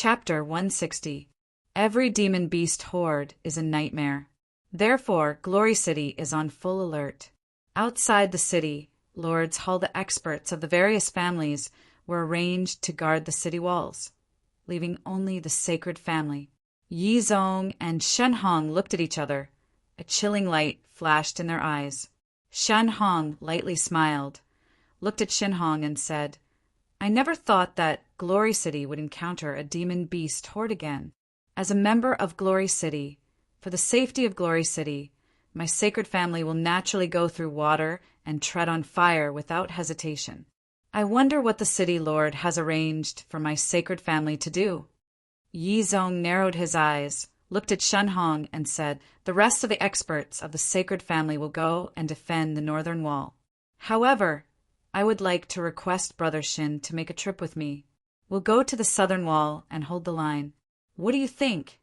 Chapter 160. Every demon beast horde is a nightmare. Therefore, Glory City is on full alert. Outside the city, lords Hall the experts of the various families were arranged to guard the city walls, leaving only the sacred family. Yi Zong and Shen Hong looked at each other. A chilling light flashed in their eyes. Shen Hong lightly smiled, looked at Shen Hong and said, "I never thought that Glory City would encounter a demon beast horde again. As a member of Glory City, for the safety of Glory City, my sacred family will naturally go through water and tread on fire without hesitation. I wonder what the city lord has arranged for my sacred family to do." Yi Zong narrowed his eyes, looked at Shen Hong and said, "The rest of the experts of the sacred family will go and defend the northern wall. However, I would like to request Brother Shin to make a trip with me. We'll go to the southern wall and hold the line. What do you think?"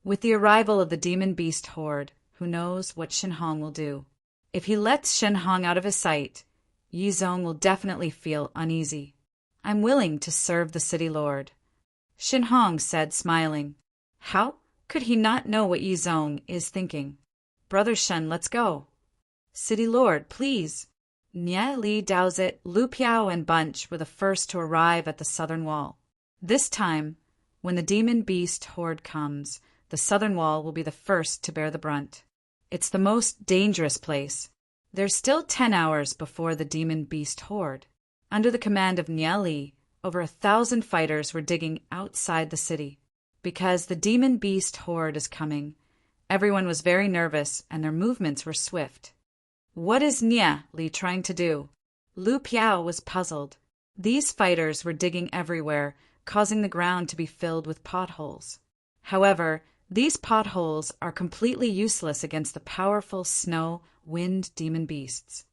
With the arrival of the demon beast horde, who knows what Shen Hong will do? If he lets Shen Hong out of his sight, Yi Zong will definitely feel uneasy. "I'm willing to serve the city lord," Shen Hong said, smiling. How could he not know what Yi Zong is thinking? "Brother Shen, let's go." "City lord, please." Nie, Li, Daozit, Lu Piao, and Bunch were the first to arrive at the southern wall. This time, when the demon beast horde comes, the southern wall will be the first to bear the brunt. It's the most dangerous place. There's still 10 hours before the demon beast horde. Under the command of Nie Li, over 1,000 fighters were digging outside the city. Because the demon beast horde is coming, everyone was very nervous and their movements were swift. What is Nie Li trying to do? Lu Piao was puzzled. These fighters were digging everywhere, causing the ground to be filled with potholes. However, these potholes are completely useless against the powerful snow, wind demon beasts.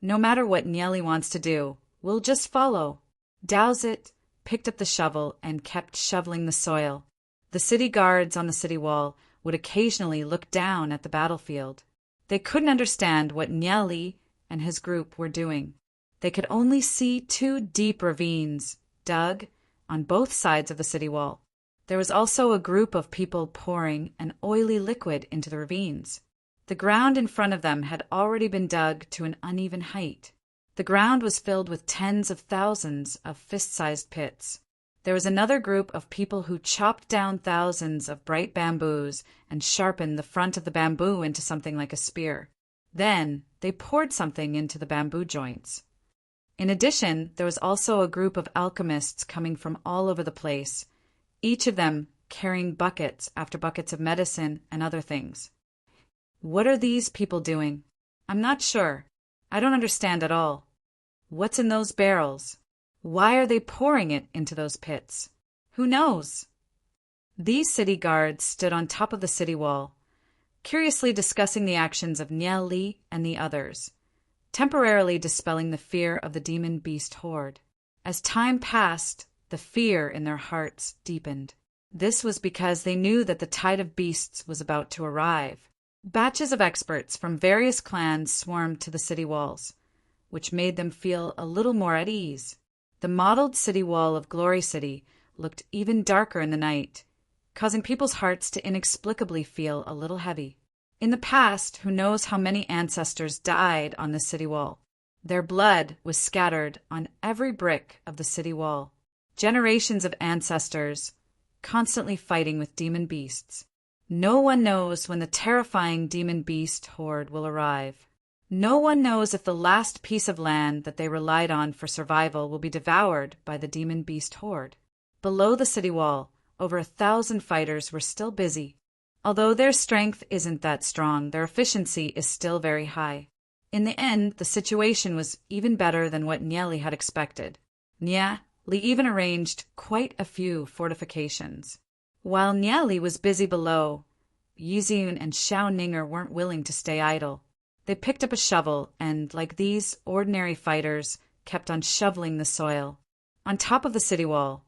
No matter what Nie Li wants to do, we'll just follow. Daozit picked up the shovel and kept shoveling the soil. The city guards on the city wall would occasionally look down at the battlefield. They couldn't understand what Nie Li and his group were doing. They could only see 2 deep ravines dug on both sides of the city wall. There was also a group of people pouring an oily liquid into the ravines. The ground in front of them had already been dug to an uneven height. The ground was filled with tens of thousands of fist-sized pits. There was another group of people who chopped down thousands of bright bamboos and sharpened the front of the bamboo into something like a spear. Then they poured something into the bamboo joints. In addition, there was also a group of alchemists coming from all over the place, each of them carrying buckets after buckets of medicine and other things. What are these people doing? I'm not sure. I don't understand at all. What's in those barrels? Why are they pouring it into those pits? Who knows? These city guards stood on top of the city wall, curiously discussing the actions of Nie Li and the others, temporarily dispelling the fear of the demon beast horde. As time passed, the fear in their hearts deepened. This was because they knew that the tide of beasts was about to arrive. Batches of experts from various clans swarmed to the city walls, which made them feel a little more at ease. The mottled city wall of Glory City looked even darker in the night, causing people's hearts to inexplicably feel a little heavy. In the past, who knows how many ancestors died on this city wall? Their blood was scattered on every brick of the city wall. Generations of ancestors, constantly fighting with demon beasts. No one knows when the terrifying demon beast horde will arrive. No one knows if the last piece of land that they relied on for survival will be devoured by the demon beast horde. Below the city wall, over 1,000 fighters were still busy. Although their strength isn't that strong, their efficiency is still very high. In the end, the situation was even better than what Nie Li had expected. Nie Li even arranged quite a few fortifications. While Nie Li was busy below, Yizun and Xiao Ninger weren't willing to stay idle. They picked up a shovel and, like these ordinary fighters, kept on shoveling the soil. On top of the city wall,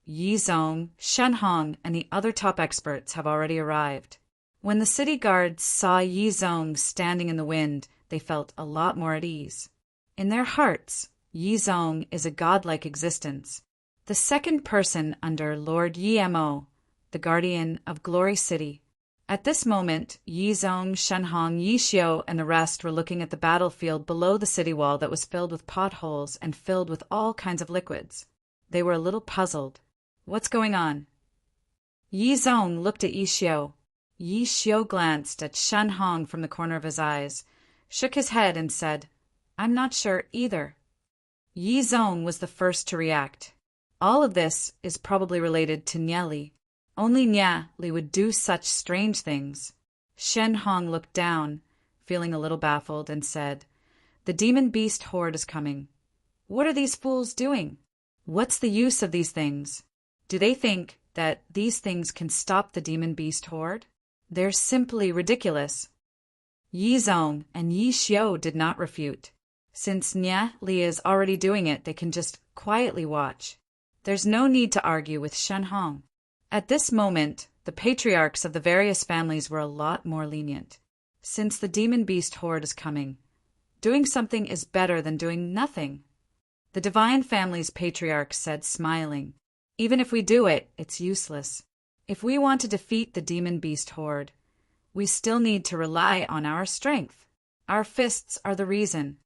Yi Zong, Shen Hong, and the other top experts have already arrived. When the city guards saw Yi Zong standing in the wind, they felt a lot more at ease. In their hearts, Yi Zong is a godlike existence. the second person under Lord Yemo, the guardian of Glory City. At this moment, Yi Zong, Shenhong, Yi Xiu, and the rest were looking at the battlefield below the city wall that was filled with potholes and filled with all kinds of liquids. They were a little puzzled. What's going on? Yi Zong looked at Yi Xiu. Yi Xiu glanced at Shenhong from the corner of his eyes, shook his head, and said, I'm not sure either. Yi Zong was the first to react. All of this is probably related to Nye Li. Only Nye Li would do such strange things. Shenhong looked down, feeling a little baffled, and said, The demon beast horde is coming. What are these fools doing? What's the use of these things? Do they think that these things can stop the demon beast horde? They're simply ridiculous. Yi Zong and Yi Xiu did not refute. Since Nye Li is already doing it, they can just quietly watch. There's no need to argue with Shenhong. At this moment, the patriarchs of the various families were a lot more lenient. Since the demon beast horde is coming, doing something is better than doing nothing. The divine family's patriarch said, smiling, Even if we do it, it's useless. If we want to defeat the demon beast horde, we still need to rely on our strength. Our fists are the reason.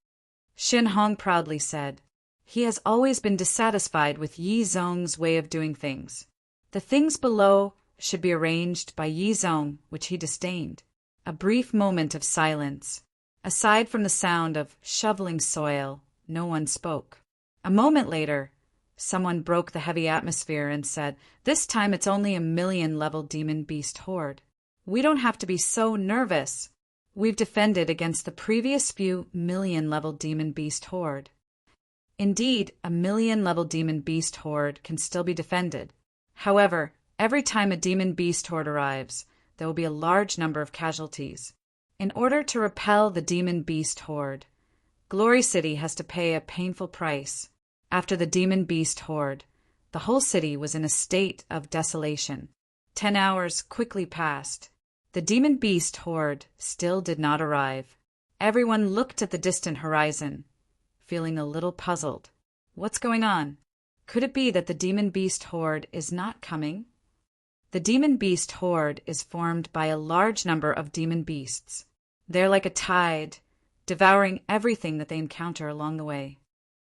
Shenhong proudly said. He has always been dissatisfied with Yi Zong's way of doing things. The things below should be arranged by Yi Zong, which he disdained. A brief moment of silence. Aside from the sound of shoveling soil, no one spoke. A moment later, someone broke the heavy atmosphere and said, This time it's only a 1,000,000-level demon beast horde. We don't have to be so nervous. We've defended against the previous few 1,000,000-level demon beast horde. Indeed, a 1,000,000-level demon beast horde can still be defended. However, every time a demon beast horde arrives, there will be a large number of casualties. In order to repel the demon beast horde, Glory City has to pay a painful price. After the demon beast horde, the whole city was in a state of desolation. 10 hours quickly passed. The demon beast horde still did not arrive. Everyone looked at the distant horizon, feeling a little puzzled. What's going on? Could it be that the demon beast horde is not coming? The demon beast horde is formed by a large number of demon beasts. They're like a tide, devouring everything that they encounter along the way.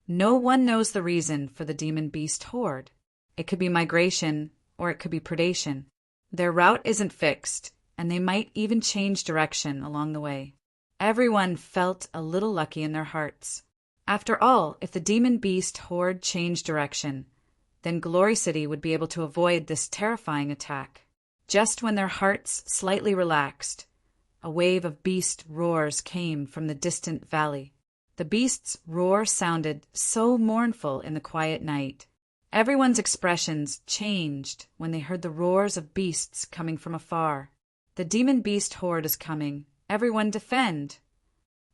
No one knows the reason for the demon beast horde. It could be migration, or it could be predation. Their route isn't fixed, and they might even change direction along the way. Everyone felt a little lucky in their hearts. After all, if the demon beast horde changed direction, then Glory City would be able to avoid this terrifying attack. Just when their hearts slightly relaxed, a wave of beast roars came from the distant valley. The beast's roar sounded so mournful in the quiet night. Everyone's expressions changed when they heard the roars of beasts coming from afar. The demon beast horde is coming. Everyone defend!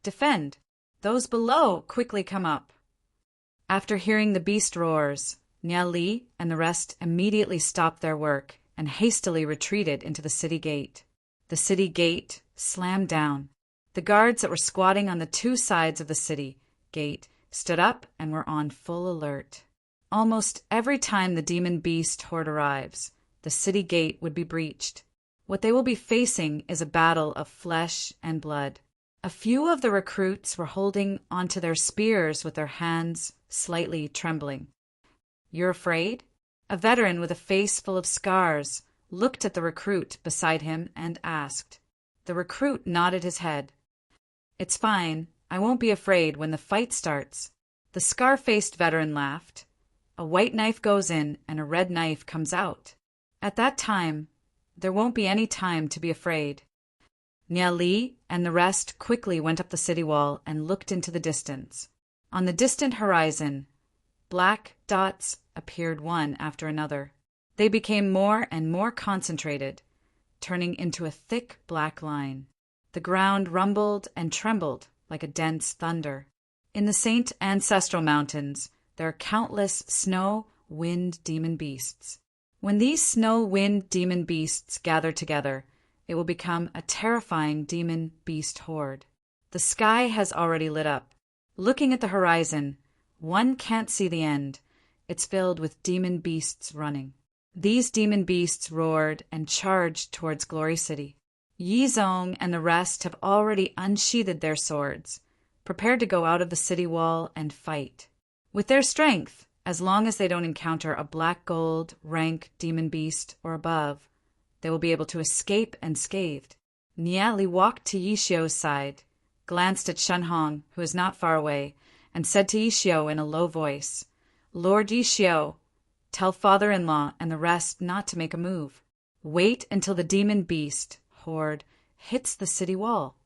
Defend! Those below quickly come up. After hearing the beast roars, Nye Li and the rest immediately stopped their work and hastily retreated into the city gate. The city gate slammed down. The guards that were squatting on the two sides of the city gate stood up and were on full alert. Almost every time the demon beast horde arrives, the city gate would be breached. What they will be facing is a battle of flesh and blood. A few of the recruits were holding onto their spears with their hands slightly trembling. You're afraid? A veteran with a face full of scars looked at the recruit beside him and asked. The recruit nodded his head. It's fine. I won't be afraid when the fight starts. The scar-faced veteran laughed. A white knife goes in and a red knife comes out. At that time, there won't be any time to be afraid. Nye Li and the rest quickly went up the city wall and looked into the distance. On the distant horizon, black dots appeared one after another. They became more and more concentrated, turning into a thick black line. The ground rumbled and trembled like a dense thunder. In the Saint Ancestral Mountains, there are countless snow, wind demon beasts. When these snow, wind demon beasts gather together, it will become a terrifying demon beast horde. The sky has already lit up. Looking at the horizon, one can't see the end. It's filled with demon beasts running. These demon beasts roared and charged towards Glory City. Yi Zong and the rest have already unsheathed their swords, prepared to go out of the city wall and fight. With their strength, as long as they don't encounter a black gold, rank demon beast or above, they will be able to escape unscathed. Nie Li walked to Yi Xiu's side, glanced at Shen Hong, who is not far away, and said to Yi Xiu in a low voice, "Lord Yi Xiu, tell father-in-law and the rest not to make a move. Wait until the demon beast horde hits the city wall."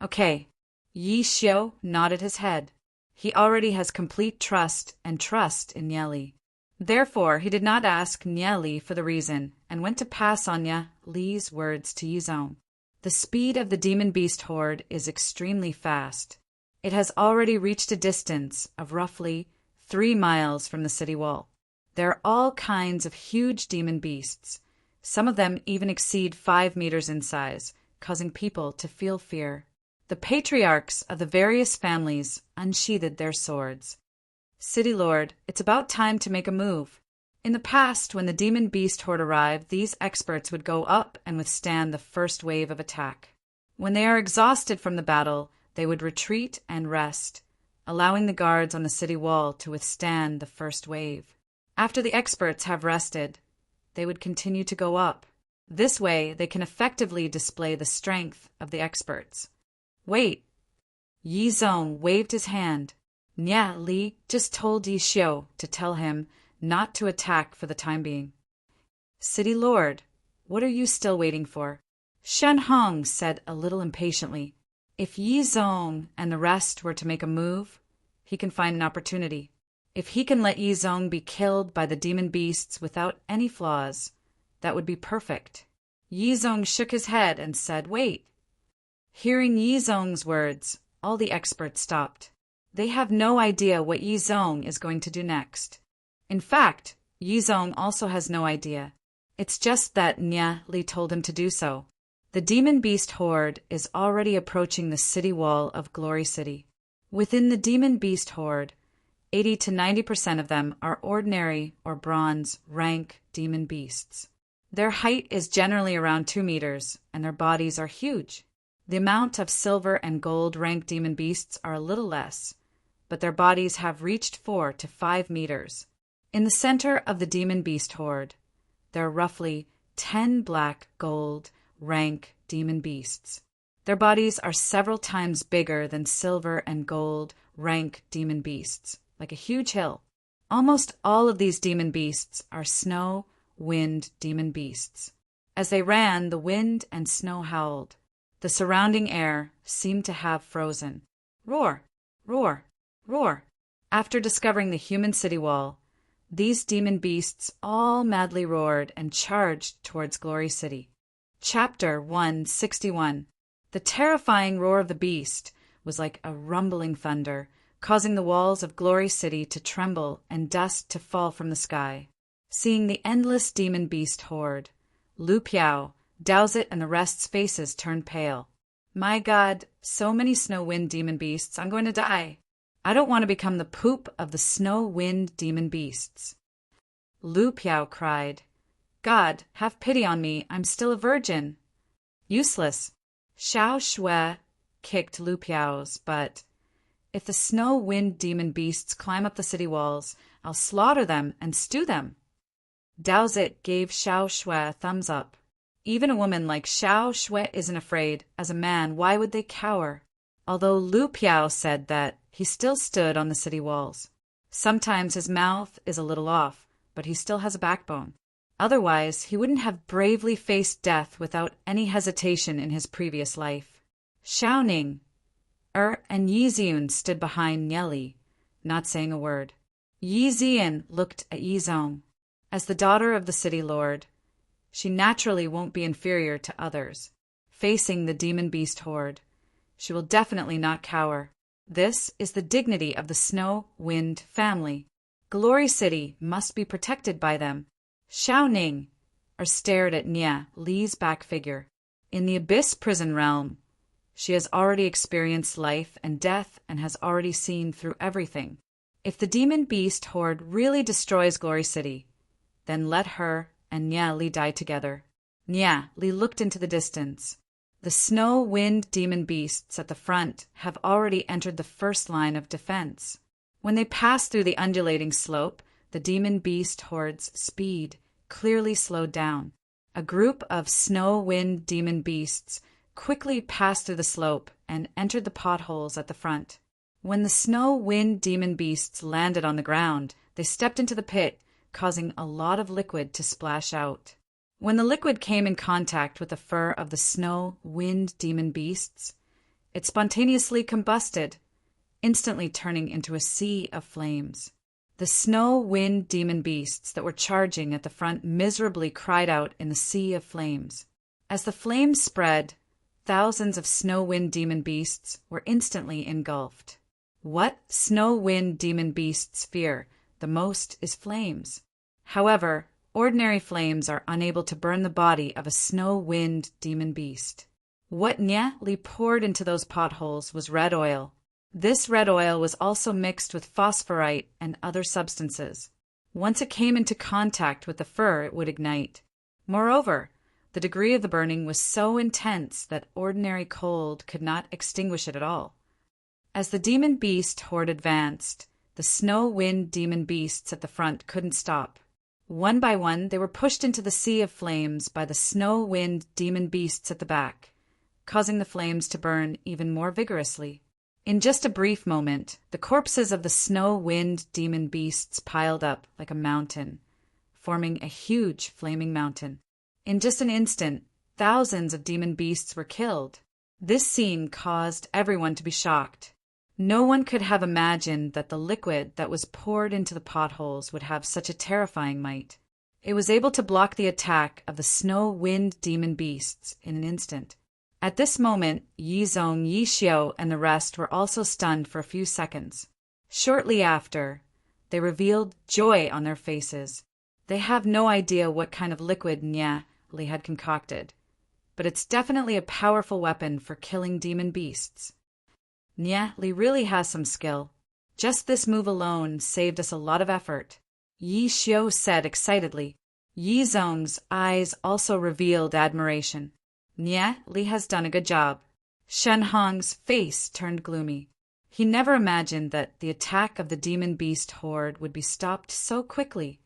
Okay. Yi Xiu nodded his head. He already has complete trust in Nie Li. Therefore, he did not ask Nie Li for the reason and went to pass on Nie Li's words to Yi Zong. The speed of the demon beast horde is extremely fast. It has already reached a distance of roughly 3 miles from the city wall. There are all kinds of huge demon beasts. Some of them even exceed 5 meters in size, causing people to feel fear. The patriarchs of the various families unsheathed their swords. "City Lord, it's about time to make a move." In the past, when the demon beast horde arrived, these experts would go up and withstand the first wave of attack. When they are exhausted from the battle, they would retreat and rest, allowing the guards on the city wall to withstand the first wave. After the experts have rested, they would continue to go up. This way, they can effectively display the strength of the experts. Wait! Yi Zong waved his hand. Nie Li just told Yi Xiu to tell him not to attack for the time being. "City Lord, what are you still waiting for?" Shen Hong said a little impatiently. If Yi Zong and the rest were to make a move, he can find an opportunity. If he can let Yi Zong be killed by the demon beasts without any flaws, that would be perfect. Yi Zong shook his head and said, "Wait." Hearing Yi Zong's words, all the experts stopped. They have no idea what Yi Zong is going to do next. In fact, Yi Zong also has no idea. It's just that Nie Li told him to do so. The demon beast horde is already approaching the city wall of Glory City. Within the demon beast horde, 80 to 90% of them are ordinary or bronze rank demon beasts. Their height is generally around 2 meters, and their bodies are huge. The amount of silver and gold rank demon beasts are a little less, but their bodies have reached 4 to 5 meters. In the center of the demon beast horde, there are roughly 10 black gold rank demon beasts. Their bodies are several times bigger than silver and gold rank demon beasts, like a huge hill. Almost all of these demon beasts are snow, wind demon beasts. As they ran, the wind and snow howled. The surrounding air seemed to have frozen. Roar, roar, roar. After discovering the human city wall, these demon beasts all madly roared and charged towards Glory City. Chapter 161. The terrifying roar of the beast was like a rumbling thunder, causing the walls of Glory City to tremble and dust to fall from the sky. Seeing the endless demon beast horde, Lu Piao, Dowsett, and the rest's faces turned pale. "My God, so many snow-wind demon beasts, I'm going to die. I don't want to become the poop of the snow-wind demon beasts." Lu Piao cried, "God, have pity on me, I'm still a virgin." Useless. Xiao Shui kicked Lu Piao's butt. "If the snow-wind demon beasts climb up the city walls, I'll slaughter them and stew them." Dowsett gave Xiao Shui a thumbs up. Even a woman like Xiao Shui isn't afraid. As a man, why would they cower? Although Lu Piao said that, he still stood on the city walls. Sometimes his mouth is a little off, but he still has a backbone. Otherwise, he wouldn't have bravely faced death without any hesitation in his previous life. Xiao Ning, and Yi Ziun stood behind Nie Li, not saying a word. Yi Ziun looked at Yi Zong. As the daughter of the city lord, she naturally won't be inferior to others. Facing the demon beast horde, she will definitely not cower. This is the dignity of the Snow-Wind family. Glory City must be protected by them. Xiao Ning stared at Nie Li's back figure. In the Abyss prison realm, she has already experienced life and death and has already seen through everything. If the demon beast horde really destroys Glory City, then let her and Nya Li die together. Nya Li looked into the distance. The snow wind demon beasts at the front have already entered the first line of defense. When they passed through the undulating slope, the demon beast horde's speed clearly slowed down. A group of snow wind demon beasts quickly passed through the slope and entered the potholes at the front. When the snow wind demon beasts landed on the ground, they stepped into the pit, causing a lot of liquid to splash out. When the liquid came in contact with the fur of the snow wind demon beasts, it spontaneously combusted, instantly turning into a sea of flames. The snow wind demon beasts that were charging at the front miserably cried out in the sea of flames. As the flames spread, thousands of snow wind demon beasts were instantly engulfed. What snow wind demon beasts fear the most is flames. However, ordinary flames are unable to burn the body of a snow wind demon beast. What Nya Li poured into those potholes was red oil. This red oil was also mixed with phosphorite and other substances. Once it came into contact with the fur, it would ignite. Moreover, the degree of the burning was so intense that ordinary cold could not extinguish it at all. As the demon beast horde advanced, the snow wind demon beasts at the front couldn't stop. One by one, they were pushed into the sea of flames by the snow wind demon beasts at the back, causing the flames to burn even more vigorously. In just a brief moment, the corpses of the snow wind demon beasts piled up like a mountain, forming a huge flaming mountain. In just an instant, thousands of demon beasts were killed. This scene caused everyone to be shocked. No one could have imagined that the liquid that was poured into the potholes would have such a terrifying might. It was able to block the attack of the snow wind demon beasts in an instant. At this moment, Yi Zong, Yi Xiao, and the rest were also stunned for a few seconds. Shortly after, they revealed joy on their faces. They have no idea what kind of liquid Nya Li had concocted, but it's definitely a powerful weapon for killing demon beasts. Nya Li really has some skill. Just this move alone saved us a lot of effort, Yi Xiao said excitedly. Yi Zong's eyes also revealed admiration. Nya Li has done a good job. Shen Hong's face turned gloomy. He never imagined that the attack of the demon beast horde would be stopped so quickly.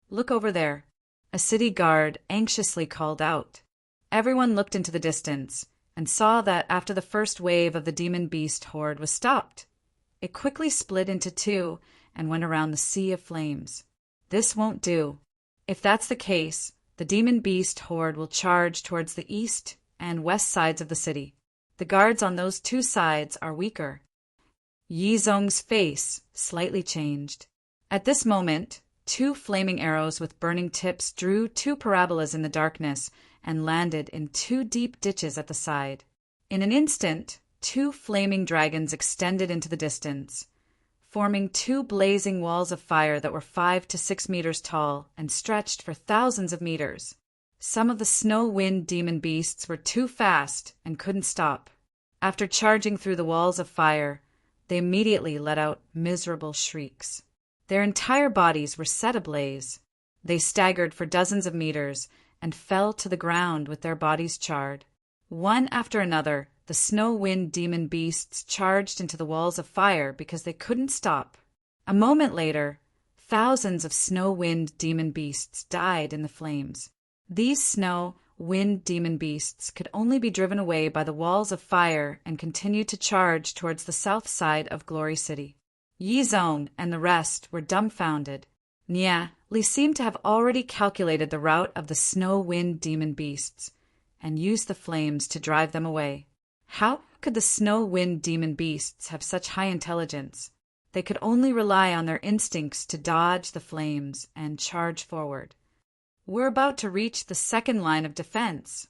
Look over there, a city guard anxiously called out. Everyone looked into the distance and saw that after the first wave of the demon beast horde was stopped, it quickly split into two and went around the sea of flames. This won't do. If that's the case, the demon beast horde will charge towards the east and west sides of the city. The guards on those two sides are weaker. Yi Zong's face slightly changed. At this moment, two flaming arrows with burning tips drew two parabolas in the darkness and landed in two deep ditches at the side. In an instant, two flaming dragons extended into the distance, forming two blazing walls of fire that were 5 to 6 meters tall and stretched for thousands of meters. Some of the snow wind demon beasts were too fast and couldn't stop. After charging through the walls of fire, they immediately let out miserable shrieks. Their entire bodies were set ablaze. They staggered for dozens of meters and fell to the ground with their bodies charred. One after another, the snow wind demon beasts charged into the walls of fire because they couldn't stop. A moment later, thousands of snow wind demon beasts died in the flames. These snow wind demon beasts could only be driven away by the walls of fire and continued to charge towards the south side of Glory City. Yi Zong and the rest were dumbfounded. Nya Li seemed to have already calculated the route of the snow wind demon beasts and used the flames to drive them away. How could the snow wind demon beasts have such high intelligence? They could only rely on their instincts to dodge the flames and charge forward. We're about to reach the second line of defense.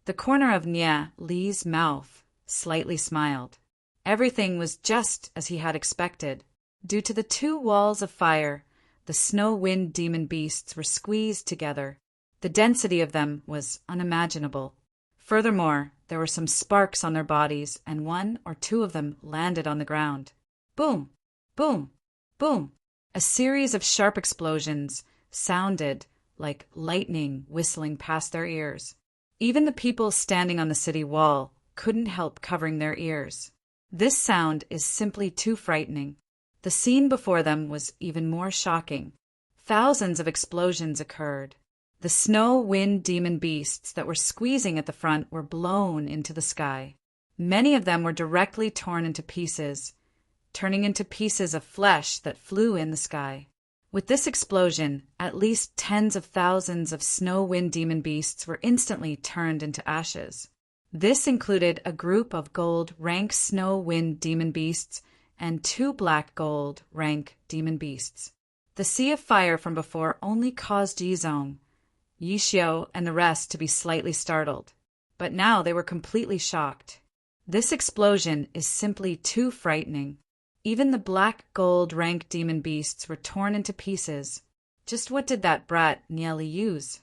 The corner of Nya Li's mouth slightly smiled. Everything was just as he had expected. Due to the two walls of fire, the snow wind demon beasts were squeezed together. The density of them was unimaginable. Furthermore, there were some sparks on their bodies, and one or two of them landed on the ground. Boom! Boom! Boom! A series of sharp explosions sounded like lightning whistling past their ears. Even the people standing on the city wall couldn't help covering their ears. This sound is simply too frightening. The scene before them was even more shocking. Thousands of explosions occurred. The snow wind demon beasts that were squeezing at the front were blown into the sky. Many of them were directly torn into pieces, turning into pieces of flesh that flew in the sky. With this explosion, at least tens of thousands of snow wind demon beasts were instantly turned into ashes. This included a group of gold rank snow wind demon beasts and 2 black gold rank demon beasts. The sea of fire from before only caused Yizong, Yishio, and the rest to be slightly startled, but now they were completely shocked. This explosion is simply too frightening. Even the black gold rank demon beasts were torn into pieces. Just what did that brat Nieli use?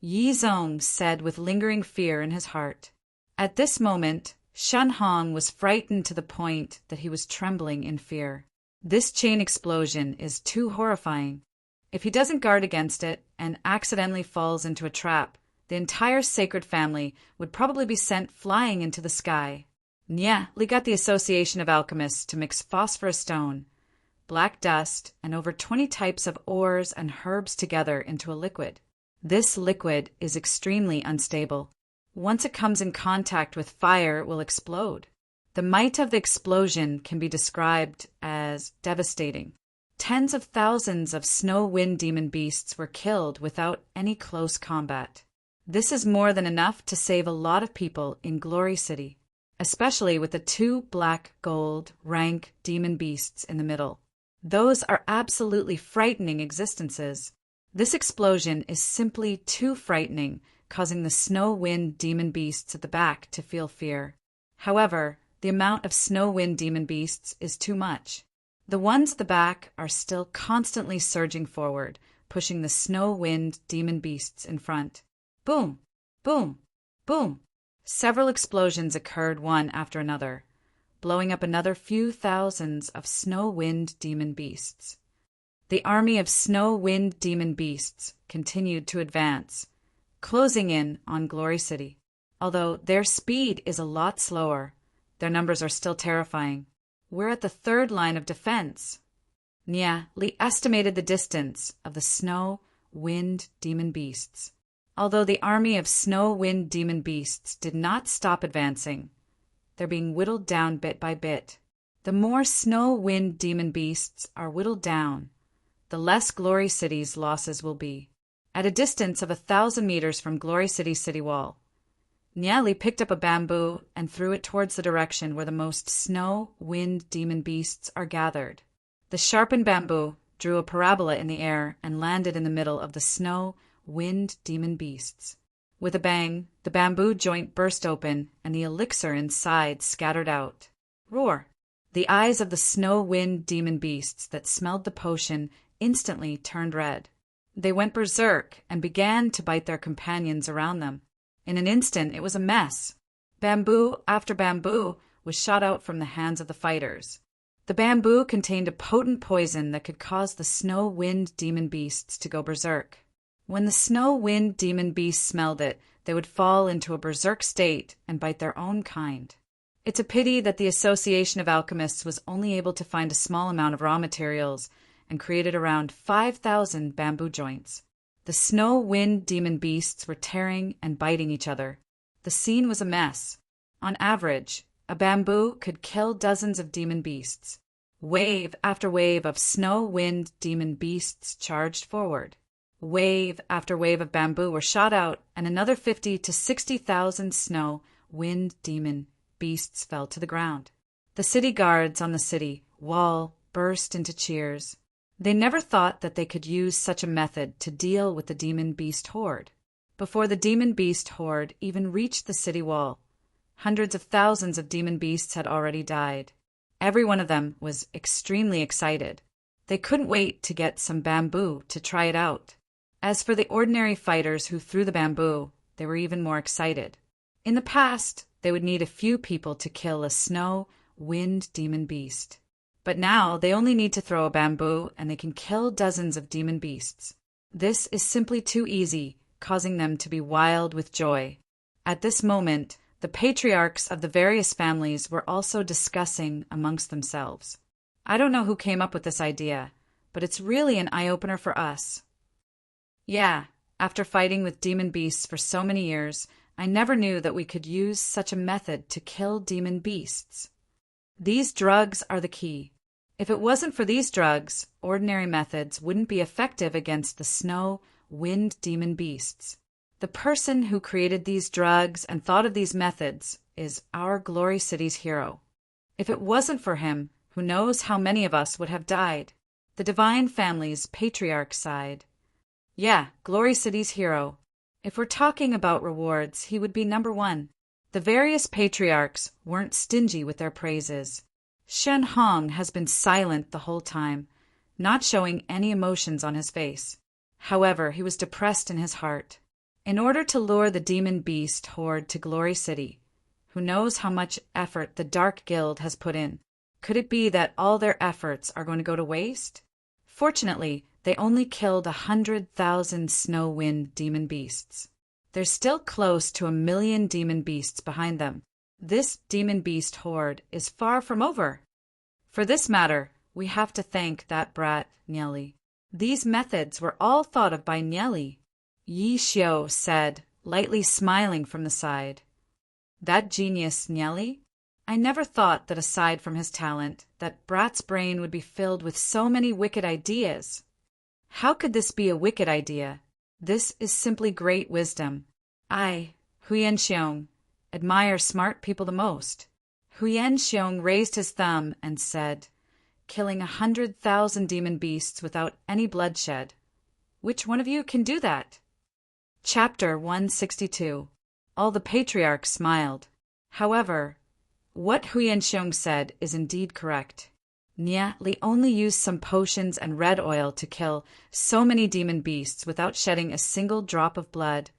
Yizong said with lingering fear in his heart. At this moment, Shenhong was frightened to the point that he was trembling in fear. This chain explosion is too horrifying. If he doesn't guard against it and accidentally falls into a trap, the entire sacred family would probably be sent flying into the sky. Nieli got the Association of Alchemists to mix phosphorus stone, black dust, and over 20 types of ores and herbs together into a liquid. This liquid is extremely unstable. Once it comes in contact with fire, it will explode. The might of the explosion can be described as devastating. Tens of thousands of snow wind demon beasts were killed without any close combat. This is more than enough to save a lot of people in Glory City, especially with the 2 black gold rank demon beasts in the middle. Those are absolutely frightening existences. This explosion is simply too frightening, causing the snow wind demon beasts at the back to feel fear. However, the amount of snow wind demon beasts is too much. The ones at the back are still constantly surging forward, pushing the snow wind demon beasts in front. Boom! Boom! Boom! Several explosions occurred one after another, blowing up another few thousands of snow wind demon beasts. The army of snow wind demon beasts continued to advance, closing in on Glory City. Although their speed is a lot slower, their numbers are still terrifying. We're at the 3rd line of defense. Nieli estimated the distance of the snow wind demon beasts. Although the army of snow wind demon beasts did not stop advancing, they're being whittled down bit by bit. The more snow wind demon beasts are whittled down, the less Glory City's losses will be. At a distance of 1,000 meters from Glory City's city wall, Nieli picked up a bamboo and threw it towards the direction where the most snow wind demon beasts are gathered. The sharpened bamboo drew a parabola in the air and landed in the middle of the snow wind demon beasts. With a bang, the bamboo joint burst open and the elixir inside scattered out. Roar! The eyes of the snow wind demon beasts that smelled the potion instantly turned red. They went berserk and began to bite their companions around them. In an instant, it was a mess. Bamboo after bamboo was shot out from the hands of the fighters. The bamboo contained a potent poison that could cause the snow wind demon beasts to go berserk. When the snow wind demon beasts smelled it, they would fall into a berserk state and bite their own kind. It's a pity that the Association of Alchemists was only able to find a small amount of raw materials and created around 5,000 bamboo joints. The snow wind demon beasts were tearing and biting each other. The scene was a mess. On average, a bamboo could kill dozens of demon beasts. Wave after wave of snow wind demon beasts charged forward. Wave after wave of bamboo were shot out, and another 50 to 60,000 snow wind demon beasts fell to the ground. The city guards on the city wall burst into cheers. They never thought that they could use such a method to deal with the demon beast horde. Before the demon beast horde even reached the city wall, hundreds of thousands of demon beasts had already died. Every one of them was extremely excited. They couldn't wait to get some bamboo to try it out. As for the ordinary fighters who threw the bamboo, they were even more excited. In the past, they would need a few people to kill a snow wind demon beast. But now they only need to throw a bamboo and they can kill dozens of demon beasts. This is simply too easy, causing them to be wild with joy. At this moment, the patriarchs of the various families were also discussing amongst themselves. I don't know who came up with this idea, but it's really an eye-opener for us. Yeah, after fighting with demon beasts for so many years, I never knew that we could use such a method to kill demon beasts. These drugs are the key. If it wasn't for these drugs, ordinary methods wouldn't be effective against the snow, wind demon beasts. The person who created these drugs and thought of these methods is our Glory City's hero. If it wasn't for him, who knows how many of us would have died? The Divine Family's patriarch side. Yeah, Glory City's hero. If we're talking about rewards, he would be number one. The various patriarchs weren't stingy with their praises. Shen Hong has been silent the whole time, not showing any emotions on his face. However, he was depressed in his heart. In order to lure the demon beast horde to Glory City, who knows how much effort the Dark Guild has put in? Could it be that all their efforts are going to go to waste? Fortunately, they only killed 100,000 snow wind demon beasts. There's still close to 1 million demon beasts behind them. This demon beast horde is far from over. For this matter, we have to thank that brat, Nieli. These methods were all thought of by Nieli. Yi Xiao said, lightly smiling from the side. That genius, Nieli? I never thought that aside from his talent, that brat's brain would be filled with so many wicked ideas. How could this be a wicked idea? This is simply great wisdom. I, Huyen Xiong, admire smart people the most. Huyen Xiong raised his thumb and said, killing 100,000 demon beasts without any bloodshed. Which one of you can do that? Chapter 162. All the patriarchs smiled. However, what Huyen Xiong said is indeed correct. Nia Li only used some potions and red oil to kill so many demon beasts without shedding a single drop of blood,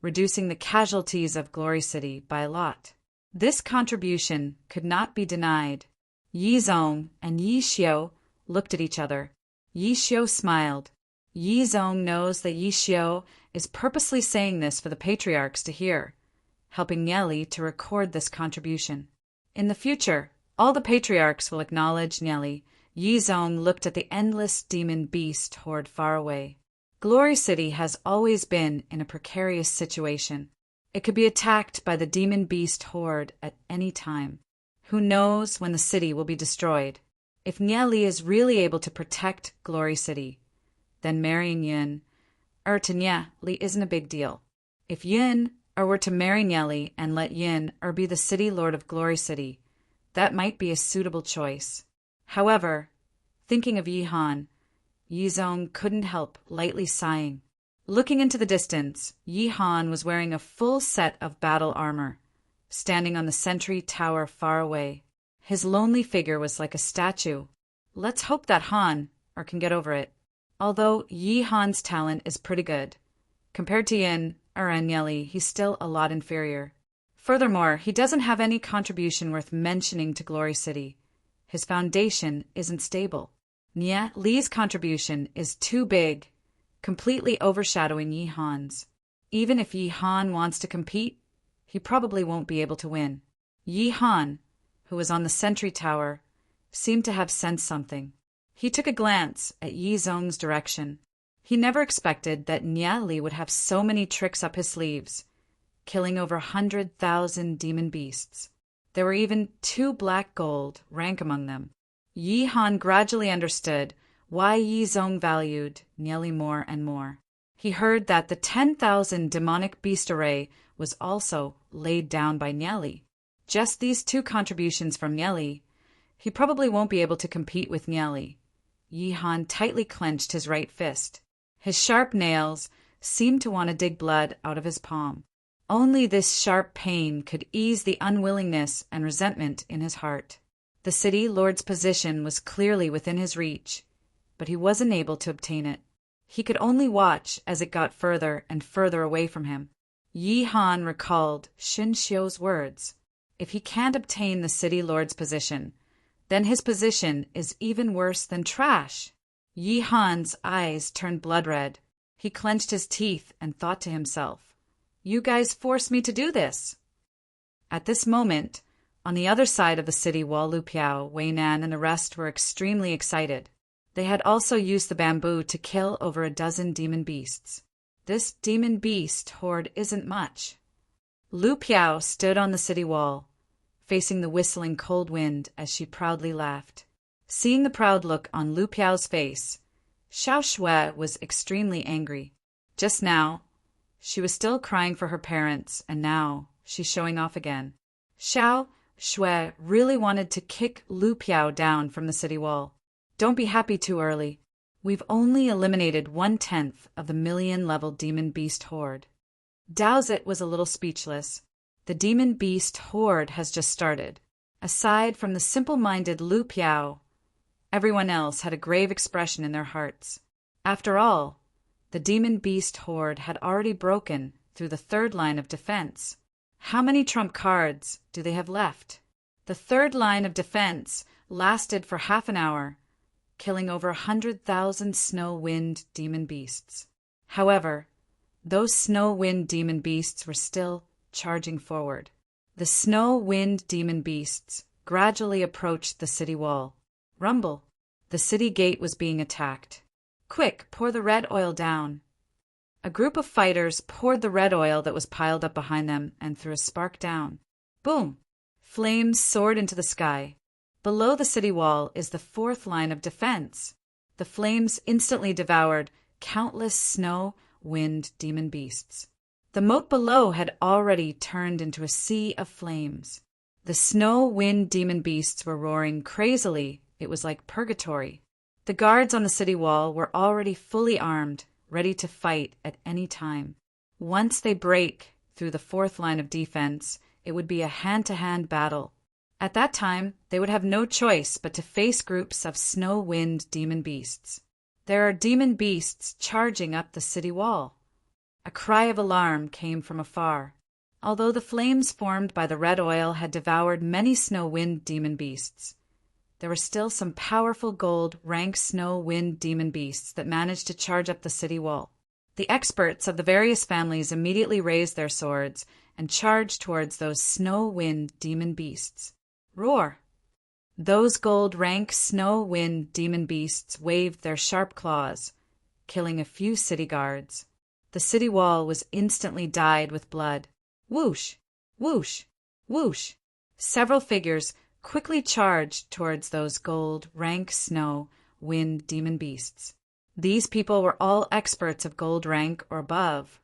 reducing the casualties of Glory City by a lot. This contribution could not be denied. Yi Zong and Yi Xiao looked at each other. Yi Xiao smiled. Yi Zong knows that Yi Xiao is purposely saying this for the patriarchs to hear, helping Nieli to record this contribution. In the future, all the patriarchs will acknowledge Nieli. Yi Zong looked at the endless demon beast horde far away. Glory City has always been in a precarious situation. It could be attacked by the demon beast horde at any time. Who knows when the city will be destroyed? If Nieli is really able to protect Glory City, then marrying Yin to Nieli isn't a big deal. If Yin were to marry Nieli and let Yin be the city lord of Glory City, that might be a suitable choice. However, thinking of Yi Han, Yi Zong couldn't help lightly sighing. Looking into the distance, Yi Han was wearing a full set of battle armor, standing on the sentry tower far away. His lonely figure was like a statue. Let's hope that Han can get over it. Although Yi Han's talent is pretty good, compared to Yin and Nieli, he's still a lot inferior. Furthermore, he doesn't have any contribution worth mentioning to Glory City. His foundation isn't stable. Nieli's contribution is too big, completely overshadowing Yi Han's. Even if Yi Han wants to compete, he probably won't be able to win. Yi Han, who was on the sentry tower, seemed to have sensed something. He took a glance at Yi Zong's direction. He never expected that Nieli would have so many tricks up his sleeves, killing over 100,000 demon beasts. There were even 2 black gold rank among them. Yi Han gradually understood why Yi Zong valued Nieli more and more. He heard that the 10,000 demonic beast array was also laid down by Nieli. Just these 2 contributions from Nieli, he probably won't be able to compete with Nieli. Yi Han tightly clenched his right fist. His sharp nails seemed to want to dig blood out of his palm. Only this sharp pain could ease the unwillingness and resentment in his heart. The city lord's position was clearly within his reach, but he wasn't able to obtain it. He could only watch as it got further and further away from him. Yi Han recalled Xin Xiu's words. If he can't obtain the city lord's position, then his position is even worse than trash. Yi Han's eyes turned blood red. He clenched his teeth and thought to himself, "You guys forced me to do this." At this moment, on the other side of the city wall, Lu Piao, Wei Nan, and the rest were extremely excited. They had also used the bamboo to kill over a dozen demon beasts. This demon beast horde isn't much. Lu Piao stood on the city wall, facing the whistling cold wind as she proudly laughed. Seeing the proud look on Lu Piao's face, Xiao Shui was extremely angry. Just now, she was still crying for her parents, and now she's showing off again. Xiao Shui really wanted to kick Lu Piao down from the city wall. Don't be happy too early. We've only eliminated 1/10 of the million-level demon beast horde. Daozit was a little speechless. The demon beast horde has just started. Aside from the simple-minded Lu Piao, everyone else had a grave expression in their hearts. After all, the demon beast horde had already broken through the third line of defense. How many trump cards do they have left? The third line of defense lasted for half an hour, killing over 100,000 snow-wind demon beasts. However, those snow-wind demon beasts were still charging forward. The snow-wind demon beasts gradually approached the city wall. Rumble! The city gate was being attacked. Quick, pour the red oil down. A group of fighters poured the red oil that was piled up behind them and threw a spark down. Boom! Flames soared into the sky. Below the city wall is the fourth line of defense. The flames instantly devoured countless snow-wind demon beasts. The moat below had already turned into a sea of flames. The snow-wind demon beasts were roaring crazily. It was like purgatory. The guards on the city wall were already fully armed, ready to fight at any time. Once they break through the fourth line of defense, it would be a hand-to-hand battle. At that time, they would have no choice but to face groups of snow-wind demon beasts. There are demon beasts charging up the city wall. A cry of alarm came from afar. Although the flames formed by the red oil had devoured many snow-wind demon beasts, there were still some powerful gold rank snow-wind demon beasts that managed to charge up the city wall. The experts of the various families immediately raised their swords and charged towards those snow-wind demon beasts. Roar! Those gold rank snow-wind demon beasts waved their sharp claws, killing a few city guards. The city wall was instantly dyed with blood. Whoosh! Whoosh! Whoosh! Several figures quickly charged towards those gold rank snow-wind demon beasts. These people were all experts of gold rank or above.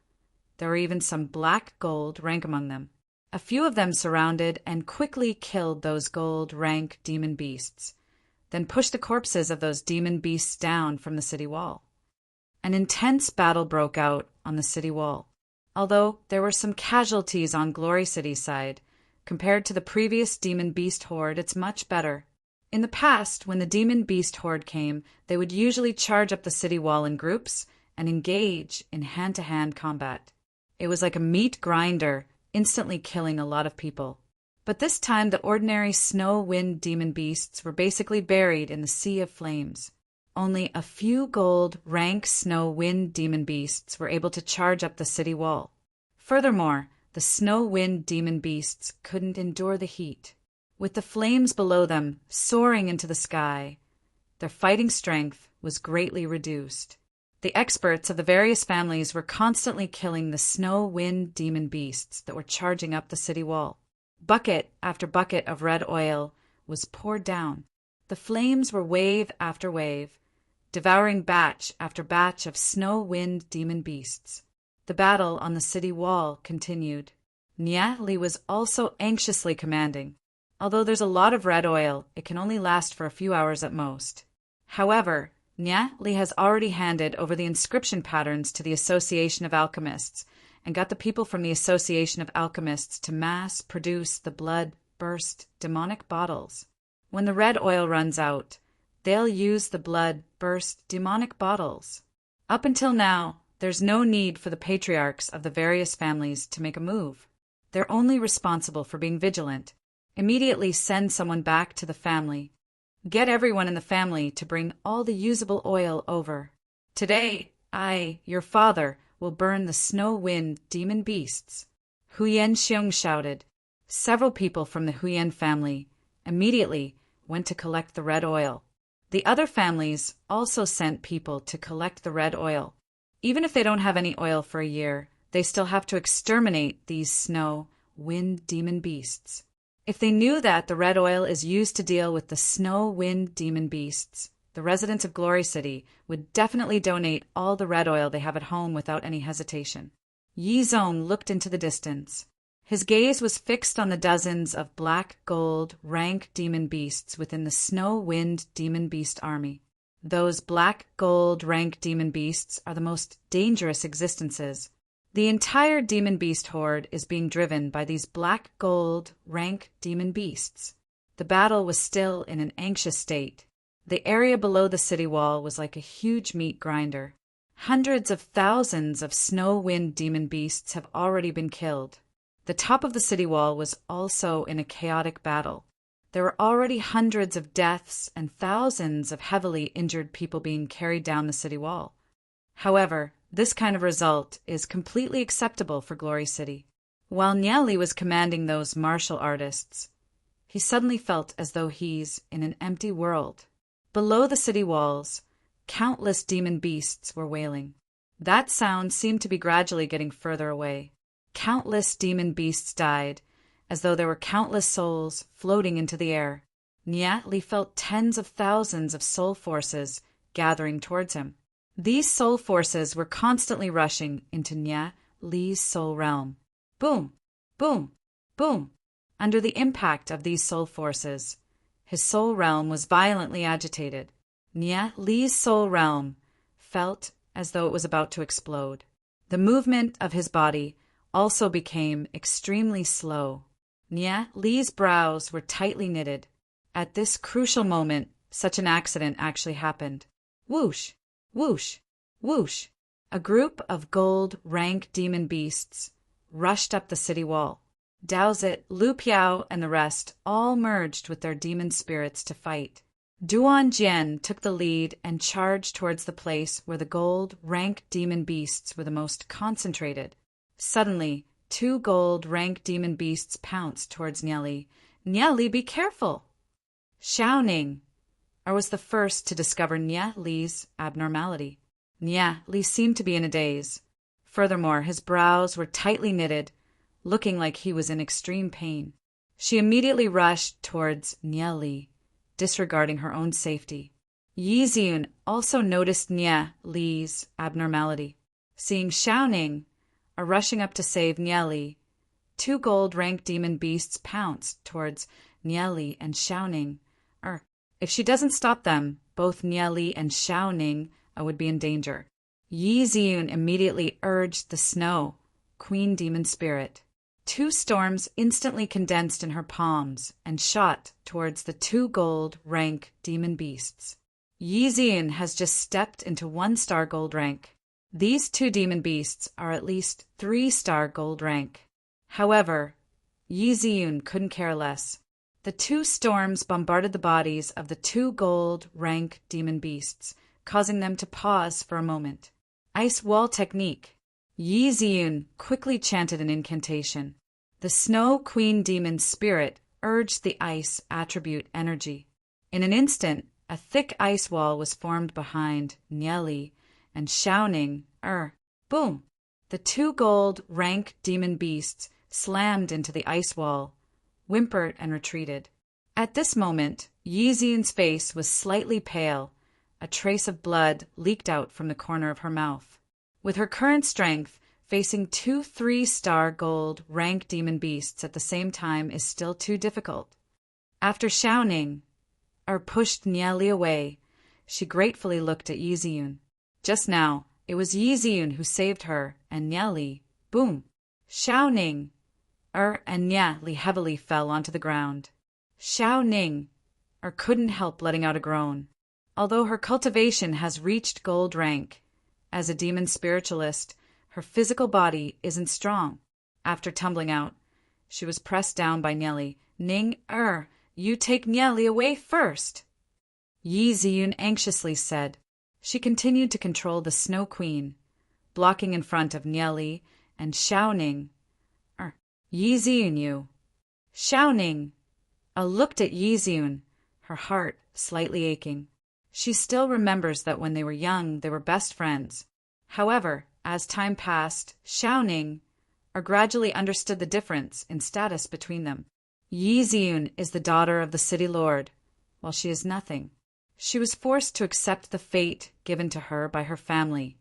There were even some black gold rank among them. A few of them surrounded and quickly killed those gold rank demon beasts, then pushed the corpses of those demon beasts down from the city wall. An intense battle broke out on the city wall. Although there were some casualties on Glory City's side, compared to the previous demon beast horde, it's much better. In the past, when the demon beast horde came, they would usually charge up the city wall in groups and engage in hand-to-hand combat. It was like a meat grinder, instantly killing a lot of people. But this time the ordinary snow-wind demon beasts were basically buried in the sea of flames. Only a few gold rank snow-wind demon beasts were able to charge up the city wall. Furthermore, the snow-wind demon beasts couldn't endure the heat. With the flames below them soaring into the sky, their fighting strength was greatly reduced. The experts of the various families were constantly killing the snow-wind demon beasts that were charging up the city wall. Bucket after bucket of red oil was poured down. The flames were wave after wave, devouring batch after batch of snow-wind demon beasts. The battle on the city wall continued. Nia Li was also anxiously commanding. Although there's a lot of red oil, it can only last for a few hours at most. However, Nia Li has already handed over the inscription patterns to the Association of Alchemists and got the people from the Association of Alchemists to mass produce the blood-burst demonic bottles. When the red oil runs out, they'll use the blood-burst demonic bottles. Up until now, there's no need for the patriarchs of the various families to make a move. They're only responsible for being vigilant. Immediately send someone back to the family Get everyone in the family to bring all the usable oil over. Today, I, your father, will burn the snow wind demon beasts. Huyen Xiong shouted. Several people from the Huyen family immediately went to collect the red oil. The other families also sent people to collect the red oil. Even if they don't have any oil for a year, they still have to exterminate these snow wind demon beasts. If they knew that the red oil is used to deal with the snow wind demon beasts, the residents of Glory City would definitely donate all the red oil they have at home without any hesitation. Yi Zong looked into the distance. His gaze was fixed on the dozens of black gold rank demon beasts within the snow wind demon beast army. Those black gold rank demon beasts are the most dangerous existences. The entire demon beast horde is being driven by these black gold rank demon beasts. The battle was still in an anxious state. The area below the city wall was like a huge meat grinder. Hundreds of thousands of snow wind demon beasts have already been killed. The top of the city wall was also in a chaotic battle. There were already hundreds of deaths and thousands of heavily injured people being carried down the city wall. However, this kind of result is completely acceptable for Glory City. While Niali was commanding those martial artists, he suddenly felt as though he's in an empty world. Below the city walls, countless demon beasts were wailing. That sound seemed to be gradually getting further away. Countless demon beasts died, as though there were countless souls floating into the air. Niatli felt tens of thousands of soul forces gathering towards him. These soul forces were constantly rushing into Nya Li's soul realm. Boom, boom, boom. Under the impact of these soul forces, his soul realm was violently agitated. Nya Li's soul realm felt as though it was about to explode. The movement of his body also became extremely slow. Nya Li's brows were tightly knitted. At this crucial moment, such an accident actually happened. Whoosh! Whoosh! Whoosh! A group of gold rank demon beasts rushed up the city wall. Daozit, Lu Piao, and the rest all merged with their demon spirits to fight. Duan Jian took the lead and charged towards the place where the gold rank demon beasts were the most concentrated. Suddenly, 2 gold rank demon beasts pounced towards Niali. Niali, be careful! Xiao Ning was the first to discover Nya Li's abnormality. Nya Li seemed to be in a daze. Furthermore, his brows were tightly knitted, looking like he was in extreme pain. She immediately rushed towards Nya Li, disregarding her own safety. Yi Ziun also noticed Nya Li's abnormality. Seeing Xiao Ning rushing up to save Nya Li, 2 gold rank demon beasts pounced towards Nya Li and Xiao Ning. If she doesn't stop them, both Nya Li and Xiao Ning would be in danger. Yi Ziun immediately urged the snow, queen demon spirit. 2 storms instantly condensed in her palms and shot towards the 2 gold rank demon beasts. Yi Ziun has just stepped into 1-star gold rank. These 2 demon beasts are at least 3-star gold rank. However, Yi Ziun couldn't care less. The 2 storms bombarded the bodies of the 2 gold rank demon beasts, causing them to pause for a moment. Ice wall technique. Yi Ziun quickly chanted an incantation. The snow queen demon spirit urged the ice attribute energy. In an instant, a thick ice wall was formed behind Nya Li and Xiao Ning. Boom! The 2 gold rank demon beasts slammed into the ice wall, whimpered, and retreated. At this moment, Yi Ziun's face was slightly pale. A trace of blood leaked out from the corner of her mouth. With her current strength, facing 2 3-star gold rank demon beasts at the same time is still too difficult. After Xiao Ning pushed Nya Li away, she gratefully looked at Yi Ziun. Just now, it was Yi Ziun who saved her and Nya Li. Boom! Xiao Ning and Nya Li heavily fell onto the ground. Xiao Ning couldn't help letting out a groan. Although her cultivation has reached gold rank, as a demon spiritualist, her physical body isn't strong. After tumbling out, she was pressed down by Nya Li. Ning, you take Nya Li away first. Yi Ziyun anxiously said. She continued to control the Snow Queen, blocking in front of Nieli and shouting, Yi Ziyun, you. Shouting. Looked at Yi Ziyun, her heart slightly aching. She still remembers that when they were young, they were best friends. However, as time passed, shouting gradually understood the difference in status between them. Yi Ziyun is the daughter of the city lord, while she is nothing. She was forced to accept the fate given to her by her family,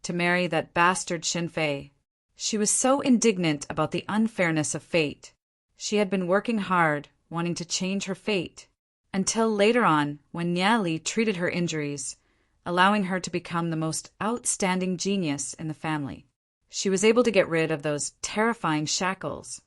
to marry that bastard Shinfei. She was so indignant about the unfairness of fate. She had been working hard, wanting to change her fate, until later on when Nieli treated her injuries, allowing her to become the most outstanding genius in the family. She was able to get rid of those terrifying shackles.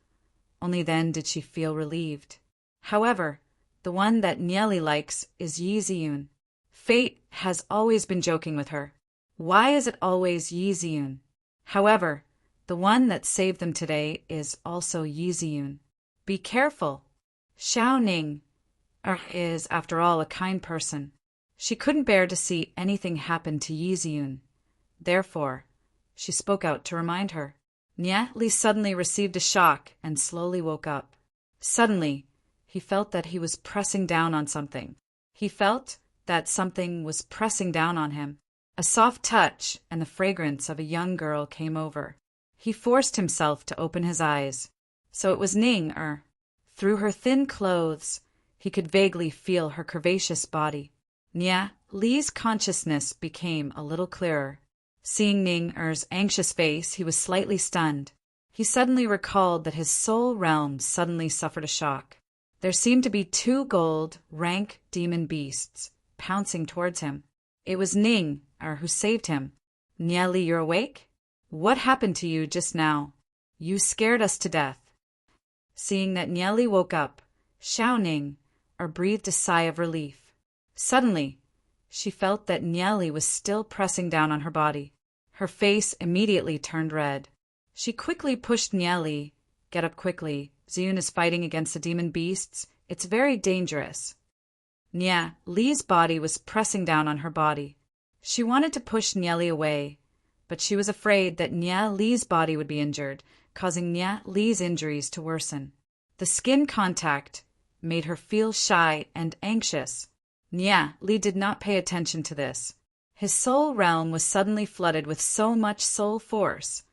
Only then did she feel relieved. However, the one that Nieli likes is Yi Ziyun. Fate has always been joking with her. Why is it always Yi Ziyun? However, the one that saved them today is also Yi Ziyun. Be careful. Xiao Ning is, after all, a kind person. She couldn't bear to see anything happen to Yi Ziyun. Therefore, she spoke out to remind her. Nieli suddenly received a shock and slowly woke up. Suddenly, he felt that he was pressing down on something. He felt that something was pressing down on him. A soft touch and the fragrance of a young girl came over. He forced himself to open his eyes. So it was Ning. Through her thin clothes, he could vaguely feel her curvaceous body. Li's consciousness became a little clearer. Seeing Ning-er's anxious face, he was slightly stunned. He suddenly recalled that his soul realm suddenly suffered a shock. There seemed to be 2 gold, rank demon beasts pouncing towards him. It was Ning-er who saved him. Nieli, you're awake? What happened to you just now? You scared us to death. Seeing that Nieli woke up, Xiao Ning-er breathed a sigh of relief. Suddenly, she felt that Nieli was still pressing down on her body. Her face immediately turned red. She quickly pushed Nieli. Get up quickly. Ziyun is fighting against the demon beasts. It's very dangerous. Li's body was pressing down on her body. She wanted to push Nieli away, but she was afraid that Li's body would be injured, causing Li's injuries to worsen. The skin contact made her feel shy and anxious. Li did not pay attention to this. His soul realm was suddenly flooded with so much soul force,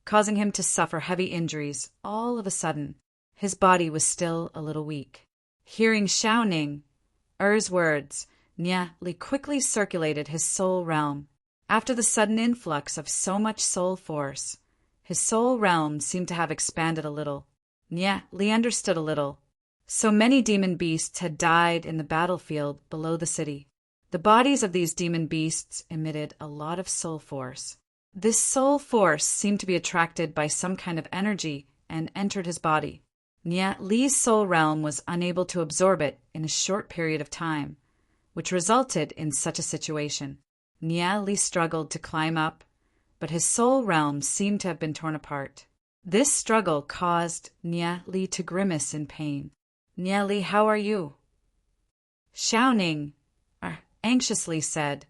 causing him to suffer heavy injuries all of a sudden. His body was still a little weak. Hearing Xiao Ning-er's words, Li quickly circulated his soul realm. After the sudden influx of so much soul force, his soul realm seemed to have expanded a little. Li understood a little. So many demon beasts had died in the battlefield below the city. The bodies of these demon beasts emitted a lot of soul force. This soul force seemed to be attracted by some kind of energy and entered his body. Li's soul realm was unable to absorb it in a short period of time, which resulted in such a situation. Li struggled to climb up, but his soul realm seemed to have been torn apart. This struggle caused Li to grimace in pain. Li, how are you? Xiao Ning anxiously said,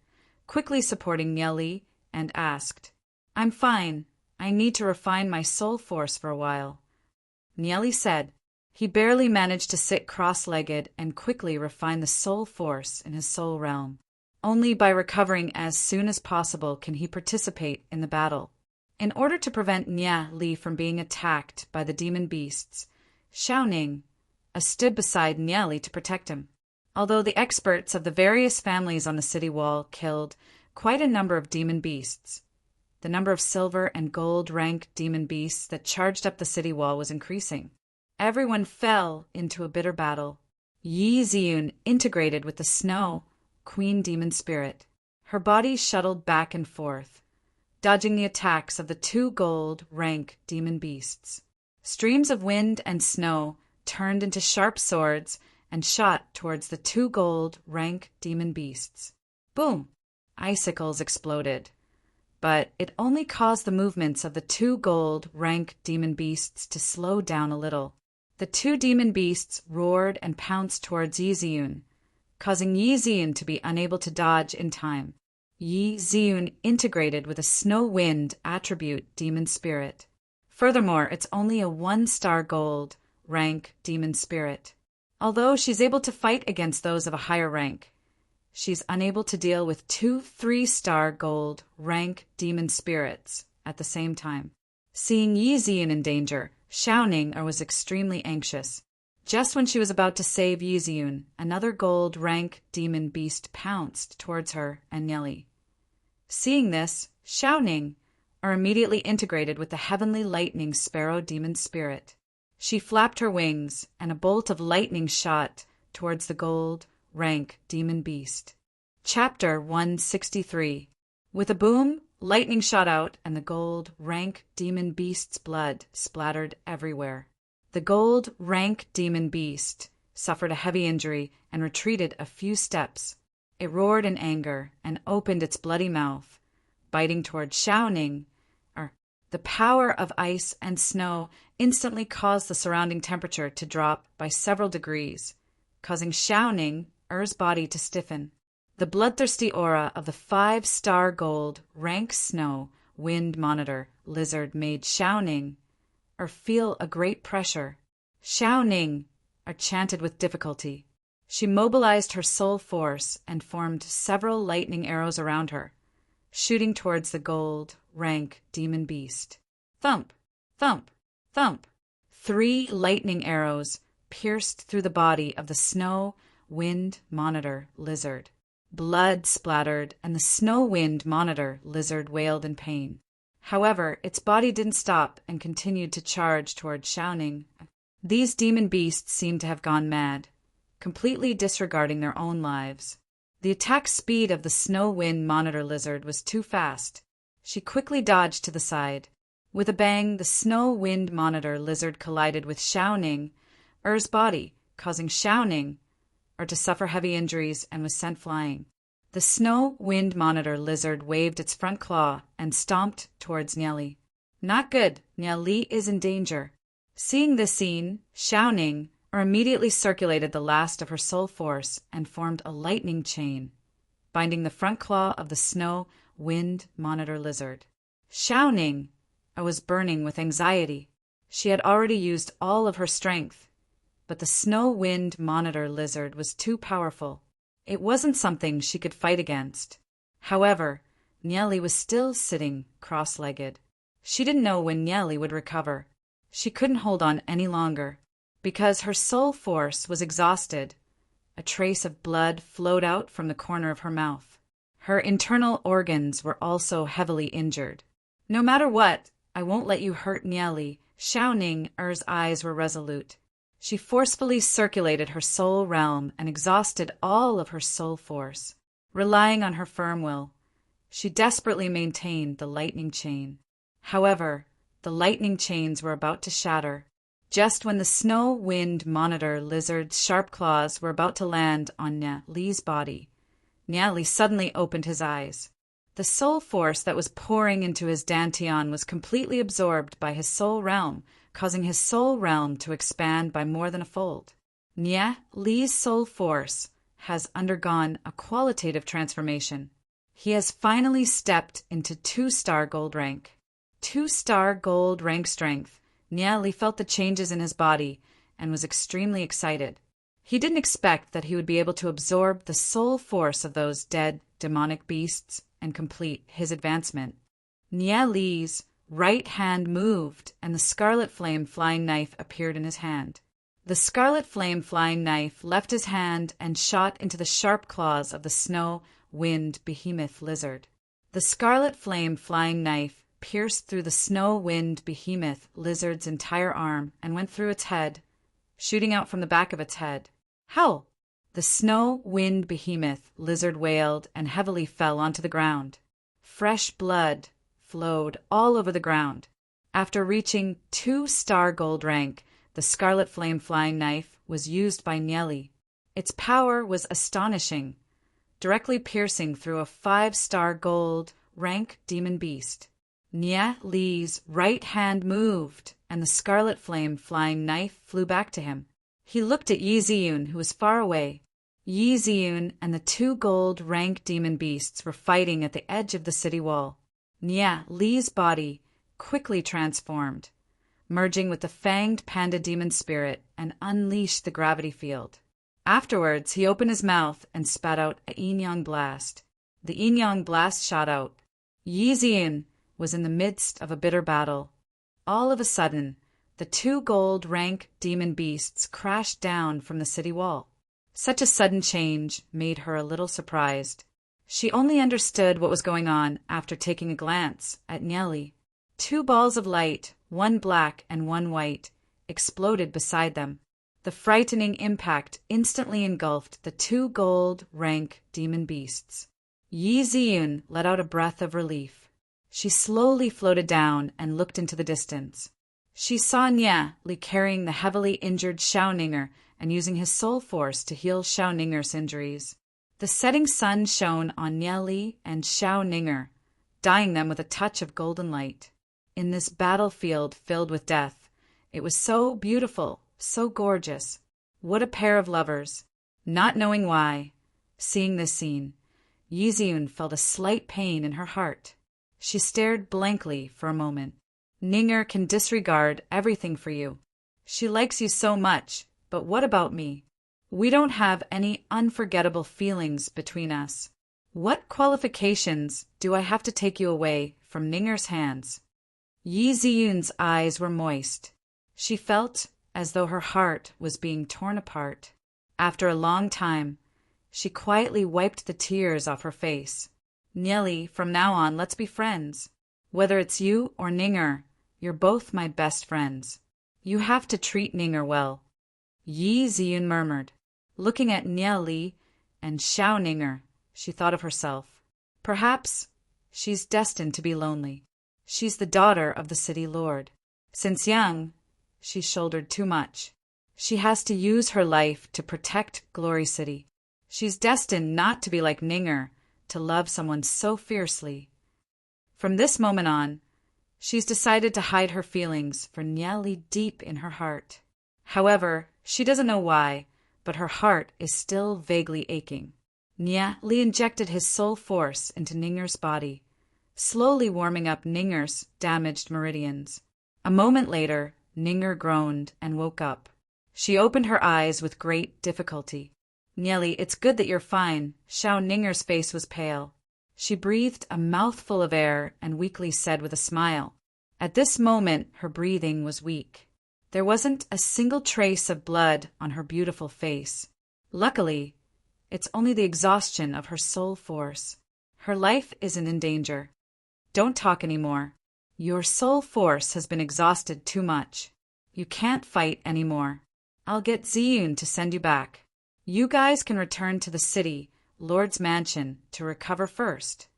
quickly supporting Li, and asked, I'm fine. I need to refine my soul force for a while. Li said. He barely managed to sit cross-legged and quickly refine the soul force in his soul realm. Only by recovering as soon as possible can he participate in the battle. In order to prevent Li from being attacked by the demon beasts, Xiao Ning stood beside Li to protect him. Although the experts of the various families on the city wall killed quite a number of demon beasts, the number of silver and gold rank demon beasts that charged up the city wall was increasing. Everyone fell into a bitter battle. Yi Ziyun integrated with the Snow Queen demon spirit. Her body shuttled back and forth, dodging the attacks of the 2 gold rank demon beasts. Streams of wind and snow turned into sharp swords and shot towards the 2 gold rank demon beasts. Boom! Icicles exploded, but it only caused the movements of the 2 gold rank demon beasts to slow down a little. The 2 demon beasts roared and pounced towards Yi Ziyun, causing Yi Ziyun to be unable to dodge in time. Yi Ziyun integrated with a snow wind attribute demon spirit. Furthermore, it's only a 1-star gold rank demon spirit. Although she's able to fight against those of a higher rank, she's unable to deal with 2 3-star gold rank demon spirits at the same time. Seeing Yi Ziyun in danger, Xiaoning was extremely anxious. Just when she was about to save Yi Ziyun, another gold rank demon beast pounced towards her and Nieli. Seeing this, Xiaoning immediately integrated with the heavenly lightning sparrow demon spirit. She flapped her wings, and a bolt of lightning shot towards the gold rank demon beast. Chapter 163. With a boom, lightning shot out, and the gold rank demon beast's blood splattered everywhere. The gold rank demon beast suffered a heavy injury and retreated a few steps. It roared in anger and opened its bloody mouth, biting toward Xiaoning. The power of ice and snow instantly caused the surrounding temperature to drop by several degrees, causing Xiaoning's body to stiffen. The bloodthirsty aura of the 5-star gold rank snow wind monitor lizard made Xiaoning feel a great pressure. Xiaoning chanted with difficulty. She mobilized her soul force and formed several lightning arrows around her, shooting towards the gold rank demon beast. Thump, thump, thump. 3 lightning arrows pierced through the body of the snow wind monitor lizard. Blood splattered, and the snow wind monitor lizard wailed in pain. However, its body didn't stop and continued to charge toward Xiaoning. These demon beasts seemed to have gone mad, completely disregarding their own lives. The attack speed of the snow wind monitor lizard was too fast. She quickly dodged to the side. With a bang, the snow wind monitor lizard collided with Xiaoning's body, causing Xiaoning to suffer heavy injuries and was sent flying. The snow wind monitor lizard waved its front claw and stomped towards Nieli. Not good, Nieli is in danger. Seeing this scene, Xiaoning immediately circulated the last of her soul force and formed a lightning chain, binding the front claw of the snow wind monitor lizard. Xiaoning was burning with anxiety. She had already used all of her strength, but the snow wind monitor lizard was too powerful. It wasn't something she could fight against. However, Nieli was still sitting cross-legged. She didn't know when Nieli would recover. She couldn't hold on any longer. Because her soul force was exhausted, a trace of blood flowed out from the corner of her mouth. Her internal organs were also heavily injured. No matter what, I won't let you hurt Nieli. Xiaoning's eyes were resolute. She forcefully circulated her soul realm and exhausted all of her soul force. Relying on her firm will, she desperately maintained the lightning chain. However, the lightning chains were about to shatter. Just when the snow wind monitor lizard's sharp claws were about to land on Nieli's body, Nieli suddenly opened his eyes. The soul force that was pouring into his dantian was completely absorbed by his soul realm, causing his soul realm to expand by more than a fold. Nieli's soul force has undergone a qualitative transformation. He has finally stepped into 2-star gold rank. 2-star gold rank strength. Nieli felt the changes in his body and was extremely excited. He didn't expect that he would be able to absorb the soul force of those dead demonic beasts and complete his advancement. Nieli's right hand moved, and the scarlet flame flying knife appeared in his hand. The scarlet flame flying knife left his hand and shot into the sharp claws of the snow wind behemoth lizard. The scarlet flame flying knife pierced through the snow wind behemoth lizard's entire arm and went through its head, shooting out from the back of its head. Howl! The snow wind behemoth lizard wailed and heavily fell onto the ground. Fresh blood flowed all over the ground. After reaching 2-star gold rank, the scarlet flame flying knife was used by Nieli. Its power was astonishing, directly piercing through a 5-star gold rank demon beast. Nieli's right hand moved, and the scarlet flame flying knife flew back to him. He looked at Yi Ziyun, who was far away. Yi Ziyun and the two gold rank demon beasts were fighting at the edge of the city wall. Nia Li's body quickly transformed, merging with the fanged panda demon spirit, and unleashed the gravity field. Afterwards, he opened his mouth and spat out a yin-yang blast. The yin-yang blast shot out. Yi Ziyun was in the midst of a bitter battle. All of a sudden, the two gold rank demon beasts crashed down from the city wall. Such a sudden change made her a little surprised. She only understood what was going on after taking a glance at Nieli. Two balls of light, one black and one white, exploded beside them. The frightening impact instantly engulfed the two gold rank demon beasts. Yi Ziyun let out a breath of relief. She slowly floated down and looked into the distance. She saw Nia Li carrying the heavily injured Xiaoninger and using his soul force to heal Xiaoninger's injuries. The setting sun shone on Nia Li and Xiaoninger, dyeing them with a touch of golden light. In this battlefield filled with death, it was so beautiful, so gorgeous. What a pair of lovers. Not knowing why, seeing this scene, Yi Ziyun felt a slight pain in her heart. She stared blankly for a moment. Ninger can disregard everything for you. She likes you so much, but what about me? We don't have any unforgettable feelings between us. What qualifications do I have to take you away from Ninger's hands? Yi Ziyun's eyes were moist. She felt as though her heart was being torn apart. After a long time, she quietly wiped the tears off her face. Nieli, from now on, let's be friends. Whether it's you or Ninger, you're both my best friends. You have to treat Ninger well. Yi Ziyun murmured. Looking at Nieli and Xiaoninger, she thought of herself. Perhaps she's destined to be lonely. She's the daughter of the city lord. Since young, she's shouldered too much. She has to use her life to protect Glory City. She's destined not to be like Ninger, to love someone so fiercely. From this moment on, she's decided to hide her feelings for Nieli deep in her heart. However, she doesn't know why, but her heart is still vaguely aching. Nieli injected his soul force into Ninger's body, slowly warming up Ninger's damaged meridians. A moment later, Ninger groaned and woke up. She opened her eyes with great difficulty. Nieli, it's good that you're fine. Xiaoninger's face was pale. She breathed a mouthful of air and weakly said with a smile. At this moment, her breathing was weak. There wasn't a single trace of blood on her beautiful face. Luckily, it's only the exhaustion of her soul force. Her life isn't in danger. Don't talk anymore. Your soul force has been exhausted too much. You can't fight anymore. I'll get Ziyun to send you back. You guys can return to the city, Lord's mansion, to recover first,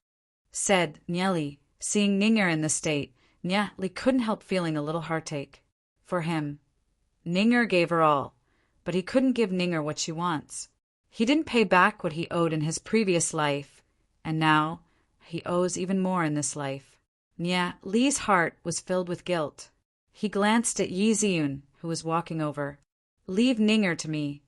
said Nieli. Seeing Ninger in this state, Nieli couldn't help feeling a little heartache. For him, Ninger gave her all, but he couldn't give Ninger what she wants. He didn't pay back what he owed in his previous life, and now he owes even more in this life. Nieli's heart was filled with guilt. He glanced at Yi Ziyun, who was walking over. Leave Ninger to me,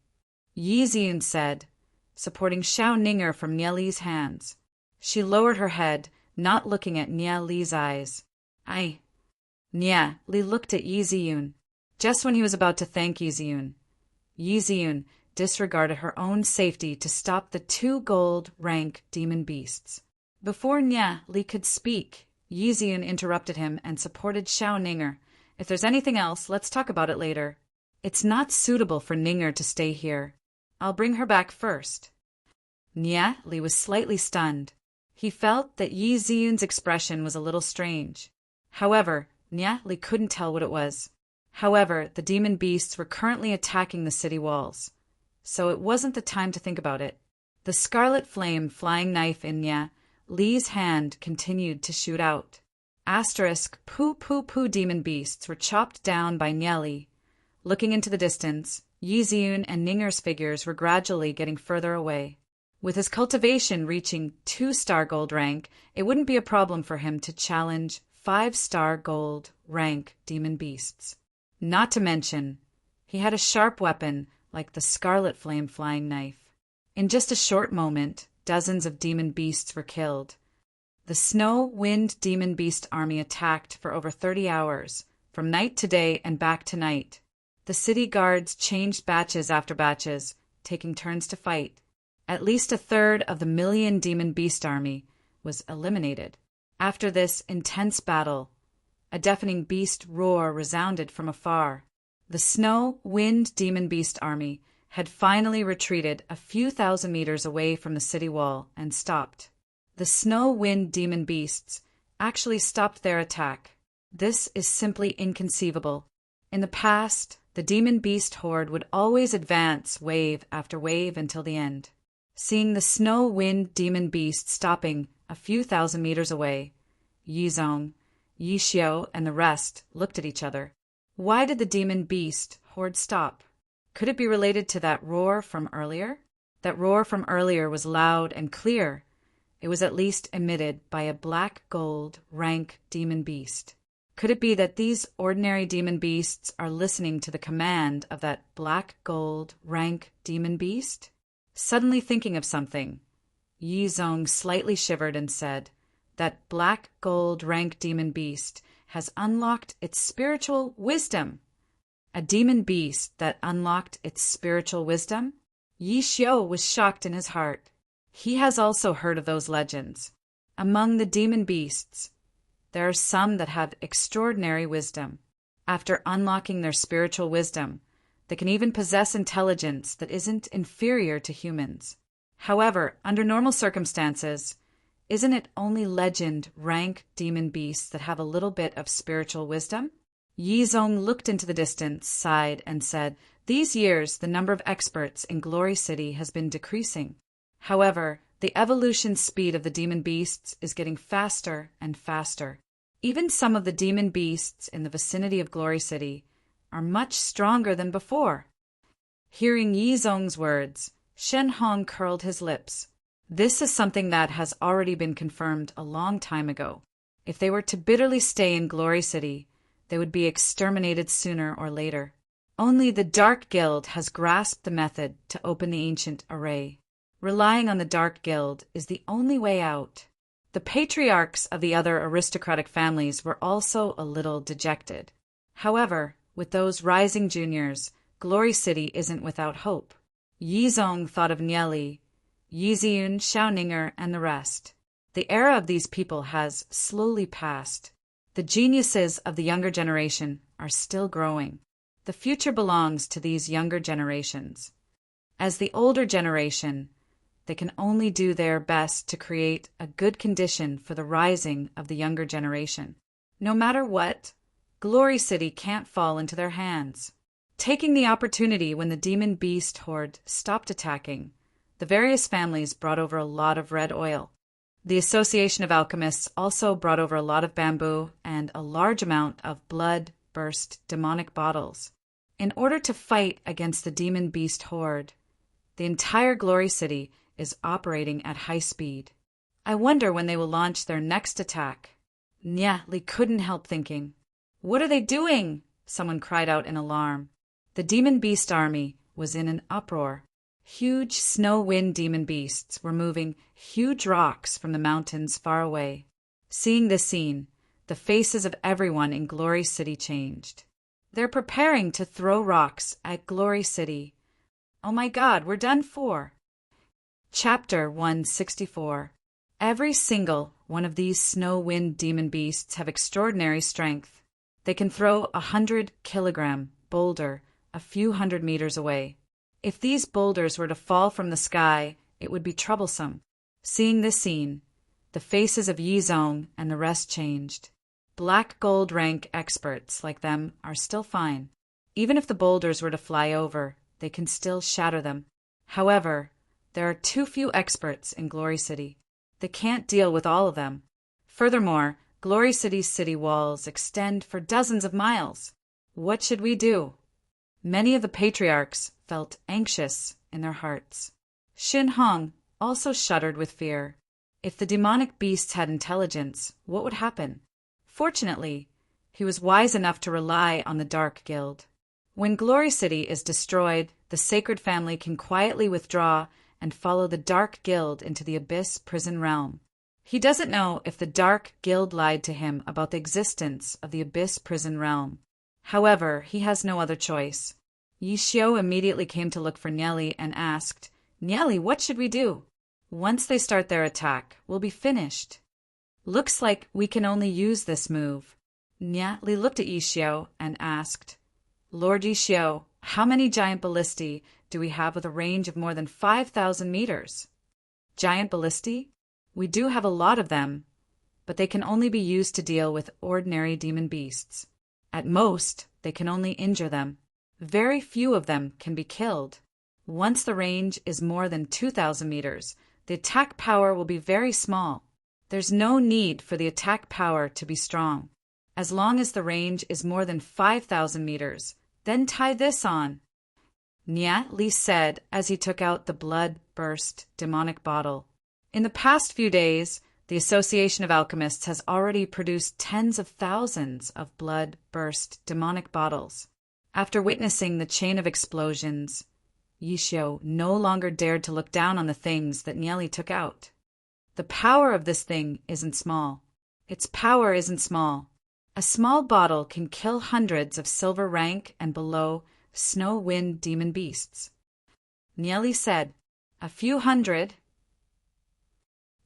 Yi Ziyun said, supporting Xiaoninger from Nieli's hands. She lowered her head, not looking at Nieli's eyes. Nieli looked at Yi Ziyun. Just when he was about to thank Yi Ziyun disregarded her own safety to stop the two gold rank demon beasts. Before Nieli could speak, Yi Ziyun interrupted him and supported Xiaoninger. If there's anything else, let's talk about it later. It's not suitable for Ninger to stay here. I'll bring her back first. Nieli was slightly stunned. He felt that Yi Ziyun's expression was a little strange. However, Nieli couldn't tell what it was. However, the demon beasts were currently attacking the city walls, so it wasn't the time to think about it. The scarlet flame flying knife in Nieli's hand continued to shoot out. ***** demon beasts were chopped down by Nieli. Looking into the distance, Yi Ziyun and Ninger's figures were gradually getting further away. With his cultivation reaching 2-star gold rank, it wouldn't be a problem for him to challenge 5-star gold rank demon beasts. Not to mention, he had a sharp weapon like the scarlet flame flying knife. In just a short moment, dozens of demon beasts were killed. The Snow Wind Demon Beast army attacked for over 30 hours, from night to day and back to night. The city guards changed batches after batches, taking turns to fight. At least a third of the million demon beast army was eliminated. After this intense battle, a deafening beast roar resounded from afar. The Snow Wind Demon Beast army had finally retreated a few thousand meters away from the city wall and stopped. The Snow Wind Demon Beasts actually stopped their attack. This is simply inconceivable. In the past, the Demon Beast horde would always advance wave after wave until the end. Seeing the Snow Wind Demon Beast stopping a few thousand meters away, Yizong, Yixiao, and the rest looked at each other. Why did the Demon Beast horde stop? Could it be related to that roar from earlier? That roar from earlier was loud and clear. It was at least emitted by a black gold rank demon beast. Could it be that these ordinary demon beasts are listening to the command of that black gold rank demon beast? Suddenly thinking of something, Yizong slightly shivered and said, "That black gold rank demon beast has unlocked its spiritual wisdom." A demon beast that unlocked its spiritual wisdom? Yi Xiao was shocked in his heart. He has also heard of those legends. Among the demon beasts, there are some that have extraordinary wisdom. After unlocking their spiritual wisdom, they can even possess intelligence that isn't inferior to humans. However, under normal circumstances, isn't it only legend rank demon beasts that have a little bit of spiritual wisdom? Yizong looked into the distance, sighed, and said, "These years, the number of experts in Glory City has been decreasing. However, the evolution speed of the demon beasts is getting faster and faster. Even some of the demon beasts in the vicinity of Glory City are much stronger than before." Hearing Yizong's words, Shen Hong curled his lips. This is something that has already been confirmed a long time ago. If they were to bitterly stay in Glory City, they would be exterminated sooner or later. Only the Dark Guild has grasped the method to open the ancient array. Relying on the Dark Guild is the only way out. The patriarchs of the other aristocratic families were also a little dejected. However, with those rising juniors, Glory City isn't without hope. Yizong thought of Nieli, Yiziun, Xiaoninger, and the rest. The era of these people has slowly passed. The geniuses of the younger generation are still growing. The future belongs to these younger generations. As the older generation, they can only do their best to create a good condition for the rising of the younger generation. No matter what, Glory City can't fall into their hands. Taking the opportunity when the demon beast horde stopped attacking, the various families brought over a lot of red oil. The Association of Alchemists also brought over a lot of bamboo and a large amount of blood-burst demonic bottles. In order to fight against the demon beast horde, the entire Glory City is operating at high speed. I wonder when they will launch their next attack. Nya Li couldn't help thinking, "What are they doing?" Someone cried out in alarm. The demon beast army was in an uproar. Huge snow wind demon beasts were moving huge rocks from the mountains far away. Seeing this scene, the faces of everyone in Glory City changed. They're preparing to throw rocks at Glory City. Oh my God, we're done for. Chapter 164. Every single one of these snow wind demon beasts have extraordinary strength. They can throw 100-kilogram boulder a few hundred meters away. If these boulders were to fall from the sky, it would be troublesome. Seeing this scene, the faces of Yizong and the rest changed. Black gold rank experts like them are still fine. Even if the boulders were to fly over, they can still shatter them. However, there are too few experts in Glory City. They can't deal with all of them. Furthermore, Glory City's city walls extend for dozens of miles. What should we do? Many of the patriarchs felt anxious in their hearts. Shin Hong also shuddered with fear. If the demonic beasts had intelligence, what would happen? Fortunately, he was wise enough to rely on the Dark Guild. When Glory City is destroyed, the sacred family can quietly withdraw and follow the Dark Guild into the Abyss prison realm. He doesn't know if the Dark Guild lied to him about the existence of the Abyss prison realm. However, he has no other choice. Yishio immediately came to look for Nieli and asked, "Nieli, what should we do? Once they start their attack, we'll be finished. Looks like we can only use this move." Nieli looked at Yishio and asked, "Lord Yishio, how many giant ballistae do we have with a range of more than 5,000 meters?" "Giant ballistae? We do have a lot of them, but they can only be used to deal with ordinary demon beasts. At most, they can only injure them. Very few of them can be killed. Once the range is more than 2,000 meters, the attack power will be very small. There's no need for the attack power to be strong. As long as the range is more than 5,000 meters, then tie this on," Nieli said as he took out the blood-burst demonic bottle. In the past few days, the Association of Alchemists has already produced tens of thousands of blood-burst demonic bottles. After witnessing the chain of explosions, Yishio no longer dared to look down on the things that Nieli took out. The power of this thing isn't small. Its power isn't small. A small bottle can kill hundreds of silver rank and below snow wind demon beasts. Nieli said, "A few hundred."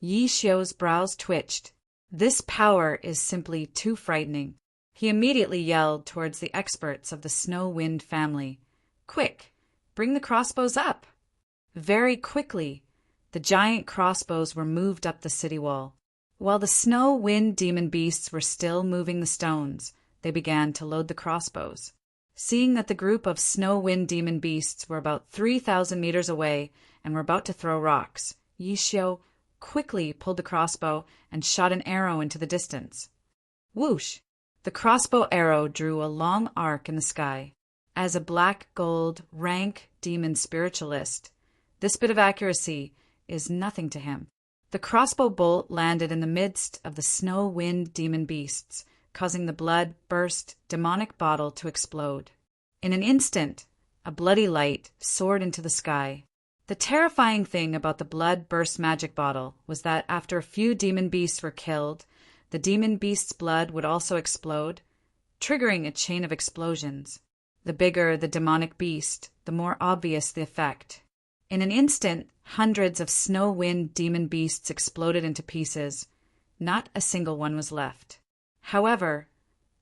Yishio's brows twitched. This power is simply too frightening. He immediately yelled towards the experts of the Snow Wind family, "Quick, bring the crossbows up!" Very quickly, the giant crossbows were moved up the city wall. While the Snow Wind demon beasts were still moving the stones, they began to load the crossbows. Seeing that the group of Snow Wind demon beasts were about 3,000 meters away and were about to throw rocks, Yishio quickly pulled the crossbow and shot an arrow into the distance. Whoosh! The crossbow arrow drew a long arc in the sky. As a black gold rank demon spiritualist, this bit of accuracy is nothing to him. The crossbow bolt landed in the midst of the Snow Wind demon beasts, causing the blood-burst demonic bottle to explode. In an instant, a bloody light soared into the sky. The terrifying thing about the blood-burst magic bottle was that after a few demon beasts were killed, the demon beast's blood would also explode, triggering a chain of explosions. The bigger the demonic beast, the more obvious the effect. In an instant, hundreds of Snow Wind demon beasts exploded into pieces. Not a single one was left. However,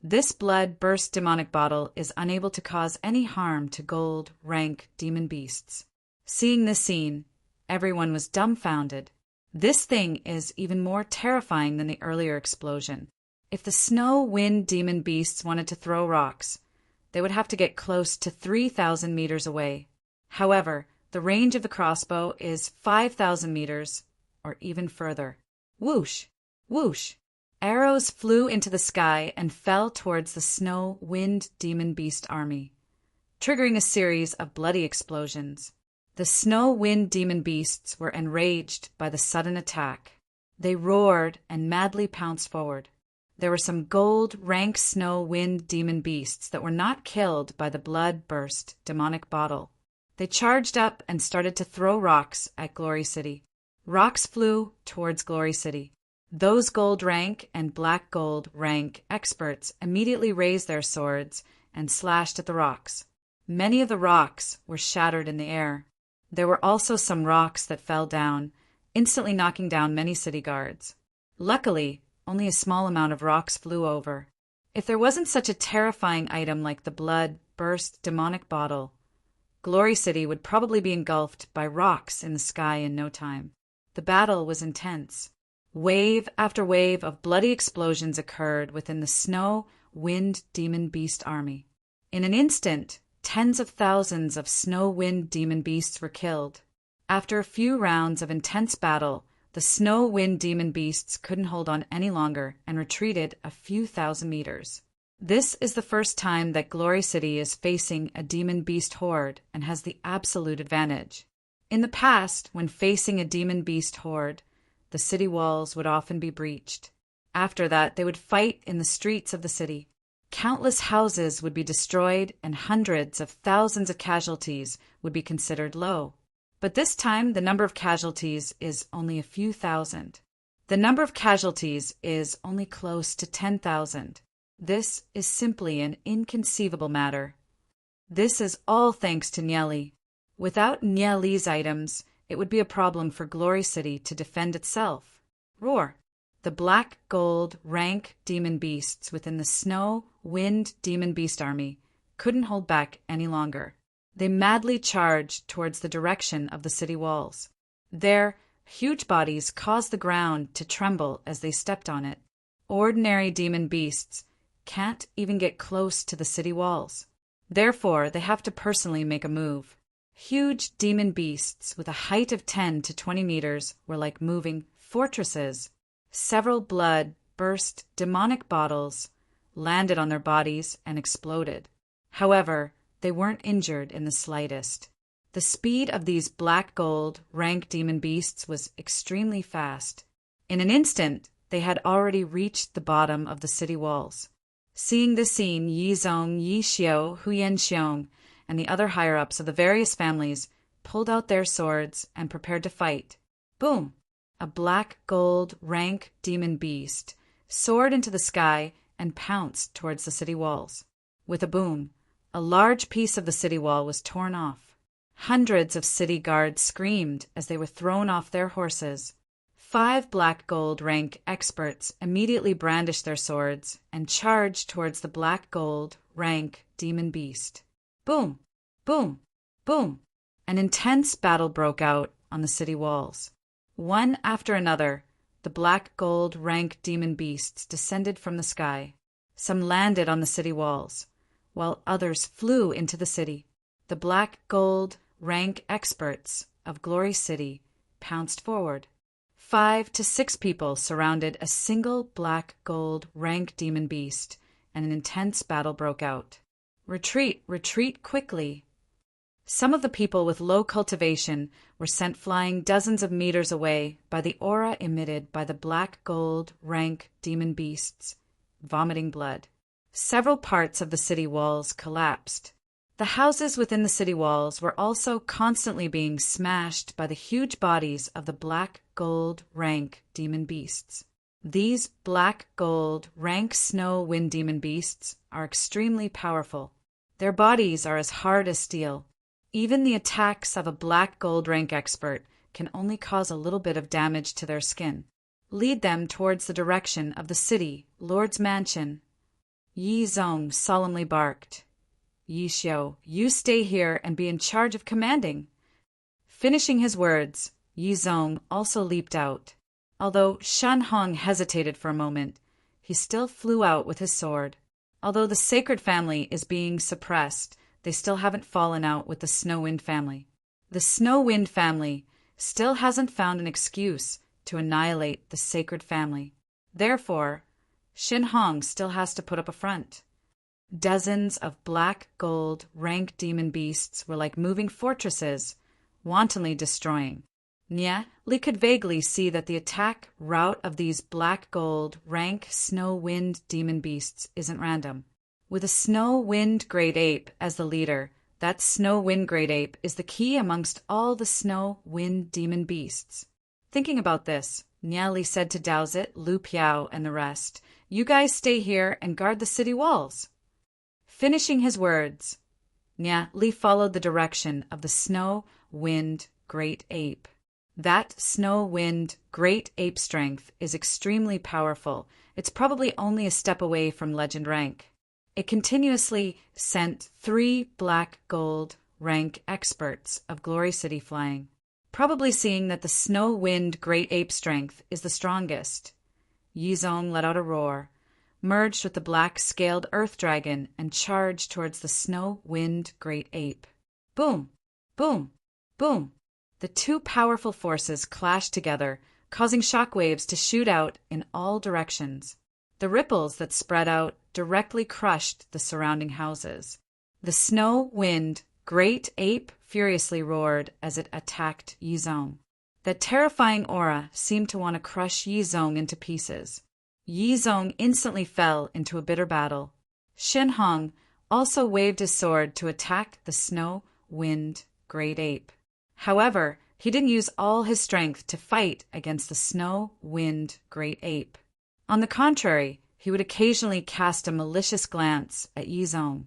this blood-burst demonic bottle is unable to cause any harm to gold rank demon beasts. Seeing this scene, everyone was dumbfounded. This thing is even more terrifying than the earlier explosion. If the Snow Wind demon beasts wanted to throw rocks, they would have to get close to 3,000 meters away. However, the range of the crossbow is 5,000 meters, or even further. Whoosh! Whoosh! Arrows flew into the sky and fell towards the Snow Wind demon beast army, triggering a series of bloody explosions. The Snow Wind demon beasts were enraged by the sudden attack. They roared and madly pounced forward. There were some gold rank Snow Wind demon beasts that were not killed by the blood-burst demonic bottle. They charged up and started to throw rocks at Glory City. Rocks flew towards Glory City. Those gold rank and black gold rank experts immediately raised their swords and slashed at the rocks. Many of the rocks were shattered in the air. There were also some rocks that fell down, instantly knocking down many city guards. Luckily, only a small amount of rocks flew over. If there wasn't such a terrifying item like the blood-burst demonic bottle, Glory City would probably be engulfed by rocks in the sky in no time. The battle was intense. Wave after wave of bloody explosions occurred within the Snow Wind demon beast army. In an instant, tens of thousands of Snow Wind demon beasts were killed. After a few rounds of intense battle, the Snow Wind demon beasts couldn't hold on any longer and retreated a few thousand meters. This is the first time that Glory City is facing a demon beast horde and has the absolute advantage. In the past, when facing a demon beast horde, the city walls would often be breached. After that, they would fight in the streets of the city. Countless houses would be destroyed and hundreds of thousands of casualties would be considered low. But this time, the number of casualties is only a few thousand. The number of casualties is only close to 10,000. This is simply an inconceivable matter. This is all thanks to Nyeli. Without Nyeli's items, it would be a problem for Glory City to defend itself. Roar! The black, gold, rank demon beasts within the snow, wind demon beast army couldn't hold back any longer. They madly charged towards the direction of the city walls. Their huge bodies caused the ground to tremble as they stepped on it. Ordinary demon beasts can't even get close to the city walls. Therefore, they have to personally make a move. Huge demon beasts with a height of 10 to 20 meters were like moving fortresses. Several blood-burst demonic bottles landed on their bodies and exploded. However, they weren't injured in the slightest. The speed of these black gold rank demon beasts was extremely fast. In an instant, they had already reached the bottom of the city walls. Seeing this scene, Yi Zong, Yi Xiao, Huyan Xiong, and the other higher-ups of the various families pulled out their swords and prepared to fight. Boom! A black gold rank demon beast soared into the sky and pounced towards the city walls. With a boom, a large piece of the city wall was torn off. Hundreds of city guards screamed as they were thrown off their horses. 5 black gold rank experts immediately brandished their swords and charged towards the black gold rank demon beast. Boom! Boom! Boom! An intense battle broke out on the city walls. One after another, the black gold rank demon beasts descended from the sky. Some landed on the city walls, while others flew into the city. The black gold rank experts of Glory City pounced forward. 5 to 6 people surrounded a single black gold rank demon beast, and an intense battle broke out. Retreat, retreat quickly. Some of the people with low cultivation were sent flying dozens of meters away by the aura emitted by the black gold rank demon beasts, vomiting blood. Several parts of the city walls collapsed. The houses within the city walls were also constantly being smashed by the huge bodies of the black gold rank demon beasts. These black gold rank snow wind demon beasts are extremely powerful. Their bodies are as hard as steel. Even the attacks of a black gold rank expert can only cause a little bit of damage to their skin. Lead them towards the direction of the city, Lord's mansion. Yi Zong solemnly barked. Yi Xiao, you stay here and be in charge of commanding. Finishing his words, Yi Zong also leaped out. Although Shan Hong hesitated for a moment, he still flew out with his sword. Although the sacred family is being suppressed, they still haven't fallen out with the Snow Wind family. The Snow Wind family still hasn't found an excuse to annihilate the sacred family. Therefore, Shin Hong still has to put up a front. Dozens of black gold rank demon beasts were like moving fortresses, wantonly destroying. Nye Li could vaguely see that the attack route of these black gold rank snow wind demon beasts isn't random. With a snow wind great ape as the leader, that snow wind great ape is the key amongst all the snow wind demon beasts. Thinking about this, Nye Li said to Daozit, Lu Piao, and the rest, "You guys stay here and guard the city walls." Finishing his words, Nye Li followed the direction of the snow wind great ape. That snow wind great ape strength is extremely powerful. It's probably only a step away from legend rank. It continuously sent 3 black gold rank experts of Glory City flying, probably seeing that the snow wind great ape strength is the strongest. Yi Zong let out a roar, merged with the black scaled earth dragon, and charged towards the snow wind great ape. Boom! Boom! Boom! The 2 powerful forces clashed together, causing shockwaves to shoot out in all directions. The ripples that spread out directly crushed the surrounding houses. The snow wind great ape furiously roared as it attacked Yi Zong. That terrifying aura seemed to want to crush Yi Zong into pieces. Yi Zong instantly fell into a bitter battle. Shin Hong also waved his sword to attack the snow wind great ape. However, he didn't use all his strength to fight against the snow, wind, great ape. On the contrary, he would occasionally cast a malicious glance at Yizong.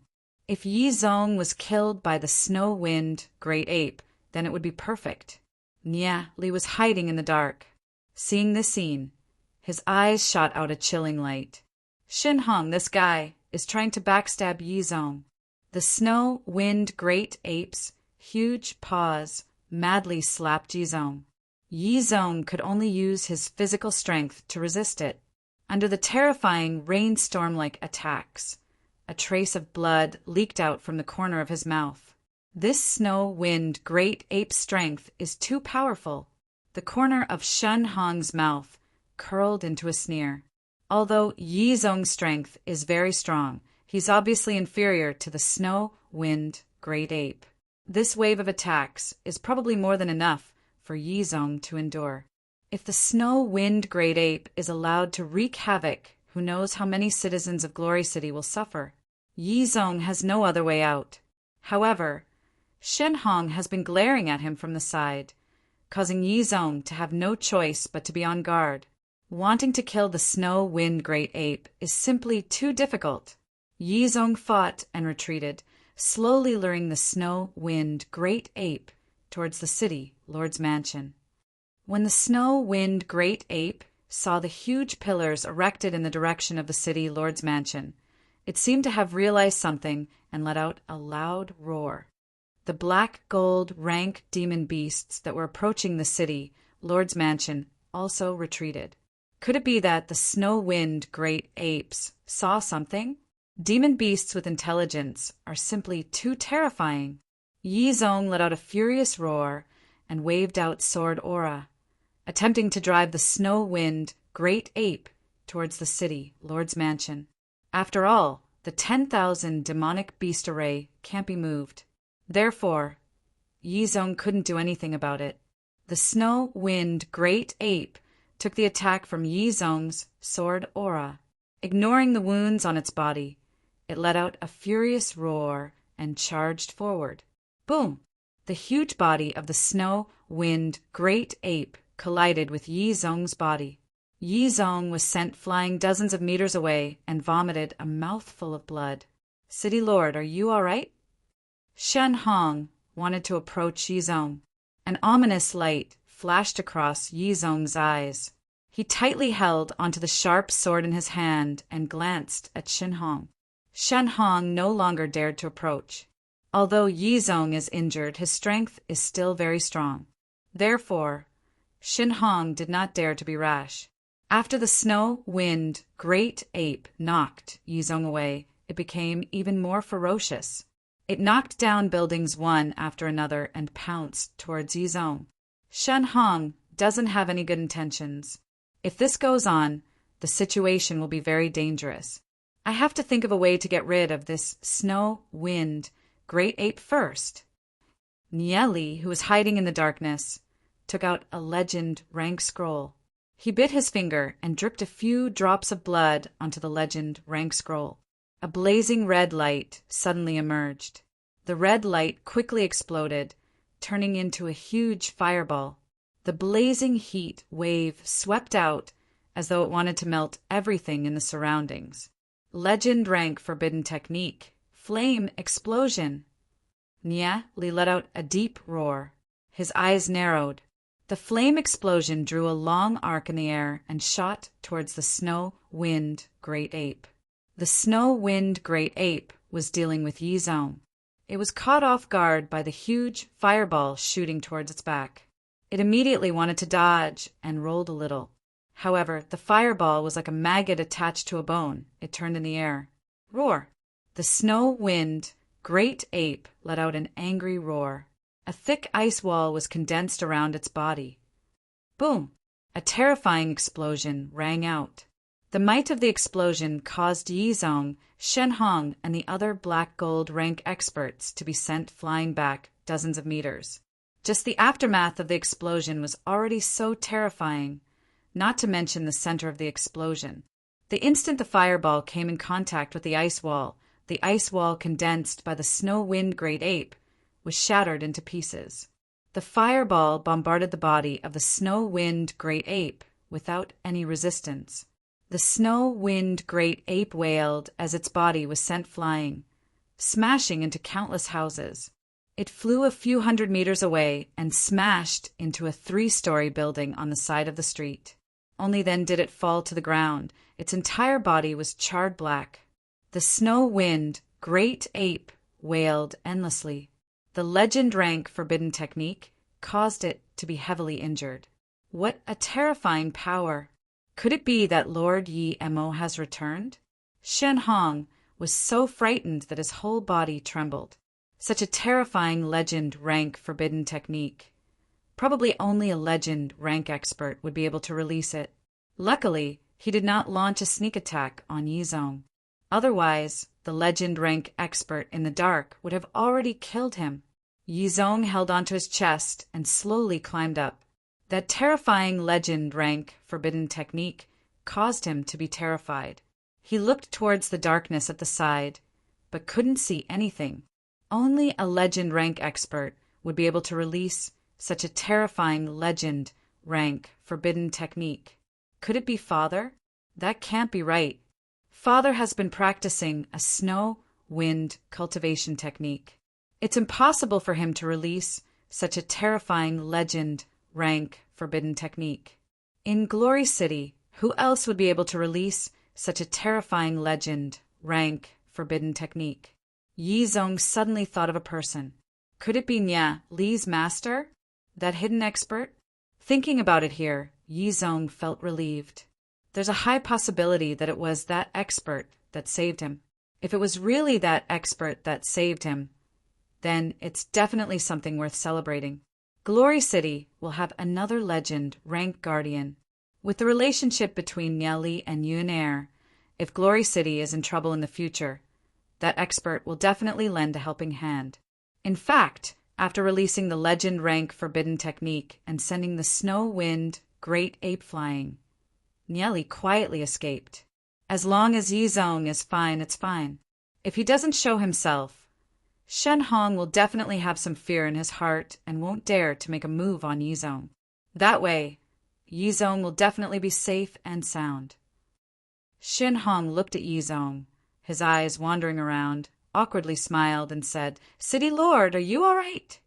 If Yizong was killed by the snow, wind, great ape, then it would be perfect. Nia Li was hiding in the dark. Seeing this scene, his eyes shot out a chilling light. Shin Hong, this guy, is trying to backstab Yizong. The snow, wind, great ape's huge paws madly slapped Yizong. Yizong could only use his physical strength to resist it. Under the terrifying rainstorm-like attacks, a trace of blood leaked out from the corner of his mouth. This snow, wind, great ape's strength is too powerful. The corner of Shen Hong's mouth curled into a sneer. Although Yizong's strength is very strong, he's obviously inferior to the snow, wind, great ape. This wave of attacks is probably more than enough for Yizong to endure. If the snow, wind, great ape is allowed to wreak havoc, who knows how many citizens of Glory City will suffer? Yizong has no other way out. However, Shen Hong has been glaring at him from the side, causing Yizong to have no choice but to be on guard. Wanting to kill the snow, wind, great ape is simply too difficult. Yizong fought and retreated, slowly luring the snow, wind, great ape towards the city, Lord's mansion. When the snow, wind, great ape saw the huge pillars erected in the direction of the city, Lord's mansion, it seemed to have realized something and let out a loud roar. The black, gold, rank demon beasts that were approaching the city, Lord's mansion, also retreated. Could it be that the snow, wind, great apes saw something? Demon beasts with intelligence are simply too terrifying. Yizong let out a furious roar and waved out sword aura, attempting to drive the snow, wind, great ape towards the city, Lord's mansion. After all, the 10,000 demonic beast array can't be moved. Therefore, Yizong couldn't do anything about it. The snow, wind, great ape took the attack from Yizong's sword aura. Ignoring the wounds on its body, it let out a furious roar and charged forward. Boom! The huge body of the snow, wind, great ape collided with Yizong's body. Yizong was sent flying dozens of meters away and vomited a mouthful of blood. City Lord, are you all right? Shen Hong wanted to approach Yizong. An ominous light flashed across Yizong's eyes. He tightly held onto the sharp sword in his hand and glanced at Shen Hong. Shen Hong no longer dared to approach. Although Yizong is injured, his strength is still very strong. Therefore, Shen Hong did not dare to be rash. After the snow, wind, great ape knocked Yizong away, it became even more ferocious. It knocked down buildings one after another and pounced towards Yizong. Shen Hong doesn't have any good intentions. If this goes on, the situation will be very dangerous. I have to think of a way to get rid of this snow, wind, great ape first. Nia Li, who was hiding in the darkness, took out a legend rank scroll. He bit his finger and dripped a few drops of blood onto the legend rank scroll. A blazing red light suddenly emerged. The red light quickly exploded, turning into a huge fireball. The blazing heat wave swept out as though it wanted to melt everything in the surroundings. Legend rank forbidden technique. Flame explosion. Nia Li let out a deep roar. His eyes narrowed. The flame explosion drew a long arc in the air and shot towards the snow, wind, great ape. The snow, wind, great ape was dealing with Yizong. It was caught off guard by the huge fireball shooting towards its back. It immediately wanted to dodge and rolled a little. However, the fireball was like a maggot attached to a bone. It turned in the air. Roar! The snow, wind, great ape let out an angry roar. A thick ice wall was condensed around its body. Boom! A terrifying explosion rang out. The might of the explosion caused Yizong, Shen Hong, and the other black gold rank experts to be sent flying back dozens of meters. Just the aftermath of the explosion was already so terrifying, not to mention the center of the explosion. The instant the fireball came in contact with the ice wall condensed by the snow wind great ape was shattered into pieces. The fireball bombarded the body of the snow-wind great ape without any resistance. The snow-wind great ape wailed as its body was sent flying, smashing into countless houses. It flew a few hundred meters away and smashed into a 3-story building on the side of the street. Only then did it fall to the ground. Its entire body was charred black. The snow-wind great ape wailed endlessly. The legend rank forbidden technique caused it to be heavily injured. What a terrifying power! Could it be that Lord Yi Mo has returned? Shen Hong was so frightened that his whole body trembled. Such a terrifying legend rank forbidden technique. Probably only a legend rank expert would be able to release it. Luckily, he did not launch a sneak attack on Yizong. Otherwise, the legend rank expert in the dark would have already killed him. Yizong held onto his chest and slowly climbed up. That terrifying legend rank forbidden technique caused him to be terrified. He looked towards the darkness at the side, but couldn't see anything. Only a legend rank expert would be able to release such a terrifying legend rank forbidden technique. Could it be Father? That can't be right. Father has been practicing a snow-wind cultivation technique. It's impossible for him to release such a terrifying legend rank forbidden technique. In Glory City, who else would be able to release such a terrifying legend rank forbidden technique? Yizong suddenly thought of a person. Could it be Nya Li's master? That hidden expert? Thinking about it here, Yizong felt relieved. There's a high possibility that it was that expert that saved him. If it was really that expert that saved him, then it's definitely something worth celebrating. Glory City will have another legend rank guardian. With the relationship between Nya Li and Yun Air, if Glory City is in trouble in the future, that expert will definitely lend a helping hand. In fact, after releasing the legend rank forbidden technique and sending the snow-wind great ape flying, Nya Li quietly escaped. As long as Yizong is fine, it's fine. If he doesn't show himself, Shen Hong will definitely have some fear in his heart and won't dare to make a move on Yizong. That way, Yizong will definitely be safe and sound. Shen Hong looked at Yizong, his eyes wandering around, awkwardly smiled and said, "City Lord, are you all right?"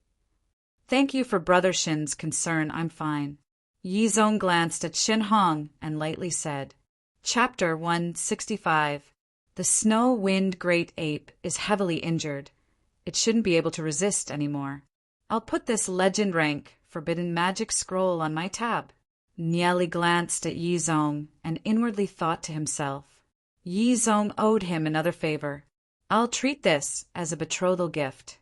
"Thank you for Brother Shin's concern, I'm fine." Yizong glanced at Shen Hong and lightly said, Chapter 165. The snow-wind great ape is heavily injured. It shouldn't be able to resist anymore. I'll put this legend rank forbidden magic scroll on my tab. Nya Li glanced at Yizong and inwardly thought to himself, Yizong owed him another favor. I'll treat this as a betrothal gift.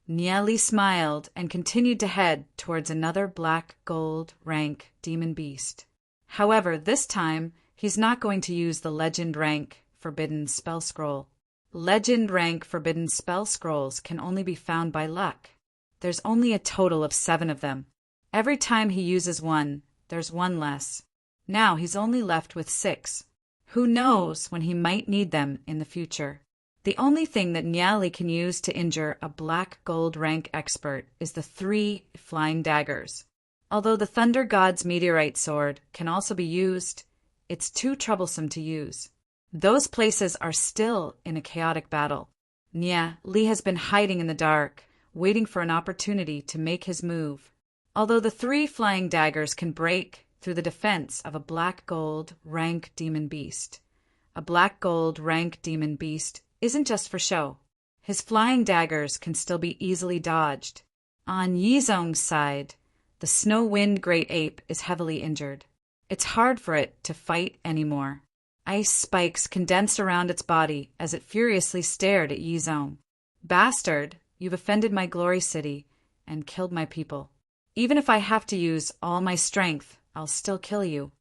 Nya Li smiled and continued to head towards another black gold rank demon beast. However, this time, he's not going to use the legend rank forbidden spell scroll. Legend rank forbidden spell scrolls can only be found by luck. There's only a total of 7 of them. Every time he uses one, there's one less. Now he's only left with 6. Who knows when he might need them in the future? The only thing that Nya Li can use to injure a black gold rank expert is the 3 flying daggers. Although the Thunder God's meteorite sword can also be used, it's too troublesome to use. Those places are still in a chaotic battle. Nya Li has been hiding in the dark, waiting for an opportunity to make his move. Although the 3 flying daggers can break through the defense of a black gold rank demon beast. A black gold rank demon beast isn't just for show. His flying daggers can still be easily dodged. On Yizong's side, the snow-wind great ape is heavily injured. It's hard for it to fight anymore. Ice spikes condensed around its body as it furiously stared at Yizong. Bastard, you've offended my Glory City and killed my people. Even if I have to use all my strength, I'll still kill you.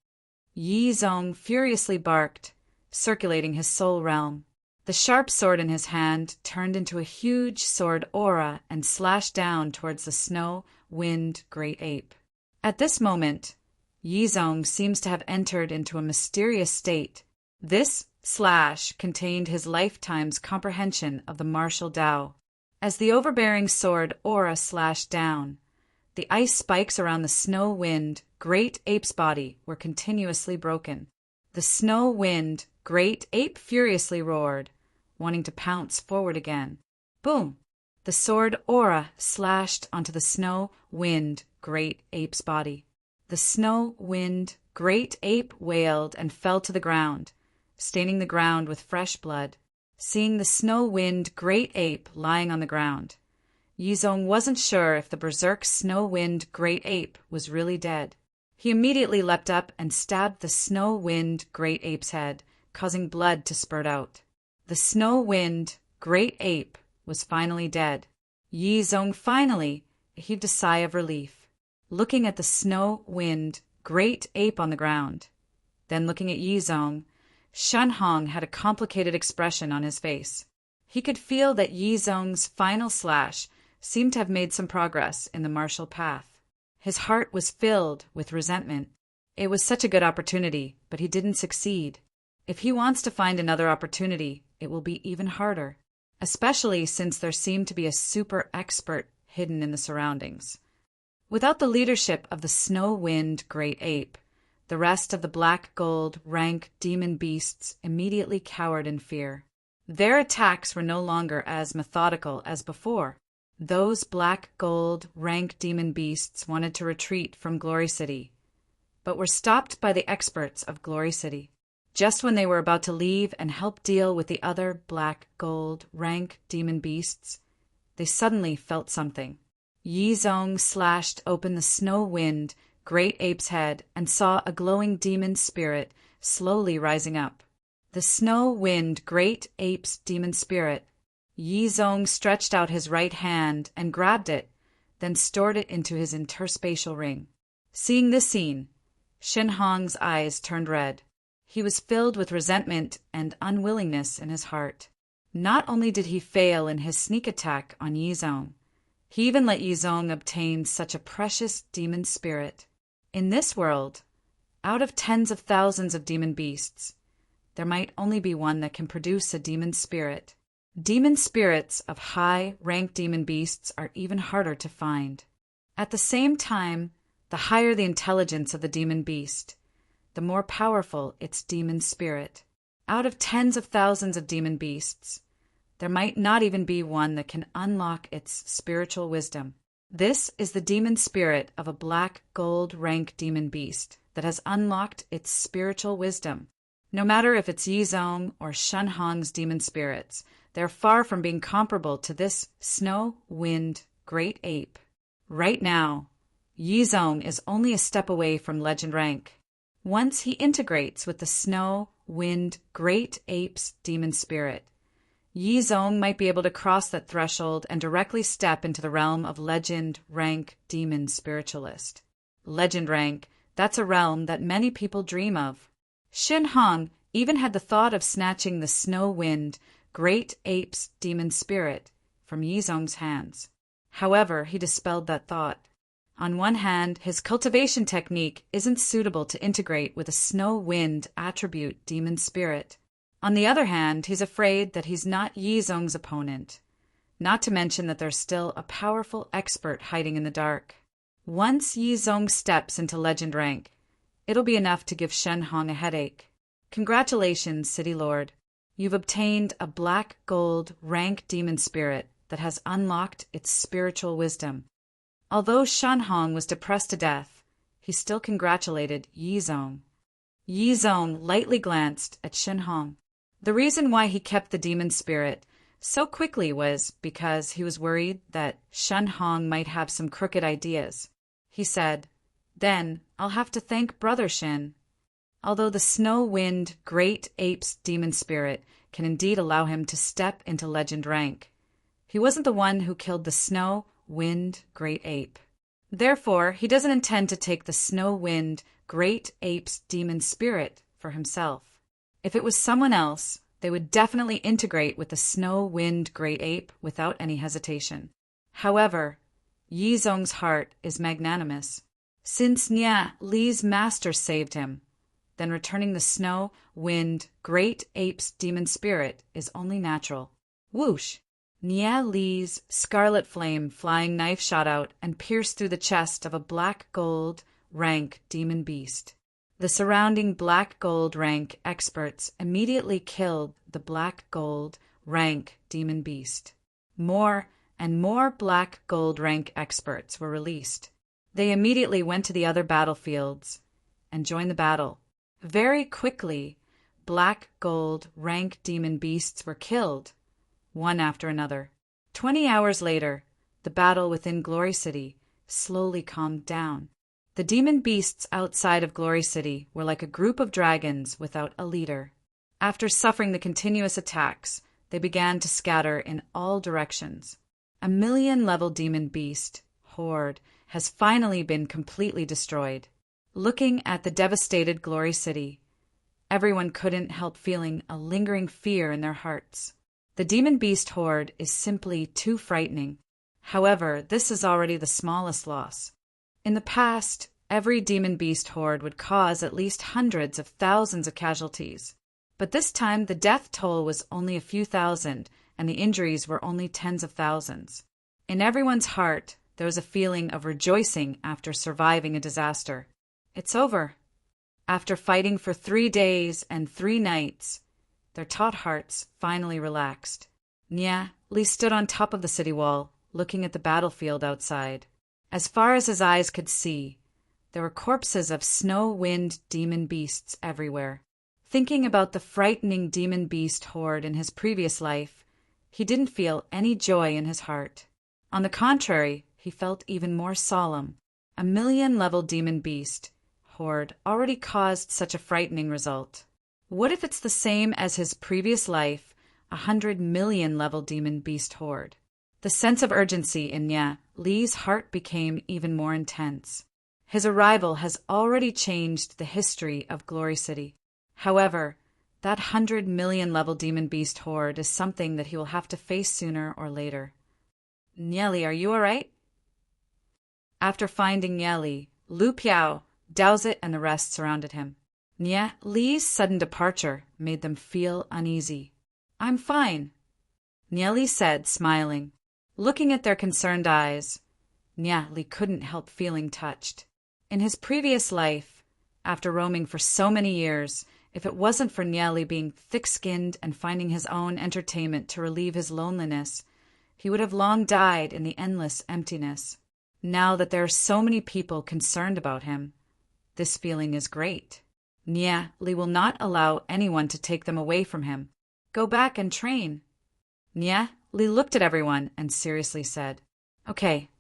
Yizong furiously barked, circulating his soul realm. The sharp sword in his hand turned into a huge sword aura and slashed down towards the snow-wind great ape. At this moment, Yizong seems to have entered into a mysterious state. This slash contained his lifetime's comprehension of the martial Tao. As the overbearing sword aura slashed down, The ice spikes around the snow wind great ape's body were continuously broken. The snow wind great ape furiously roared, wanting to pounce forward again. Boom! The sword aura slashed onto the snow wind great ape's body. The snow wind great ape wailed and fell to the ground, staining the ground with fresh blood. Seeing the snow wind great ape lying on the ground, Yizong wasn't sure if the berserk snow wind great ape was really dead. He immediately leapt up and stabbed the snow wind great ape's head, causing blood to spurt out. The snow wind great ape was finally dead. Yizong finally heaved a sigh of relief, looking at the snow wind great ape on the ground. Then looking at Yizong, Shenhong had a complicated expression on his face. He could feel that Yizong's final slash seemed to have made some progress in the martial path. His heart was filled with resentment. It was such a good opportunity, but he didn't succeed. If he wants to find another opportunity, it will be even harder, especially since there seemed to be a super expert hidden in the surroundings. Without the leadership of the Snow Wind Great Ape, the rest of the black gold rank demon beasts immediately cowered in fear. Their attacks were no longer as methodical as before. Those black gold rank demon beasts wanted to retreat from Glory City, but were stopped by the experts of Glory City. Just when they were about to leave and help deal with the other black gold rank demon beasts, they suddenly felt something. Yizong slashed open the Snow Wind Great Ape's head and saw a glowing demon spirit slowly rising up. The Snow Wind Great Ape's demon spirit. Yizong stretched out his right hand and grabbed it, then stored it into his interspatial ring. Seeing this scene, Shenhong's eyes turned red. He was filled with resentment and unwillingness in his heart. Not only did he fail in his sneak attack on Yizong, he even let Yizong obtain such a precious demon spirit. In this world, out of tens of thousands of demon beasts, there might only be one that can produce a demon spirit. Demon spirits of high-ranked demon beasts are even harder to find. At the same time, the higher the intelligence of the demon beast, the more powerful its demon spirit. Out of tens of thousands of demon beasts, there might not even be one that can unlock its spiritual wisdom. This is the demon spirit of a black gold rank demon beast that has unlocked its spiritual wisdom. No matter if it's Yizong or Shenhong's demon spirits, they're far from being comparable to this Snow Wind Great Ape. Right now, Yizong is only a step away from legend rank. Once he integrates with the Snow Wind Great Ape's demon spirit, Yizong might be able to cross that threshold and directly step into the realm of legend rank demon spiritualist. Legend rank, that's a realm that many people dream of. Shenhong even had the thought of snatching the Snow Wind Great Ape's demon spirit from Yizong's hands. However, he dispelled that thought. On one hand, his cultivation technique isn't suitable to integrate with a Snow Wind attribute demon spirit. On the other hand, he's afraid that he's not Yizong's opponent, not to mention that there's still a powerful expert hiding in the dark. Once Yizong steps into legend rank, it'll be enough to give Shenhong a headache. Congratulations, City Lord. You've obtained a black gold rank demon spirit that has unlocked its spiritual wisdom. Although Shenhong was depressed to death, he still congratulated Yizong. Yizong lightly glanced at Shenhong. The reason why he kept the demon spirit so quickly was because he was worried that Shenhong might have some crooked ideas. He said, "Then I'll have to thank Brother Shen." Although the Snow Wind Great Ape's demon spirit can indeed allow him to step into legend rank, he wasn't the one who killed the Snow Wind Great Ape. Therefore, he doesn't intend to take the Snow Wind Great Ape's demon spirit for himself. If it was someone else, they would definitely integrate with the Snow Wind Great Ape without any hesitation. However, Yizong's heart is magnanimous. Since Nya Li's master saved him, then returning the Snow Wind Great Ape's demon spirit is only natural. Whoosh! Nye Li's scarlet flame flying knife shot out and pierced through the chest of a black gold rank demon beast. The surrounding black gold rank experts immediately killed the black gold rank demon beast. More and more black gold rank experts were released. They immediately went to the other battlefields and joined the battle. Very quickly, black gold rank demon beasts were killed, one after another. 20 hours later, the battle within Glory City slowly calmed down. The demon beasts outside of Glory City were like a group of dragons without a leader. After suffering the continuous attacks, they began to scatter in all directions. A 1,000,000-level demon beast horde has finally been completely destroyed. Looking at the devastated Glory City, everyone couldn't help feeling a lingering fear in their hearts. The demon beast horde is simply too frightening. However, this is already the smallest loss. In the past, every demon beast horde would cause at least hundreds of thousands of casualties. But this time, the death toll was only a few thousand, and the injuries were only tens of thousands. In everyone's heart, there was a feeling of rejoicing after surviving a disaster. It's over. After fighting for 3 days and 3 nights, their taut hearts finally relaxed. Nye Li stood on top of the city wall, looking at the battlefield outside. As far as his eyes could see, there were corpses of snow-wind demon beasts everywhere. Thinking about the frightening demon beast horde in his previous life, he didn't feel any joy in his heart. On the contrary, he felt even more solemn. A 1,000,000-level demon beast horde already caused such a frightening result. What if it's the same as his previous life, 100,000,000-level demon beast horde? The sense of urgency in Nye Li's heart became even more intense. His arrival has already changed the history of Glory City. However, that 100,000,000-level demon beast horde is something that he will have to face sooner or later. Nye Li, are you all right? After finding Nye Li, Lu Piao, Dowsett, and the rest surrounded him. Nye Li's sudden departure made them feel uneasy. I'm fine, Nye Li said, smiling. Looking at their concerned eyes, Nye Li couldn't help feeling touched. In his previous life, after roaming for so many years, if it wasn't for Nye Li being thick-skinned and finding his own entertainment to relieve his loneliness, he would have long died in the endless emptiness. Now that there are so many people concerned about him, this feeling is great. Nye Li will not allow anyone to take them away from him. Go back and train. Nye Li looked at everyone and seriously said, Okay.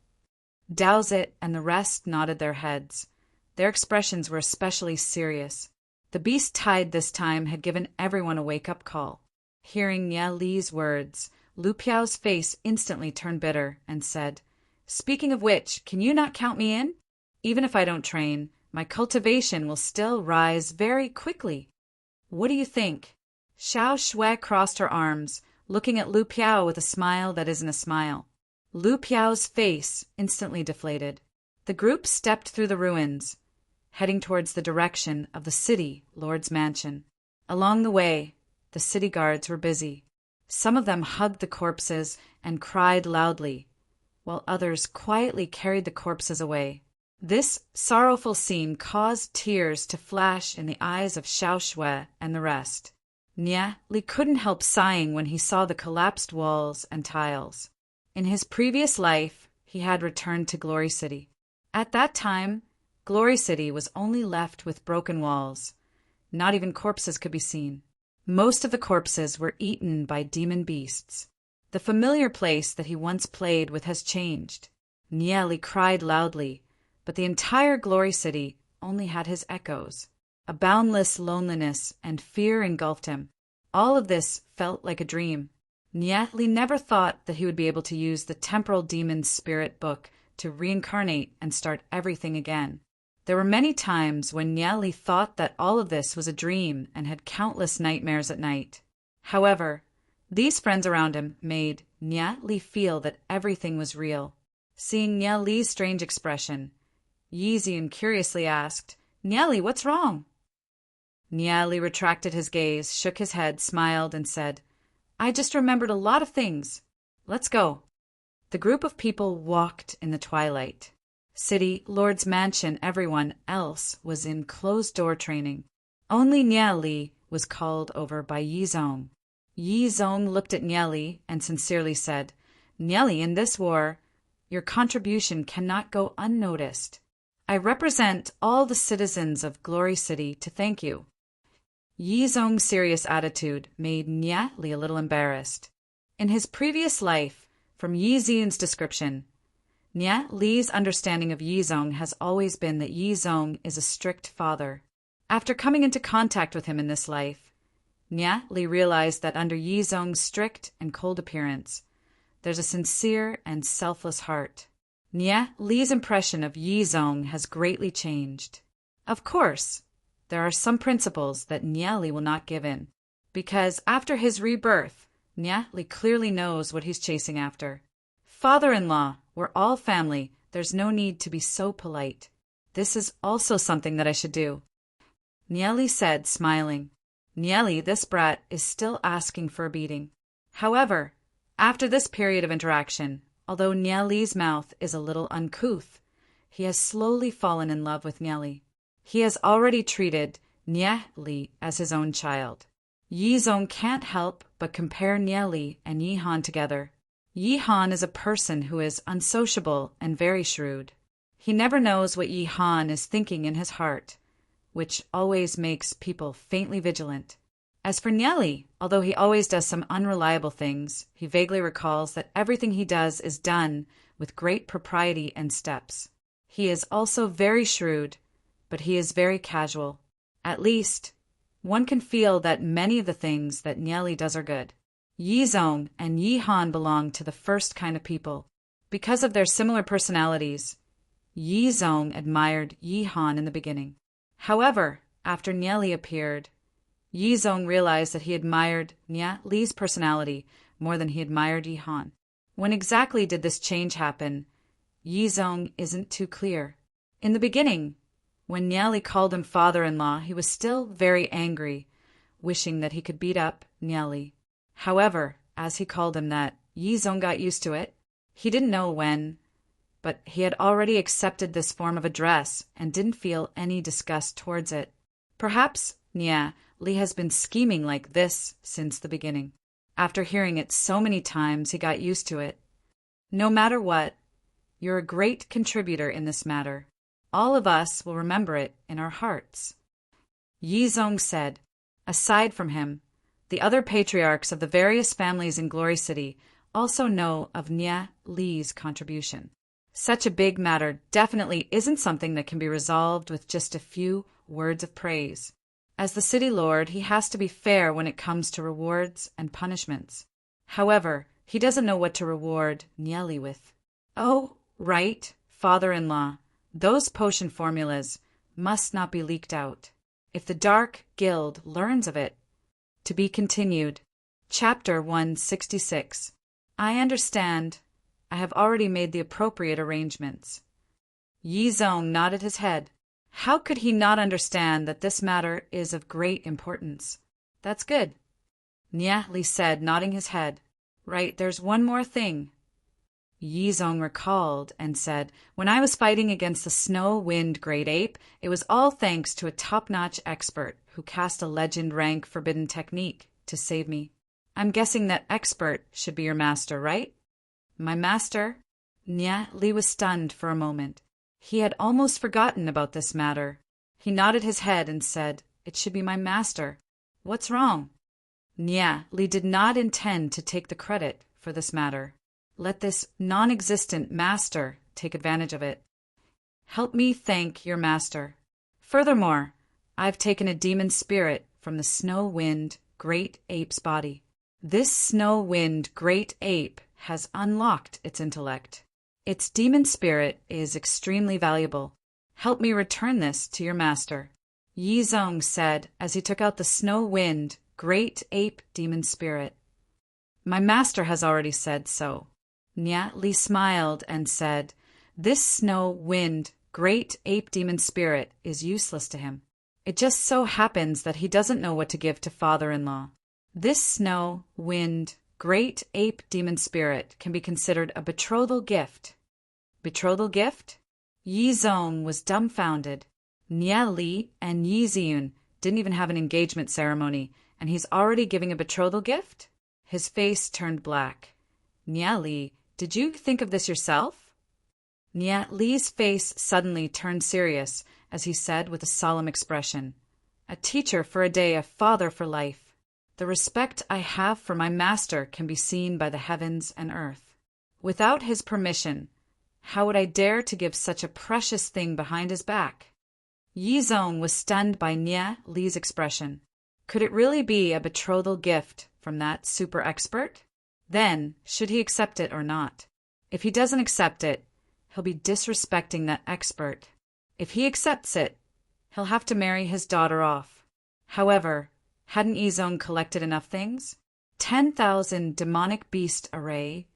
Dowsett and the rest nodded their heads. Their expressions were especially serious. The beast tide this time had given everyone a wake-up call. Hearing Nye Li's words, Lu Piao's face instantly turned bitter and said, Speaking of which, can you not count me in? Even if I don't train, my cultivation will still rise very quickly. What do you think? Xiao Shui crossed her arms, looking at Lu Piao with a smile that isn't a smile. Lu Piao's face instantly deflated. The group stepped through the ruins, heading towards the direction of the city lord's mansion. Along the way, the city guards were busy. Some of them hugged the corpses and cried loudly, while others quietly carried the corpses away. This sorrowful scene caused tears to flash in the eyes of Xiao Shui and the rest. Nye Li couldn't help sighing when he saw the collapsed walls and tiles. In his previous life, he had returned to Glory City. At that time, Glory City was only left with broken walls. Not even corpses could be seen. Most of the corpses were eaten by demon beasts. The familiar place that he once played with has changed. Nye Li cried loudly, but the entire Glory City only had his echoes. A boundless loneliness and fear engulfed him. All of this felt like a dream. Nye Li never thought that he would be able to use the temporal demon's spirit book to reincarnate and start everything again. There were many times when Nye Li thought that all of this was a dream and had countless nightmares at night. However, these friends around him made Nye Li feel that everything was real. Seeing Nye Li's strange expression, Yi Zian curiously asked, Nye Li, what's wrong? Nye Li retracted his gaze, shook his head, smiled, and said, I just remembered a lot of things. Let's go. The group of people walked in the twilight. City, Lord's mansion, everyone else was in closed-door training. Only Nia Li was called over by Yi Zong. Yi Zong looked at Nia Li and sincerely said, "Nia Li, in this war, your contribution cannot go unnoticed. I represent all the citizens of Glory City to thank you." Yi Zong's serious attitude made Nia Li a little embarrassed. In his previous life, from Yi Zong's description, Nia Li's understanding of Yi Zong has always been that Yi Zong is a strict father. After coming into contact with him in this life, Nia Li realized that under Yi Zong's strict and cold appearance, there's a sincere and selfless heart. Nia Li's impression of Yi Zong has greatly changed. Of course, there are some principles that Nia Li will not give in, because after his rebirth, Nia Li clearly knows what he's chasing after. Father-in-law, we're all family, there's no need to be so polite. This is also something that I should do. Nia Li said, smiling. Nia Li, this brat is still asking for a beating. However, after this period of interaction, although Nia Li's mouth is a little uncouth, he has slowly fallen in love with Nia Li. He has already treated Nia Li as his own child. Yi Zong can't help but compare Nia Li and Yi Han together. Yi Han is a person who is unsociable and very shrewd. He never knows what Yi Han is thinking in his heart, which always makes people faintly vigilant. As for Nia Li, although he always does some unreliable things, he vaguely recalls that everything he does is done with great propriety and steps. He is also very shrewd, but he is very casual. At least, one can feel that many of the things that Nia Li does are good. Yi Zong and Yi Han belong to the first kind of people. Because of their similar personalities, Yi Zong admired Yi Han in the beginning. However, after Nia Li appeared, Yi Zong realized that he admired Nia Li's personality more than he admired Yi Han. When exactly did this change happen, Yi Zong isn't too clear. In the beginning, when Nia Li called him father-in-law, he was still very angry, wishing that he could beat up Nia Li. However, as he called him that, Yi Zong got used to it. He didn't know when, but he had already accepted this form of address and didn't feel any disgust towards it. Perhaps Nia Li has been scheming like this since the beginning. After hearing it so many times, he got used to it. No matter what, you're a great contributor in this matter. All of us will remember it in our hearts. Yi Zong said. Aside from him, the other patriarchs of the various families in Glory City also know of Nia Li's contribution. Such a big matter definitely isn't something that can be resolved with just a few words of praise. As the city lord, he has to be fair when it comes to rewards and punishments. However, he doesn't know what to reward Nia Li with. Oh, right, father-in-law, those potion formulas must not be leaked out. If the Dark Guild learns of it. To be continued. Chapter 166. I understand. I have already made the appropriate arrangements. Yi Zong nodded his head. How could he not understand that this matter is of great importance? That's good. Nia Li said, nodding his head. Right, there's one more thing. Yi Zong recalled and said, when I was fighting against the Snow Wind Great Ape, it was all thanks to a top-notch expert who cast a legend rank forbidden technique to save me. I'm guessing that expert should be your master, right? My master? Nia Li was stunned for a moment. He had almost forgotten about this matter. He nodded his head and said, it should be my master. What's wrong? Nia Li did not intend to take the credit for this matter. Let this non-existent master take advantage of it. Help me thank your master. Furthermore, I've taken a demon spirit from the Snow Wind Great Ape's body. This Snow Wind Great Ape has unlocked its intellect. Its demon spirit is extremely valuable. Help me return this to your master. Yi Zong said as he took out the Snow Wind Great Ape demon spirit. My master has already said so. Nia Li smiled and said, this Snow Wind Great Ape demon spirit is useless to him. It just so happens that he doesn't know what to give to father-in-law. This Snow Wind great ape demon spirit can be considered a betrothal gift. Betrothal gift? Yi Zong was dumbfounded. Nia Li and Yi Ziyun didn't even have an engagement ceremony, and he's already giving a betrothal gift? His face turned black. Nia Li, did you think of this yourself? Nia Li's face suddenly turned serious as he said with a solemn expression, "A teacher for a day, a father for life. The respect I have for my master can be seen by the heavens and earth. Without his permission, how would I dare to give such a precious thing behind his back?" Yi Zong was stunned by Nia Li's expression. Could it really be a betrothal gift from that super expert? Then, should he accept it or not? If he doesn't accept it, he'll be disrespecting that expert. If he accepts it, he'll have to marry his daughter off. However, hadn't Yi Zong collected enough things? 10,000 demonic beast array,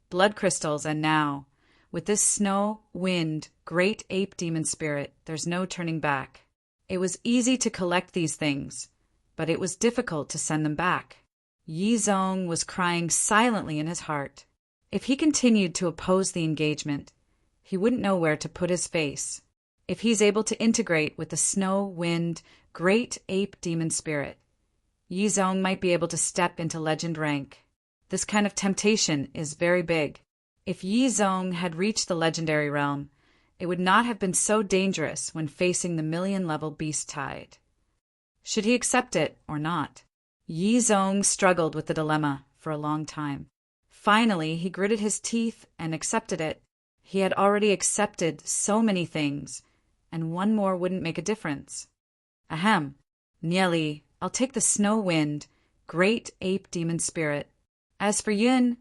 blood crystals, and now, with this snow, wind, great ape demon spirit, there's no turning back. It was easy to collect these things, but it was difficult to send them back. Yi Zong was crying silently in his heart. If he continued to oppose the engagement, he wouldn't know where to put his face. If he's able to integrate with the snow, wind, great ape demon spirit, Yi Zong might be able to step into legend rank. This kind of temptation is very big. If Yi Zong had reached the legendary realm, it would not have been so dangerous when facing the million-level beast tide. Should he accept it or not? Yi Zong struggled with the dilemma for a long time. Finally, he gritted his teeth and accepted it. He had already accepted so many things, and one more wouldn't make a difference. Ahem, Nia Li, I'll take the snow wind, great ape demon spirit. As for Yun,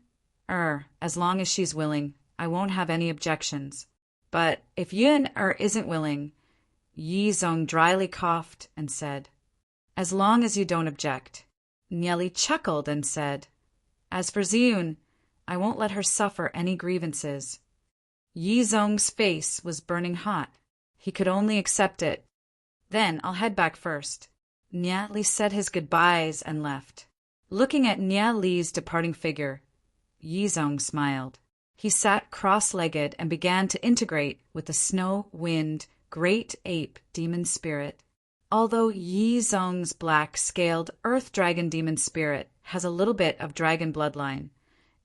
as long as she's willing, I won't have any objections. But if Yun isn't willing, Yi Zong dryly coughed and said, as long as you don't object. Nia Li chuckled and said, as for Ziyun, I won't let her suffer any grievances. Yi Zong's face was burning hot. He could only accept it. Then I'll head back first. Nia Li said his goodbyes and left. Looking at Nia Li's departing figure, Yi Zong smiled. He sat cross-legged and began to integrate with the snow, wind, great ape demon spirit. Although Yi Zong's black-scaled earth dragon demon spirit has a little bit of dragon bloodline,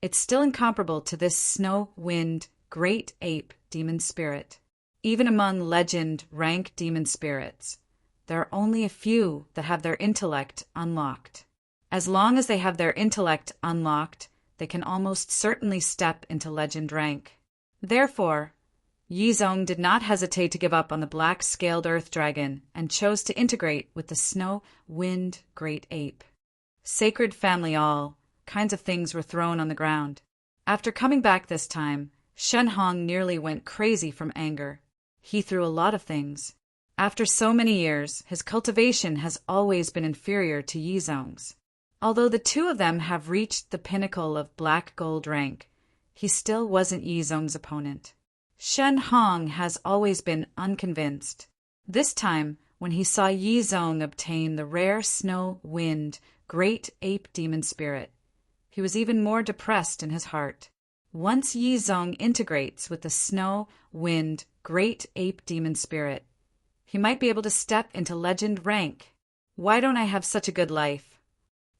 it's still incomparable to this snow, wind, great ape demon spirit. Even among legend rank demon spirits, there are only a few that have their intellect unlocked. As long as they have their intellect unlocked, they can almost certainly step into legend rank. Therefore, Yi Zong did not hesitate to give up on the black-scaled earth dragon and chose to integrate with the snow, wind, great ape. Sacred family, all kinds of things were thrown on the ground. After coming back this time, Shen Hong nearly went crazy from anger. He threw a lot of things. After so many years, his cultivation has always been inferior to Yi Zong's. Although the two of them have reached the pinnacle of black gold rank, he still wasn't Yi Zong's opponent. Shen Hong has always been unconvinced. This time, when he saw Yi Zong obtain the rare snow, wind, great ape demon spirit, he was even more depressed in his heart. Once Yi Zong integrates with the snow, wind, great ape demon spirit, he might be able to step into legend rank. Why don't I have such a good life?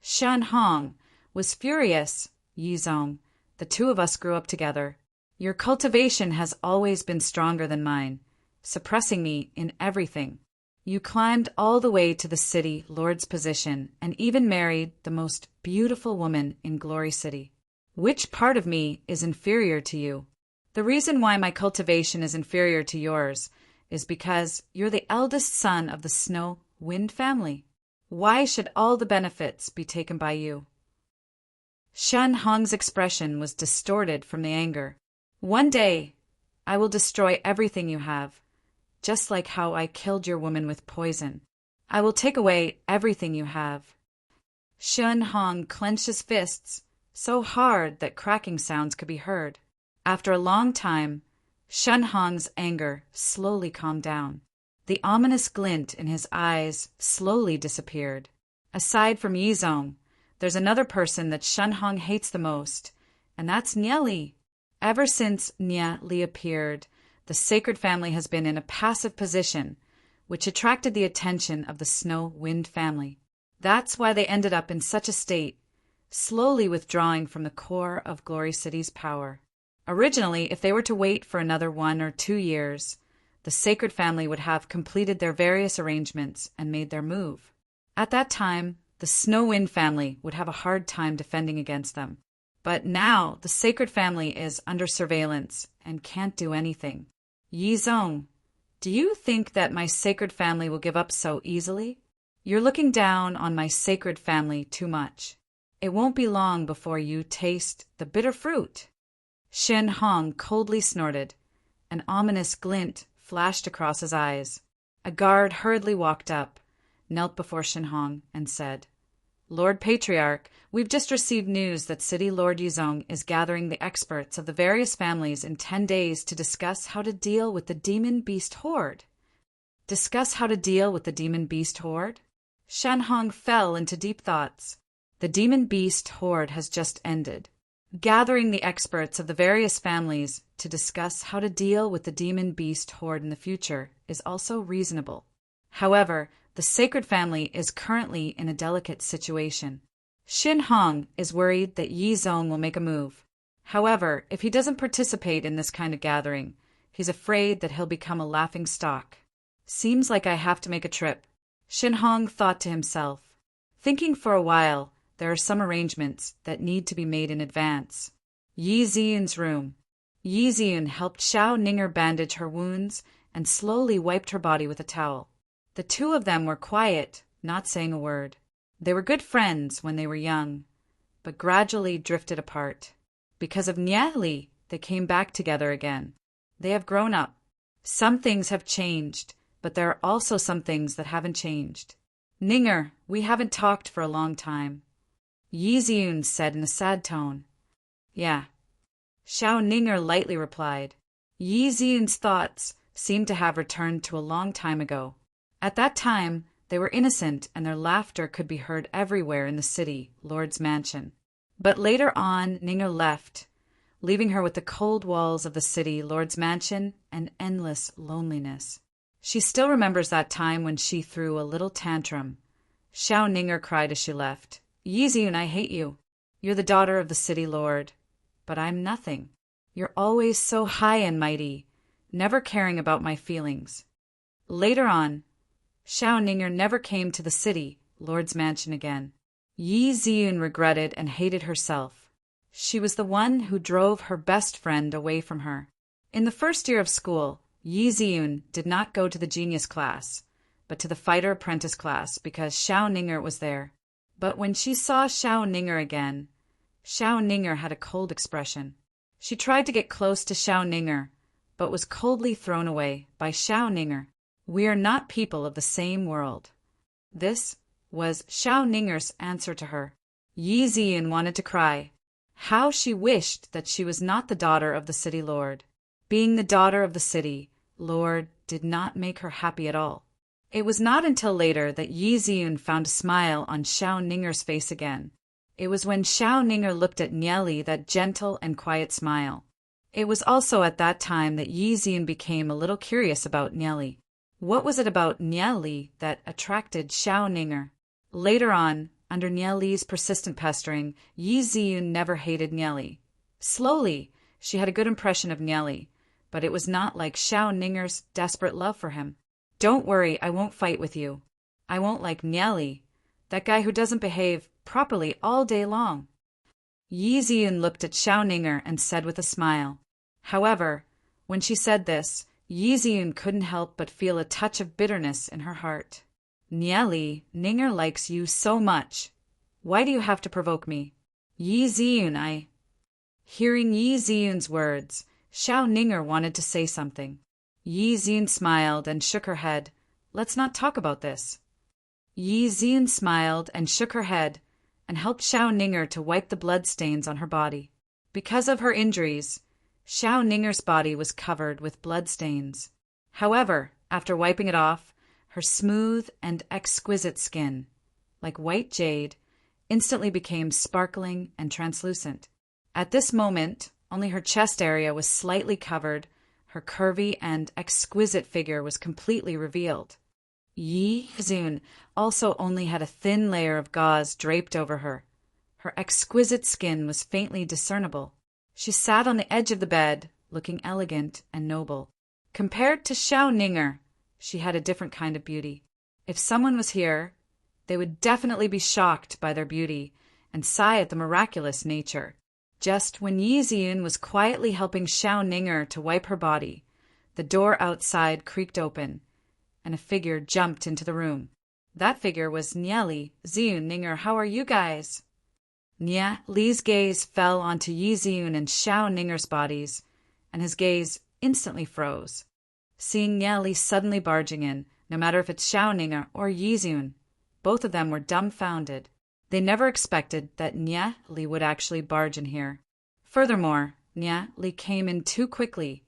Shen Hong was furious. Yi Zong, the two of us grew up together. Your cultivation has always been stronger than mine, suppressing me in everything. You climbed all the way to the city lord's position and even married the most beautiful woman in Glory City. Which part of me is inferior to you? The reason why my cultivation is inferior to yours is because you're the eldest son of the Snow Wind family. Why should all the benefits be taken by you? Shen Hong's expression was distorted from the anger. One day, I will destroy everything you have, just like how I killed your woman with poison. I will take away everything you have. Shen Hong clenched his fists so hard that cracking sounds could be heard. After a long time, Shen Hong's anger slowly calmed down. The ominous glint in his eyes slowly disappeared. Aside from Yi Zong, there's another person that Shenhong hates the most, and that's Nieli. Ever since Nieli appeared, the sacred family has been in a passive position, which attracted the attention of the Snow Wind family. That's why they ended up in such a state, slowly withdrawing from the core of Glory City's power. Originally, if they were to wait for another 1 or 2 years, the sacred family would have completed their various arrangements and made their move. At that time, the Snow Wind family would have a hard time defending against them. But now the sacred family is under surveillance and can't do anything. Yizong, do you think that my sacred family will give up so easily? You're looking down on my sacred family too much. It won't be long before you taste the bitter fruit. Shenhong coldly snorted. An ominous glint flashed across his eyes. A guard hurriedly walked up, knelt before Shenhong, and said, Lord Patriarch, we've just received news that City Lord Yizong is gathering the experts of the various families in 10 days to discuss how to deal with the demon beast horde. Discuss how to deal with the demon beast horde? Shenhong fell into deep thoughts. The demon beast horde has just ended. Gathering the experts of the various families to discuss how to deal with the demon beast horde in the future is also reasonable. However, the sacred family is currently in a delicate situation. Shenhong is worried that Yizong will make a move. However, if he doesn't participate in this kind of gathering, he's afraid that he'll become a laughing stock. Seems like I have to make a trip. Shenhong thought to himself. Thinking for a while, there are some arrangements that need to be made in advance. Yi Ziyun's room. Yi Ziyun helped Xiao Ninger bandage her wounds and slowly wiped her body with a towel. The two of them were quiet, not saying a word. They were good friends when they were young, but gradually drifted apart. Because of Nieli, they came back together again. They have grown up. Some things have changed, but there are also some things that haven't changed. Ninger, we haven't talked for a long time. Yi Ziyun said in a sad tone. Yeah. Xiao Ninger lightly replied. Yi Ziyun's thoughts seemed to have returned to a long time ago. At that time, they were innocent and their laughter could be heard everywhere in the city, Lord's mansion. But later on, Ninger left, leaving her with the cold walls of the city, Lord's mansion, and endless loneliness. She still remembers that time when she threw a little tantrum. Xiao Ninger cried as she left. Yi Ziyun, I hate you. You're the daughter of the city lord. But I'm nothing. You're always so high and mighty, never caring about my feelings. Later on, Xiao Ninger never came to the city, Lord's mansion again. Yi Ziyun regretted and hated herself. She was the one who drove her best friend away from her. In the first year of school, Yi Ziyun did not go to the genius class, but to the fighter apprentice class because Xiao Ninger was there. But when she saw Xiao Ninger again, Xiao Ninger had a cold expression. She tried to get close to Xiao Ninger, but was coldly thrown away by Xiao Ninger. We are not people of the same world. This was Xiao Ninger's answer to her. Yi Ziyun wanted to cry. How she wished that she was not the daughter of the city lord. Being the daughter of the city lord did not make her happy at all. It was not until later that Yi Ziyun found a smile on Xiao Ninger's face again. It was when Xiao Ninger looked at Nieli, that gentle and quiet smile. It was also at that time that Yi Ziyun became a little curious about Nieli. What was it about Nieli that attracted Xiao Ninger? Later on, under Nieli's persistent pestering, Yi Ziyun never hated Nieli. Slowly, she had a good impression of Nieli, but it was not like Xiao Ninger's desperate love for him. Don't worry, I won't fight with you. I won't like Nieli, that guy who doesn't behave properly all day long. Yi Ziyun looked at Xiao Ninger and said with a smile. However, when she said this, Yi Ziyun couldn't help but feel a touch of bitterness in her heart. Nieli, Ninger likes you so much. Why do you have to provoke me? Yi Ziyun, Hearing Yi Ziyun's words, Xiao Ninger wanted to say something. Yi Ziyun smiled and shook her head. Let's not talk about this. Yi Ziyun smiled and shook her head and helped Xiao Ninger to wipe the blood stains on her body. Because of her injuries, Xiao Ninger's body was covered with blood stains. However, after wiping it off, her smooth and exquisite skin, like white jade, instantly became sparkling and translucent. At this moment, only her chest area was slightly covered, her curvy and exquisite figure was completely revealed. Yi Zun also only had a thin layer of gauze draped over her. Her exquisite skin was faintly discernible. She sat on the edge of the bed, looking elegant and noble. Compared to Xiao Ninger, she had a different kind of beauty. If someone was here, they would definitely be shocked by their beauty and sigh at the miraculous nature. Just when Yi Ziyun was quietly helping Xiao Ninger to wipe her body, the door outside creaked open, and a figure jumped into the room. That figure was Nieli. Ziyun, Ninger, how are you guys? Nia Li's gaze fell onto Yi Ziyun and Xiao Ninger's bodies, and his gaze instantly froze. Seeing Nia Li suddenly barging in, no matter if it's Xiao Ninger or Yi Ziyun, both of them were dumbfounded. They never expected that Nia Li would actually barge in here. Furthermore, Nia Li came in too quickly.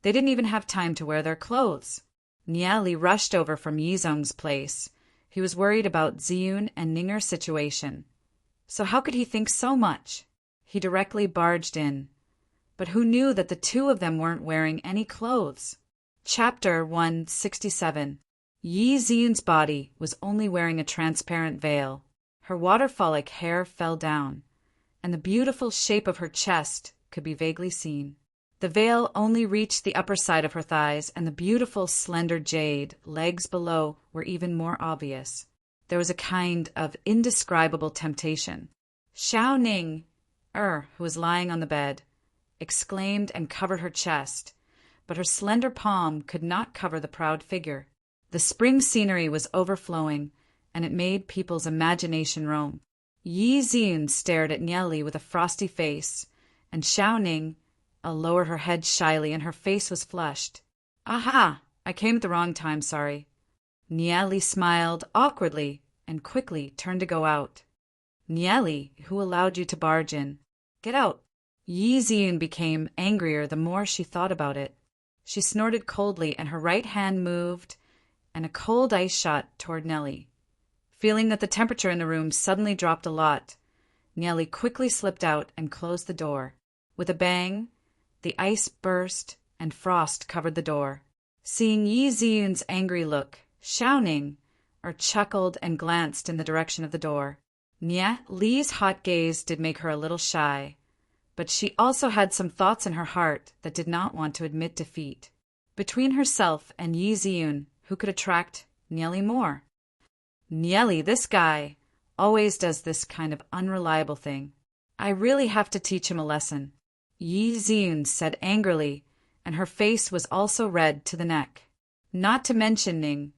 They didn't even have time to wear their clothes. Nia Li rushed over from Yi Zong's place. He was worried about Ziyun and Ninger's situation. So how could he think so much? He directly barged in. But who knew that the two of them weren't wearing any clothes? Chapter 167. Yi Ziyun's body was only wearing a transparent veil. Her waterfall-like hair fell down, and the beautiful shape of her chest could be vaguely seen. The veil only reached the upper side of her thighs, and the beautiful, slender jade legs below were even more obvious. There was a kind of indescribable temptation. Xiao Ning, who was lying on the bed, exclaimed and covered her chest, but her slender palm could not cover the proud figure. The spring scenery was overflowing, and it made people's imagination roam. Yi Ziyun stared at Nieli with a frosty face, and Xiao Ning lowered her head shyly, and her face was flushed. Aha! I came at the wrong time, sorry. Nieli smiled awkwardly and quickly turned to go out. Nieli, who allowed you to barge in? Get out! Yi Ziyun became angrier the more she thought about it. She snorted coldly, and her right hand moved, and a cold ice shot toward Nieli. Feeling that the temperature in the room suddenly dropped a lot, Nieli quickly slipped out and closed the door. With a bang, the ice burst and frost covered the door. Seeing Yi Ziyun's angry look, Xiao Ning chuckled and glanced in the direction of the door. Nia Li's hot gaze did make her a little shy, but she also had some thoughts in her heart that did not want to admit defeat. Between herself and Yi Ziyun, who could attract Nieli more? Nieli, this guy, always does this kind of unreliable thing. I really have to teach him a lesson. Yi Ziyun said angrily, and her face was also red to the neck. Not to mention Ning,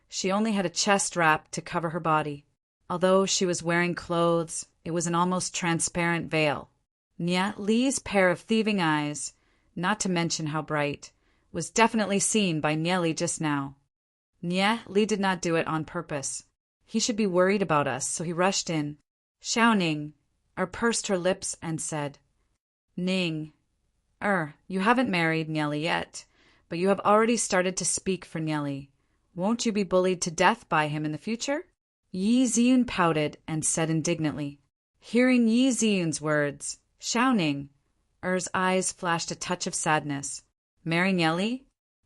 she only had a chest wrap to cover her body. Although she was wearing clothes, it was an almost transparent veil. Nia Li's pair of thieving eyes, not to mention how bright, was definitely seen by Nieli just now. Nia Li did not do it on purpose. He should be worried about us, so he rushed in. Xiao Ning pursed her lips and said, Ning, you haven't married Nieli yet, but you have already started to speak for Nieli. Won't you be bullied to death by him in the future? Yi Ziyun pouted and said indignantly. Hearing Yi Ziyun's words, Xiao Ning's eyes flashed a touch of sadness. Marry Nieli?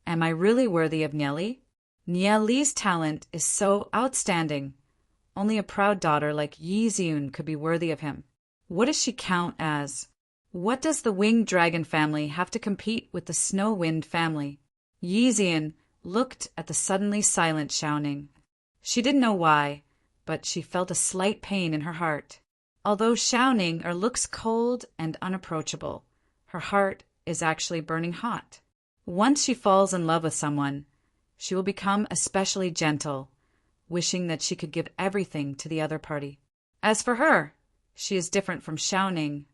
Am I really worthy of Nieli? Nieli's talent is so outstanding. Only a proud daughter like Yi Ziyun could be worthy of him. What does she count as? What does the winged dragon family have to compete with the snow wind family? Yi Ziyun looked at the suddenly silent Xiao Ning. She didn't know why, but she felt a slight pain in her heart. Although Xiao Ning looks cold and unapproachable, her heart is actually burning hot. Once she falls in love with someone, she will become especially gentle, wishing that she could give everything to the other party. As for her, she is different from Xiao Ning.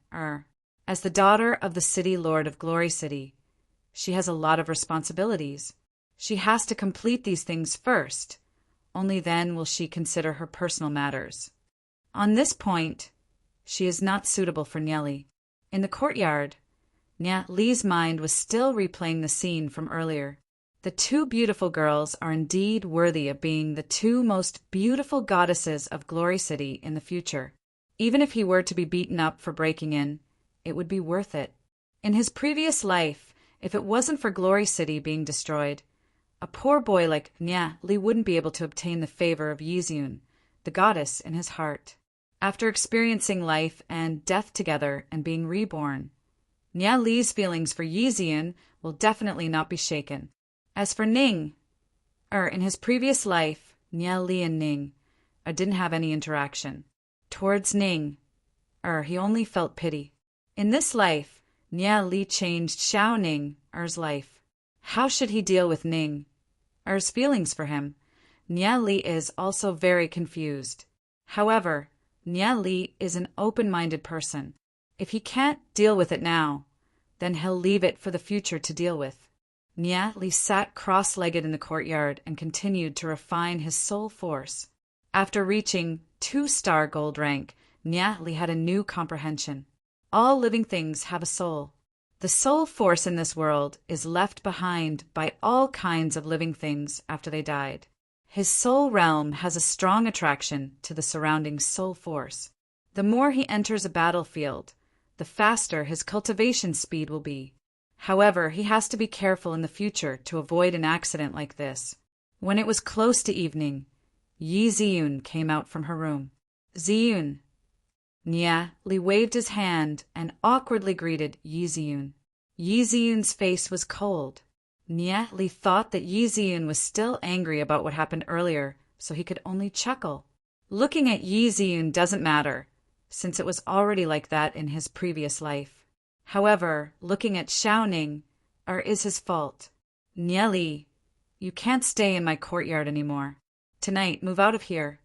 As the daughter of the city lord of Glory City, she has a lot of responsibilities. She has to complete these things first. Only then will she consider her personal matters. On this point, she is not suitable for Nieli. In the courtyard, Nia Li's mind was still replaying the scene from earlier. The two beautiful girls are indeed worthy of being the two most beautiful goddesses of Glory City in the future. Even if he were to be beaten up for breaking in, it would be worth it. In his previous life, if it wasn't for Glory City being destroyed, a poor boy like Nya Li wouldn't be able to obtain the favor of Yizun, the goddess in his heart. After experiencing life and death together and being reborn, Nya Li's feelings for Yizun will definitely not be shaken. As for Ning, in his previous life, Nya Li and Ning didn't have any interaction. Towards Ning, he only felt pity. In this life, Nya Li changed Xiao Ning's life. How should he deal with Ning's feelings for him? Nya Li is also very confused. However, Nya Li is an open-minded person. If he can't deal with it now, then he'll leave it for the future to deal with. Nya Li sat cross-legged in the courtyard and continued to refine his soul force. After reaching 2-star gold rank, Nya Li had a new comprehension. All living things have a soul. The soul force in this world is left behind by all kinds of living things after they died. His soul realm has a strong attraction to the surrounding soul force. The more he enters a battlefield, the faster his cultivation speed will be. However, he has to be careful in the future to avoid an accident like this. When it was close to evening, Yi Ziyun came out from her room. Ziyun. Nya Li waved his hand and awkwardly greeted Yi Ziyun. Yi Ziyun's face was cold. Nya Li thought that Yi Ziyun was still angry about what happened earlier, so he could only chuckle. Looking at Yi Ziyun doesn't matter, since it was already like that in his previous life. However, looking at Xiao Ning is his fault. Nya Li, you can't stay in my courtyard anymore. Tonight, move out of here.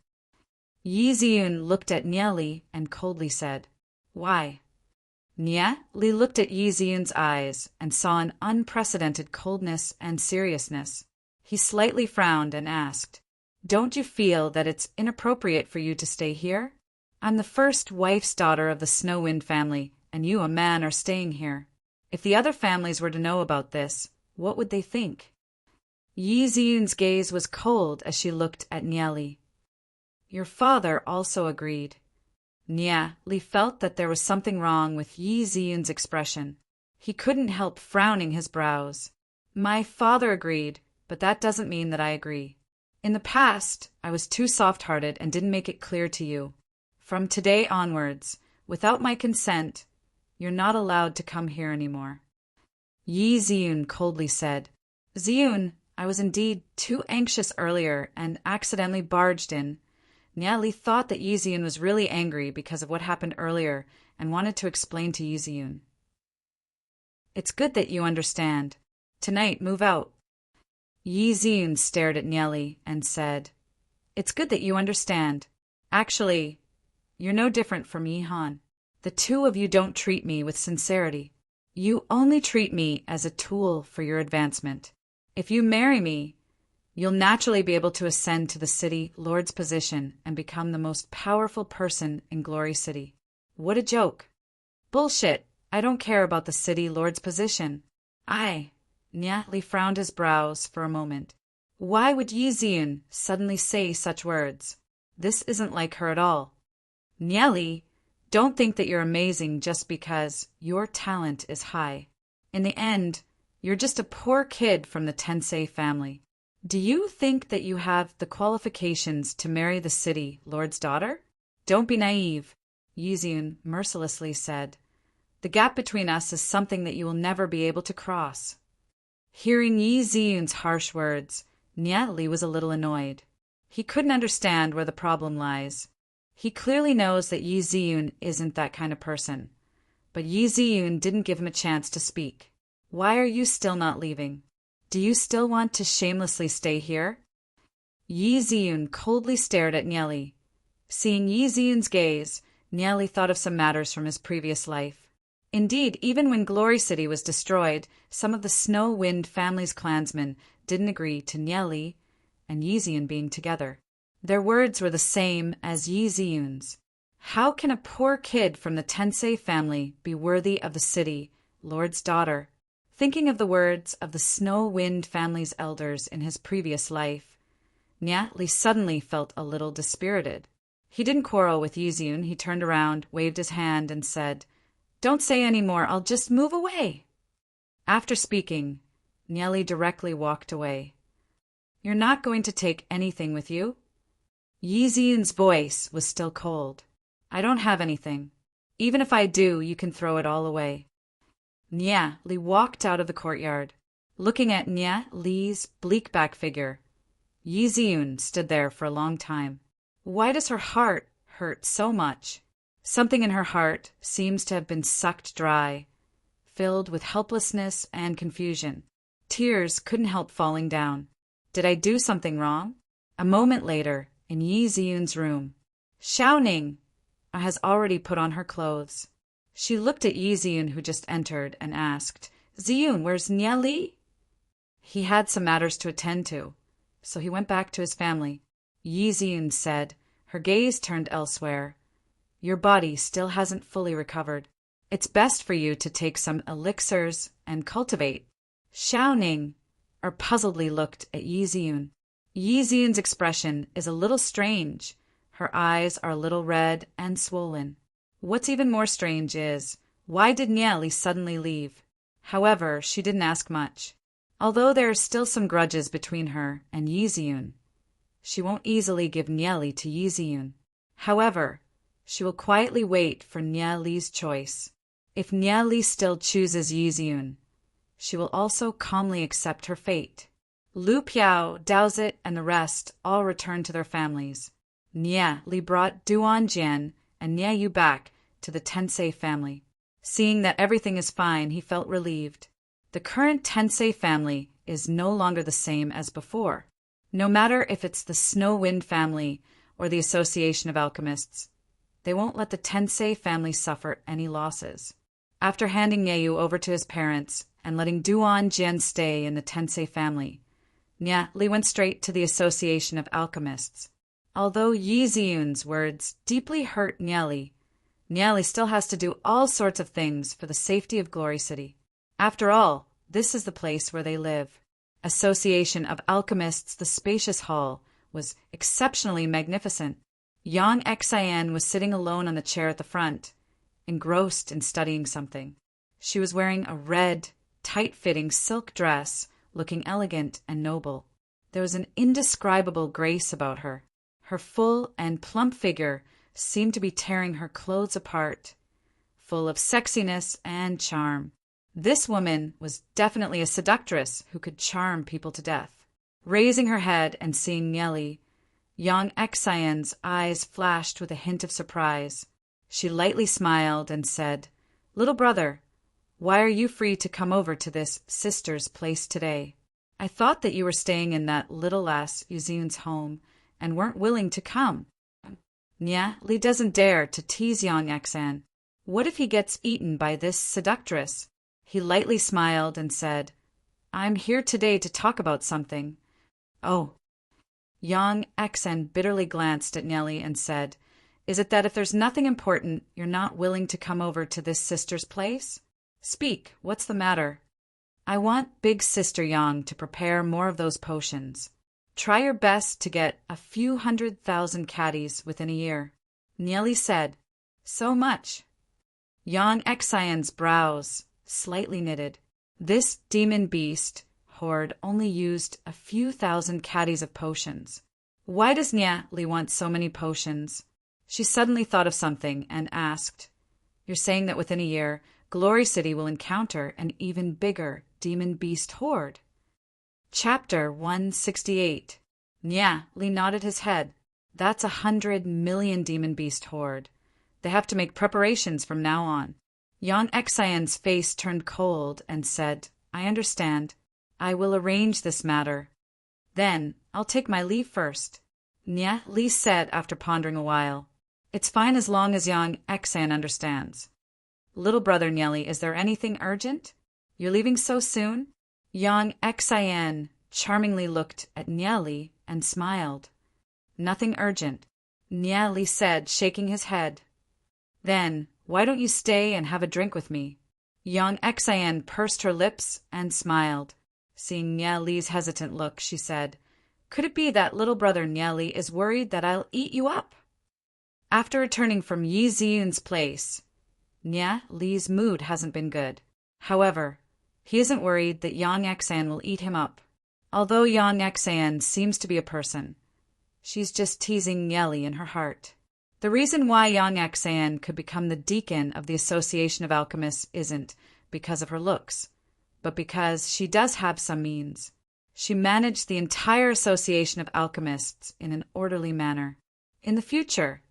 Yi Ziyun looked at Nya Li and coldly said, "Why?" Nya Li looked at Yi Ziyun's eyes and saw an unprecedented coldness and seriousness. He slightly frowned and asked, "Don't you feel that it's inappropriate for you to stay here? I'm the first wife's daughter of the Snow Wind family, and you, a man, are staying here. If the other families were to know about this, what would they think?" Yi Ziyun's gaze was cold as she looked at Nya Li. Your father also agreed. Nya Li felt that there was something wrong with Yi Ziyun's expression. He couldn't help frowning his brows. My father agreed, but that doesn't mean that I agree. In the past, I was too soft-hearted and didn't make it clear to you. From today onwards, without my consent, you're not allowed to come here anymore. Yi Ziyun coldly said, Ziyun, I was indeed too anxious earlier and accidentally barged in. Nya Li thought that Yi Ziyun was really angry because of what happened earlier and wanted to explain to Yi Ziyun. It's good that you understand. Tonight, move out. Yi Ziyun stared at Nya Li and said, It's good that you understand. Actually, you're no different from Yi Han. The two of you don't treat me with sincerity. You only treat me as a tool for your advancement. If you marry me, you'll naturally be able to ascend to the city lord's position and become the most powerful person in Glory City. What a joke. Bullshit. I don't care about the city lord's position. Nya Li frowned his brows for a moment. Why would Yi Ziyun suddenly say such words? This isn't like her at all. Nya Li, don't think that you're amazing just because your talent is high. In the end, you're just a poor kid from the Tensei family. Do you think that you have the qualifications to marry the city lord's daughter? Don't be naive, Yi Ziyun mercilessly said. The gap between us is something that you will never be able to cross. Hearing Yi Ziyun's harsh words, Nya Li was a little annoyed. He couldn't understand where the problem lies. He clearly knows that Yi Ziyun isn't that kind of person. But Yi Ziyun didn't give him a chance to speak. Why are you still not leaving? Do you still want to shamelessly stay here? Yi Ziyun coldly stared at Nya Li. Seeing Yi Ziyun's gaze, Nya Li thought of some matters from his previous life. Indeed, even when Glory City was destroyed, some of the Snow Wind family's clansmen didn't agree to Nya Li and Yi Ziyun being together. Their words were the same as Yi Ziyun's. How can a poor kid from the Tensei family be worthy of the city lord's daughter? Thinking of the words of the Snow Wind family's elders in his previous life, Nya Li suddenly felt a little dispirited. He didn't quarrel with Yizun. He turned around, waved his hand, and said, "Don't say any more, I'll just move away." After speaking, Nya Li directly walked away. "You're not going to take anything with you?" Yizun's voice was still cold. "I don't have anything. Even if I do, you can throw it all away." Nya Li walked out of the courtyard. Looking at Nya Li's bleak-back figure, Yizun stood there for a long time. Why does her heart hurt so much? Something in her heart seems to have been sucked dry, filled with helplessness and confusion. Tears couldn't help falling down. Did I do something wrong? A moment later, in Yizun's room, Xiaoning has already put on her clothes. She looked at Yizun, who just entered, and asked, "Ziyun, where's Nya Li?" He had some matters to attend to, so he went back to his family. Yizun said, her gaze turned elsewhere, "Your body still hasn't fully recovered. It's best for you to take some elixirs and cultivate." Xiaoning puzzledly looked at Yizun. Yizun's expression is a little strange. Her eyes are a little red and swollen. What's even more strange is, why did Nya Li suddenly leave? However, she didn't ask much. Although there are still some grudges between her and Yizun, she won't easily give Nya Li to Yizun. However, she will quietly wait for Nya Li's choice. If Nya Li still chooses Yizun, she will also calmly accept her fate. Lu Piao, Daozit, and the rest all returned to their families. Nya Li brought Duan Jian and Nya Yu back to the Tensei family. Seeing that everything is fine, he felt relieved. The current Tensei family is no longer the same as before. No matter if it's the Snow Wind family or the Association of Alchemists, they won't let the Tensei family suffer any losses. After handing Nya over to his parents and letting Duan Jian stay in the Tensei family, Nya Li went straight to the Association of Alchemists. Although Yizun's words deeply hurt Nya Li still has to do all sorts of things for the safety of Glory City. After all, this is the place where they live. Association of Alchemists, the spacious hall, was exceptionally magnificent. Yang Xian was sitting alone on the chair at the front, engrossed in studying something. She was wearing a red, tight-fitting silk dress, looking elegant and noble. There was an indescribable grace about her. Her full and plump figure seemed to be tearing her clothes apart, full of sexiness and charm. This woman was definitely a seductress who could charm people to death. Raising her head and seeing Nya Li, Yang Xian's eyes flashed with a hint of surprise. She lightly smiled and said, "Little brother, why are you free to come over to this sister's place today? I thought that you were staying in that little lass Yizun's home and weren't willing to come." Nya Li doesn't dare to tease Yang Xian. What if he gets eaten by this seductress? He lightly smiled and said, "I'm here today to talk about something." "Oh." Yang Xian bitterly glanced at Nya Li and said, "Is it that if there's nothing important, you're not willing to come over to this sister's place? Speak, what's the matter?" "I want Big Sister Yang to prepare more of those potions. Try your best to get a few 100,000 caddies within a year." Nya Li said, "So much?" Yang Xian's brows slightly knitted. This demon beast horde only used a few thousand caddies of potions. Why does Nya Li want so many potions? She suddenly thought of something and asked, "You're saying that within a year, Glory City will encounter an even bigger demon beast horde?" Chapter 168. Nya Li nodded his head. That's 100 million demon beast horde. They have to make preparations from now on. Yang Xian's face turned cold and said, "I understand. I will arrange this matter. Then I'll take my leave first." Nya Li said after pondering a while, "It's fine as long as Yang Xian understands." "Little brother Nya Li, is there anything urgent? You're leaving so soon?" Yang Xian charmingly looked at Nya Li and smiled. "Nothing urgent," Nya Li said, shaking his head. "Then why don't you stay and have a drink with me?" Yang Xian pursed her lips and smiled. Seeing Nia Li's hesitant look, she said, "Could it be that little brother Nia Li is worried that I'll eat you up?" After returning from Yi Ziyun's place, Nia Li's mood hasn't been good. However, he isn't worried that Yang Xian will eat him up. Although Yang Xian seems to be a person, she's just teasing Nia Li in her heart. The reason why Yang Xian could become the deacon of the Association of Alchemists isn't because of her looks, but because she does have some means. She managed the entire Association of Alchemists in an orderly manner. In the future,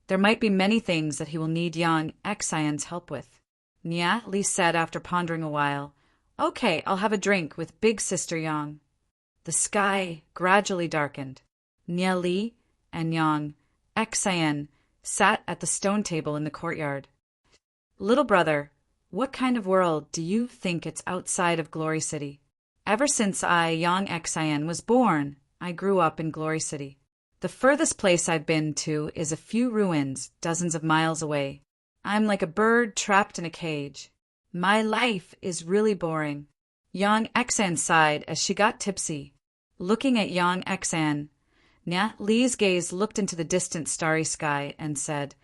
there might be many things that he will need Yang Xian's help with. Nia Li said after pondering a while, "Okay, I'll have a drink with Big Sister Yang." The sky gradually darkened. Nia Li and Yang Xian sat at the stone table in the courtyard. "Little brother, what kind of world do you think it's outside of Glory City?" "Ever since Yang Xian, was born, I grew up in Glory City. The furthest place I've been to is a few ruins dozens of miles away. I'm like a bird trapped in a cage. My life is really boring." Yang Xian sighed as she got tipsy. Looking at Yang Xian, Nia Li's gaze looked into the distant starry sky and said,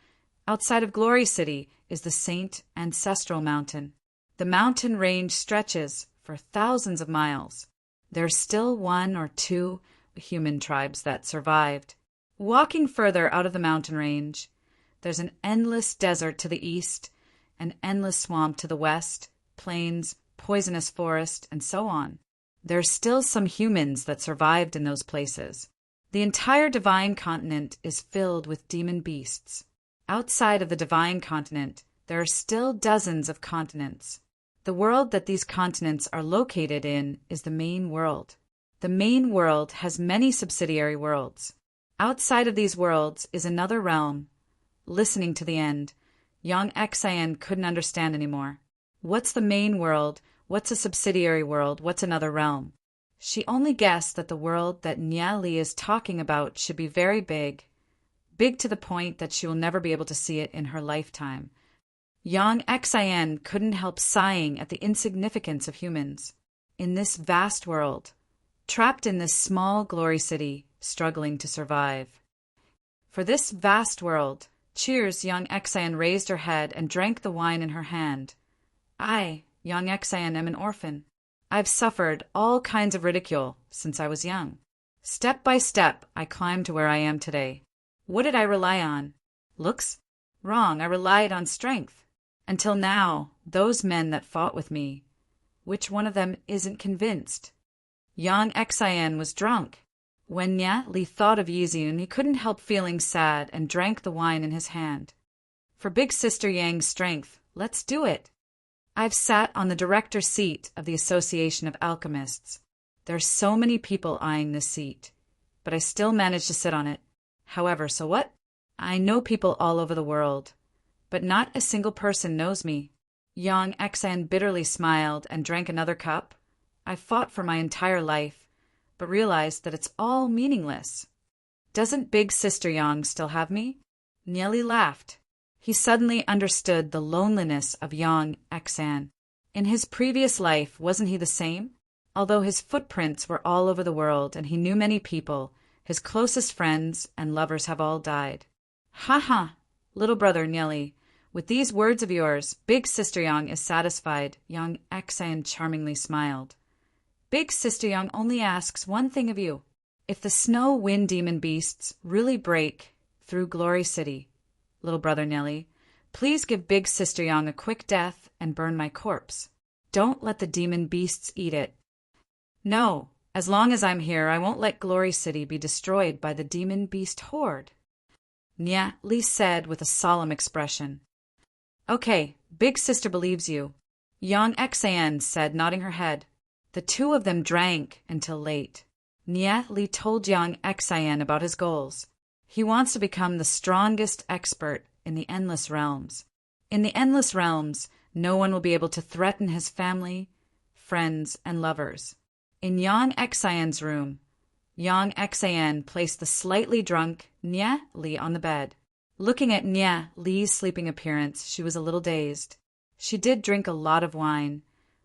"Outside of Glory City is the Saint Ancestral Mountain. The mountain range stretches for thousands of miles. There's still one or two human tribes that survived. Walking further out of the mountain range, there's an endless desert to the east, an endless swamp to the west, plains, poisonous forest, and so on. There's still some humans that survived in those places. The entire divine continent is filled with demon beasts. Outside of the divine continent, there are still dozens of continents. The world that these continents are located in is the main world. The main world has many subsidiary worlds. Outside of these worlds is another realm." Listening to the end, Yang Xian couldn't understand anymore. What's the main world? What's a subsidiary world? What's another realm? She only guessed that the world that Nia Li is talking about should be very big. Big to the point that she will never be able to see it in her lifetime. Yang Xian couldn't help sighing at the insignificance of humans. In this vast world, trapped in this small glory city, struggling to survive. For this vast world, cheers, Yang Xian raised her head and drank the wine in her hand. "I, Yang Xian, am an orphan. I've suffered all kinds of ridicule since I was young. Step by step, I climbed to where I am today. What did I rely on? Looks? Wrong, I relied on strength. Until now, those men that fought with me, which one of them isn't convinced?" Yang Xian was drunk. When Nia Li thought of Yi Ziyun, he couldn't help feeling sad and drank the wine in his hand. "For Big Sister Yang's strength, let's do it. I've sat on the director's seat of the Association of Alchemists. There's so many people eyeing this seat, but I still managed to sit on it. However, so what? I know people all over the world, but not a single person knows me." Yang Xian bitterly smiled and drank another cup. "I fought for my entire life, but realized that it's all meaningless. Doesn't Big Sister Yang still have me?" Nia Li laughed. He suddenly understood the loneliness of Yang Xian. In his previous life, wasn't he the same? Although his footprints were all over the world and he knew many people, his closest friends and lovers have all died. "Ha ha, little brother Nia Li, with these words of yours, Big Sister Yang is satisfied." Yang Xian charmingly smiled. "Big Sister Yang only asks one thing of you. If the snow wind demon beasts really break through Glory City, little brother Nia Li, please give Big Sister Yang a quick death and burn my corpse. Don't let the demon beasts eat it." "No, as long as I'm here, I won't let Glory City be destroyed by the demon beast horde," Nia Li said with a solemn expression. "Okay, Big Sister believes you," Yang Xian said, nodding her head. The two of them drank until late. Nia Li told Yang Xian about his goals. He wants to become the strongest expert in the Endless Realms. In the Endless Realms, no one will be able to threaten his family, friends, and lovers. In Yang Xian's room, Yang Xian placed the slightly drunk Nia Li on the bed. Looking at Nia Li's sleeping appearance, she was a little dazed. She did drink a lot of wine,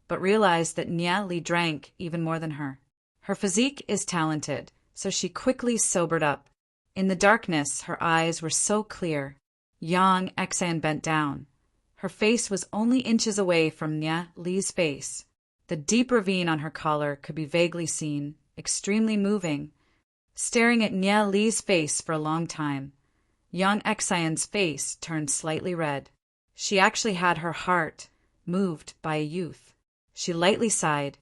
but realized that Nia Li drank even more than her. Her physique is talented, so she quickly sobered up. In the darkness, her eyes were so clear. Yang Exan bent down. Her face was only inches away from Nia Li's face. The deep ravine on her collar could be vaguely seen, extremely moving. Staring at Nia Li's face for a long time, Yang Exan's face turned slightly red. She actually had her heart moved by a youth. She lightly sighed.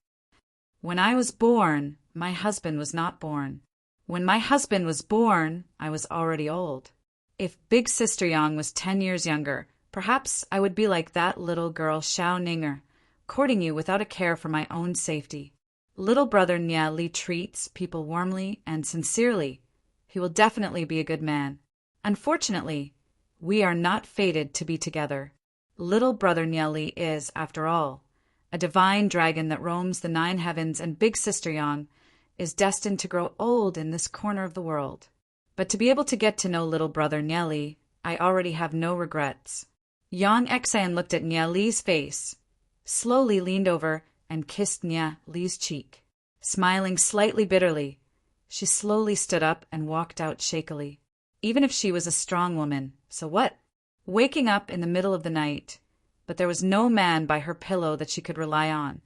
When I was born, my husband was not born. When my husband was born, I was already old. If Big Sister Yang was 10 years younger, perhaps I would be like that little girl Xiao Ninger, courting you without a care for my own safety. Little brother Nia Li treats people warmly and sincerely. He will definitely be a good man. Unfortunately, we are not fated to be together. Little brother Nia Li is, after all, a divine dragon that roams the 9 heavens, and Big Sister Yang is destined to grow old in this corner of the world. But to be able to get to know little brother Nia Li, I already have no regrets. Yang Exan looked at Nia Li's face, slowly leaned over and kissed Nia Li's cheek. Smiling slightly bitterly, she slowly stood up and walked out shakily. Even if she was a strong woman, so what? Waking up in the middle of the night, but there was no man by her pillow that she could rely on.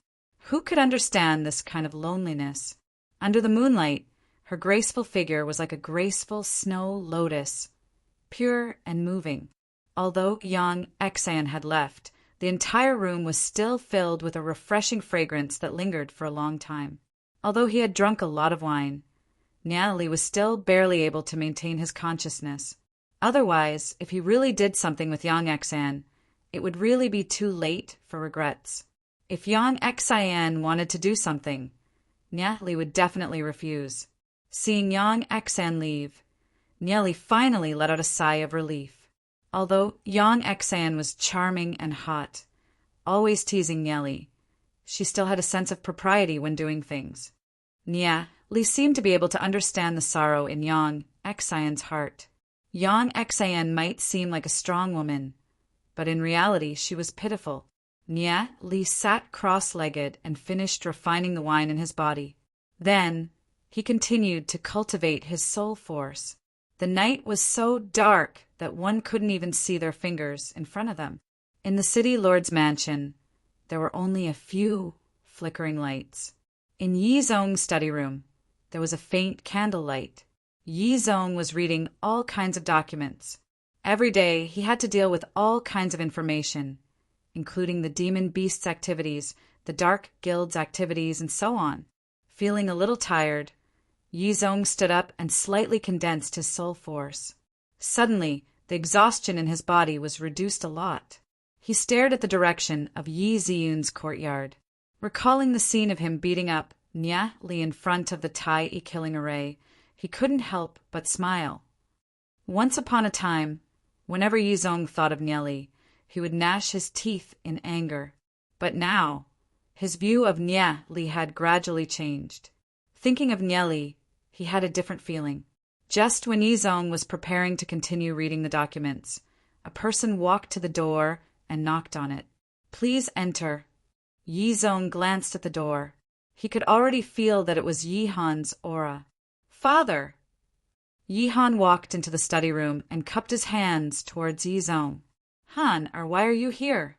Who could understand this kind of loneliness? Under the moonlight, her graceful figure was like a graceful snow lotus, pure and moving. Although Yang Exan had left, the entire room was still filled with a refreshing fragrance that lingered for a long time. Although he had drunk a lot of wine, Nia Li was still barely able to maintain his consciousness. Otherwise, if he really did something with Yang Exan, it would really be too late for regrets. If Yang Exan wanted to do something, Nia Li would definitely refuse. Seeing Yang Exan leave, Nia Li finally let out a sigh of relief. Although Yang Exan was charming and hot, always teasing Nia Li, she still had a sense of propriety when doing things. Nia Li seemed to be able to understand the sorrow in Yang Exan's heart. Yang Exan might seem like a strong woman, but in reality she was pitiful. Nia Li sat cross-legged and finished refining the wine in his body. Then he continued to cultivate his soul force. The night was so dark that one couldn't even see their fingers in front of them. In the city lord's mansion, there were only a few flickering lights. In Yi Zong's study room, there was a faint candlelight. Yi Zong was reading all kinds of documents. Every day he had to deal with all kinds of information, including the demon beast's activities, the dark guild's activities, and so on. Feeling a little tired, Yi Zong stood up and slightly condensed his soul force. Suddenly, the exhaustion in his body was reduced a lot. He stared at the direction of Yi Ziyun's courtyard. Recalling the scene of him beating up Nia Li in front of the Tai E killing array, he couldn't help but smile. Once upon a time, whenever Yi Zong thought of Nia Li, he would gnash his teeth in anger. But now, his view of Nia Li had gradually changed. Thinking of Nia Li, he had a different feeling. Just when Yi Zong was preparing to continue reading the documents, a person walked to the door and knocked on it. "Please enter." Yi Zong glanced at the door. He could already feel that it was Yi Han's aura. "Father!" Yi Han walked into the study room and cupped his hands towards Yi Zong. "Han, or why are you here?"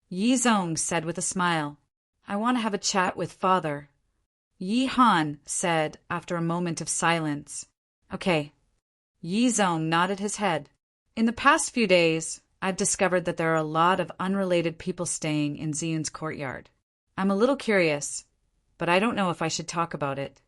Yi Zong said with a smile, "I want to have a chat with Father." Yi Han said after a moment of silence, "Okay." Yi Zong nodded his head. "In the past few days, I've discovered that there are a lot of unrelated people staying in Ziyun's courtyard. I'm a little curious, but I don't know if I should talk about it."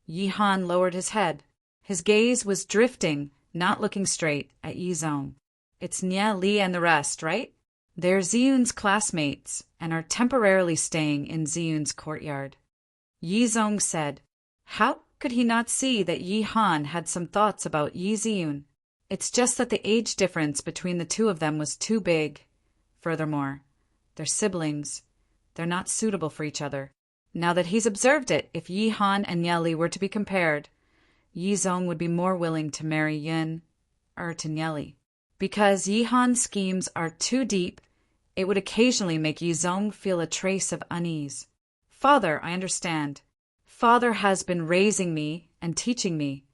Yi Han lowered his head. His gaze was drifting, not looking straight at Yi Zong. "It's Nia Li and the rest, right? They're Ziyun's classmates and are temporarily staying in Ziyun's courtyard." Yi Zong said. How could he not see that Yi Han had some thoughts about Yi Ziyun? It's just that the age difference between the two of them was too big. Furthermore, they're siblings. They're not suitable for each other. Now that he's observed it, if Yi Han and Nia Li were to be compared, Yi Zong would be more willing to marry Yin to Nia Li. Because Yi Han's schemes are too deep It would occasionally make Yi Zong feel a trace of unease. Father, I understand. Father has been raising me and teaching me,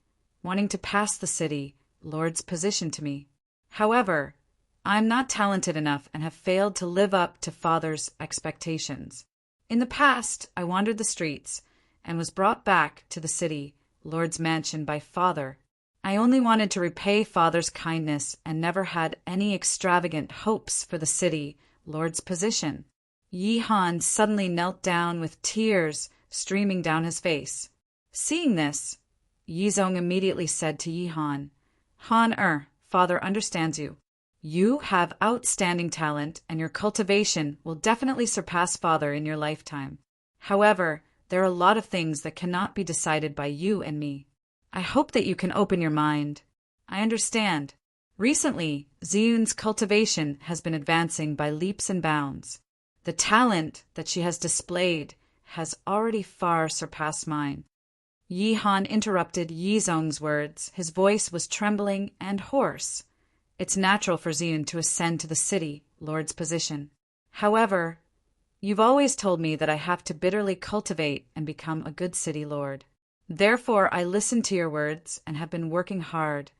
wanting to pass the city lord's position to me. However, I'm not talented enough and have failed to live up to Father's expectations. In the past, I wandered the streets and was brought back to the city lord's mansion by Father. I only wanted to repay Father's kindness and never had any extravagant hopes for the city lord's position. Yi Han suddenly knelt down with tears streaming down his face. Seeing this, Yi Zong immediately said to Yi Han, Father understands you. You have outstanding talent, and your cultivation will definitely surpass Father in your lifetime. However, there are a lot of things that cannot be decided by you and me. I hope that you can open your mind. I understand. Recently, Ziyun's cultivation has been advancing by leaps and bounds. The talent that she has displayed has already far surpassed mine. Yi Han interrupted Yi Zong's words. His voice was trembling and hoarse. It's natural for Ziyun to ascend to the city lord's position. However, you've always told me that I have to bitterly cultivate and become a good city lord. Therefore, I listened to your words and have been working hard,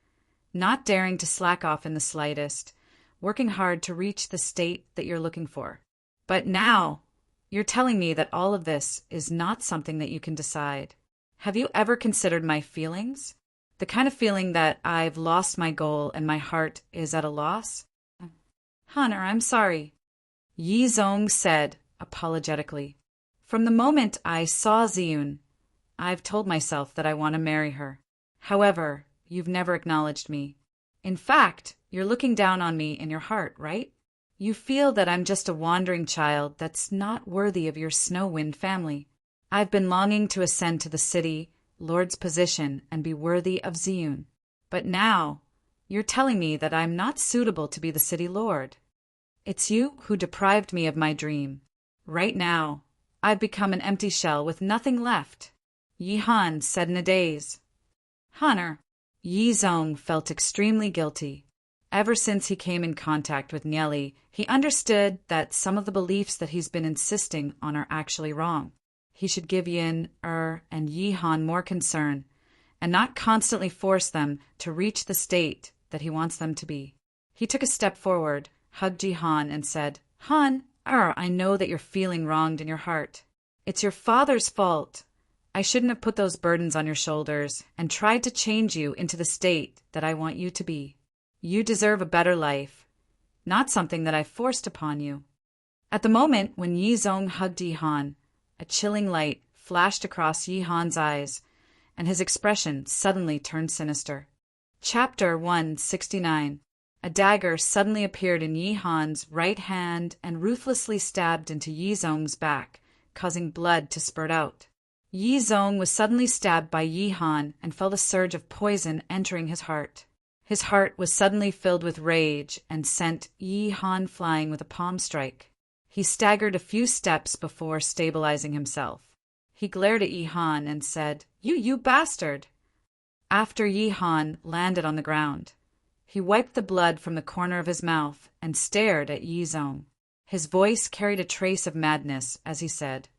not daring to slack off in the slightest, working hard to reach the state that you're looking for. But now, you're telling me that all of this is not something that you can decide. Have you ever considered my feelings? The kind of feeling that I've lost my goal and my heart is at a loss? Hunter, I'm sorry, Yi Zong said apologetically. From the moment I saw Ziyun, I've told myself that I want to marry her. However, you've never acknowledged me. In fact, you're looking down on me in your heart, right? You feel that I'm just a wandering child that's not worthy of your Snowwind family. I've been longing to ascend to the city lord's position and be worthy of Ziyun. But now, you're telling me that I'm not suitable to be the city lord. It's you who deprived me of my dream. Right now, I've become an empty shell with nothing left. Yi Han said in a daze. Hunter, Yi Zong felt extremely guilty. Ever since he came in contact with Nieli, he understood that some of the beliefs that he's been insisting on are actually wrong. He should give Yin, and Yi Han more concern, and not constantly force them to reach the state that he wants them to be. He took a step forward, hugged Yi Han, and said, Han, I know that you're feeling wronged in your heart. It's your father's fault. I shouldn't have put those burdens on your shoulders and tried to change you into the state that I want you to be. You deserve a better life, not something that I forced upon you. At the moment when Yi Zong hugged Yi Han, a chilling light flashed across Yi Han's eyes, and his expression suddenly turned sinister. Chapter 169. A dagger suddenly appeared in Yi Han's right hand and ruthlessly stabbed into Yi Zong's back, causing blood to spurt out. Yi Zong was suddenly stabbed by Yi Han and felt a surge of poison entering his heart. His heart was suddenly filled with rage and sent Yi Han flying with a palm strike. He staggered a few steps before stabilizing himself. He glared at Yi Han and said, You bastard! After Yi Han landed on the ground, he wiped the blood from the corner of his mouth and stared at Yi Zong. His voice carried a trace of madness as he said,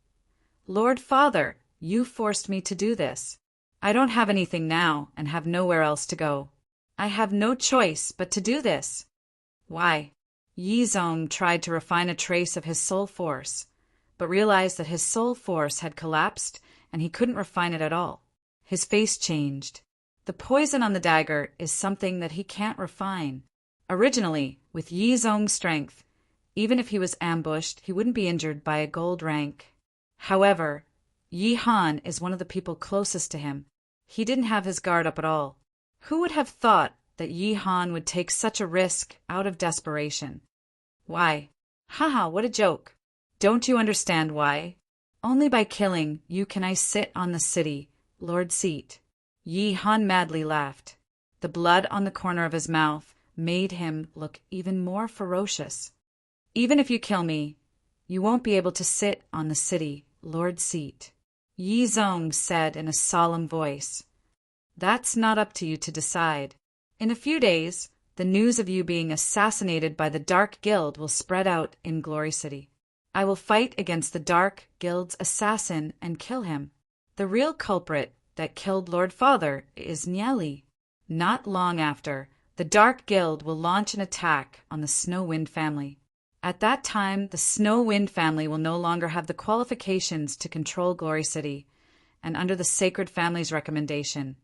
Lord Father, you forced me to do this. I don't have anything now and have nowhere else to go. I have no choice but to do this. Why? Yi Zong tried to refine a trace of his soul force, but realized that his soul force had collapsed and he couldn't refine it at all. His face changed. The poison on the dagger is something that he can't refine. Originally, with Yi Zong's strength, even if he was ambushed, he wouldn't be injured by a gold rank. However, Yi Han is one of the people closest to him. He didn't have his guard up at all. Who would have thought that Yi Han would take such a risk out of desperation? Why? Haha, what a joke. Don't you understand why? Only by killing you can I sit on the city lord's seat. Yi Han madly laughed. The blood on the corner of his mouth made him look even more ferocious. Even if you kill me, you won't be able to sit on the city lord's seat. Yi Zong said in a solemn voice. That's not up to you to decide. In a few days, the news of you being assassinated by the Dark Guild will spread out in Glory City. I will fight against the Dark Guild's assassin and kill him. The real culprit that killed Lord Father is Nieli. Not long after, the Dark Guild will launch an attack on the Snow Wind family. At that time, the Snow Wind family will no longer have the qualifications to control Glory City, and under the Sacred Family's recommendation,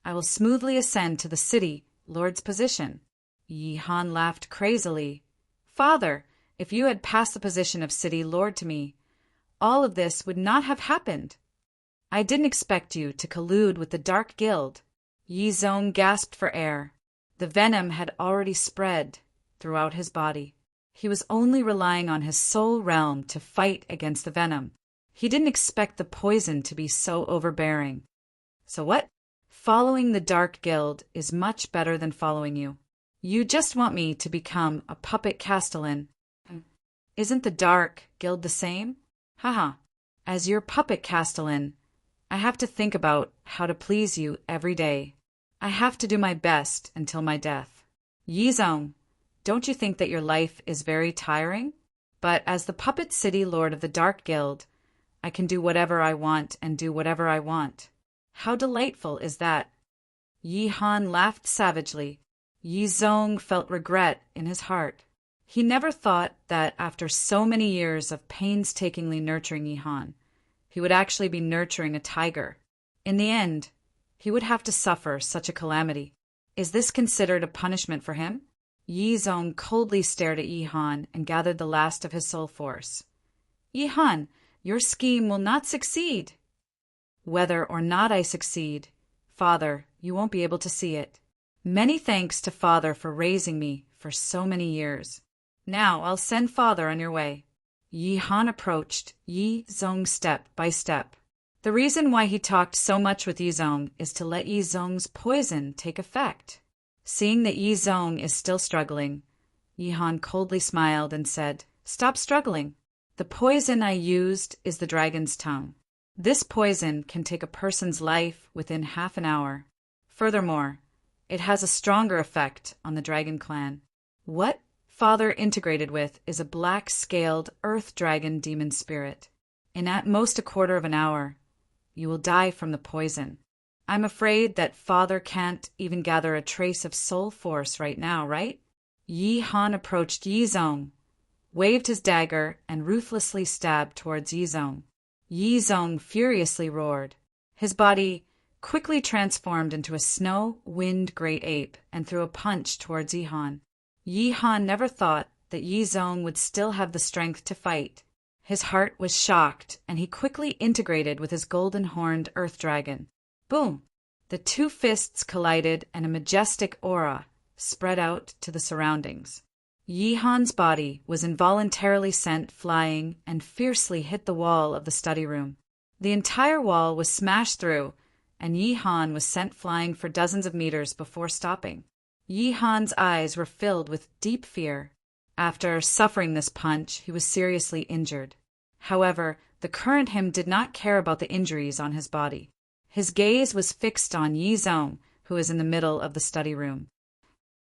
I will smoothly ascend to the City Lord's position. Yi Han laughed crazily. Father, if you had passed the position of City Lord to me, all of this would not have happened. I didn't expect you to collude with the Dark Guild. Yi Zong gasped for air. The venom had already spread throughout his body. He was only relying on his soul realm to fight against the venom. He didn't expect the poison to be so overbearing. So what? Following the Dark Guild is much better than following you. You just want me to become a puppet castellan. Isn't the Dark Guild the same? Haha. As your puppet castellan, I have to think about how to please you every day. I have to do my best until my death. Yi Zong, don't you think that your life is very tiring? But as the Puppet City Lord of the Dark Guild, I can do whatever I want and do whatever I want. How delightful is that? Yi Han laughed savagely. Yi Zong felt regret in his heart. He never thought that after so many years of painstakingly nurturing Yi Han, he would actually be nurturing a tiger. In the end, he would have to suffer such a calamity. Is this considered a punishment for him? Yi Zong coldly stared at Yi Han and gathered the last of his soul force. Yi Han, your scheme will not succeed. Whether or not I succeed, Father, you won't be able to see it. Many thanks to Father for raising me for so many years. Now I'll send Father on your way. Yi Han approached Yi Zong step by step. The reason why he talked so much with Yi Zong is to let Yi Zong's poison take effect. Seeing that Yi Zong is still struggling, Yi Han coldly smiled and said, "Stop struggling. The poison I used is the dragon's tongue. This poison can take a person's life within half an hour. Furthermore, it has a stronger effect on the dragon clan. What Father integrated with is a black-scaled earth dragon demon spirit. In at most a quarter of an hour, you will die from the poison. I'm afraid that Father can't even gather a trace of soul force right now, right?" Yi Han approached Yi Zong, waved his dagger, and ruthlessly stabbed towards Yi Zong. Yi Zong furiously roared. His body quickly transformed into a snow-wind great ape and threw a punch towards Yi Han. Yi Han never thought that Yi Zong would still have the strength to fight. His heart was shocked, and he quickly integrated with his golden-horned earth dragon. Boom! The two fists collided, and a majestic aura spread out to the surroundings. Yi Han's body was involuntarily sent flying and fiercely hit the wall of the study room. The entire wall was smashed through, and Yi Han was sent flying for dozens of meters before stopping. Yi Han's eyes were filled with deep fear. After suffering this punch, he was seriously injured. However, the current him did not care about the injuries on his body. His gaze was fixed on Yi Zong, who was in the middle of the study room.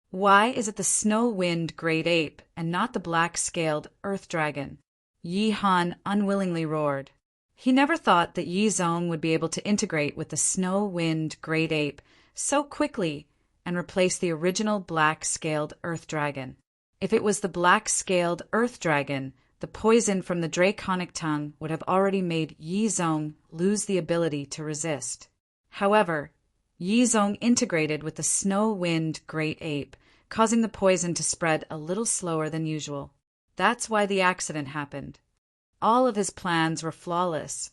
Why is it the snow-wind great ape and not the black-scaled earth dragon? Yi Han unwillingly roared. He never thought that Yi Zong would be able to integrate with the snow-wind great ape so quickly and replace the original black-scaled earth dragon. If it was the black-scaled earth dragon, the poison from the draconic tongue would have already made Yi Zong lose the ability to resist. However, Yi Zong integrated with the snow-wind great ape, causing the poison to spread a little slower than usual. That's why the accident happened. All of his plans were flawless,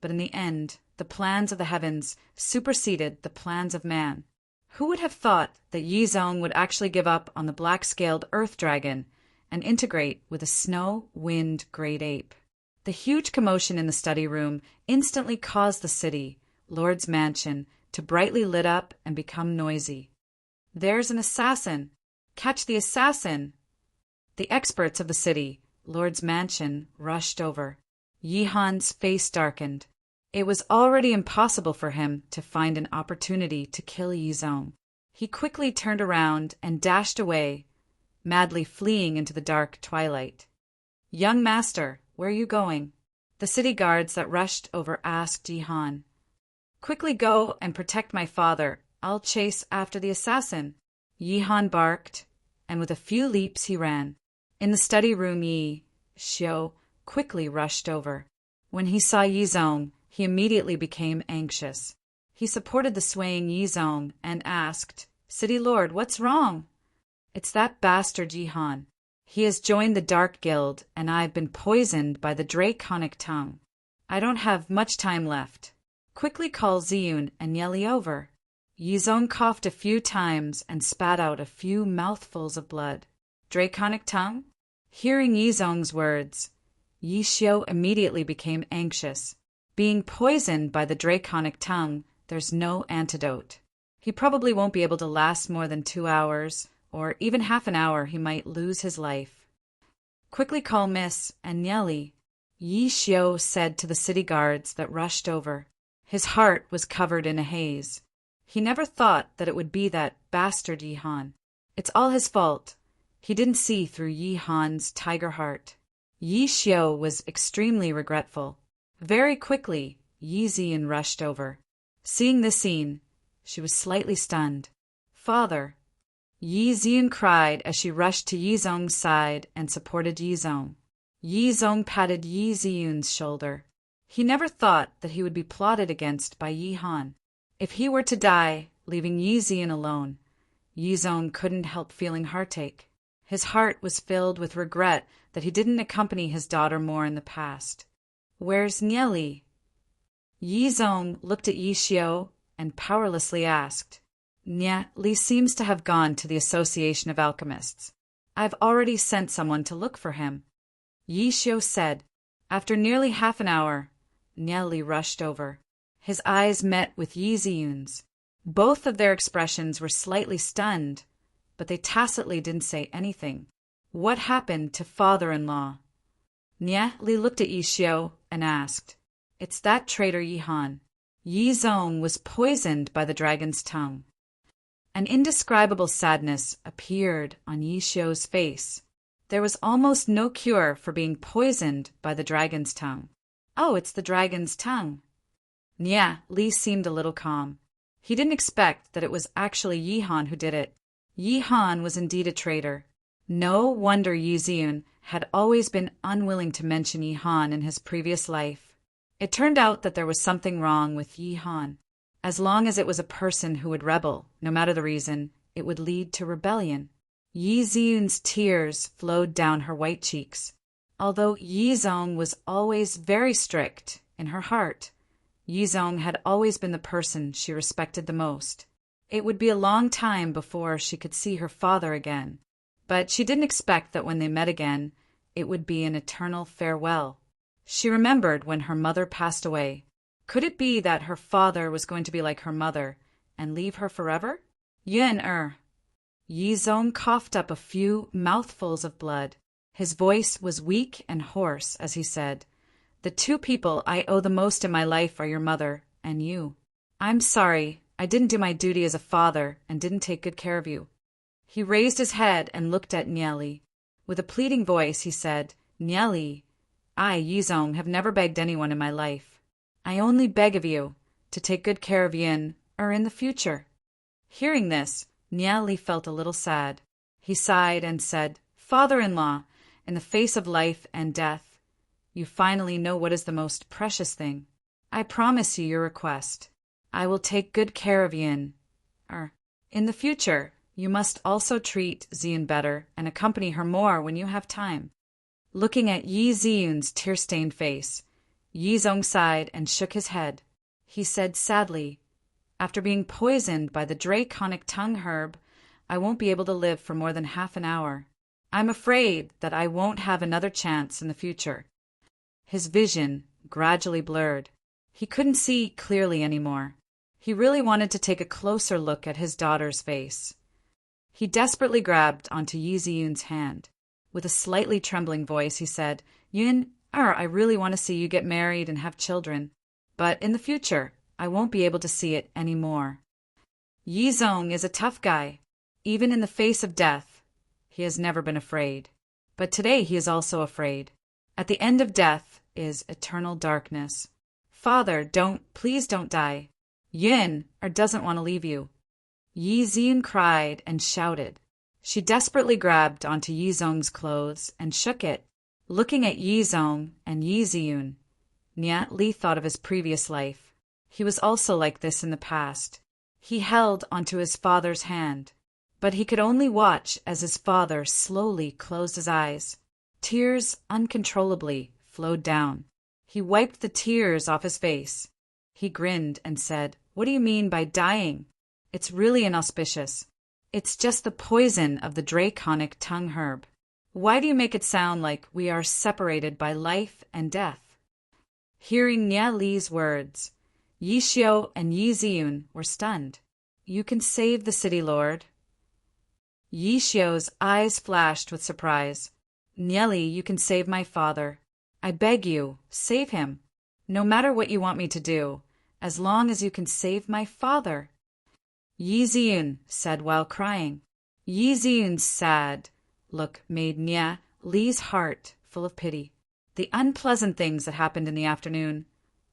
but in the end, the plans of the heavens superseded the plans of man. Who would have thought that Yi Zong would actually give up on the black-scaled earth dragon and integrate with a snow-wind great ape? The huge commotion in the study room instantly caused the city, Lord's mansion, to brightly lit up and become noisy. "There's an assassin! Catch the assassin!" The experts of the city, Lord's mansion, rushed over. Yi Han's face darkened. It was already impossible for him to find an opportunity to kill Yi Zong. He quickly turned around and dashed away, madly fleeing into the dark twilight. "Young master, where are you going?" The city guards that rushed over asked Yi-Han. "Quickly go and protect my father. I'll chase after the assassin." Yi-Han barked, and with a few leaps he ran. In the study room, Yi-Xiu quickly rushed over. When he saw Yi-Zong, he immediately became anxious. He supported the swaying Yi-Zong and asked, "City Lord, what's wrong?" "It's that bastard Yi-Han. He has joined the Dark Guild, and I've been poisoned by the draconic tongue. I don't have much time left. Quickly call Ziyun and Yeli over." Yi-Zong coughed a few times and spat out a few mouthfuls of blood. "Draconic tongue?" Hearing Yi-Zong's words, Yi-Xiu immediately became anxious. Being poisoned by the draconic tongue, there's no antidote. He probably won't be able to last more than 2 hours, or even half an hour. He might lose his life. "Quickly call Miss and Yeli," Yi-Xiu said to the city guards that rushed over. His heart was covered in a haze. He never thought that it would be that bastard Yi-Han. It's all his fault. He didn't see through Yi-Han's tiger heart. Yi-Xiu was extremely regretful. Very quickly, Yi-Ziyun rushed over. Seeing this scene, she was slightly stunned. "Father!" Yi-Ziyun cried as she rushed to Yi-Zong's side and supported Yi-Zong. Yi-Zong patted Yi-Ziyun's shoulder. He never thought that he would be plotted against by Yi-Han. If he were to die, leaving Yi-Ziyun alone, Yi-Zong couldn't help feeling heartache. His heart was filled with regret that he didn't accompany his daughter more in the past. "Where's Nieli?" Yi-Zong looked at Yi-Xiu and powerlessly asked. "Nieli seems to have gone to the Association of Alchemists. I've already sent someone to look for him," Yi-Xiu said. After nearly half an hour, Nieli rushed over. His eyes met with Yi-Ziyun's. Both of their expressions were slightly stunned, but they tacitly didn't say anything. What happened to father-in-law? Nieli looked at Yi-Xiu and asked. "It's that traitor Yi-Han. Yi-Zong was poisoned by the dragon's tongue." An indescribable sadness appeared on Yi-Xiu's face. There was almost no cure for being poisoned by the dragon's tongue. "Oh, it's the dragon's tongue." Nieli seemed a little calm. He didn't expect that it was actually Yi-Han who did it. Yi-Han was indeed a traitor. No wonder Yi-Ziyun had always been unwilling to mention Yi-Han in his previous life. It turned out that there was something wrong with Yi-Han. As long as it was a person who would rebel, no matter the reason, it would lead to rebellion. Yi-Ziyun's tears flowed down her white cheeks. Although Yi-Zong was always very strict, in her heart, Yi-Zong had always been the person she respected the most. It would be a long time before she could see her father again, but she didn't expect that when they met again, it would be an eternal farewell. She remembered when her mother passed away. Could it be that her father was going to be like her mother and leave her forever? Yi-Zong coughed up a few mouthfuls of blood. His voice was weak and hoarse as he said, "The two people I owe the most in my life are your mother and you. I'm sorry, I didn't do my duty as a father and didn't take good care of you." He raised his head and looked at Nieli. With a pleading voice, he said, "Nieli, I, Yi-Zong, have never begged anyone in my life. I only beg of you to take good care of Yin, in the future." Hearing this, Nieli felt a little sad. He sighed and said, "Father-in-law, in the face of life and death, you finally know what is the most precious thing. I promise you your request. I will take good care of Yin. In the future, you must also treat Ziyun better and accompany her more when you have time." Looking at Yi-Ziyun's tear-stained face, Yi-Zong sighed and shook his head. He said sadly, "After being poisoned by the draconic tongue herb, I won't be able to live for more than half an hour. I'm afraid that I won't have another chance in the future." His vision gradually blurred. He couldn't see clearly anymore. He really wanted to take a closer look at his daughter's face. He desperately grabbed onto Yi-Ziyun's hand. With a slightly trembling voice, he said, "Yin, I really want to see you get married and have children. But in the future, I won't be able to see it anymore." Yi Zong is a tough guy. Even in the face of death, he has never been afraid. But today he is also afraid. At the end of death is eternal darkness. Father, please don't die. Yin doesn't want to leave you. Yi Ziyun cried and shouted. She desperately grabbed onto Yi Zong's clothes and shook it. Looking at Yi Zong and Yi Ziyun, Nia Li thought of his previous life. He was also like this in the past. He held onto his father's hand, but he could only watch as his father slowly closed his eyes. Tears uncontrollably flowed down. He wiped the tears off his face. He grinned and said, "What do you mean by dying? It's really inauspicious. It's just the poison of the draconic tongue herb. Why do you make it sound like we are separated by life and death?" Hearing Nia Li's words, Yi Xiu and Yi Ziyun were stunned. "You can save the city, Lord." Yi Xiu's eyes flashed with surprise. "Nia Li, you can save my father. I beg you, save him. No matter what you want me to do, as long as you can save my father." Yi Ziyun said while crying. Yi Ziyun's sad look made Nia Li's heart full of pity. The unpleasant things that happened in the afternoon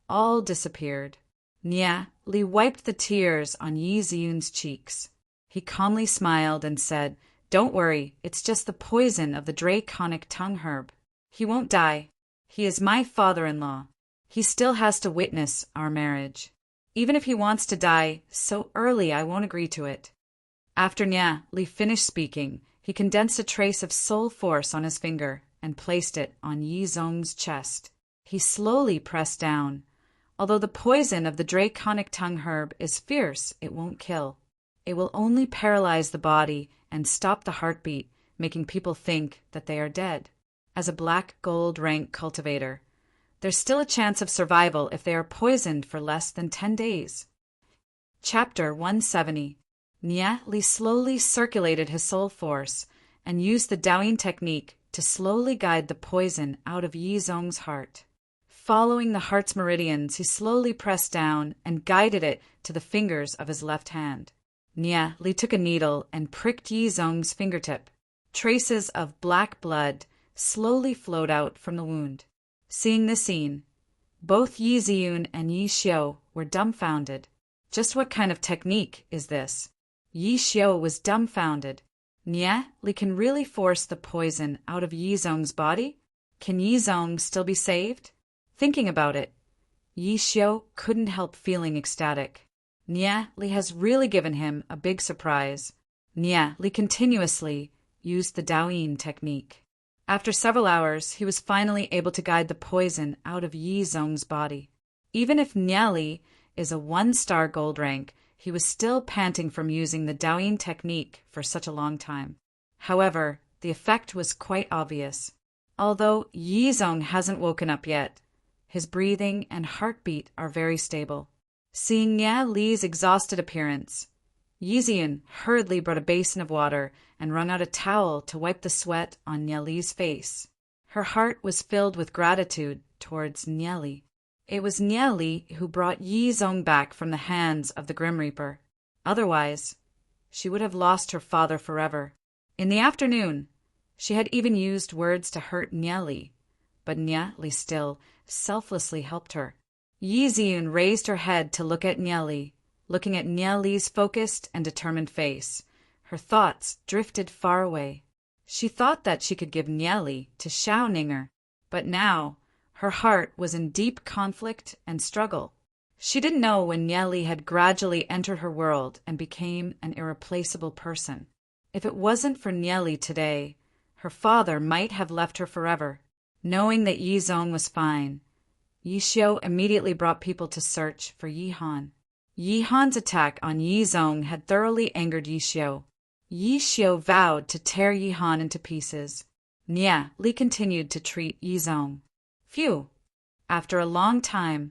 all disappeared. Nia Li wiped the tears on Yi Ziyun's cheeks. He calmly smiled and said, "Don't worry, it's just the poison of the draconic tongue herb. He won't die. He is my father-in-law. He still has to witness our marriage. Even if he wants to die so early, I won't agree to it." After Nia Li finished speaking, he condensed a trace of soul force on his finger and placed it on Yi Zong's chest. He slowly pressed down. Although the poison of the draconic tongue herb is fierce, it won't kill. It will only paralyze the body and stop the heartbeat, making people think that they are dead. As a black gold rank cultivator, there's still a chance of survival if they are poisoned for less than 10 days. Chapter 170. Nia Li slowly circulated his soul force and used the Daoyin technique to slowly guide the poison out of Yi Zong's heart. Following the heart's meridians, he slowly pressed down and guided it to the fingers of his left hand. Nia Li took a needle and pricked Yi Zong's fingertip. Traces of black blood slowly flowed out from the wound. Seeing this scene, both Yi Ziyun and Yi Xiu were dumbfounded. Just what kind of technique is this? Yi Xiu was dumbfounded. Nia Li can really force the poison out of Yi Zong's body? Can Yi Zong still be saved? Thinking about it, Yi Xiu couldn't help feeling ecstatic. Nia Li has really given him a big surprise. Nia Li continuously used the Daoyin technique. After several hours, he was finally able to guide the poison out of Yi Zong's body. Even if Nia Li is a 1-star gold rank, he was still panting from using the Daoyin technique for such a long time. However, the effect was quite obvious. Although Yi Zong hasn't woken up yet, his breathing and heartbeat are very stable. Seeing Nia Li's exhausted appearance, Yi Ziyun hurriedly brought a basin of water and wrung out a towel to wipe the sweat on Nia Li's face. Her heart was filled with gratitude towards Nia Li. It was Nia Li who brought Yi Zong back from the hands of the Grim Reaper. Otherwise, she would have lost her father forever. In the afternoon, she had even used words to hurt Nia Li, but Nia Li still selflessly helped her. Yi Ziyun raised her head to look at Nia Li. Looking at Nia Li's focused and determined face, her thoughts drifted far away. She thought that she could give Nia Li to Xiao Ninger, but now her heart was in deep conflict and struggle. She didn't know when Nia Li had gradually entered her world and became an irreplaceable person. If it wasn't for Nia Li today, her father might have left her forever. Knowing that Yi Zong was fine, Yi Xiu immediately brought people to search for Yi Han. Yi Han's attack on Yi Zong had thoroughly angered Yi Xiu. Yi Xiu vowed to tear Yi Han into pieces. Nia Li continued to treat Yi Zong. Phew! After a long time,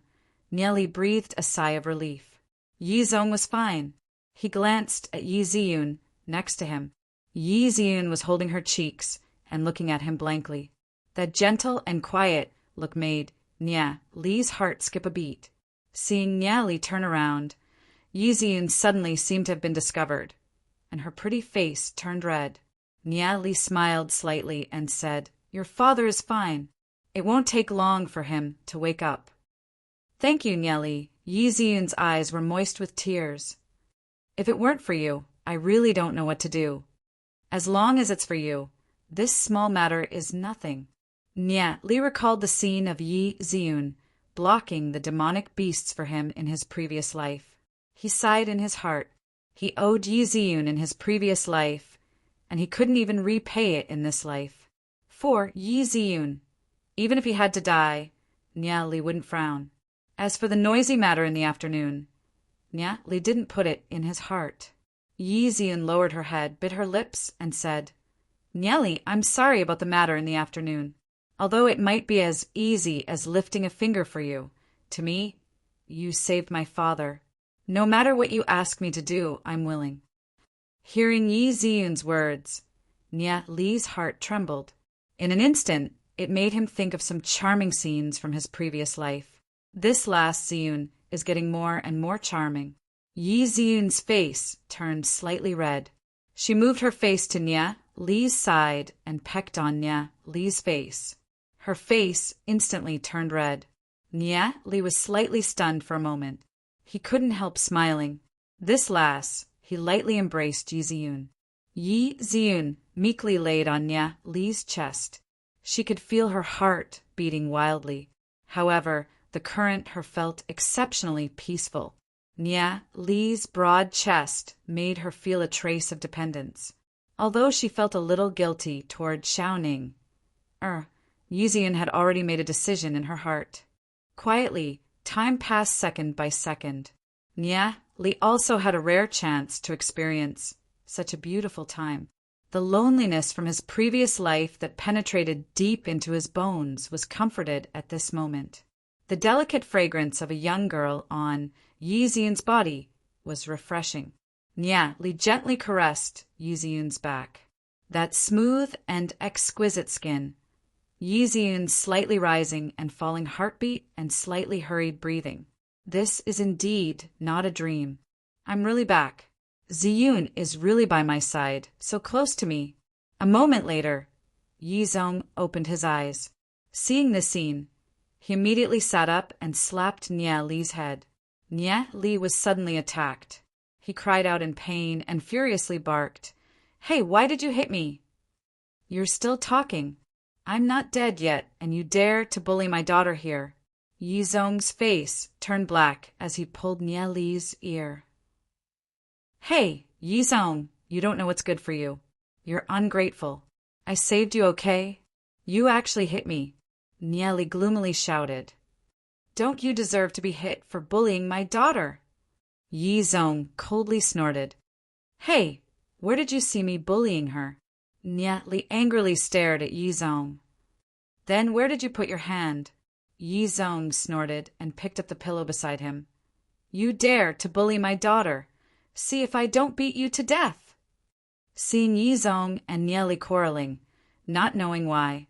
Nia Li breathed a sigh of relief. Yi Zong was fine. He glanced at Yi Ziyun next to him. Yi Ziyun was holding her cheeks and looking at him blankly. That gentle and quiet look made Nia Li's heart skip a beat. Seeing Nia Li turn around, Yi Ziyun suddenly seemed to have been discovered, and her pretty face turned red. Nia Li smiled slightly and said, "Your father is fine. It won't take long for him to wake up." "Thank you, Nia Li." Yi Ziyun's eyes were moist with tears. "If it weren't for you, I really don't know what to do. As long as it's for you, this small matter is nothing." Nia Li recalled the scene of Yi Ziyun blocking the demonic beasts for him in his previous life. He sighed in his heart. He owed Yi Ziyun in his previous life, and he couldn't even repay it in this life. For Yi Ziyun, even if he had to die, Nia Li wouldn't frown. As for the noisy matter in the afternoon, Nia Li didn't put it in his heart. Yi Ziyun lowered her head, bit her lips, and said, "Nia Li, I'm sorry about the matter in the afternoon. Although it might be as easy as lifting a finger for you, to me, you saved my father. No matter what you ask me to do, I'm willing." Hearing Yi Ziyun's words, Nia Li's heart trembled. In an instant, it made him think of some charming scenes from his previous life. This last Ziyun is getting more and more charming. Yi Ziyun's face turned slightly red. She moved her face to Nia Li's side and pecked on Nia Li's face. Her face instantly turned red. Nia Li was slightly stunned for a moment. He couldn't help smiling. This last, he lightly embraced Yi Ziyun. Yi Ziyun meekly laid on Nia Li's chest. She could feel her heart beating wildly. However, the current her felt exceptionally peaceful. Nia Li's broad chest made her feel a trace of dependence. Although she felt a little guilty toward Xiaoning, Yi Ziyun had already made a decision in her heart. Quietly, time passed second by second. Nia Li also had a rare chance to experience such a beautiful time. The loneliness from his previous life that penetrated deep into his bones was comforted at this moment. The delicate fragrance of a young girl on Yi Ziyun's body was refreshing. Nia Li gently caressed Yi Ziyun's back. That smooth and exquisite skin, Yi Ziyun's slightly rising and falling heartbeat and slightly hurried breathing. This is indeed not a dream. I'm really back. Ziyun is really by my side, so close to me. A moment later, Yi Zong opened his eyes. Seeing this scene, he immediately sat up and slapped Nia Li's head. Nia Li was suddenly attacked. He cried out in pain and furiously barked, "Hey, why did you hit me?" "You're still talking. I'm not dead yet, and you dare to bully my daughter here." Yi Zong's face turned black as he pulled Nia Li's ear. "Hey, Yi Zong, you don't know what's good for you. You're ungrateful. I saved you, okay? You actually hit me," Nia Li gloomily shouted. "Don't you deserve to be hit for bullying my daughter?" Yi Zong coldly snorted. "Hey, where did you see me bullying her?" Nia Li angrily stared at Yi Zong. "Then where did you put your hand?" Yi Zong snorted and picked up the pillow beside him. "You dare to bully my daughter. See if I don't beat you to death." Seeing Yi Zong and Nia Li quarreling, not knowing why,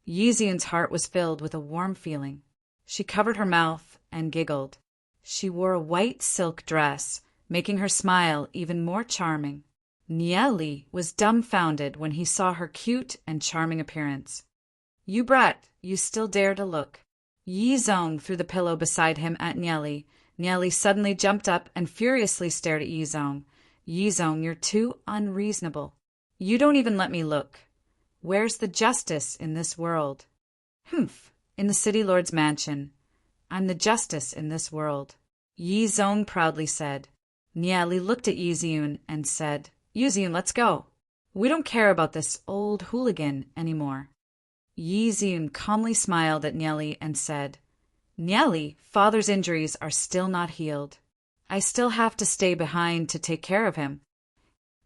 Yi Ziyun's heart was filled with a warm feeling. She covered her mouth and giggled. She wore a white silk dress, making her smile even more charming. Nia Li was dumbfounded when he saw her cute and charming appearance. "You brat, you still dare to look." Yi Zong threw the pillow beside him at Nia Li. Nia Li suddenly jumped up and furiously stared at Yi Zong. "Yi Zong, you're too unreasonable. You don't even let me look. Where's the justice in this world?" "Humph, in the city lord's mansion. I'm the justice in this world," Yi Zong proudly said. Nia Li looked at Yi Ziyun and said, "Yi Ziyun, let's go. We don't care about this old hooligan anymore." Yi Ziyun calmly smiled at Nia Li and said, "Nia Li, father's injuries are still not healed. I still have to stay behind to take care of him."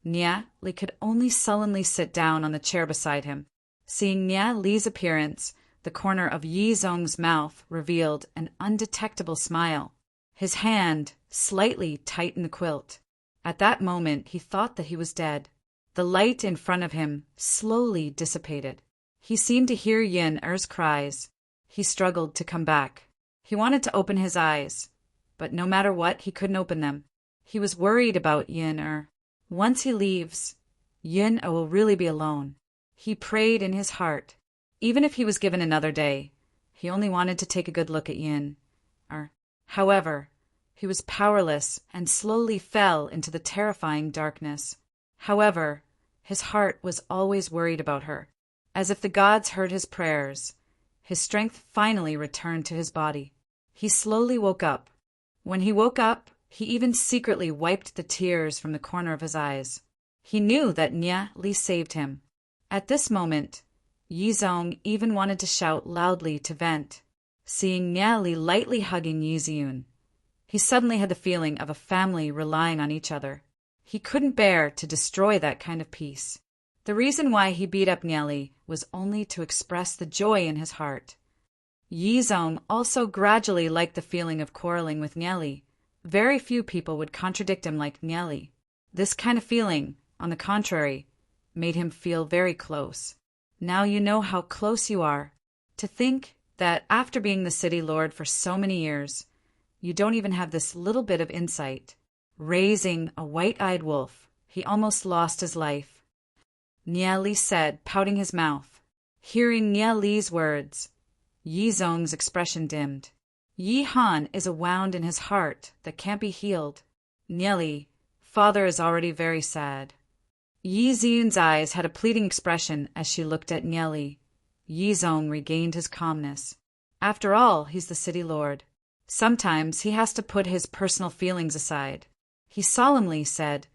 Nia Li could only sullenly sit down on the chair beside him. Seeing Nia Li's appearance, the corner of Yi Zong's mouth revealed an undetectable smile. His hand slightly tightened the quilt. At that moment, he thought that he was dead. The light in front of him slowly dissipated. He seemed to hear Yin Er's cries. He struggled to come back. He wanted to open his eyes, but no matter what, he couldn't open them. He was worried about Yin. Once he leaves, Yin will really be alone. He prayed in his heart. Even if he was given another day, he only wanted to take a good look at Yin. However, he was powerless and slowly fell into the terrifying darkness. However, his heart was always worried about her. As if the gods heard his prayers, his strength finally returned to his body. He slowly woke up. When he woke up, he even secretly wiped the tears from the corner of his eyes. He knew that Nia Li saved him. At this moment, Yizong even wanted to shout loudly to vent. Seeing Nia Li lightly hugging Yizun, he suddenly had the feeling of a family relying on each other. He couldn't bear to destroy that kind of peace. The reason why he beat up Nia Li was only to express the joy in his heart. Yizong also gradually liked the feeling of quarreling with Nia Li. Very few people would contradict him like Nia Li. This kind of feeling, on the contrary, made him feel very close. Now you know how close you are. To think that after being the city lord for so many years, you don't even have this little bit of insight. Raising a white-eyed wolf, he almost lost his life. Nia Li said, pouting his mouth. Hearing Nia Li's words, Yizong's expression dimmed. Yi Han is a wound in his heart that can't be healed. Nia Li, father is already very sad. Yi Ziyun's eyes had a pleading expression as she looked at Nia Li. Yizong regained his calmness. After all, he's the city lord. Sometimes he has to put his personal feelings aside. He solemnly said,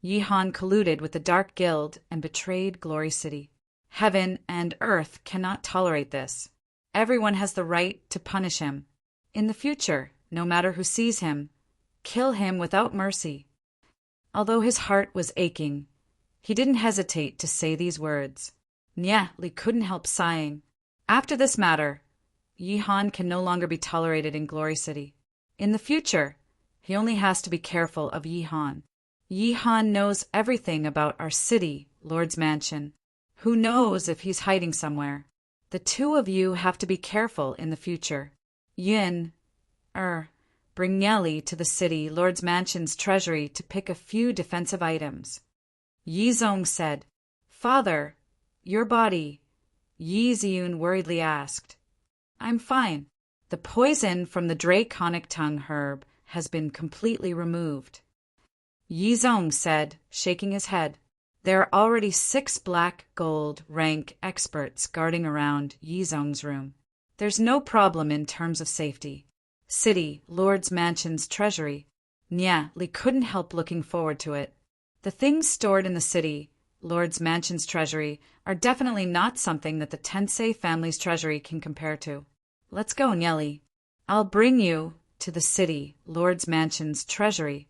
Yi Han colluded with the Dark Guild and betrayed Glory City. Heaven and earth cannot tolerate this. Everyone has the right to punish him. In the future, no matter who sees him, kill him without mercy. Although his heart was aching, he didn't hesitate to say these words. Nia Li couldn't help sighing. After this matter, Yi Han can no longer be tolerated in Glory City. In the future, he only has to be careful of Yi Han. Yi Han knows everything about our city, Lord's Mansion. Who knows if he's hiding somewhere? The two of you have to be careful in the future. Yin, bring Nia Li to the city, Lord's Mansion's treasury to pick a few defensive items. Yizong said, Father, your body, Yi Ziyun worriedly asked. I'm fine. The poison from the draconic tongue herb has been completely removed. Yizong said, shaking his head. There are already 6 black gold rank experts guarding around Yizong's room. There's no problem in terms of safety. City, Lord's Mansion's treasury. Nia Li couldn't help looking forward to it. The things stored in the city, Lord's Mansion's treasury, are definitely not something that the Tensei family's treasury can compare to. Let's go, Nia Li. I'll bring you to the city, Lord's Mansion's treasury.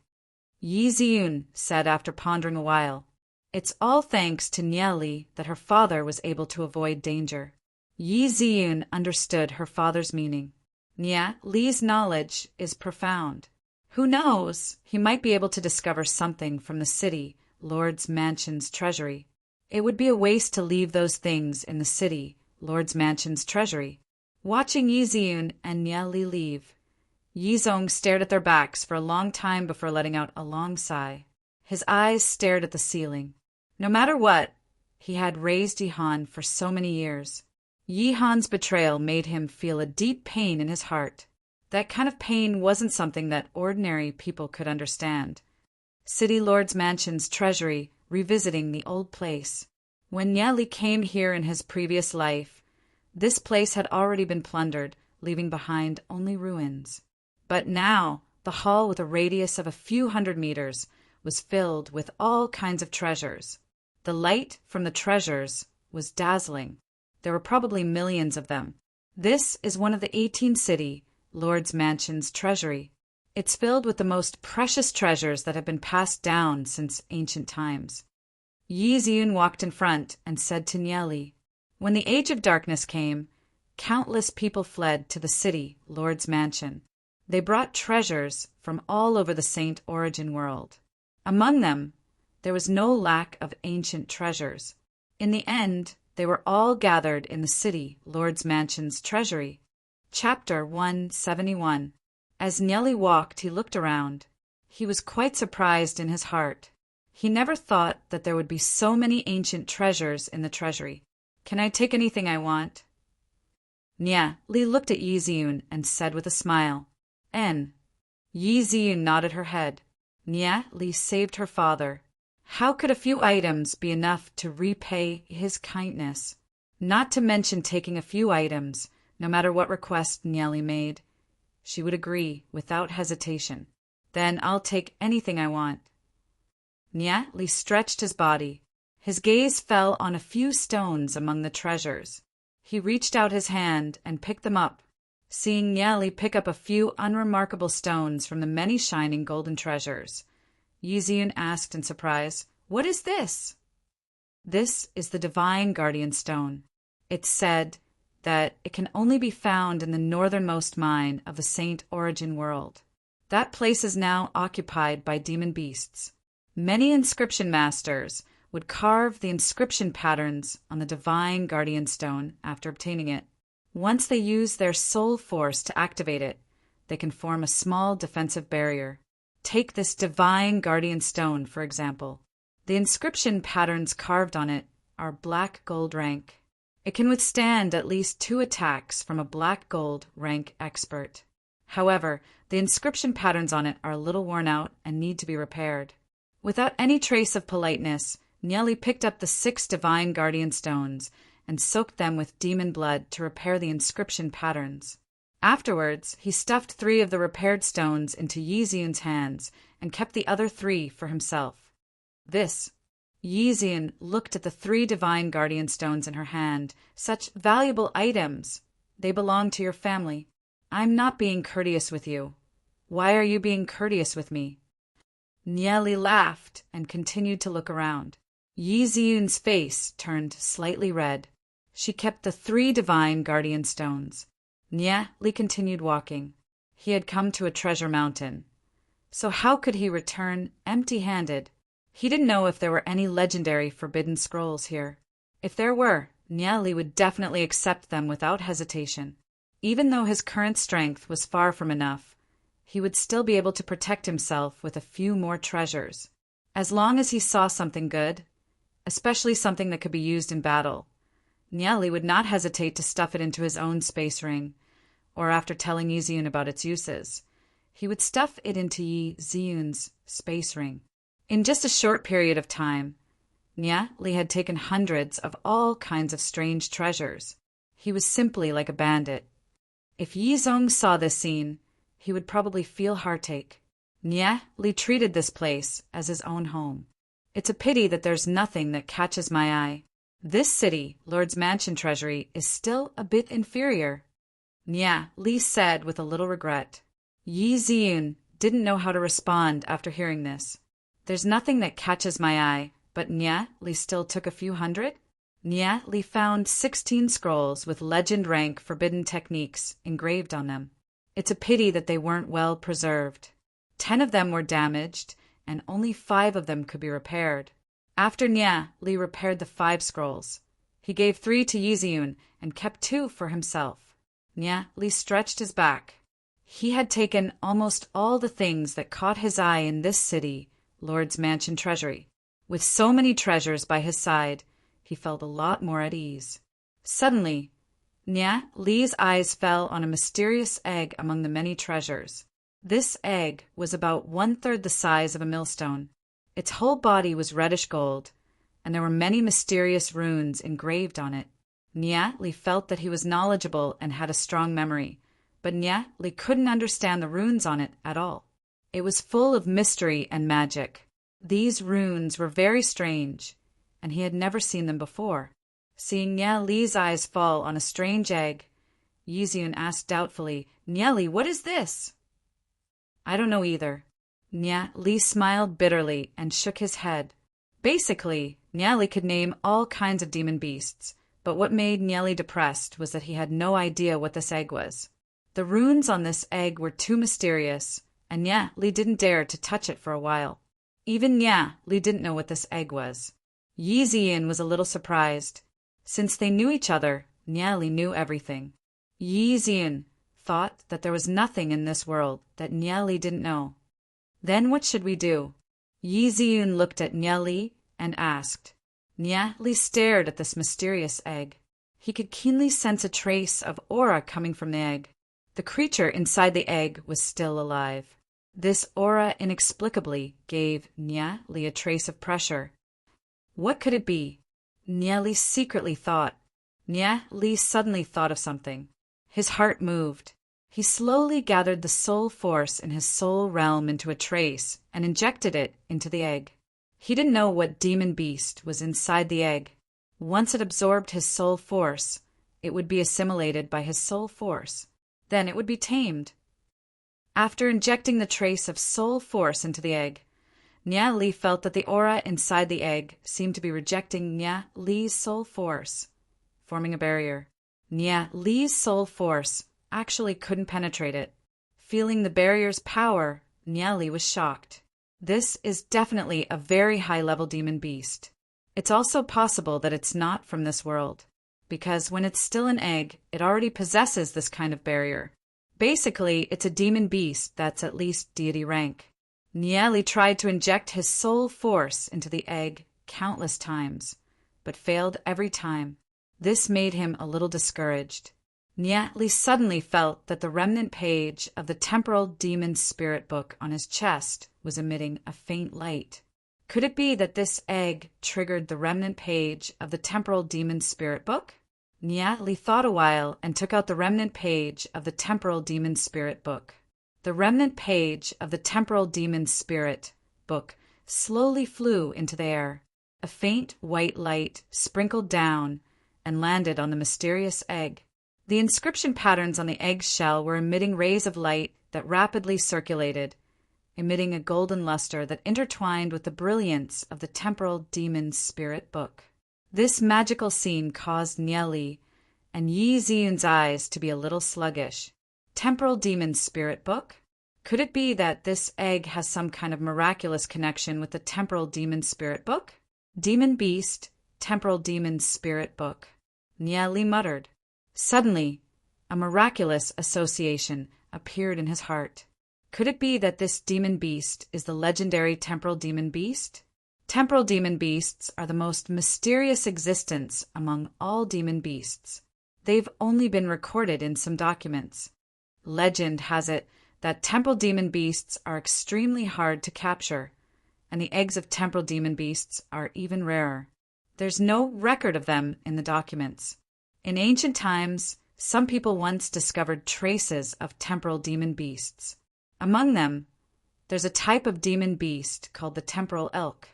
Yi Ziyun said after pondering a while. It's all thanks to Nia Li that her father was able to avoid danger. Yi Ziyun understood her father's meaning. Nia Li's knowledge is profound. Who knows, he might be able to discover something from the city, Lord's Mansion's treasury. It would be a waste to leave those things in the city, Lord's Mansion's treasury. Watching Yi Ziyun and Nia Li leave, Yizong stared at their backs for a long time before letting out a long sigh. His eyes stared at the ceiling. No matter what, he had raised Yi Han for so many years. Yi Han's betrayal made him feel a deep pain in his heart. That kind of pain wasn't something that ordinary people could understand. City Lord's Mansion's treasury, revisiting the old place. When Nia Li came here in his previous life, this place had already been plundered, leaving behind only ruins. But now, the hall with a radius of a few hundred meters was filled with all kinds of treasures. The light from the treasures was dazzling. There were probably millions of them. This is one of the 18 city Lord's Mansion's treasury. It's filled with the most precious treasures that have been passed down since ancient times. Yi Ziyun walked in front and said to Nia Li, when the Age of Darkness came, countless people fled to the city, Lord's Mansion. They brought treasures from all over the Saint Origin world. Among them, there was no lack of ancient treasures. In the end, they were all gathered in the city, Lord's Mansion's treasury. Chapter 171. As Nia Li walked, he looked around. He was quite surprised in his heart. He never thought that there would be so many ancient treasures in the treasury. Can I take anything I want? Nya Li looked at Yi Ziyun and said with a smile, N. Yi Ziyun nodded her head. Nya Li saved her father. How could a few items be enough to repay his kindness? Not to mention taking a few items, no matter what request Nya Li made. She would agree without hesitation. Then I'll take anything I want. Nya Li stretched his body. His gaze fell on a few stones among the treasures. He reached out his hand and picked them up. Seeing Nya Li pick up a few unremarkable stones from the many shining golden treasures, Yi Ziyun asked in surprise, What is this? This is the Divine Guardian Stone. It's said that it can only be found in the northernmost mine of the Saint Origin world. That place is now occupied by demon beasts. Many inscription masters would carve the inscription patterns on the Divine Guardian Stone after obtaining it. Once they use their soul force to activate it, they can form a small defensive barrier. Take this Divine Guardian Stone, for example. The inscription patterns carved on it are black gold rank. It can withstand at least 2 attacks from a black gold rank expert. However, the inscription patterns on it are a little worn out and need to be repaired. Without any trace of politeness, Nya Li picked up the 6 Divine Guardian Stones and soaked them with demon blood to repair the inscription patterns. Afterwards, he stuffed 3 of the repaired stones into Yi Ziyun's hands and kept the other 3 for himself. Yi Ziyun looked at the 3 Divine Guardian Stones in her hand. Such valuable items! They belong to your family. I'm not being courteous with you. Why are you being courteous with me? Nya Li laughed and continued to look around. Yi Ziyun's face turned slightly red. She kept the 3 Divine Guardian Stones. Nya Li continued walking. He had come to a treasure mountain. So how could he return empty-handed? He didn't know if there were any legendary forbidden scrolls here. If there were, Nya Li would definitely accept them without hesitation. Even though his current strength was far from enough, he would still be able to protect himself with a few more treasures. As long as he saw something good, especially something that could be used in battle, Nya Li would not hesitate to stuff it into his own space ring, or after telling Yi Ziyun about its uses, he would stuff it into Yi Ziyun's space ring. In just a short period of time, Nya Li had taken hundreds of all kinds of strange treasures. He was simply like a bandit. If Yi Zong saw this scene, he would probably feel heartache. Nya Li treated this place as his own home. It's a pity that there's nothing that catches my eye. This city, Lord's Mansion Treasury, is still a bit inferior. Nya Li said with a little regret. Yi Ziyun didn't know how to respond after hearing this. There's nothing that catches my eye, but Nya Li still took a few hundred? Nya Li found 16 scrolls with legend rank forbidden techniques engraved on them. It's a pity that they weren't well preserved. 10 of them were damaged, and only 5 of them could be repaired. After Nya Li repaired the 5 scrolls, he gave 3 to Yi Ziyun and kept 2 for himself. Nya Li stretched his back. He had taken almost all the things that caught his eye in this city, Lord's Mansion Treasury. With so many treasures by his side, he felt a lot more at ease. Suddenly, Nya Li's eyes fell on a mysterious egg among the many treasures. This egg was about 1/3 the size of a millstone. Its whole body was reddish gold, and there were many mysterious runes engraved on it. Nya Li felt that he was knowledgeable and had a strong memory, but Nya Li couldn't understand the runes on it at all. It was full of mystery and magic. These runes were very strange, and he had never seen them before. Seeing Nya Li's eyes fall on a strange egg, Yi Ziyun asked doubtfully, Nya Li, what is this? I don't know either. Nya Li smiled bitterly and shook his head. Basically, Nya Li could name all kinds of demon beasts, but what made Nya Li depressed was that he had no idea what this egg was. The runes on this egg were too mysterious, and Nya Li didn't dare to touch it for a while. Even Nya Li didn't know what this egg was. Yi Ziyun was a little surprised. Since they knew each other, Nya Li knew everything. Yi Ziyun thought that there was nothing in this world that Nya Li didn't know. Then what should we do? Yi Ziyun looked at Nye Li and asked. Nye Li stared at this mysterious egg. He could keenly sense a trace of aura coming from the egg. The creature inside the egg was still alive. This aura inexplicably gave Nye Li a trace of pressure. What could it be? Nye Li secretly thought. Nye Li suddenly thought of something. His heart moved. He slowly gathered the soul force in his soul realm into a trace and injected it into the egg. He didn't know what demon beast was inside the egg. Once it absorbed his soul force, it would be assimilated by his soul force. Then it would be tamed. After injecting the trace of soul force into the egg, Nye Li felt that the aura inside the egg seemed to be rejecting Nye Li's soul force, forming a barrier. Nye Li's soul force actually couldn't penetrate it. Feeling the barrier's power, Nye Li was shocked. This is definitely a very high-level demon beast. It's also possible that it's not from this world, because when it's still an egg, it already possesses this kind of barrier. Basically, it's a demon beast that's at least deity rank. Nye Li tried to inject his soul force into the egg countless times, but failed every time. This made him a little discouraged. Nye Li suddenly felt that the remnant page of the temporal demon spirit book on his chest was emitting a faint light. Could it be that this egg triggered the remnant page of the temporal demon spirit book? Nye Li thought a while and took out the remnant page of the temporal demon spirit book. The remnant page of the temporal demon spirit book slowly flew into the air. A faint white light sprinkled down and landed on the mysterious egg. The inscription patterns on the egg's shell were emitting rays of light that rapidly circulated, emitting a golden luster that intertwined with the brilliance of the temporal demon spirit book. This magical scene caused Nye Li and Yi Ziyun's eyes to be a little sluggish. Temporal demon spirit book? Could it be that this egg has some kind of miraculous connection with the temporal demon spirit book? Demon beast, temporal demon spirit book. Nye Li muttered. Suddenly, a miraculous association appeared in his heart. Could it be that this demon beast is the legendary temporal demon beast? Temporal demon beasts are the most mysterious existence among all demon beasts. They've only been recorded in some documents. Legend has it that temporal demon beasts are extremely hard to capture, and the eggs of temporal demon beasts are even rarer. There's no record of them in the documents. In ancient times, some people once discovered traces of temporal demon beasts. Among them, there's a type of demon beast called the temporal elk.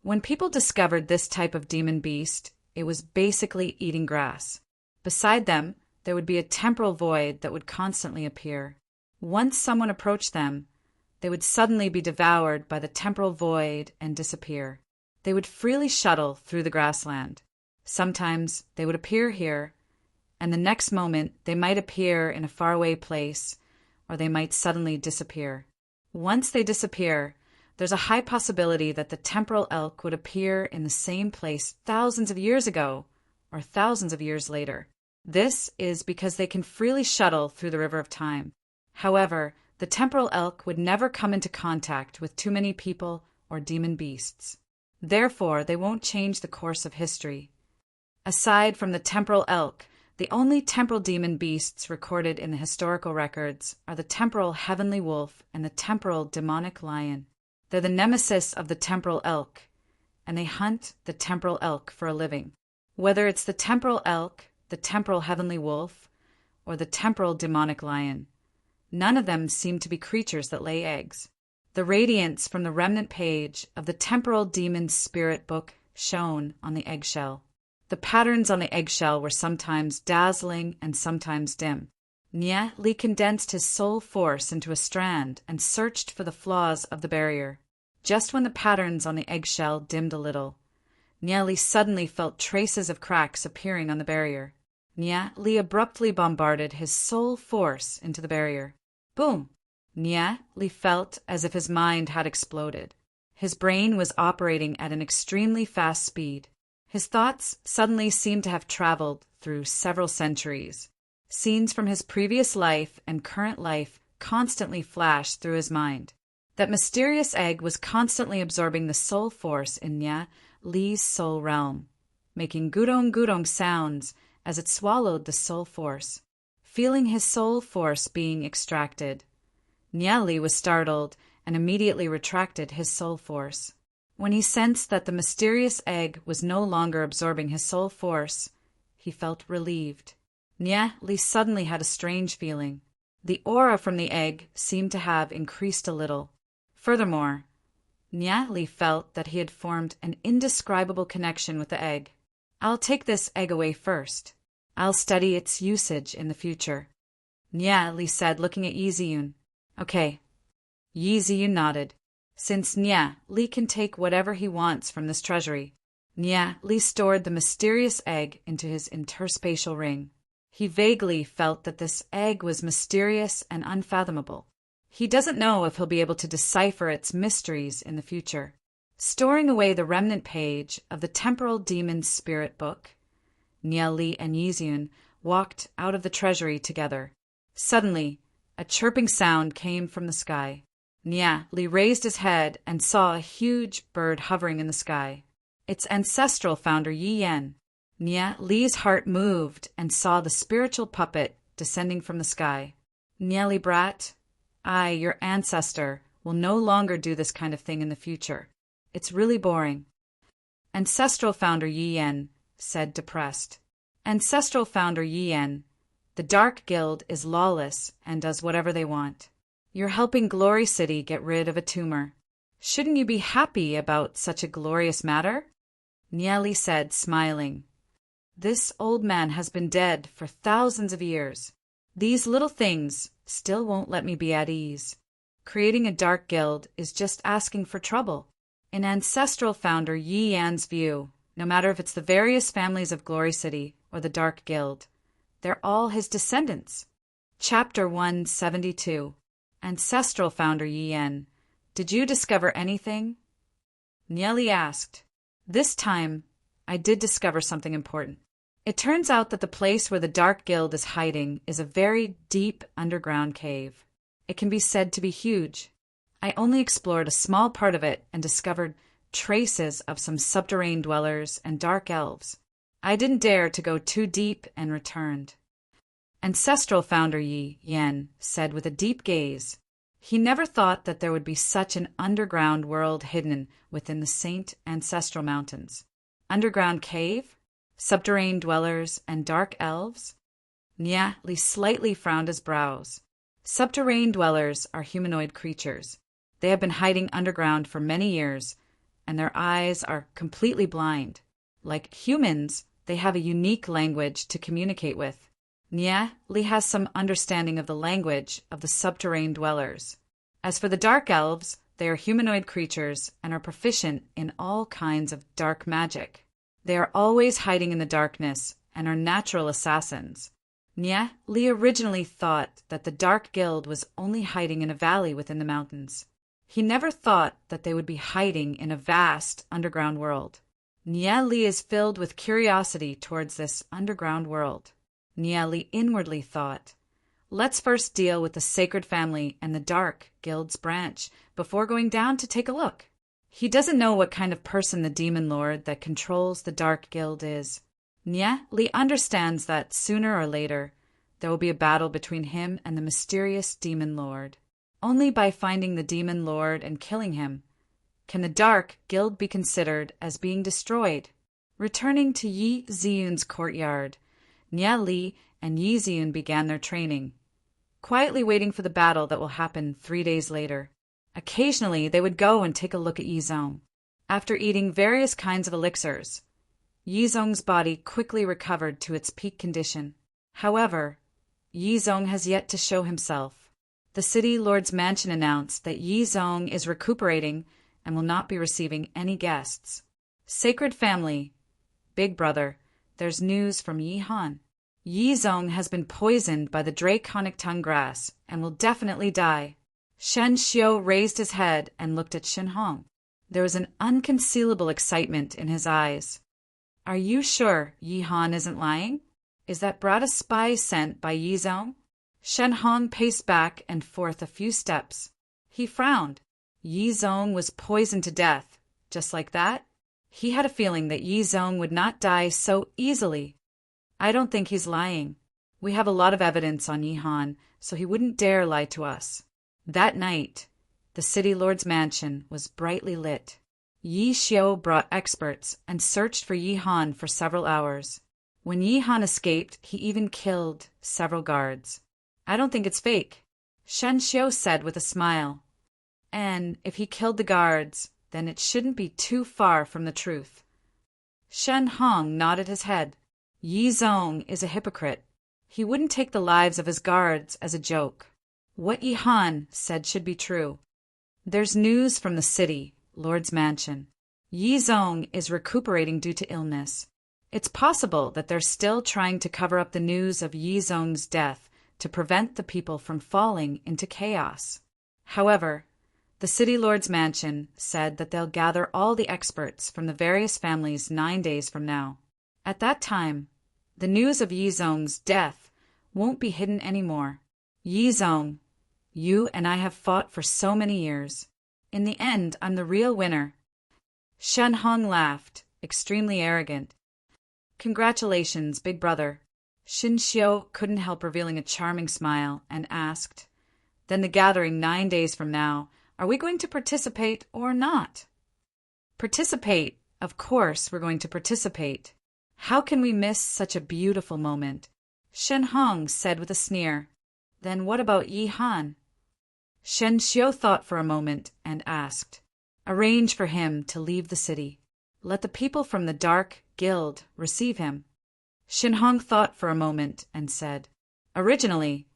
When people discovered this type of demon beast, it was basically eating grass. Beside them, there would be a temporal void that would constantly appear. Once someone approached them, they would suddenly be devoured by the temporal void and disappear. They would freely shuttle through the grassland. Sometimes they would appear here, and the next moment they might appear in a faraway place, or they might suddenly disappear. Once they disappear, there's a high possibility that the temporal elk would appear in the same place thousands of years ago, or thousands of years later. This is because they can freely shuttle through the river of time. However, the temporal elk would never come into contact with too many people or demon beasts. Therefore, they won't change the course of history. Aside from the temporal elk, the only temporal demon beasts recorded in the historical records are the temporal heavenly wolf and the temporal demonic lion. They're the nemesis of the temporal elk, and they hunt the temporal elk for a living. Whether it's the temporal elk, the temporal heavenly wolf, or the temporal demonic lion, none of them seem to be creatures that lay eggs. The radiance from the remnant page of the temporal demon spirit book shone on the eggshell. The patterns on the eggshell were sometimes dazzling and sometimes dim. Nye Li condensed his soul force into a strand and searched for the flaws of the barrier. Just when the patterns on the eggshell dimmed a little, Nye Li suddenly felt traces of cracks appearing on the barrier. Nye Li abruptly bombarded his soul force into the barrier. Boom! Nye Li felt as if his mind had exploded. His brain was operating at an extremely fast speed. His thoughts suddenly seemed to have traveled through several centuries. Scenes from his previous life and current life constantly flashed through his mind. That mysterious egg was constantly absorbing the soul force in Nya Li's soul realm, making gudong gudong sounds as it swallowed the soul force. Feeling his soul force being extracted, Nya Li was startled and immediately retracted his soul force. When he sensed that the mysterious egg was no longer absorbing his soul force, he felt relieved. Nya Li suddenly had a strange feeling. The aura from the egg seemed to have increased a little. Furthermore, Nya Li felt that he had formed an indescribable connection with the egg. I'll take this egg away first. I'll study its usage in the future, Nya Li said, looking at Yi Ziyun. Okay. Yi Ziyun nodded. Since Nya Li can take whatever he wants from this treasury, Nya Li stored the mysterious egg into his interspatial ring. He vaguely felt that this egg was mysterious and unfathomable. He doesn't know if he'll be able to decipher its mysteries in the future. Storing away the remnant page of the Temporal Demon's Spirit Book, Nya Li and Yi Ziyun walked out of the treasury together. Suddenly, a chirping sound came from the sky. Nya Li raised his head and saw a huge bird hovering in the sky. Its ancestral founder Yi Yan. Nya Li's heart moved and saw the spiritual puppet descending from the sky. Nya Li brat, I, your ancestor, will no longer do this kind of thing in the future. It's really boring. Ancestral founder Yi Yan said, depressed. Ancestral founder Yi Yan, the Dark Guild is lawless and does whatever they want. You're helping Glory City get rid of a tumor. Shouldn't you be happy about such a glorious matter? Nya Li said, smiling. This old man has been dead for thousands of years. These little things still won't let me be at ease. Creating a dark guild is just asking for trouble. In ancestral founder Yi Yan's view, no matter if it's the various families of Glory City or the Dark Guild, they're all his descendants. Chapter 172. Ancestral founder Yi Yan, did you discover anything? Nya Li asked. This time, I did discover something important. It turns out that the place where the Dark Guild is hiding is a very deep underground cave. It can be said to be huge. I only explored a small part of it and discovered traces of some subterranean dwellers and dark elves. I didn't dare to go too deep and returned. Ancestral founder Yi Yan said with a deep gaze. He never thought that there would be such an underground world hidden within the Saint Ancestral Mountains. Underground cave? Subterranean dwellers and dark elves? Nya Li slightly frowned his brows. Subterranean dwellers are humanoid creatures. They have been hiding underground for many years, and their eyes are completely blind. Like humans, they have a unique language to communicate with. Nya Li has some understanding of the language of the subterranean dwellers. As for the dark elves, they are humanoid creatures and are proficient in all kinds of dark magic. They are always hiding in the darkness and are natural assassins. Nya Li originally thought that the Dark Guild was only hiding in a valley within the mountains. He never thought that they would be hiding in a vast underground world. Nya Li is filled with curiosity towards this underground world. Nya Li inwardly thought, let's first deal with the Sacred Family and the Dark Guild's branch before going down to take a look. He doesn't know what kind of person the Demon Lord that controls the Dark Guild is. Nya Li understands that sooner or later there will be a battle between him and the mysterious Demon Lord. Only by finding the Demon Lord and killing him can the Dark Guild be considered as being destroyed. Returning to Yi Ziyun's courtyard, Nya Li and Yi Ziyun began their training, quietly waiting for the battle that will happen 3 days later. Occasionally, they would go and take a look at Yi Zong. After eating various kinds of elixirs, Yi Zong's body quickly recovered to its peak condition. However, Yi Zong has yet to show himself. The city lord's mansion announced that Yi Zong is recuperating and will not be receiving any guests. Sacred Family, Big Brother, there's news from Yi Han. Yi Zong has been poisoned by the draconic tongue grass and will definitely die. Shen Xiu raised his head and looked at Shen Hong. There was an unconcealable excitement in his eyes. Are you sure Yi Han isn't lying? Is that brat a spy sent by Yi Zong? Shen Hong paced back and forth a few steps. He frowned. Yi Zong was poisoned to death, just like that? He had a feeling that Yi Zong would not die so easily. I don't think he's lying. We have a lot of evidence on Yi Han, so he wouldn't dare lie to us. That night, the city lord's mansion was brightly lit. Yi Xiu brought experts and searched for Yi Han for several hours. When Yi Han escaped, he even killed several guards. I don't think it's fake, Shen Xiu said with a smile. And if he killed the guards, then it shouldn't be too far from the truth. Shen Hong nodded his head. Yi Zong is a hypocrite. He wouldn't take the lives of his guards as a joke. What Yi Han said should be true. There's news from the city, Lord's mansion. Yi Zong is recuperating due to illness. It's possible that they're still trying to cover up the news of Yi Zong's death to prevent the people from falling into chaos. However, the city lord's mansion said that they'll gather all the experts from the various families 9 days from now. At that time, the news of Yi Zong's death won't be hidden anymore. Yi Zong, you and I have fought for so many years. In the end, I'm the real winner. Shen Hong laughed, extremely arrogant. Congratulations, big brother. Shin Xiu couldn't help revealing a charming smile and asked, Then the gathering 9 days from now, are we going to participate or not? Participate. Of course we're going to participate. How can we miss such a beautiful moment? Shen Hong said with a sneer. Then what about Yi Han? Shen Xiu thought for a moment and asked, Arrange for him to leave the city. Let the people from the Dark Guild receive him. Shen Hong thought for a moment and said, Originally,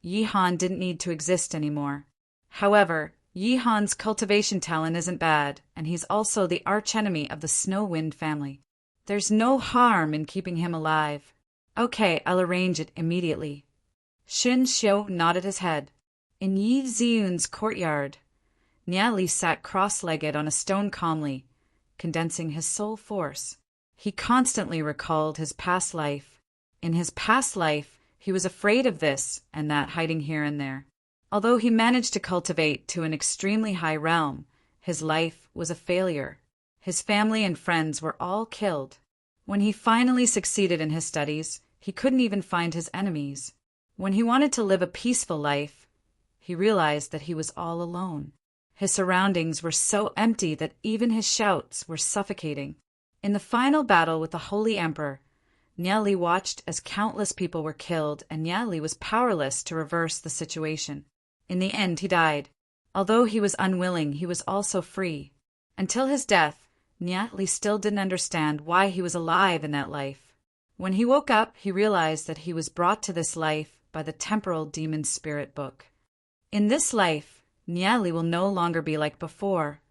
Yi Han didn't need to exist anymore. However, Yi Han's cultivation talent isn't bad, and he's also the archenemy of the Snow Wind family. There's no harm in keeping him alive. Okay, I'll arrange it immediately. Shin Xiu nodded his head. In Yi Ziyun's courtyard, Niali sat cross-legged on a stone calmly, condensing his soul force. He constantly recalled his past life. In his past life, he was afraid of this and that hiding here and there. Although he managed to cultivate to an extremely high realm, his life was a failure. His family and friends were all killed. When he finally succeeded in his studies, he couldn't even find his enemies. When he wanted to live a peaceful life, he realized that he was all alone. His surroundings were so empty that even his shouts were suffocating. In the final battle with the Holy Emperor, Niali watched as countless people were killed, and Niali was powerless to reverse the situation. In the end, he died. Although he was unwilling, he was also free. Until his death, Niali still didn't understand why he was alive in that life. When he woke up, he realized that he was brought to this life by the temporal demon spirit book. In this life, Niali will no longer be like before,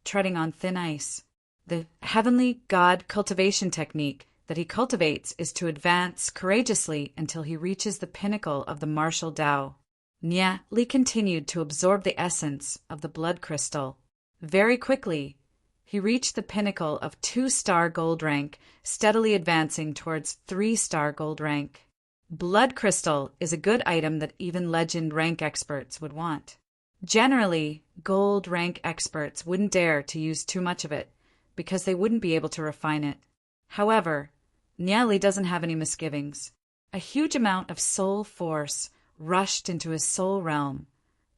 treading on thin ice. The heavenly god cultivation technique that he cultivates is to advance courageously until he reaches the pinnacle of the martial Tao. Niali continued to absorb the essence of the blood crystal. Very quickly, he reached the pinnacle of 2-star gold rank, steadily advancing towards 3-star gold rank. Blood crystal is a good item that even legend rank experts would want. Generally, gold rank experts wouldn't dare to use too much of it, because they wouldn't be able to refine it. However, Niali doesn't have any misgivings. A huge amount of soul force rushed into his soul realm,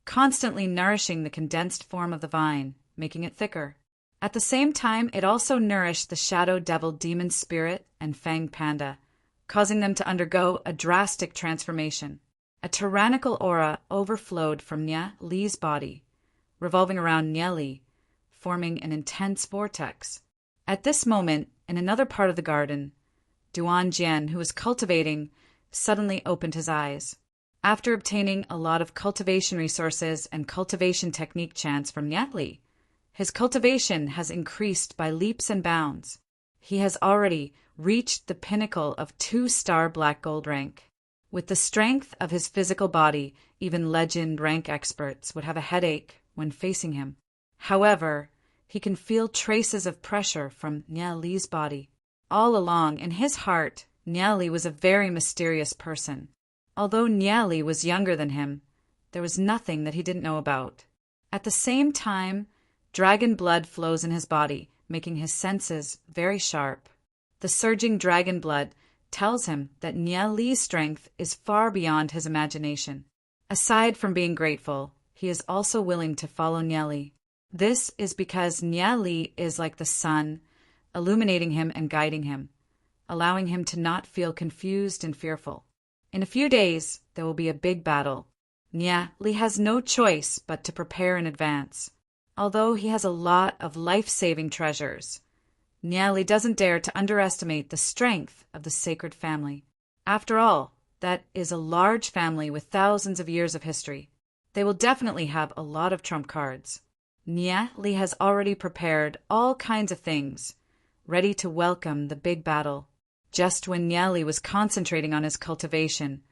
constantly nourishing the condensed form of the vine, making it thicker. At the same time, it also nourished the shadow devil demon spirit and Fang Panda, causing them to undergo a drastic transformation. A tyrannical aura overflowed from Niali's body, revolving around Niali, forming an intense vortex. At this moment, in another part of the garden, Duan Jian, who was cultivating, suddenly opened his eyes. After obtaining a lot of cultivation resources and cultivation technique chants from Niali, his cultivation has increased by leaps and bounds. He has already reached the pinnacle of 2-star black gold rank. With the strength of his physical body, even legend rank experts would have a headache when facing him. However, he can feel traces of pressure from Niali's body. All along, in his heart, Niali was a very mysterious person. Although Niali was younger than him, there was nothing that he didn't know about. At the same time, dragon blood flows in his body, making his senses very sharp. The surging dragon blood tells him that Nia Li's strength is far beyond his imagination. Aside from being grateful, he is also willing to follow Nia Li. This is because Nia Li is like the sun, illuminating him and guiding him, allowing him to not feel confused and fearful. In a few days, there will be a big battle. Nia Li has no choice but to prepare in advance. Although he has a lot of life-saving treasures, Nia Li doesn't dare to underestimate the strength of the sacred family. After all, that is a large family with thousands of years of history. They will definitely have a lot of trump cards. Nia Li has already prepared all kinds of things, ready to welcome the big battle. Just when Nia Li was concentrating on his cultivation,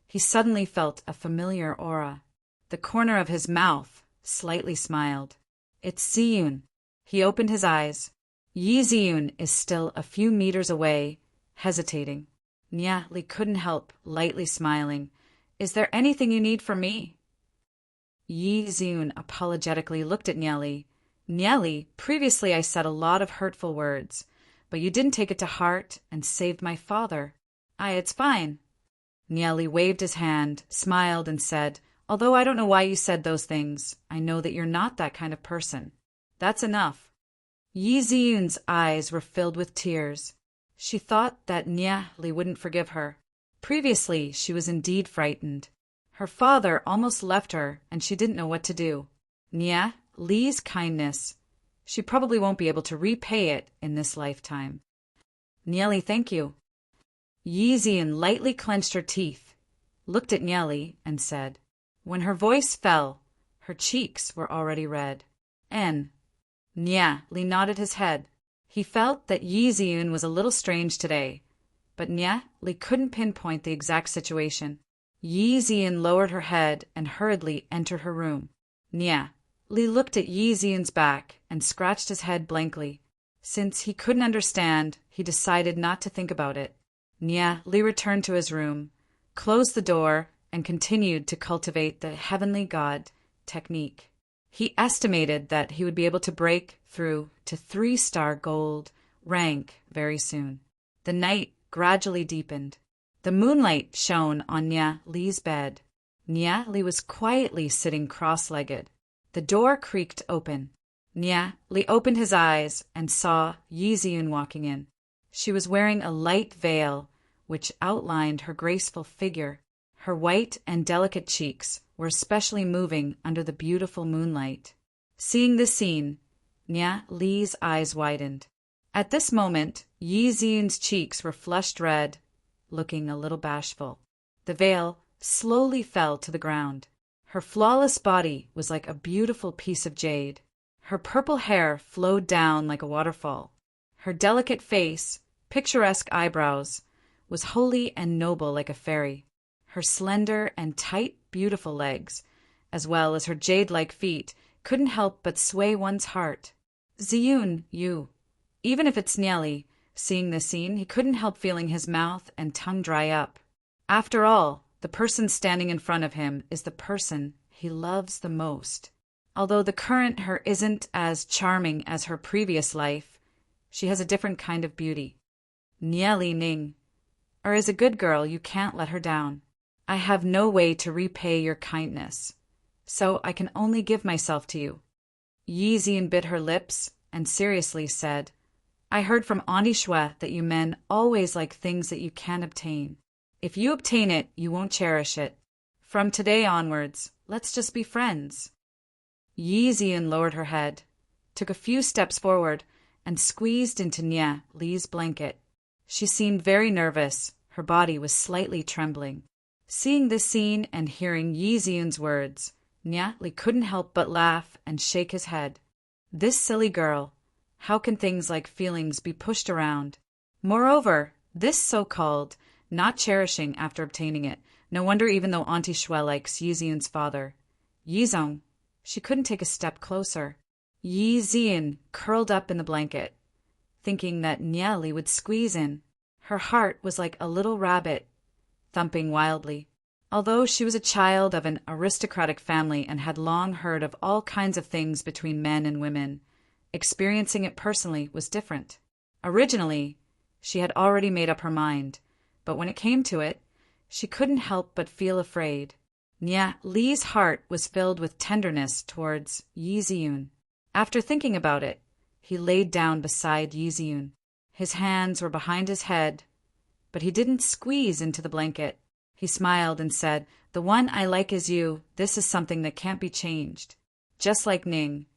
he suddenly felt a familiar aura. The corner of his mouth slightly smiled. It's Ziyun. He opened his eyes. Yi Ziyun is still a few meters away, hesitating. Nia Li couldn't help lightly smiling. Is there anything you need from me? Yi Ziyun apologetically looked at Nia Li. Nia Li, previously I said a lot of hurtful words, but you didn't take it to heart and saved my father. It's fine. Nia Li waved his hand, smiled, and said, although I don't know why you said those things, I know that you're not that kind of person. That's enough. Yi Ziyun's eyes were filled with tears. She thought that Nia Li wouldn't forgive her. Previously, she was indeed frightened. Her father almost left her, and she didn't know what to do. Nia Li's kindness. She probably won't be able to repay it in this lifetime. Nia Li, thank you. Yi Ziyun lightly clenched her teeth, looked at Nia Li, and said. When her voice fell, her cheeks were already red. Nia Li nodded his head. He felt that Yi Ziyun was a little strange today, but Nia Li couldn't pinpoint the exact situation. Yi Ziyun lowered her head and hurriedly entered her room. Nia Li looked at Yi Ziyun's back and scratched his head blankly. Since he couldn't understand, he decided not to think about it. Nia Li returned to his room, closed the door, and continued to cultivate the heavenly god technique. He estimated that he would be able to break through to 3-star gold rank very soon. The night gradually deepened. The moonlight shone on Nia Li's bed. Nia Li was quietly sitting cross-legged. The door creaked open. Nia Li opened his eyes and saw Yi Ziyun walking in. She was wearing a light veil, which outlined her graceful figure. Her white and delicate cheeks were especially moving under the beautiful moonlight. Seeing this scene, Nia Li's eyes widened. At this moment, Yi Ziyun's cheeks were flushed red, looking a little bashful. The veil slowly fell to the ground. Her flawless body was like a beautiful piece of jade. Her purple hair flowed down like a waterfall. Her delicate face, picturesque eyebrows, was holy and noble like a fairy. Her slender and tight, beautiful legs, as well as her jade-like feet, couldn't help but sway one's heart. Ziyun, you. Even if it's Nia Li, seeing this scene, he couldn't help feeling his mouth and tongue dry up. After all, the person standing in front of him is the person he loves the most. Although the current her isn't as charming as her previous life, she has a different kind of beauty. Nia Li Ning. Is a good girl, you can't let her down. I have no way to repay your kindness, so I can only give myself to you. Yi Ziyun bit her lips and seriously said, I heard from Auntie Shui that you men always like things that you can't obtain. If you obtain it, you won't cherish it. From today onwards, let's just be friends. Yi Ziyun lowered her head, took a few steps forward, and squeezed into Nia Li's blanket. She seemed very nervous. Her body was slightly trembling. Seeing this scene and hearing Yi Ziyun's words, Nia Li couldn't help but laugh and shake his head. This silly girl. How can things like feelings be pushed around? Moreover, this so-called not cherishing after obtaining it. No wonder even though Auntie Shui likes Yi Ziyun's father. Yizong. She couldn't take a step closer. Yi Ziyun curled up in the blanket, thinking that Nia Li would squeeze in. Her heart was like a little rabbit, thumping wildly. Although she was a child of an aristocratic family and had long heard of all kinds of things between men and women, experiencing it personally was different. Originally, she had already made up her mind, but when it came to it, she couldn't help but feel afraid. Nya Li's heart was filled with tenderness towards Yi Ziyun. After thinking about it, he laid down beside Yi Ziyun. His hands were behind his head, but he didn't squeeze into the blanket. He smiled and said, "The one I like is you. This is something that can't be changed. Just like Ning.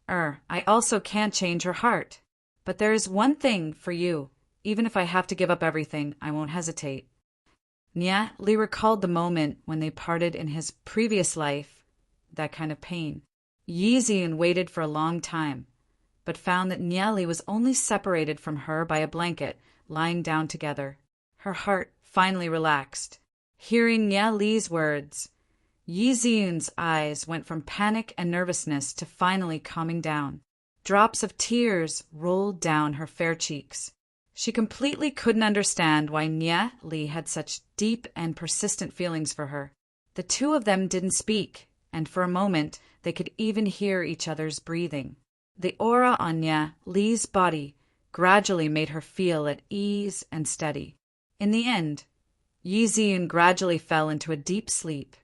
I also can't change her heart. But there is one thing for you. Even if I have to give up everything, I won't hesitate." Nya Li recalled the moment when they parted in his previous life, that kind of pain. Yi Ziyun waited for a long time, but found that Nya Li was only separated from her by a blanket, lying down together. Her heart finally relaxed. Hearing Nya Li's words, Yi Ziyun's eyes went from panic and nervousness to finally calming down. Drops of tears rolled down her fair cheeks. She completely couldn't understand why Nya Li had such deep and persistent feelings for her. The two of them didn't speak, and for a moment they could even hear each other's breathing. The aura on Nya Li's body gradually made her feel at ease and steady. In the end, Yi Ziyun gradually fell into a deep sleep.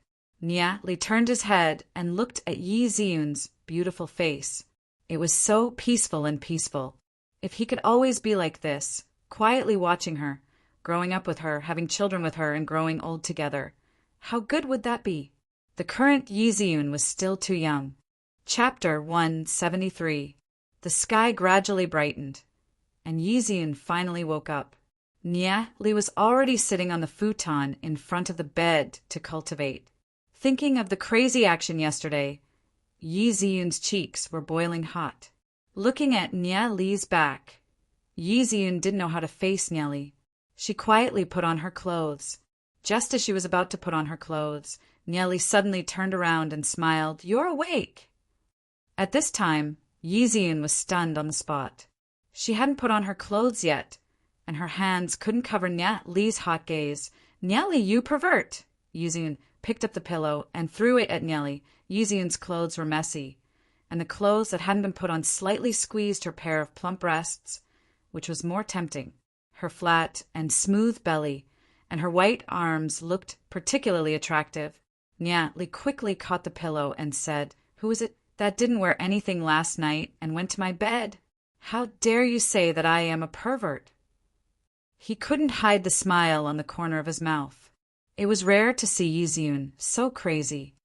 Nya Li turned his head and looked at Yi Ziyun's beautiful face. It was so peaceful and peaceful. If he could always be like this, quietly watching her, growing up with her, having children with her, and growing old together, how good would that be? The current Yi Ziyun was still too young. Chapter 173. The sky gradually brightened, and Yi Ziyun finally woke up. Nya Li was already sitting on the futon in front of the bed to cultivate. Thinking of the crazy action yesterday, Yi Ziyun's cheeks were boiling hot. Looking at Nya Li's back, Yi Ziyun didn't know how to face Nya Li. She quietly put on her clothes. Just as she was about to put on her clothes, Nya Li suddenly turned around and smiled, "You're awake!" At this time, Yi Ziyun was stunned on the spot. She hadn't put on her clothes yet, and her hands couldn't cover Nya Li's hot gaze. "Nya Li, you pervert!" Yi Ziyun picked up the pillow and threw it at Nya Li. Yi Ziyun's clothes were messy, and the clothes that hadn't been put on slightly squeezed her pair of plump breasts, which was more tempting. Her flat and smooth belly and her white arms looked particularly attractive. Nya Li quickly caught the pillow and said, "Who is it that didn't wear anything last night and went to my bed? How dare you say that I am a pervert?" He couldn't hide the smile on the corner of his mouth. It was rare to see Yi Ziyun so crazy.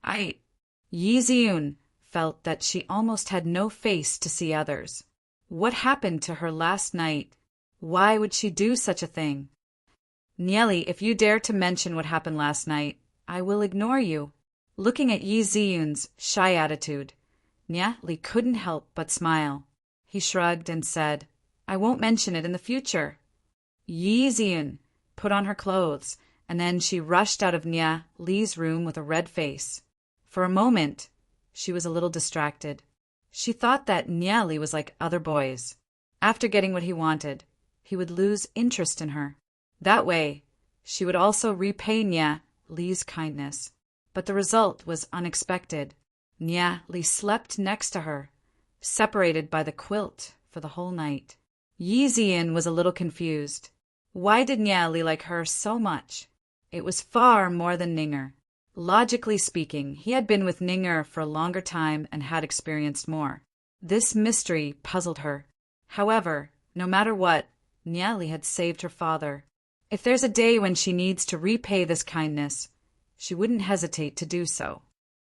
Yi Ziyun felt that she almost had no face to see others. What happened to her last night? Why would she do such a thing? "Nya Li, if you dare to mention what happened last night, I will ignore you." Looking at Yi Ziyun's shy attitude, Nya Li couldn't help but smile. He shrugged and said, "I won't mention it in the future." Yi Ziyun put on her clothes, and then she rushed out of Nya Li's room with a red face. For a moment, she was a little distracted. She thought that Nya Li was like other boys. After getting what he wanted, he would lose interest in her. That way, she would also repay Nya Li's kindness. But the result was unexpected. Nya Li slept next to her, separated by the quilt for the whole night. Yi Ziyun was a little confused. Why did Nya Li like her so much? It was far more than Ninger. Logically speaking, he had been with Ninger for a longer time and had experienced more. This mystery puzzled her. However, no matter what, Nya Li had saved her father. If there's a day when she needs to repay this kindness, she wouldn't hesitate to do so.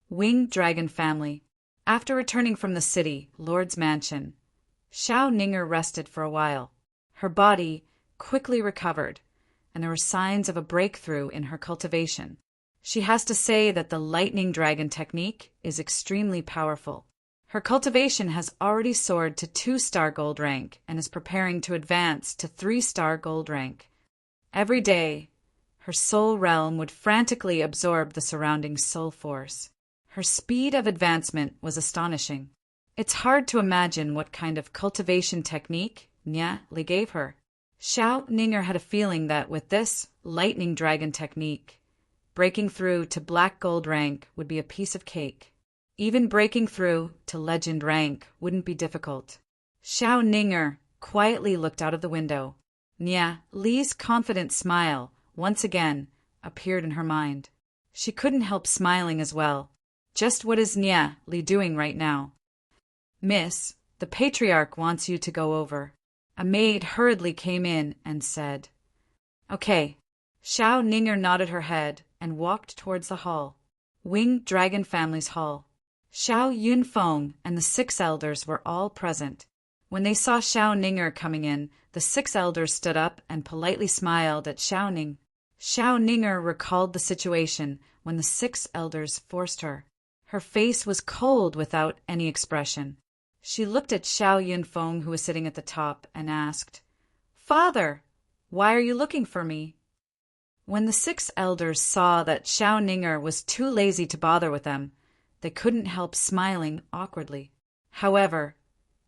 Winged Dragon Family. After returning from the city, Lord's mansion, Xiao Ninger rested for a while. Her body quickly recovered, and there were signs of a breakthrough in her cultivation. She has to say that the lightning dragon technique is extremely powerful. Her cultivation has already soared to 2-star gold rank and is preparing to advance to 3-star gold rank. Every day, her soul realm would frantically absorb the surrounding soul force. Her speed of advancement was astonishing. It's hard to imagine what kind of cultivation technique Nya Li gave her. Xiao Ninger had a feeling that with this lightning dragon technique, breaking through to black gold rank would be a piece of cake. Even breaking through to legend rank wouldn't be difficult. Xiao Ninger quietly looked out of the window. Nia Li's confident smile, once again, appeared in her mind. She couldn't help smiling as well. Just what is Nia Li doing right now? Miss, the patriarch wants you to go over. A maid hurriedly came in and said. Okay. Xiao Ninger nodded her head and walked towards the hall. Winged Dragon Family's hall. Xiao Yunfeng and the 6 elders were all present. When they saw Xiao Ninger coming in, the 6 elders stood up and politely smiled at Xiao Ning. Xiao Ninger recalled the situation when the 6 elders forced her. Her face was cold without any expression. She looked at Xiao Yunfeng, who was sitting at the top, and asked, Father, why are you looking for me? When the 6 elders saw that Xiao Ninger was too lazy to bother with them, they couldn't help smiling awkwardly. However,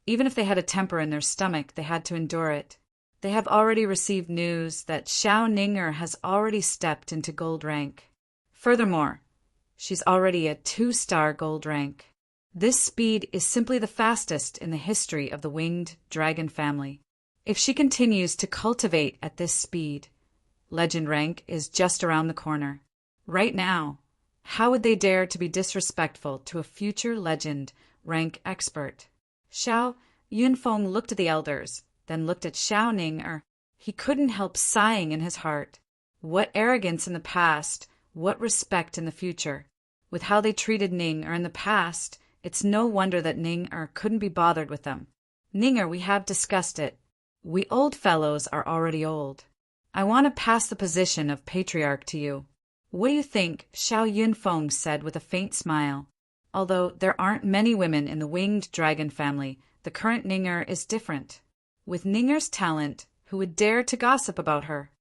even if they had a temper in their stomach, they had to endure it. They have already received news that Xiao Ninger has already stepped into gold rank. Furthermore, she's already a 2-star gold rank. This speed is simply the fastest in the history of the Winged Dragon family. If she continues to cultivate at this speed, legend rank is just around the corner. Right now, how would they dare to be disrespectful to a future legend rank expert? Xiao Yunfeng looked at the elders, then looked at Xiao Ning. He couldn't help sighing in his heart. What arrogance in the past, what respect in the future. With how they treated Ning in the past, it's no wonder that Ning couldn't be bothered with them. Ning, we have discussed it. We old fellows are already old. I want to pass the position of patriarch to you. What do you think? Xiao Yunfeng said with a faint smile. Although there aren't many women in the Winged Dragon family, the current Ninger is different. With Ninger's talent, who would dare to gossip about her?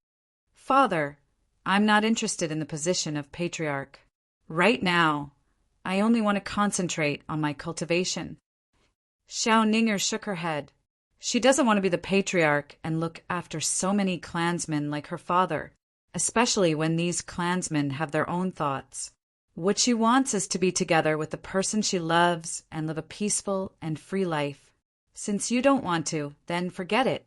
Father, I'm not interested in the position of patriarch. Right now, I only want to concentrate on my cultivation. Xiao Ninger shook her head. She doesn't want to be the patriarch and look after so many clansmen like her father, especially when these clansmen have their own thoughts. What she wants is to be together with the person she loves and live a peaceful and free life. Since you don't want to, then forget it.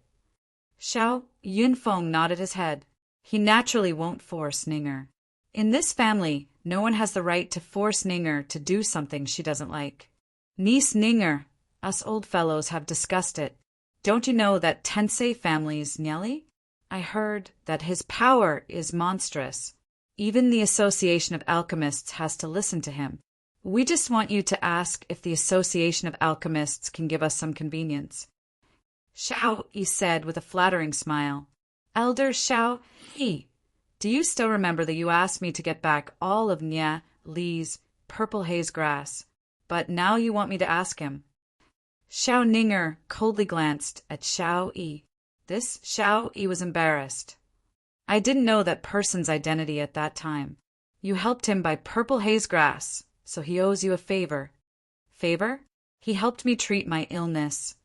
Xiao Yunfeng nodded his head. He naturally won't force Ninger. In this family, no one has the right to force Ninger to do something she doesn't like. Niece Ninger, us old fellows have discussed it. Don't you know that Tensei family's Nyeli? I heard that his power is monstrous. Even the Association of Alchemists has to listen to him. We just want you to ask if the Association of Alchemists can give us some convenience. Xiao Yi said with a flattering smile. Elder Xiao Yi, do you still remember that you asked me to get back all of Nia Li's purple haze grass, but now you want me to ask him? Xiao Ninger coldly glanced at Xiao Yi. This Xiao Yi was embarrassed. I didn't know that person's identity at that time. You helped him by purple haze grass, so he owes you a favor. Favor? He helped me treat my illness.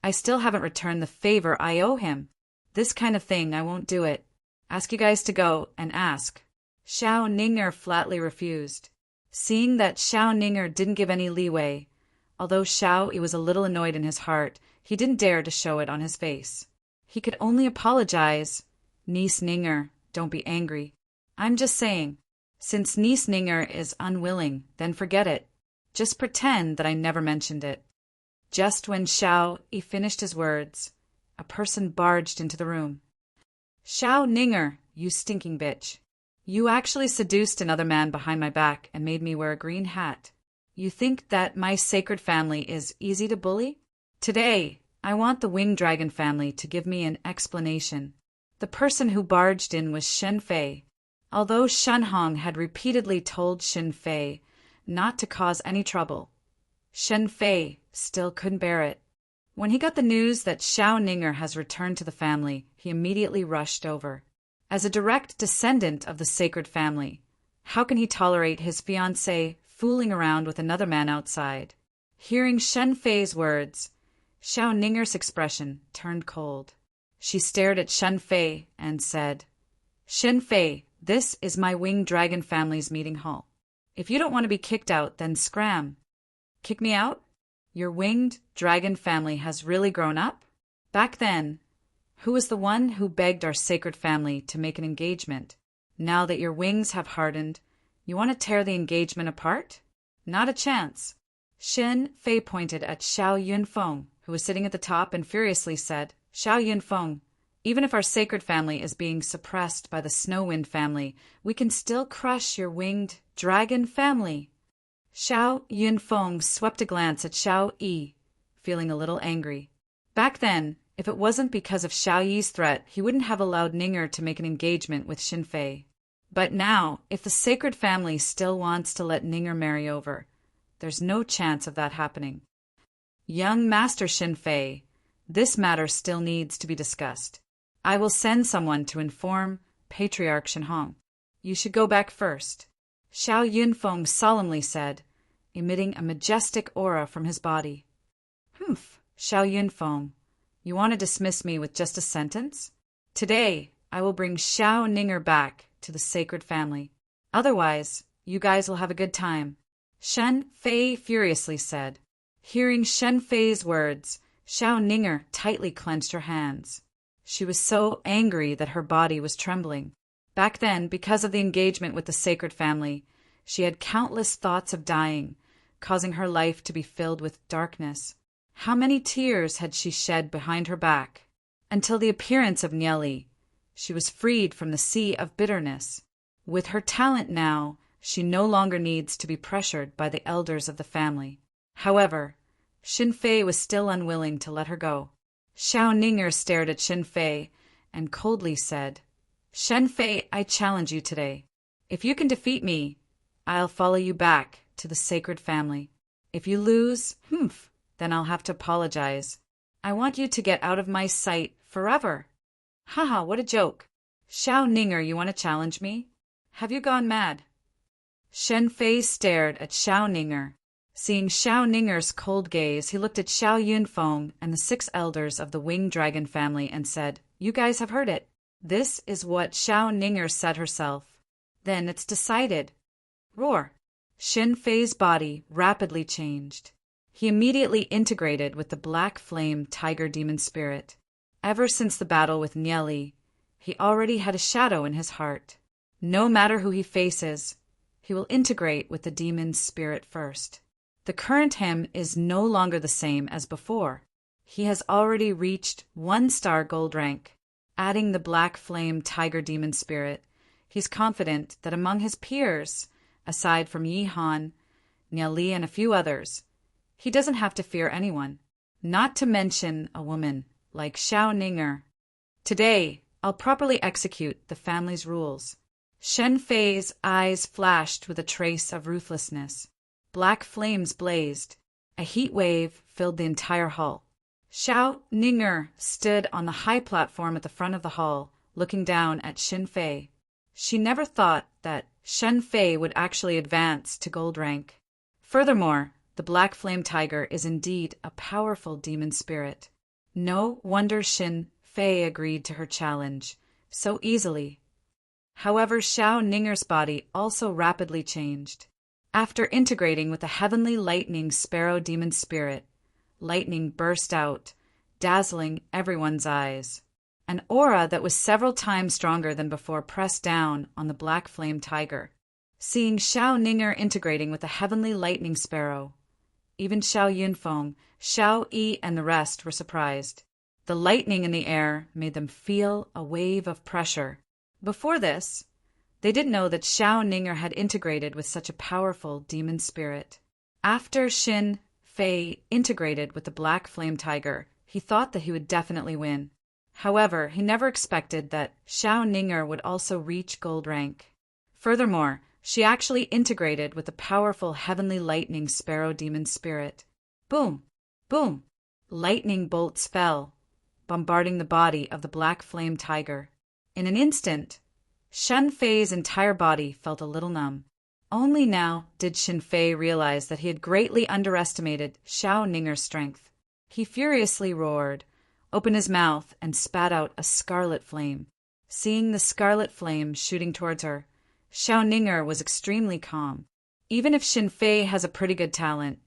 I still haven't returned the favor I owe him. This kind of thing, I won't do it. Ask you guys to go and ask. Xiao Ninger flatly refused. Seeing that Xiao Ninger didn't give any leeway, although Xiao Yi was a little annoyed in his heart, he didn't dare to show it on his face. He could only apologize. Niece Ninger, don't be angry. I'm just saying, since Niece Ninger is unwilling, then forget it. Just pretend that I never mentioned it. Just when Xiao Yi finished his words, a person barged into the room. Xiao Ninger, you stinking bitch. You actually seduced another man behind my back and made me wear a green hat. You think that my sacred family is easy to bully? Today, I want the Winged Dragon family to give me an explanation. The person who barged in was Shen Fei. Although Shen Hong had repeatedly told Shen Fei not to cause any trouble, Shen Fei still couldn't bear it. When he got the news that Xiao Ninger has returned to the family, he immediately rushed over. As a direct descendant of the sacred family, how can he tolerate his fiancée fooling around with another man outside? Hearing Shen Fei's words, Xiao Ninger's expression turned cold. She stared at Shen Fei and said, Shen Fei, This is my winged dragon family's meeting hall. If you don't want to be kicked out, then scram. Kick me out? Your winged dragon family has really grown up? Back then, who was the one who begged our sacred family to make an engagement? Now that your wings have hardened, you want to tear the engagement apart? Not a chance. Xin Fei pointed at Xiao Yunfeng, who was sitting at the top, and furiously said, Xiao Yunfeng, even if our sacred family is being suppressed by the Snow Wind family, we can still crush your winged dragon family. Xiao Yunfeng swept a glance at Xiao Yi, feeling a little angry. Back then, if it wasn't because of Xiao Yi's threat, he wouldn't have allowed Ninger to make an engagement with Xin Fei. But now, if the sacred family still wants to let Ninger marry over, there's no chance of that happening. Young Master Xin Fei, this matter still needs to be discussed. I will send someone to inform Patriarch Shenhong. You should go back first, Xiao Yunfeng solemnly said, emitting a majestic aura from his body. Humph, Xiao Yunfeng, you want to dismiss me with just a sentence? Today, I will bring Xiao Ninger back to the sacred family. Otherwise, you guys will have a good time, Shen Fei furiously said. Hearing Shen Fei's words, Xiao Ninger tightly clenched her hands. She was so angry that her body was trembling. Back then, because of the engagement with the sacred family, she had countless thoughts of dying, causing her life to be filled with darkness. How many tears had she shed behind her back? Until the appearance of Nieli, she was freed from the sea of bitterness. With her talent now, she no longer needs to be pressured by the elders of the family. However, Xin Fei was still unwilling to let her go. Xiao Ninger stared at Xin Fei and coldly said, Shen Fei, I challenge you today. If you can defeat me, I'll follow you back to the sacred family. If you lose, then I'll have to apologize. I want you to get out of my sight forever. Haha, what a joke. Xiao Ninger, you want to challenge me? Have you gone mad? Shen Fei stared at Xiao Ninger. Seeing Xiao Ninger's cold gaze, he looked at Xiao Yunfeng and the 6 elders of the winged dragon family and said, You guys have heard it. This is what Xiao Ninger said herself. Then it's decided. Roar. Xin Fei's body rapidly changed. He immediately integrated with the black flame tiger demon spirit. Ever since the battle with Nieli, he already had a shadow in his heart. No matter who he faces, he will integrate with the demon spirit first. The current him is no longer the same as before. He has already reached 1-star gold rank. Adding the black flame tiger demon spirit, he's confident that among his peers, aside from Yi Han, Nieli, and a few others, he doesn't have to fear anyone, not to mention a woman like Xiao Ninger. Today, I'll properly execute the family's rules. Shen Fei's eyes flashed with a trace of ruthlessness. Black flames blazed. A heat wave filled the entire hall. Xiao Ninger stood on the high platform at the front of the hall, looking down at Xin Fei. She never thought that Shen Fei would actually advance to gold rank. Furthermore, the black flame tiger is indeed a powerful demon spirit. No wonder Xin Fei agreed to her challenge so easily. However, Xiao Ninger's body also rapidly changed. After integrating with the heavenly lightning sparrow demon spirit, lightning burst out, dazzling everyone's eyes. An aura that was several times stronger than before pressed down on the black flame tiger. Seeing Xiao Ninger integrating with the heavenly lightning sparrow, even Xiao Yunfeng, Xiao Yi, and the rest were surprised. The lightning in the air made them feel a wave of pressure. Before this, they didn't know that Xiao Ninger had integrated with such a powerful demon spirit. After Xin Fei integrated with the black flame tiger, he thought that he would definitely win. However, he never expected that Xiao Ninger would also reach gold rank. Furthermore, she actually integrated with the powerful heavenly lightning sparrow demon spirit. Boom! Boom! Lightning bolts fell, bombarding the body of the black flame tiger. In an instant, Shen Fei's entire body felt a little numb. Only now did Xin Fei realize that he had greatly underestimated Xiao Ninger's strength. He furiously roared, opened his mouth, and spat out a scarlet flame. Seeing the scarlet flame shooting towards her, Xiao Ninger was extremely calm. Even if Xin Fei has a pretty good talent,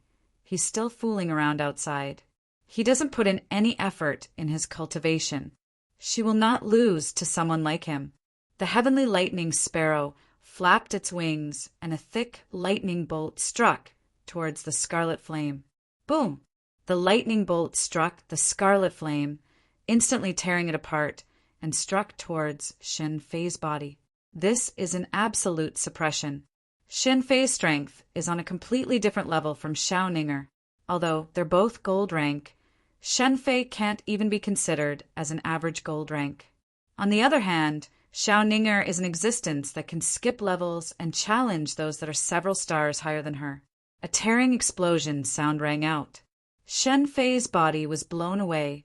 he's still fooling around outside. He doesn't put in any effort in his cultivation. She will not lose to someone like him. The heavenly lightning sparrow flapped its wings, and a thick lightning bolt struck towards the scarlet flame. Boom! The lightning bolt struck the scarlet flame, instantly tearing it apart, and struck towards Xin Fei's body. This is an absolute suppression. Xin Fei's strength is on a completely different level from Xiao Ninger. Although they're both gold rank, Xin Fei can't even be considered as an average gold rank. On the other hand, Xiao Ninger is an existence that can skip levels and challenge those that are several stars higher than her. A tearing explosion sound rang out. Xin Fei's body was blown away,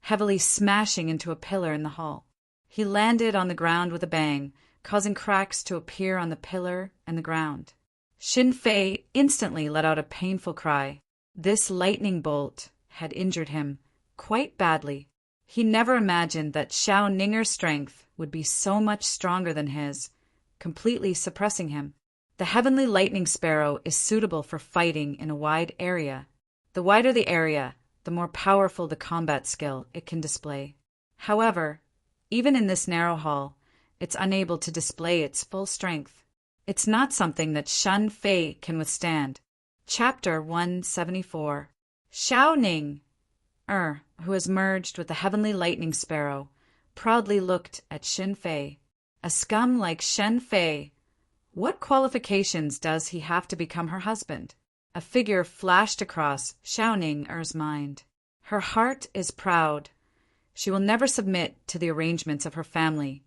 heavily smashing into a pillar in the hall. He landed on the ground with a bang, causing cracks to appear on the pillar and the ground. Xin Fei instantly let out a painful cry. This lightning bolt had injured him quite badly. He never imagined that Xiao Ninger's strength would be so much stronger than his, completely suppressing him. The heavenly lightning sparrow is suitable for fighting in a wide area. The wider the area, the more powerful the combat skill it can display. However, even in this narrow hall, it's unable to display its full strength. It's not something that Xin Fei can withstand. Chapter 174. Xiao Ning, who has merged with the heavenly lightning sparrow, proudly looked at Xin Fei. A scum like Xin Fei, what qualifications does he have to become her husband? A figure flashed across Xiao Ning's mind. Her heart is proud. She will never submit to the arrangements of her family,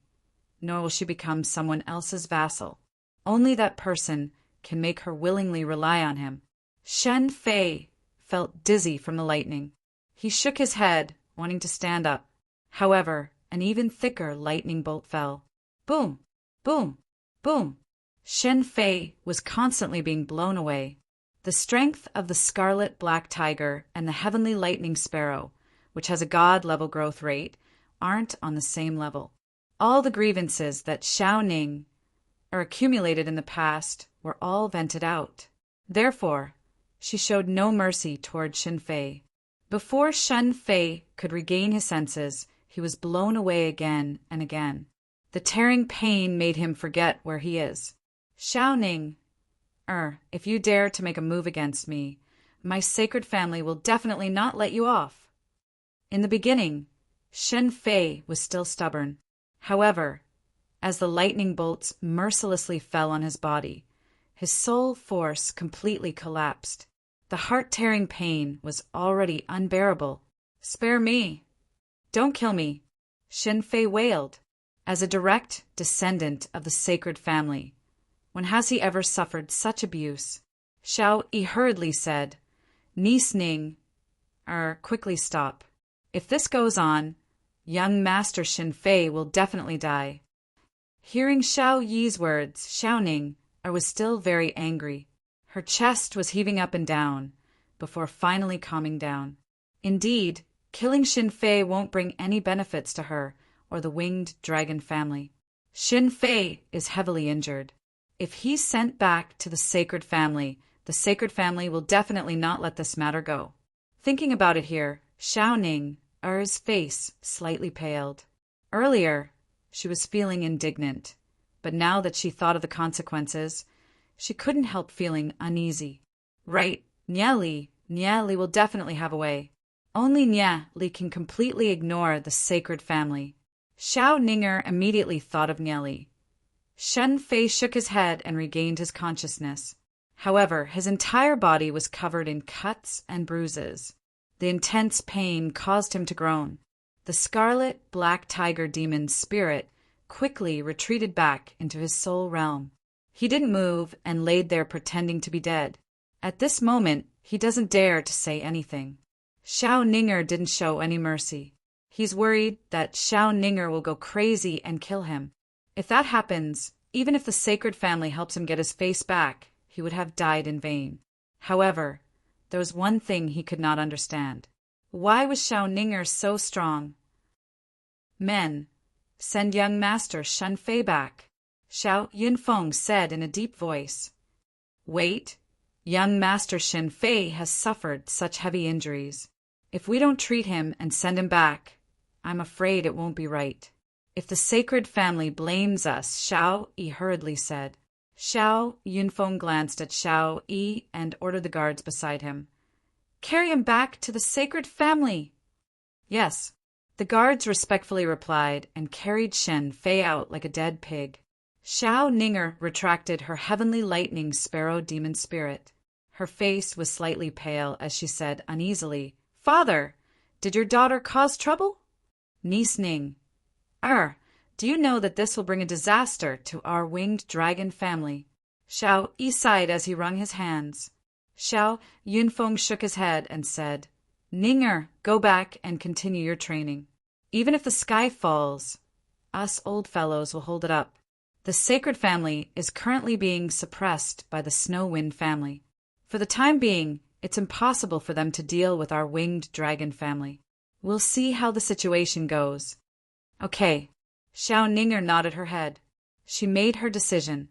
nor will she become someone else's vassal. Only that person can make her willingly rely on him. Xin Fei felt dizzy from the lightning. He shook his head, wanting to stand up. However, an even thicker lightning bolt fell. Boom! Boom! Boom! Xin Fei was constantly being blown away. The strength of the scarlet black tiger and the heavenly lightning sparrow, which has a god-level growth rate, aren't on the same level. All the grievances that Xiao Ning accumulated in the past were all vented out. Therefore, she showed no mercy toward Xin Fei. Before Xin Fei could regain his senses, he was blown away again and again. The tearing pain made him forget where he is. Xiao Ning, if you dare to make a move against me, my sacred family will definitely not let you off. In the beginning, Xin Fei was still stubborn. However, as the lightning bolts mercilessly fell on his body, his soul force completely collapsed. The heart-tearing pain was already unbearable. Spare me. Don't kill me, Xin Fei wailed. As a direct descendant of the sacred family, when has he ever suffered such abuse? Xiao Yi hurriedly said, Niece Ning, quickly stop. If this goes on, young Master Xin Fei will definitely die. Hearing Xiao Yi's words, Xiao Ning was still very angry. Her chest was heaving up and down, before finally calming down. Indeed, killing Xin Fei won't bring any benefits to her or the winged dragon family. Xin Fei is heavily injured. If he's sent back to the sacred family will definitely not let this matter go. Thinking about it here, Xiao Ning's face slightly paled. Earlier, she was feeling indignant, but now that she thought of the consequences, she couldn't help feeling uneasy. Right, Nye Li will definitely have a way. Only Nye Li can completely ignore the sacred family. Xiao Ninger immediately thought of Nye Li. Xin Fei shook his head and regained his consciousness. However, his entire body was covered in cuts and bruises. The intense pain caused him to groan. The scarlet black tiger demon's spirit quickly retreated back into his soul realm. He didn't move and laid there pretending to be dead. At this moment, he doesn't dare to say anything. Xiao Ninger didn't show any mercy. He's worried that Xiao Ninger will go crazy and kill him. If that happens, even if the sacred family helps him get his face back, he would have died in vain. However, there was one thing he could not understand. Why was Xiao Ninger so strong? Men, Send young master Shen Fei back, Xiao Yunfeng said in a deep voice. Wait, young master Shen Fei has suffered such heavy injuries. If we don't treat him and send him back, I'm afraid it won't be right. If the sacred family blames us, Xiao Yi hurriedly said. Xiao Yunfeng glanced at Xiao Yi and ordered the guards beside him. Carry him back to the sacred family. Yes, the guards respectfully replied and carried Shen Fei out like a dead pig. Xiao Ninger retracted her heavenly lightning sparrow demon spirit. Her face was slightly pale as she said uneasily, Father, did your daughter cause trouble? Niece Ning. Do you know that this will bring a disaster to our winged dragon family? Xiao Yi sighed as he wrung his hands. Xiao Yunfeng shook his head and said, Ninger, go back and continue your training. Even if the sky falls, us old fellows will hold it up. The sacred family is currently being suppressed by the snow wind family. For the time being, it's impossible for them to deal with our winged dragon family. We'll see how the situation goes. Okay. Xiao Ninger nodded her head. She made her decision.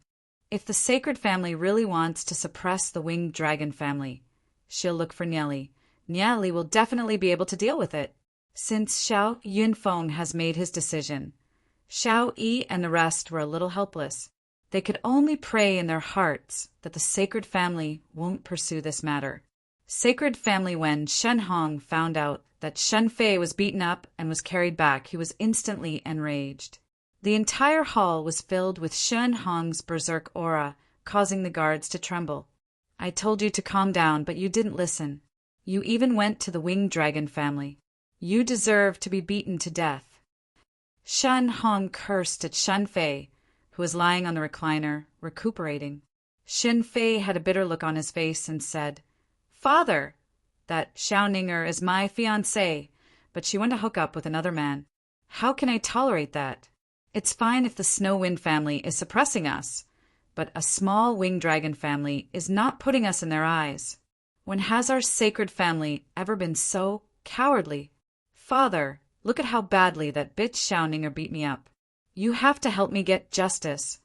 If the sacred family really wants to suppress the winged dragon family, she'll look for Nieli. Nieli will definitely be able to deal with it. Since Xiao Yunfeng has made his decision, Xiao Yi and the rest were a little helpless. They could only pray in their hearts that the sacred family won't pursue this matter. Sacred family, when Shen Hong found out that Shen Fei was beaten up and was carried back, he was instantly enraged. The entire hall was filled with Shen Hong's berserk aura, causing the guards to tremble. I told you to calm down, but you didn't listen. You even went to the winged dragon family. You deserve to be beaten to death. Shen Hong cursed at Shen Fei, who was lying on the recliner, recuperating. Shen Fei had a bitter look on his face and said, Father, that Xiao Ninger is my fiancée, but she went to hook up with another man. How can I tolerate that? It's fine if the Snow Wind family is suppressing us, but a small winged dragon family is not putting us in their eyes. When has our sacred family ever been so cowardly? Father, look at how badly that bitch Xiao Ninger beat me up. You have to help me get justice.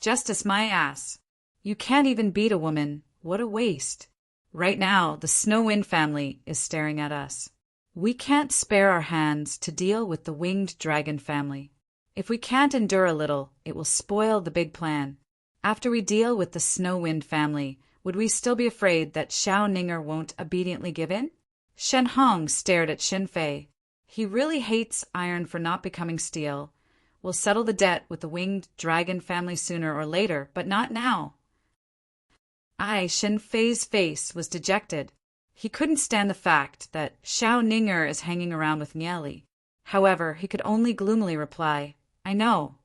Justice my ass. You can't even beat a woman. What a waste. Right now, the Snow Wind family is staring at us. We can't spare our hands to deal with the winged dragon family. If we can't endure a little, it will spoil the big plan. After we deal with the Snow Wind family, would we still be afraid that Xiao Ninger won't obediently give in? Shen Hong stared at Shen Fei. He really hates iron for not becoming steel. We'll settle the debt with the winged dragon family sooner or later, but not now. Shen Fei's face was dejected. He couldn't stand the fact that Xiao Ninger is hanging around with Nieli. However, he could only gloomily reply, I know.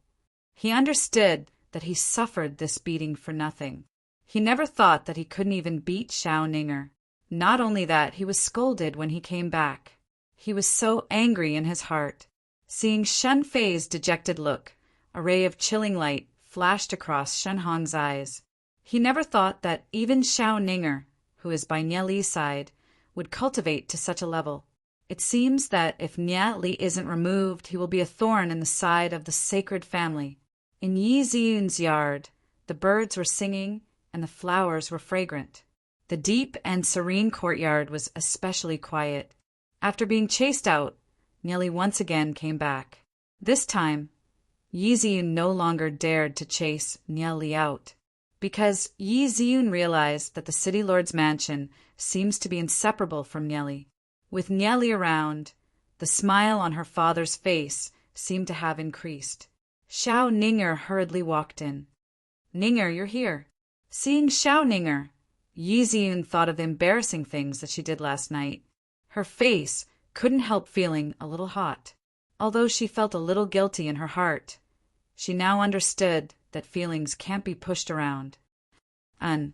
He understood that he suffered this beating for nothing. He never thought that he couldn't even beat Xiao Ninger. Not only that, he was scolded when he came back. He was so angry in his heart. Seeing Shen Fei's dejected look, a ray of chilling light flashed across Shen Hong's eyes. He never thought that even Xiao Ninger, who is by Nieli's side, would cultivate to such a level. It seems that if Nieli isn't removed, he will be a thorn in the side of the sacred family. In Yi Ziyun's yard, the birds were singing and the flowers were fragrant. The deep and serene courtyard was especially quiet. After being chased out, Nieli once again came back. This time, Yi Ziyun no longer dared to chase Nieli out, because Yi Ziyun realized that the city lord's mansion seems to be inseparable from Nieli. With Nieli around, the smile on her father's face seemed to have increased. Xiao Ninger hurriedly walked in. Ninger, you're here. Seeing Xiao Ninger, Yi Ziyun thought of the embarrassing things that she did last night. Her face couldn't help feeling a little hot. Although she felt a little guilty in her heart, she now understood that feelings can't be pushed around. Xiao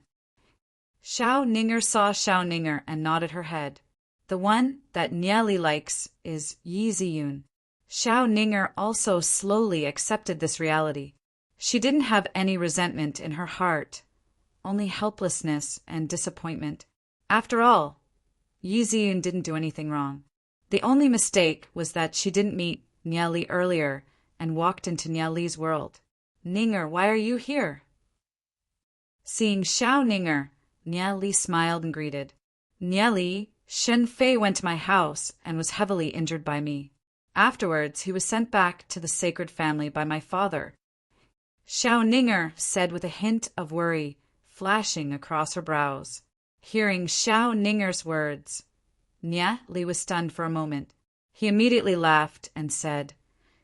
Ninger saw Xiao Ninger and nodded her head. The one that Nieli likes is Yi Ziyun. Xiao Ninger also slowly accepted this reality. She didn't have any resentment in her heart, only helplessness and disappointment. After all, Yi Ziyun didn't do anything wrong. The only mistake was that she didn't meet Nieli earlier and walked into Nia Li's world. Ninger, why are you here? Seeing Xiao Ninger, Nia Li smiled and greeted. Nia Li, Shen Fei went to my house and was heavily injured by me. Afterwards, he was sent back to the sacred family by my father. Xiao Ninger said with a hint of worry flashing across her brows. Hearing Xiao Ninger's words, Nia Li was stunned for a moment. He immediately laughed and said,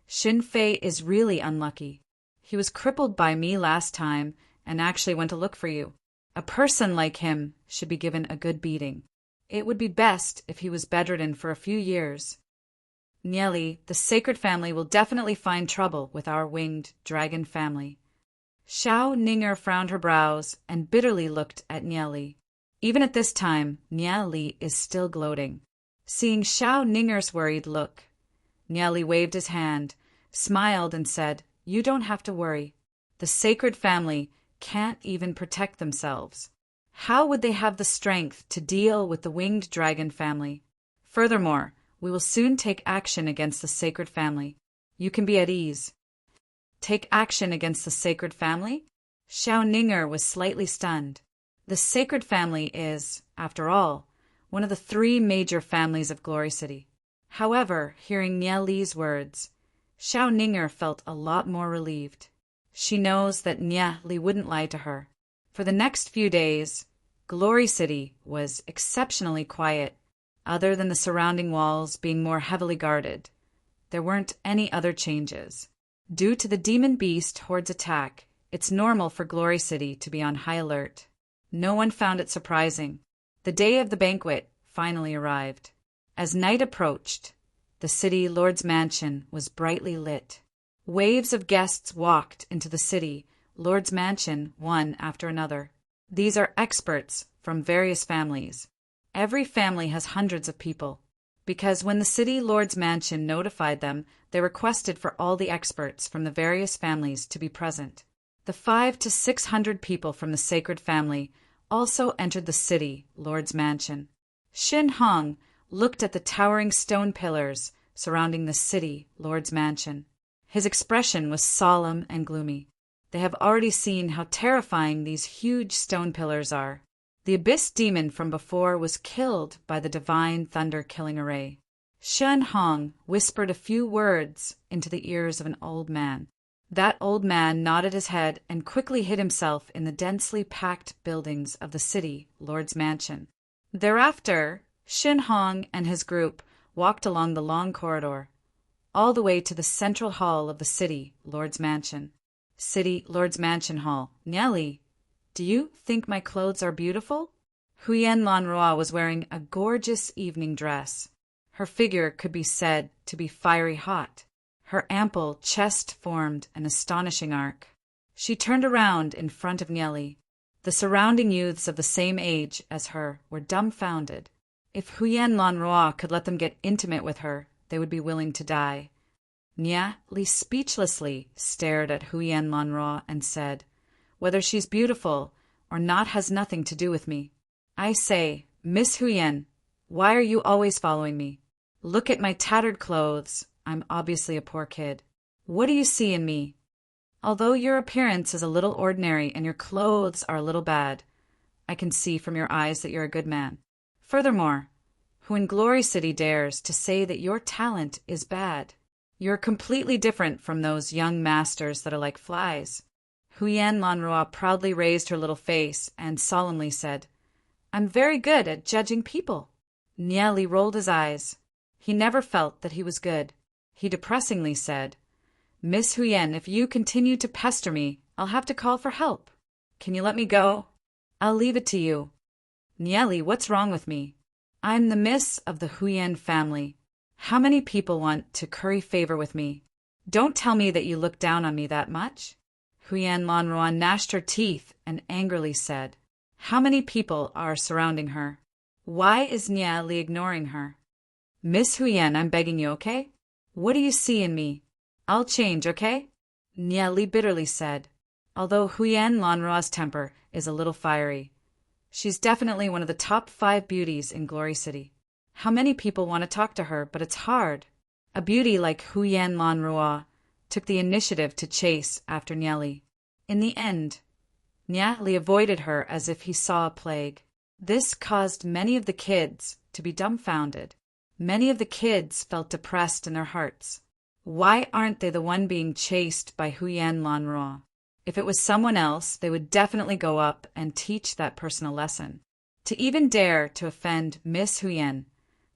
Shen Fei is really unlucky. He was crippled by me last time and actually went to look for you. A person like him should be given a good beating. It would be best if he was bedridden for a few years. Nia Li, the sacred family will definitely find trouble with our winged dragon family. Xiao Ninger frowned her brows and bitterly looked at Nia Li. Even at this time, Nia Li is still gloating. Seeing Xiao Ninger's worried look, Nia Li waved his hand, smiled and said, You don't have to worry. The sacred family can't even protect themselves. How would they have the strength to deal with the winged dragon family? Furthermore, we will soon take action against the sacred family. You can be at ease. Take action against the sacred family? Xiao Ninger was slightly stunned. The sacred family is, after all, one of the 3 major families of Glory City. However, hearing Nia Li's words, Xiao Ninger felt a lot more relieved. She knows that Nia Li wouldn't lie to her. For the next few days, Glory City was exceptionally quiet, other than the surrounding walls being more heavily guarded. There weren't any other changes. Due to the demon beast horde's attack, it's normal for Glory City to be on high alert. No one found it surprising. The day of the banquet finally arrived. As night approached, the city lord's mansion was brightly lit. Waves of guests walked into the city lord's mansion one after another. These are experts from various families. Every family has hundreds of people, because when the city lord's mansion notified them, they requested for all the experts from the various families to be present. The 500 to 600 people from the sacred family also entered the city lord's mansion. Xin Hong looked at the towering stone pillars surrounding the city lord's mansion. His expression was solemn and gloomy. They have already seen how terrifying these huge stone pillars are. The abyss demon from before was killed by the divine thunder-killing array. Shen Hong whispered a few words into the ears of an old man. That old man nodded his head and quickly hid himself in the densely packed buildings of the city lord's mansion. Thereafter, Shen Hong and his group walked along the long corridor, all the way to the central hall of the city lord's mansion. City lord's mansion hall. Nia Li, do you think my clothes are beautiful? Huyen Lanroa was wearing a gorgeous evening dress. Her figure could be said to be fiery hot. Her ample chest formed an astonishing arc. She turned around in front of Nia Li. The surrounding youths of the same age as her were dumbfounded. If Huyen Lanroa could let them get intimate with her, they would be willing to die. Nia Li speechlessly stared at Huyen Lanroa and said, Whether she's beautiful or not has nothing to do with me. I say, Miss Huyen, why are you always following me? Look at my tattered clothes. I'm obviously a poor kid. What do you see in me? Although your appearance is a little ordinary and your clothes are a little bad, I can see from your eyes that you're a good man. Furthermore, who in Glory City dares to say that your talent is bad? You're completely different from those young masters that are like flies. Huyen Lanroa proudly raised her little face and solemnly said, I'm very good at judging people. Nia Li rolled his eyes. He never felt that he was good. He depressingly said, Miss Huyen, if you continue to pester me, I'll have to call for help. Can you let me go? I'll leave it to you. Nia Li, what's wrong with me? I'm the miss of the Huyen family. How many people want to curry favor with me? Don't tell me that you look down on me that much. Huyen Lanroa gnashed her teeth and angrily said, How many people are surrounding her? Why is Nia Li ignoring her? Miss Huyen, I'm begging you, okay? What do you see in me? I'll change, okay? Nia Li bitterly said, although Huyen Lanroa's temper is a little fiery. She's definitely one of the top 5 beauties in Glory City. How many people want to talk to her, but it's hard. A beauty like Huyen Lanroa took the initiative to chase after Nieli. In the end, Nieli avoided her as if he saw a plague. This caused many of the kids to be dumbfounded. Many of the kids felt depressed in their hearts. Why aren't they the one being chased by Huyen Lanruo? If it was someone else, they would definitely go up and teach that person a lesson. To even dare to offend Miss Huyen,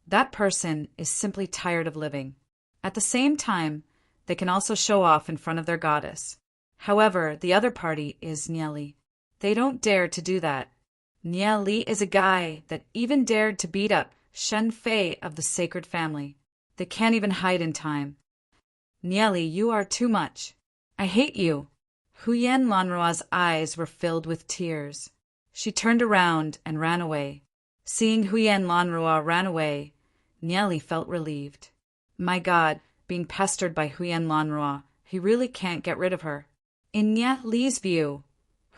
that person is simply tired of living. At the same time, they can also show off in front of their goddess. However, the other party is Nieli. They don't dare to do that. Nieli is a guy that even dared to beat up Shen Fei of the sacred family. They can't even hide in time. Nieli, you are too much. I hate you. Huyen Lanruo's eyes were filled with tears. She turned around and ran away. Seeing Huyen Lanruo ran away, Nieli felt relieved. My God, being pestered by Huyen Lanruo, he really can't get rid of her. In Nieli's view,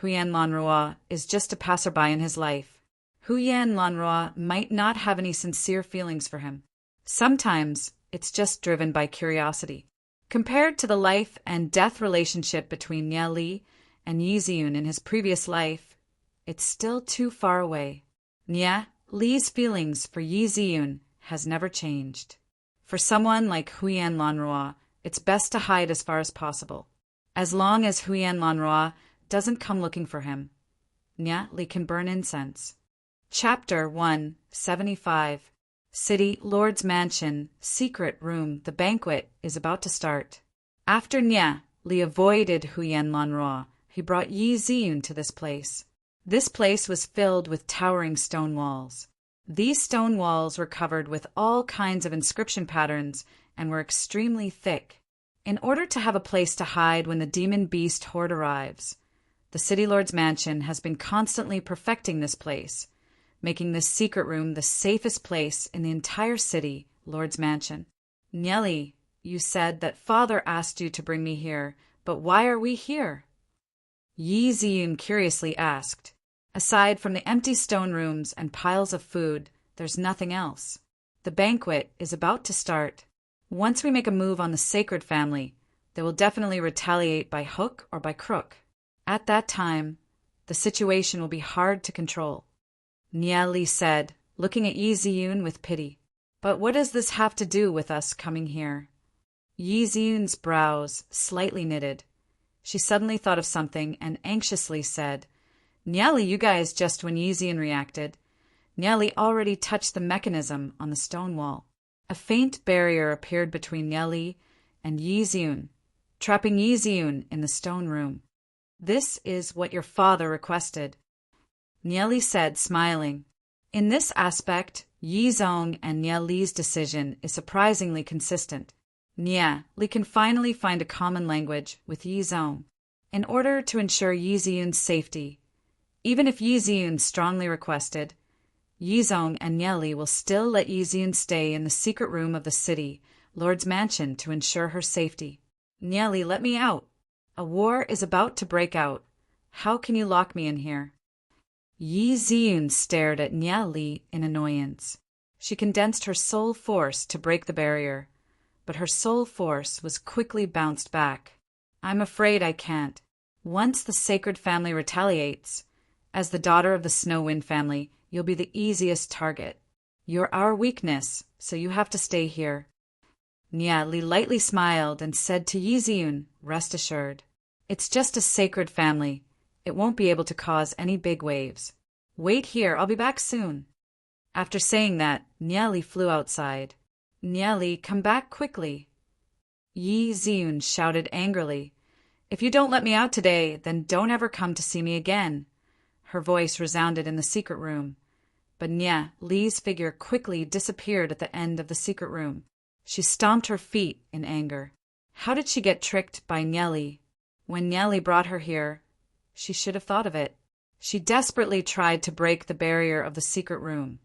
Huyen Lanruo is just a passerby in his life. Huyen Lanruo might not have any sincere feelings for him. Sometimes it's just driven by curiosity. Compared to the life and death relationship between Nieli and Yi Ziyun in his previous life, it's still too far away. Nieli's feelings for Yi Ziyun has never changed. For someone like Huyen Lanruo, it's best to hide as far as possible. As long as Huyen Lanruo doesn't come looking for him, Nieli can burn incense. Chapter 175. City Lord's Mansion, Secret Room. The banquet is about to start. After Nieli avoided Huyen Lanruo, he brought Yi Ziyun to this place. This place was filled with towering stone walls. These stone walls were covered with all kinds of inscription patterns and were extremely thick. In order to have a place to hide when the demon beast horde arrives, the City Lord's Mansion has been constantly perfecting this place, making this secret room the safest place in the entire City Lord's Mansion. Nieli, you said that Father asked you to bring me here, but why are we here? Yi Ziyun curiously asked. Aside from the empty stone rooms and piles of food, there's nothing else. The banquet is about to start. Once we make a move on the sacred family, they will definitely retaliate by hook or by crook. At that time, the situation will be hard to control. Nieli said, looking at Yi Ziyun with pity. But what does this have to do with us coming here? Yi Ziyun's brows slightly knitted. She suddenly thought of something and anxiously said, Nieli, you guys just when Yi Ziyun reacted. Nieli already touched the mechanism on the stone wall. A faint barrier appeared between Nieli and Yi Ziyun, trapping Yi Ziyun in the stone room. This is what your father requested, Nieli said, smiling. In this aspect, Yi Zong and Nieli's decision is surprisingly consistent. Nieli can finally find a common language with Yi Zong. In order to ensure Yi Ziyun's safety, even if Yi Ziyun strongly requested, Yi Zong and Nieli will still let Yi Ziyun stay in the secret room of the City Lord's Mansion to ensure her safety. Nieli, let me out. A war is about to break out. How can you lock me in here? Yi Ziyun stared at Nieli in annoyance. She condensed her soul force to break the barrier, but her soul force was quickly bounced back. I'm afraid I can't. Once the sacred family retaliates, as the daughter of the Snow Wind family, you'll be the easiest target. You're our weakness, so you have to stay here. Nieli lightly smiled and said to Yi Ziyun, rest assured. It's just a sacred family. It won't be able to cause any big waves. Wait here, I'll be back soon. After saying that, Nieli flew outside. Nieli, come back quickly. Yi Ziyun shouted angrily. If you don't let me out today, then don't ever come to see me again. Her voice resounded in the secret room. But Nieli's figure quickly disappeared at the end of the secret room. She stomped her feet in anger. How did she get tricked by Nieli? When Nieli brought her here, she should have thought of it. She desperately tried to break the barrier of the secret room.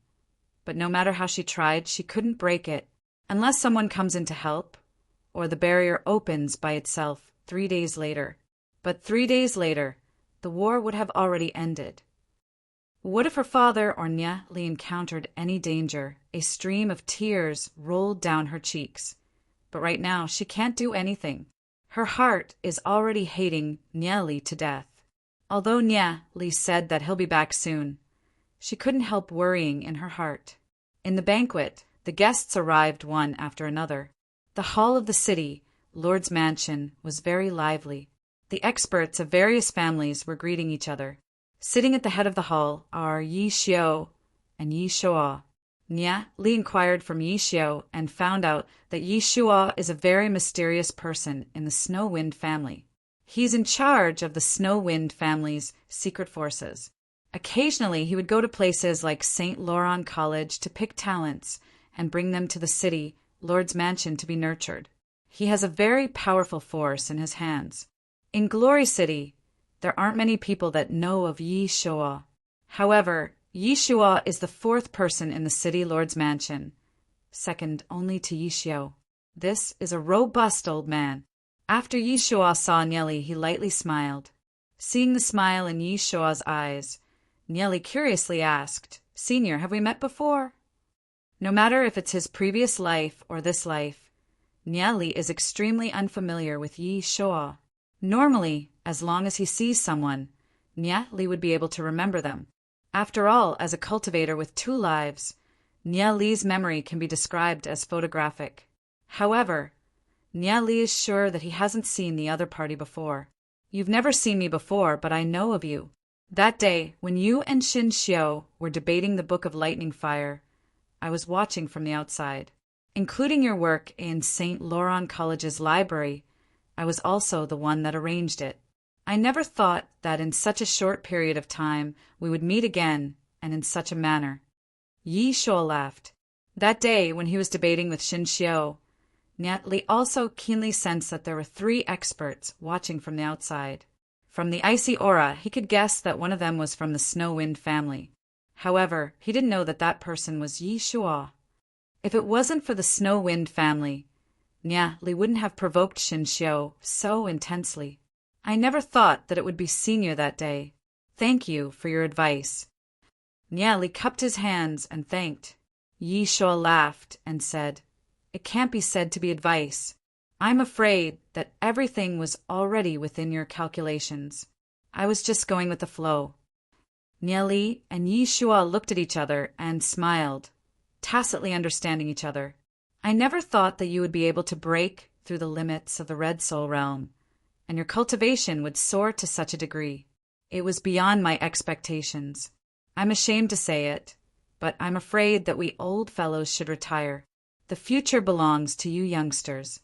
But no matter how she tried, she couldn't break it, unless someone comes in to help, or the barrier opens by itself 3 days later. But 3 days later, the war would have already ended. What if her father or Nieli encountered any danger? A stream of tears rolled down her cheeks. But right now, she can't do anything. Her heart is already hating Nye Li to death. Although Nye Li said that he'll be back soon, she couldn't help worrying in her heart. In the banquet, the guests arrived one after another. The hall of the city, Lord's mansion, was very lively. The experts of various families were greeting each other. Sitting at the head of the hall are Yi Xiao and Yi Shuo. Nye Li inquired from Yi Xiao and found out that Yi Shuo is a very mysterious person in the Snow Wind family. He's in charge of the Snow Wind family's secret forces. Occasionally, he would go to places like St. Laurent College to pick talents and bring them to the city, Lord's mansion, to be nurtured. He has a very powerful force in his hands. In Glory City, there aren't many people that know of Yi Shuo. However, Yi Shuo is the fourth person in the city Lord's mansion, second only to Yi Xiao. This is a robust old man. After Yi Shuo saw Nye Li, he lightly smiled. Seeing the smile in Yi Shuo's eyes, Nye Li curiously asked, "Senior, have we met before?" No matter if it's his previous life or this life, Nye Li is extremely unfamiliar with Yi Shuo. Normally, as long as he sees someone, Nye Li would be able to remember them. After all, as a cultivator with 2 lives, Nye Li's memory can be described as photographic. However, Nye Li is sure that he hasn't seen the other party before. "You've never seen me before, but I know of you. That day, when you and Xin Xiao were debating the Book of Lightning Fire, I was watching from the outside. Including your work in St. Laurent College's library, I was also the one that arranged it. I never thought that in such a short period of time we would meet again, and in such a manner." Yi Shuo laughed. That day, when he was debating with Xin Xiao, Nye Li also keenly sensed that there were 3 experts watching from the outside. From the icy aura, he could guess that one of them was from the Snow Wind family. However, he didn't know that that person was Yi Shuo. If it wasn't for the Snow Wind family, Nye Li wouldn't have provoked Xin Xiao so intensely. "I never thought that it would be senior that day. Thank you for your advice." Nye Li cupped his hands and thanked. Yi Shuo laughed and said, "It can't be said to be advice. I'm afraid that everything was already within your calculations. I was just going with the flow." Nye Li and Yi Shuo looked at each other and smiled, tacitly understanding each other. "I never thought that you would be able to break through the limits of the Red Soul realm, and your cultivation would soar to such a degree. It was beyond my expectations. I'm ashamed to say it, but I'm afraid that we old fellows should retire. The future belongs to you youngsters."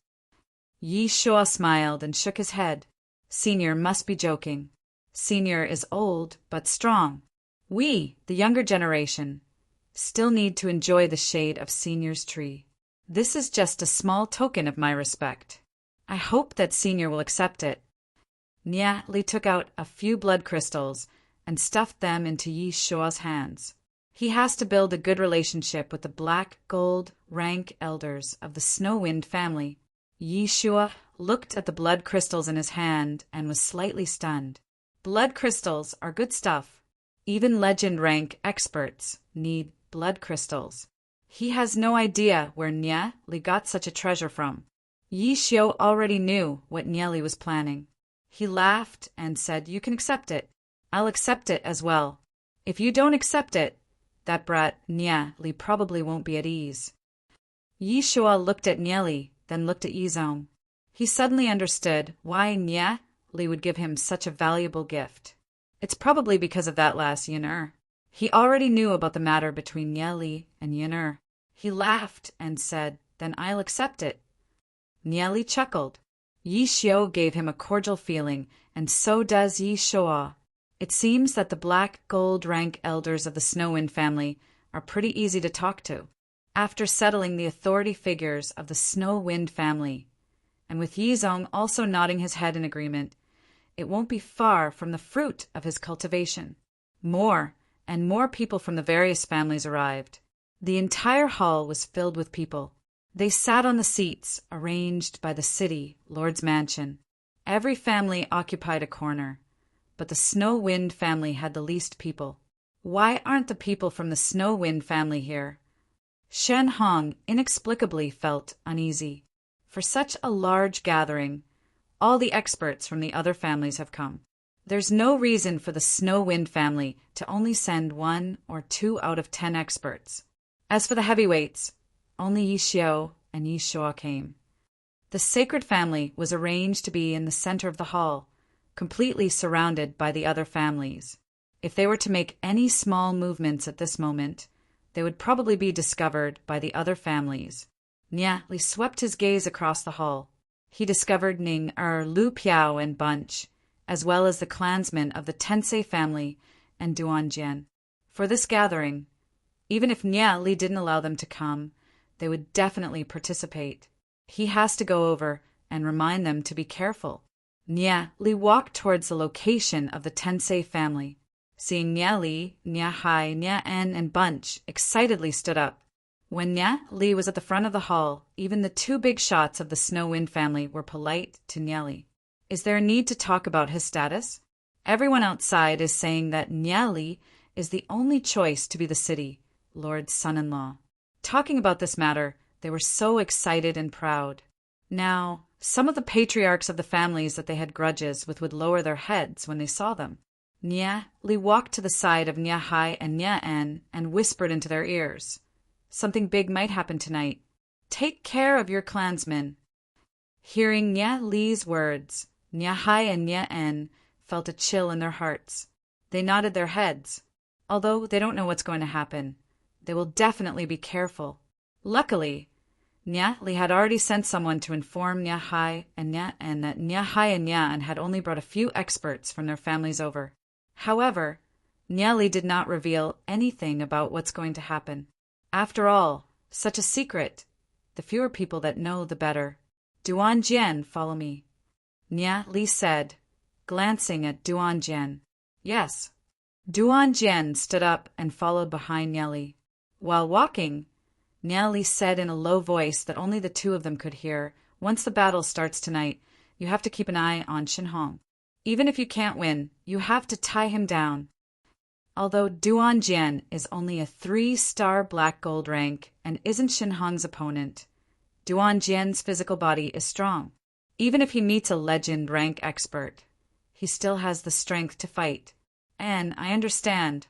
Yi Shuo smiled and shook his head. "Senior must be joking. Senior is old but strong. We, the younger generation, still need to enjoy the shade of Senior's tree. This is just a small token of my respect. I hope that Senior will accept it." Nye Li took out a few blood crystals and stuffed them into Yi Shuo's hands. He has to build a good relationship with the black gold rank elders of the Snow Wind family. Yi Shuo looked at the blood crystals in his hand and was slightly stunned. Blood crystals are good stuff. Even legend rank experts need blood crystals. He has no idea where Nye Li got such a treasure from. Yi Shuo already knew what Nye Li was planning. He laughed and said, "You can accept it. I'll accept it as well. If you don't accept it, that brat Nye Li probably won't be at ease." Yi Shuo looked at Nye Li, then looked at Yizong. He suddenly understood why Nye Li would give him such a valuable gift. It's probably because of that last Yin. He already knew about the matter between Nye Li and Yin. He laughed and said, "Then I'll accept it." Nye Li chuckled. Yi Xiao gave him a cordial feeling, and so does Yi Shuo. It seems that the black gold rank elders of the Snow Wind family are pretty easy to talk to. After settling the authority figures of the Snow Wind family, and with Yizong also nodding his head in agreement, it won't be far from the fruit of his cultivation. More and more people from the various families arrived. The entire hall was filled with people. They sat on the seats arranged by the city Lord's mansion. Every family occupied a corner, but the Snow Wind family had the least people. Why aren't the people from the Snow Wind family here? Shen Hong inexplicably felt uneasy. For such a large gathering, All the experts from the other families have come. There's no reason for the Snow Wind family to only send 1 or 2 out of 10 experts. As for the heavyweights, only Yi Xiao and Yi Shuo came. The sacred family was arranged to be in the center of the hall, completely surrounded by the other families. If they were to make any small movements at this moment, they would probably be discovered by the other families. Nia Li swept his gaze across the hall. He discovered Ning Lu Piao and Bunch, as well as the clansmen of the Tensei family and Duan Jian. For this gathering, even if Nia Li didn't allow them to come, they would definitely participate. He has to go over and remind them to be careful. Nia Li walked towards the location of the Tensei family. Seeing Nia Li, Nia Hai, Nia En, and Bunch excitedly stood up. When Nia Li was at the front of the hall, even the 2 big shots of the Snow Wind family were polite to Nia Li. Is there a need to talk about his status? Everyone outside is saying that Nia Li is the only choice to be the city Lord's son-in-law. Talking about this matter, they were so excited and proud. Now, some of the patriarchs of the families that they had grudges with would lower their heads when they saw them. Nia Li walked to the side of Nia Hai and Nia En and whispered into their ears. Something big might happen tonight. Take care of your clansmen. Hearing Nia Li's words, Nia Hai and Nia En felt a chill in their hearts. They nodded their heads. Although they don't know what's going to happen, they will definitely be careful. Luckily, Nia Li had already sent someone to inform Nia Hai and Nia En that Nia Hai and Nia En had only brought a few experts from their families over. However, Nia Li did not reveal anything about what's going to happen. After all, such a secret. The fewer people that know, the better. Duan Jian, follow me, Nia Li said, glancing at Duan Jian. Yes. Duan Jian stood up and followed behind Nia Li. While walking, Nia Li said in a low voice that only the 2 of them could hear, once the battle starts tonight, you have to keep an eye on Xinhong. Even if you can't win, you have to tie him down. Although Duan Jian is only a 3-star black gold rank and isn't Xinhong's opponent, Duan Jian's physical body is strong. Even if he meets a legend rank expert, he still has the strength to fight. And I understand.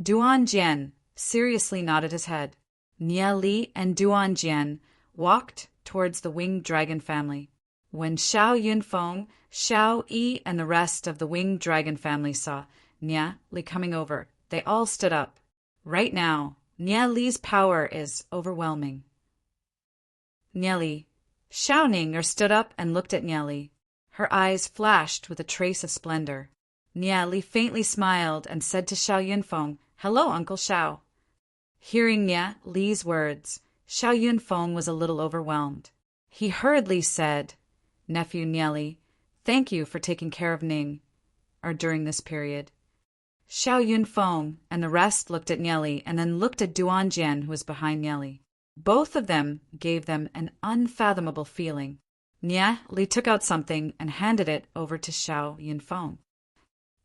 Duan Jian seriously nodded his head. Nia Li and Duan Jian walked towards the winged dragon family. When Xiao Yunfeng, Xiao Yi, and the rest of the winged dragon family saw Nia Li coming over, they all stood up. Right now, Nia Li's power is overwhelming. Nia Li. Xiao Ning stood up and looked at Nia Li. Her eyes flashed with a trace of splendor. Nia Li faintly smiled and said to Xiao Yunfeng, "Hello, Uncle Xiao." Hearing Nia Li's words, Xiao Yunfeng was a little overwhelmed. He hurriedly said, "Nephew Nia Li, thank you for taking care of Ning, during this period." Xiao Yunfeng and the rest looked at Nia Li and then looked at Duan Jian, who was behind Nia Li. Both of them gave them an unfathomable feeling. Nia Li took out something and handed it over to Xiao Yunfeng.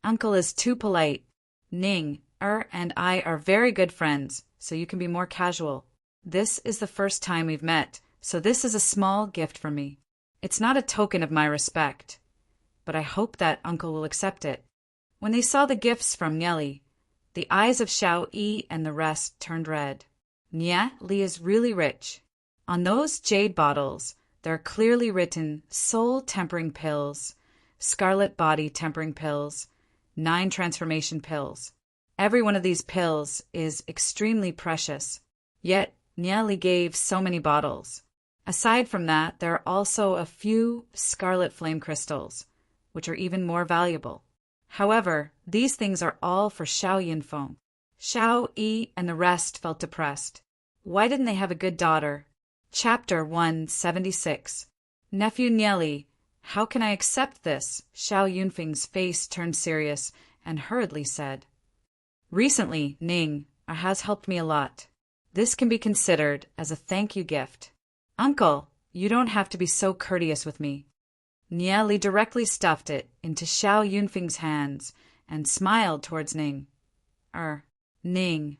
"Uncle is too polite. Ning and I are very good friends, so you can be more casual. This is the first time we've met, so this is a small gift from me. It's not a token of my respect, but I hope that Uncle will accept it." When they saw the gifts from Nia Li, the eyes of Xiao Yi and the rest turned red. Nia Li is really rich. On those jade bottles, there are clearly written soul tempering pills, scarlet body tempering pills, 9 transformation pills. Every one of these pills is extremely precious, yet Nia Li gave so many bottles. Aside from that, there are also a few scarlet flame crystals, which are even more valuable. However, these things are all for Xiao Yunfeng. Xiao Yi and the rest felt depressed. Why didn't they have a good daughter? Chapter 176. Nephew Nia Li, how can I accept this? Xiao Yunfeng's face turned serious and hurriedly said, "Recently, Ning has helped me a lot. This can be considered as a thank you gift. Uncle, you don't have to be so courteous with me." Nia Li directly stuffed it into Xiao Yunfeng's hands and smiled towards Ning. Ning.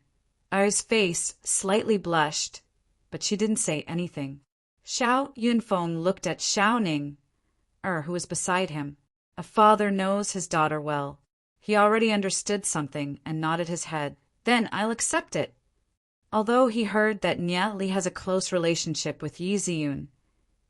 Er's face slightly blushed, but she didn't say anything. Xiao Yunfeng looked at Xiao Ning, who was beside him. A father knows his daughter well. He already understood something and nodded his head. Then I'll accept it. Although he heard that Nye Li has a close relationship with Yi Ziyun,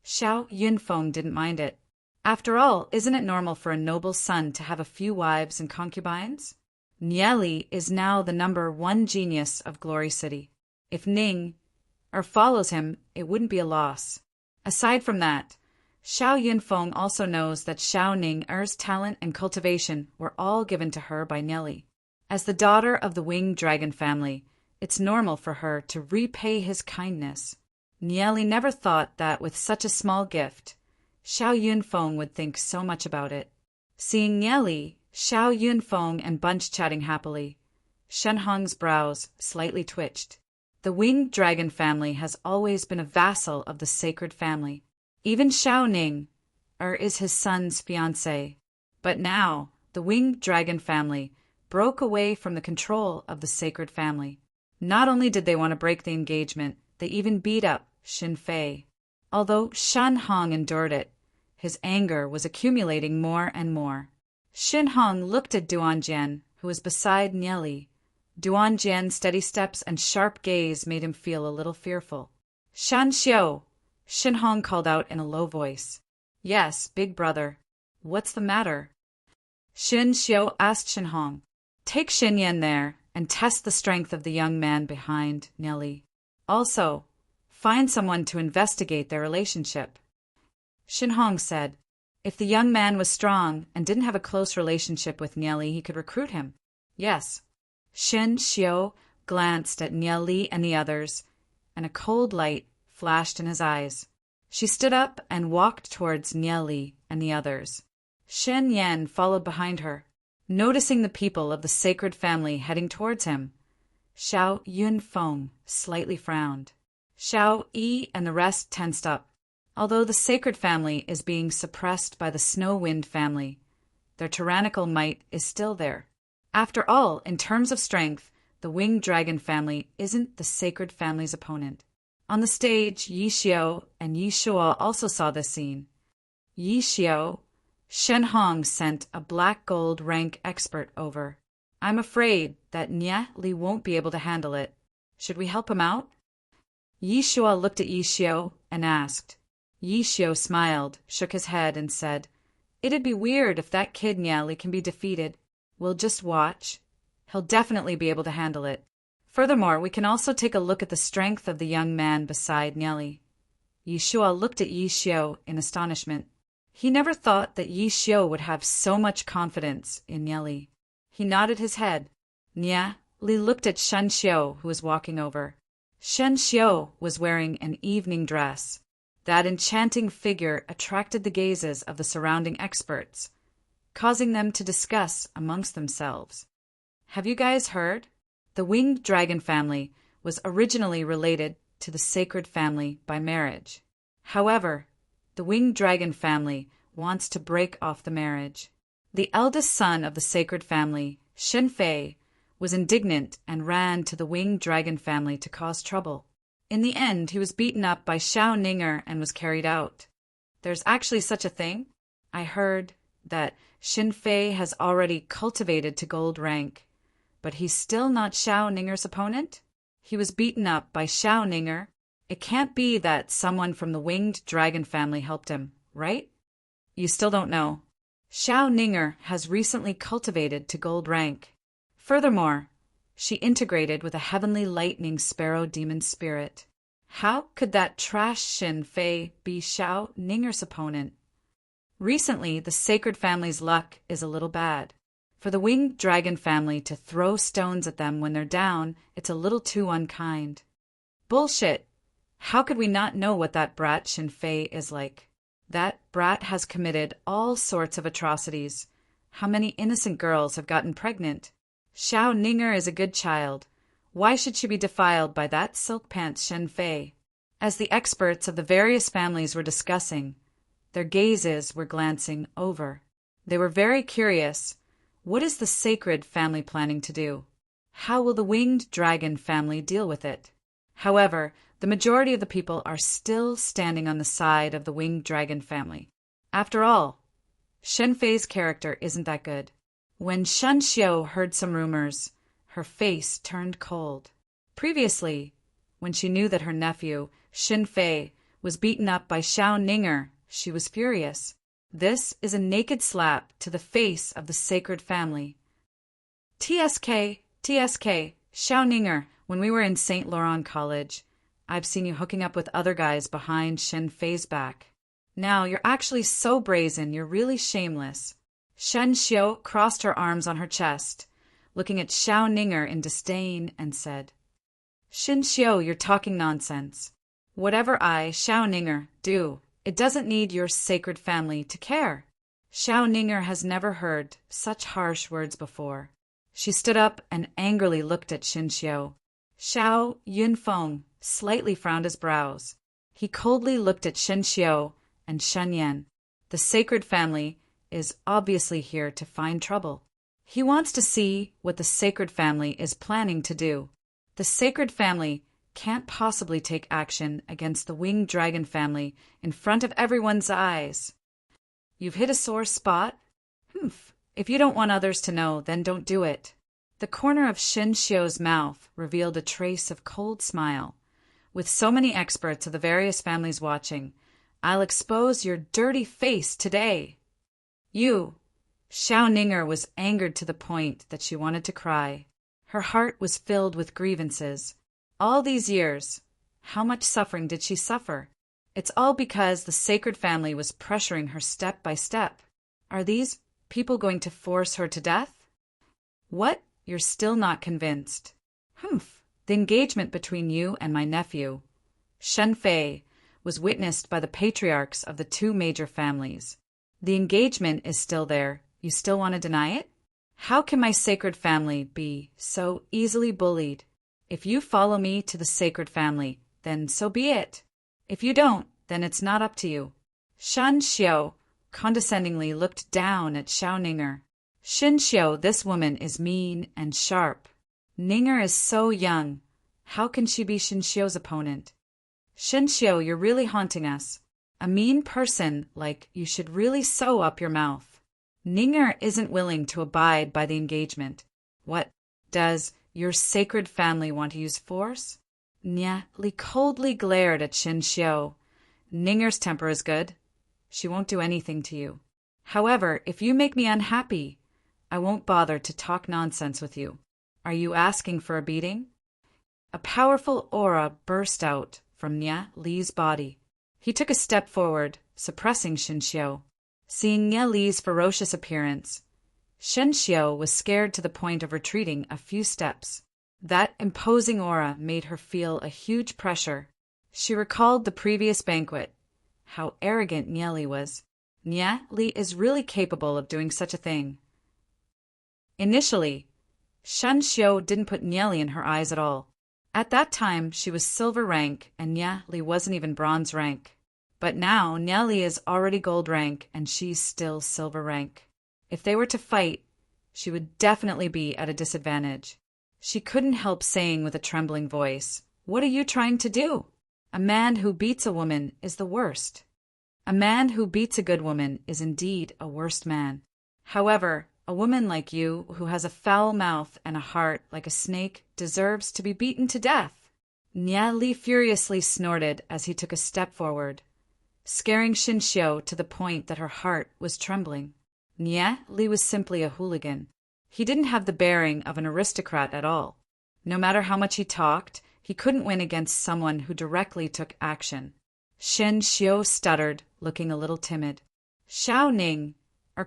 Xiao Yunfeng didn't mind it. After all, isn't it normal for a noble's son to have a few wives and concubines? Nye Li is now the #1 genius of Glory City. If Ning follows him, it wouldn't be a loss. Aside from that, Xiao Yunfeng also knows that Xiao Ning's talent and cultivation were all given to her by Nye Li. As the daughter of the winged dragon family, it's normal for her to repay his kindness. Nye Li never thought that with such a small gift, Xiao Yunfeng would think so much about it. Seeing Nye Li, Xiao Yunfeng and Bunch chatting happily, Shen Hong's brows slightly twitched. The winged dragon family has always been a vassal of the sacred family. Even Xiao Ning is his son's fiancée. But now, the winged dragon family broke away from the control of the sacred family. Not only did they want to break the engagement, they even beat up Xin Fei. Although Shen Hong endured it, his anger was accumulating more and more. Shen Hong looked at Duan Jian, who was beside Nye Li. Duan Jian's steady steps and sharp gaze made him feel a little fearful. Shan Xiu, Shen Hong called out in a low voice. Yes, big brother. What's the matter? Shen Xiu asked Shen Hong. Take Shen Yan there and test the strength of the young man behind Nye Li. Also, find someone to investigate their relationship. Shen Hong said, if the young man was strong and didn't have a close relationship with Nye Li, he could recruit him. Yes. Shen Xiu glanced at Nye Li and the others, and a cold light flashed in his eyes. She stood up and walked towards Nye Li and the others. Shen Yan followed behind her. Noticing the people of the sacred family heading towards him, Xiao Yunfeng slightly frowned. Xiao Yi and the rest tensed up. Although the sacred family is being suppressed by the Snow Wind family, their tyrannical might is still there. After all, in terms of strength, the winged dragon family isn't the sacred family's opponent. On the stage, Yi Xiu and Yi Shuo also saw this scene. Yi Xiu, Shen Hong sent a black gold rank expert over. I'm afraid that Nye Li won't be able to handle it. Should we help him out? Yi Shuo looked at Yi Xiu and asked. Yi Xiu smiled, shook his head, and said, It'd be weird if that kid Nye Li can be defeated. We'll just watch. He'll definitely be able to handle it. Furthermore, we can also take a look at the strength of the young man beside Nye Li. Yi Shuo looked at Yi Xiu in astonishment. He never thought that Yi Xiu would have so much confidence in Nye Li. He nodded his head. Nye Li looked at Shen Xiu, who was walking over. Shen Xiu was wearing an evening dress. That enchanting figure attracted the gazes of the surrounding experts, causing them to discuss amongst themselves. Have you guys heard? The winged dragon family was originally related to the sacred family by marriage. However, the winged dragon family wants to break off the marriage. The eldest son of the sacred family, Xin Fei, was indignant and ran to the winged dragon family to cause trouble. In the end, he was beaten up by Xiao Ninger and was carried out. There's actually such a thing. I heard that Xin Fei has already cultivated to gold rank, but he's still not Xiao Ninger's opponent? He was beaten up by Xiao Ninger. It can't be that someone from the winged dragon family helped him, right? You still don't know. Xiao Ninger has recently cultivated to gold rank. Furthermore, she integrated with a heavenly lightning sparrow demon spirit. How could that trash Xin Fei be Xiao Ninger's opponent? Recently, the sacred family's luck is a little bad. For the winged dragon family to throw stones at them when they're down, it's a little too unkind. Bullshit! How could we not know what that brat Xin Fei is like? That brat has committed all sorts of atrocities. How many innocent girls have gotten pregnant? Xiao Ninger is a good child. Why should she be defiled by that silk pants Xin Fei? As the experts of the various families were discussing, their gazes were glancing over. They were very curious. What is the sacred family planning to do? How will the winged dragon family deal with it? However, the majority of the people are still standing on the side of the winged dragon family. After all, Shen Fei's character isn't that good. When Shen Xiu heard some rumors, her face turned cold. Previously, when she knew that her nephew, Shen Fei, was beaten up by Xiao Ninger, she was furious. This is a naked slap to the face of the sacred family. TSK, Xiao Ninger, when we were in St. Laurent College, I've seen you hooking up with other guys behind Shen Fei's back. Now you're actually so brazen, you're really shameless. Shen Xiu crossed her arms on her chest, looking at Xiao Ninger in disdain, and said, Shen Xiu, you're talking nonsense. Whatever I, Xiao Ninger, do, it doesn't need your sacred family to care. Xiao Ninger has never heard such harsh words before. She stood up and angrily looked at Shen Xiu. Xiao Yunfeng slightly frowned his brows. He coldly looked at Shen Xiu and Shen Yan. The sacred family is obviously here to find trouble. He wants to see what the sacred family is planning to do. The sacred family can't possibly take action against the winged dragon family in front of everyone's eyes. You've hit a sore spot? Humph. If you don't want others to know, then don't do it. The corner of Shen Xiu's mouth revealed a trace of cold smile. With so many experts of the various families watching, I'll expose your dirty face today. You. Xiao Ninger was angered to the point that she wanted to cry. Her heart was filled with grievances. All these years, how much suffering did she suffer? It's all because the sacred family was pressuring her step by step. Are these people going to force her to death? What? You're still not convinced? Humph. The engagement between you and my nephew, Shen Fei, was witnessed by the patriarchs of the two major families. The engagement is still there. You still want to deny it? How can my sacred family be so easily bullied? If you follow me to the sacred family, then so be it. If you don't, then it's not up to you. Shen Xiu condescendingly looked down at Xiao Ninger. Shen Xiu, this woman is mean and sharp. Ninger is so young. How can she be Shen Xiu's opponent? Shen Xiu, you're really haunting us. A mean person like you should really sew up your mouth. Ninger isn't willing to abide by the engagement. What, does your sacred family want to use force? Nia Li coldly glared at Shen Xiu. Ninger's temper is good. She won't do anything to you. However, if you make me unhappy, I won't bother to talk nonsense with you. Are you asking for a beating? A powerful aura burst out from Nia Li's body. He took a step forward, suppressing Shen Xiu. Seeing Nia Li's ferocious appearance, Shen Xiu was scared to the point of retreating a few steps. That imposing aura made her feel a huge pressure. She recalled the previous banquet. How arrogant Nia Li was. Nia Li is really capable of doing such a thing. Initially, Shen Xiu didn't put Nia Li in her eyes at all. At that time, she was silver rank and Nia Li wasn't even bronze rank. But now, Nia Li is already gold rank and she's still silver rank. If they were to fight, she would definitely be at a disadvantage. She couldn't help saying with a trembling voice, "What are you trying to do? A man who beats a woman is the worst. A man who beats a good woman is indeed a worst man. However, a woman like you, who has a foul mouth and a heart like a snake, deserves to be beaten to death." Nia Li furiously snorted as he took a step forward, scaring Shen Xiu to the point that her heart was trembling. Nia Li was simply a hooligan. He didn't have the bearing of an aristocrat at all. No matter how much he talked, he couldn't win against someone who directly took action. Shen Xiu stuttered, looking a little timid. Xiao Ning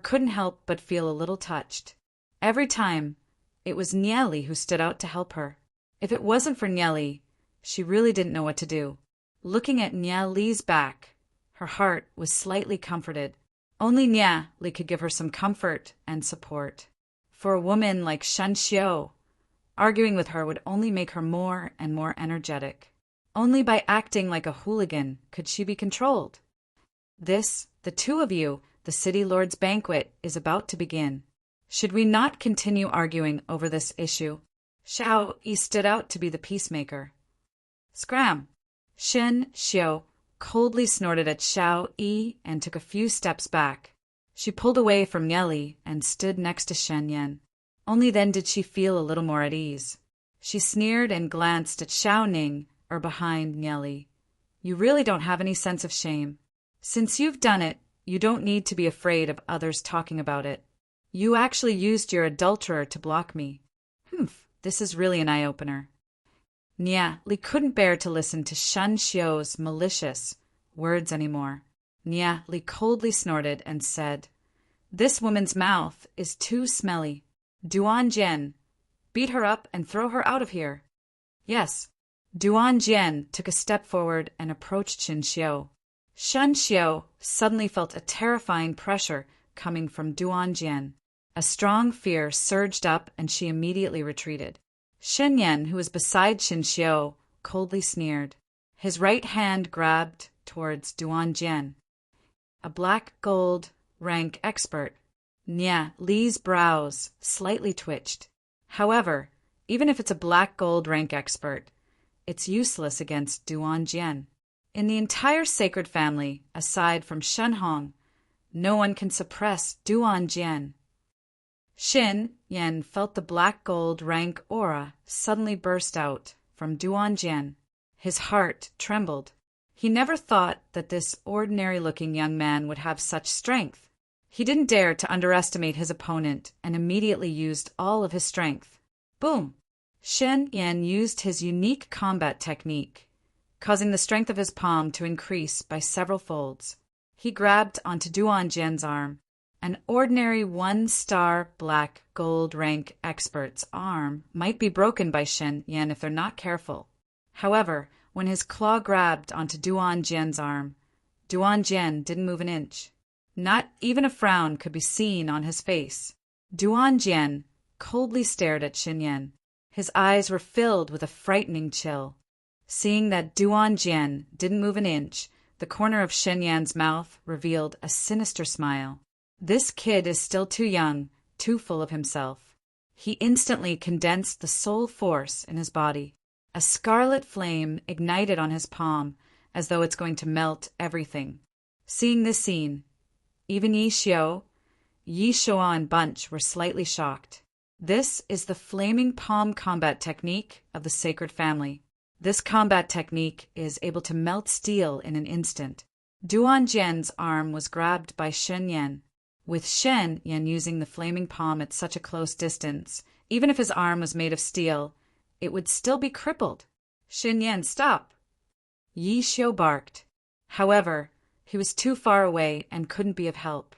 couldn't help but feel a little touched. Every time, it was Nia Li who stood out to help her. If it wasn't for Nia Li, she really didn't know what to do. Looking at Nia Li's back, her heart was slightly comforted. Only Nia Li could give her some comfort and support. For a woman like Shen Xiu, arguing with her would only make her more and more energetic. Only by acting like a hooligan could she be controlled. This, the two of you, the City Lord's banquet is about to begin. Should we not continue arguing over this issue? Xiao Yi stood out to be the peacemaker. Scram! Shen Xiu coldly snorted at Xiao Yi and took a few steps back. She pulled away from Nieli and stood next to Shen Yan. Only then did she feel a little more at ease. She sneered and glanced at Xiao Ning, or behind Nieli. You really don't have any sense of shame. Since you've done it, you don't need to be afraid of others talking about it. You actually used your adulterer to block me. This is really an eye-opener. Nieli couldn't bear to listen to Shen Xiu's malicious words anymore. Nieli coldly snorted and said, This woman's mouth is too smelly. Duan Jian, beat her up and throw her out of here. Yes. Duan Jian took a step forward and approached Shen Xiu. Shen Xiu suddenly felt a terrifying pressure coming from Duan Jian. A strong fear surged up and she immediately retreated. Shen Yan, who was beside Shen Xiu, coldly sneered. His right hand grabbed towards Duan Jian. A black gold rank expert. Nieli's brows slightly twitched. However, even if it's a black gold rank expert, it's useless against Duan Jian. In the entire sacred family, aside from Shen Hong, no one can suppress Duan Jian. Shen Yan felt the black gold rank aura suddenly burst out from Duan Jian. His heart trembled. He never thought that this ordinary-looking young man would have such strength. He didn't dare to underestimate his opponent and immediately used all of his strength. Boom! Shen Yan used his unique combat technique, causing the strength of his palm to increase by several folds. He grabbed onto Duan Jian's arm. An ordinary one-star black gold rank expert's arm might be broken by Shen Yan if they're not careful. However, when his claw grabbed onto Duan Jian's arm, Duan Jian didn't move an inch. Not even a frown could be seen on his face. Duan Jian coldly stared at Shen Yan. His eyes were filled with a frightening chill. Seeing that Duan Jian didn't move an inch, the corner of Shen Yan's mouth revealed a sinister smile. This kid is still too young, too full of himself. He instantly condensed the soul force in his body. A scarlet flame ignited on his palm, as though it's going to melt everything. Seeing this scene, even Yi Xiu, Yi Xiu and Bunch were slightly shocked. This is the flaming palm combat technique of the sacred family. This combat technique is able to melt steel in an instant. Duan Jian's arm was grabbed by Shen Yan. With Shen Yan using the flaming palm at such a close distance, even if his arm was made of steel, it would still be crippled. Shen Yan, stop! Yi Xiu barked. However, he was too far away and couldn't be of help.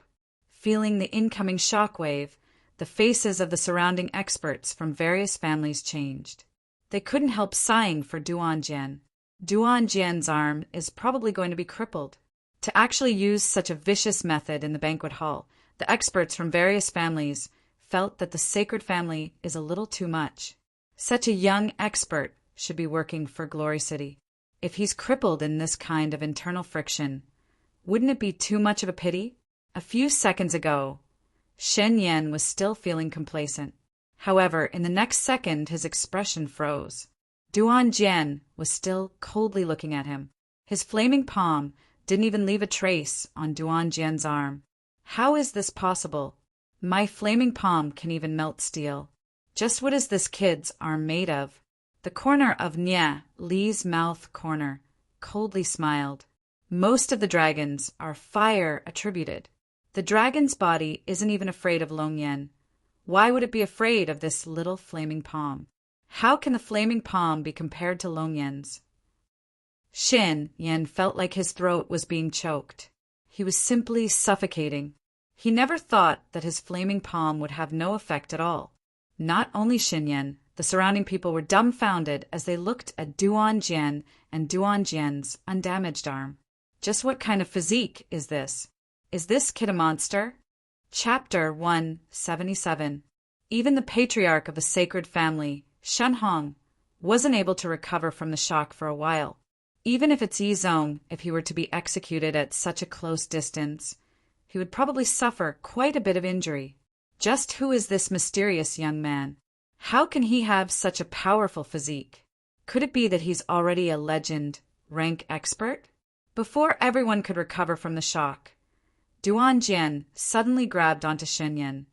Feeling the incoming shockwave, the faces of the surrounding experts from various families changed. They couldn't help sighing for Duan Jian. Duan Jian's arm is probably going to be crippled. To actually use such a vicious method in the banquet hall, the experts from various families felt that the sacred family is a little too much. Such a young expert should be working for Glory City. If he's crippled in this kind of internal friction, wouldn't it be too much of a pity? A few seconds ago, Shen Yan was still feeling complacent. However, in the next second his expression froze. Duan Jian was still coldly looking at him. His flaming palm didn't even leave a trace on Duan Jian's arm. How is this possible? My flaming palm can even melt steel. Just what is this kid's arm made of? The corner of Nieli's mouth corner coldly smiled. Most of the dragons are fire attributed. The dragon's body isn't even afraid of Long Yan. Why would it be afraid of this little flaming palm? How can the flaming palm be compared to Long Yan's? Shen Yan felt like his throat was being choked. He was simply suffocating. He never thought that his flaming palm would have no effect at all. Not only Shen Yan, the surrounding people were dumbfounded as they looked at Duan Jian and Duan Jian's undamaged arm. Just what kind of physique is this? Is this kid a monster? Chapter 177. Even the patriarch of the sacred family, Shen Hong, wasn't able to recover from the shock for a while. Even if it's Yi Zong, if he were to be executed at such a close distance, he would probably suffer quite a bit of injury. Just who is this mysterious young man? How can he have such a powerful physique? Could it be that he's already a legend rank expert? Before everyone could recover from the shock, Duan Jian suddenly grabbed onto Shen Yan,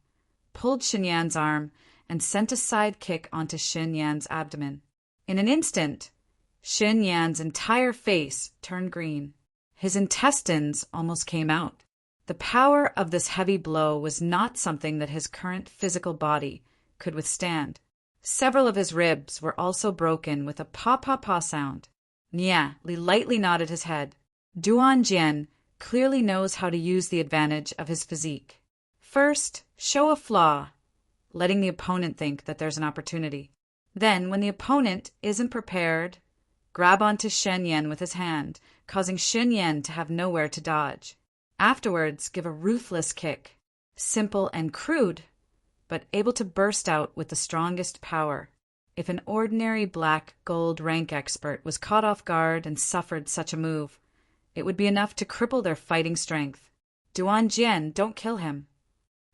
pulled Shen Yan's arm, and sent a side kick onto Shen Yan's abdomen. In an instant, Shen Yan's entire face turned green. His intestines almost came out. The power of this heavy blow was not something that his current physical body could withstand. Several of his ribs were also broken with a pa-pa-pa sound. Nia Li lightly nodded his head. Duan Jian clearly knows how to use the advantage of his physique. First, show a flaw, letting the opponent think that there's an opportunity. Then, when the opponent isn't prepared, grab onto Shen Yan with his hand, causing Shen Yan to have nowhere to dodge. Afterwards, give a ruthless kick. Simple and crude, but able to burst out with the strongest power. If an ordinary black gold rank expert was caught off guard and suffered such a move, it would be enough to cripple their fighting strength. Duan Jian, don't kill him.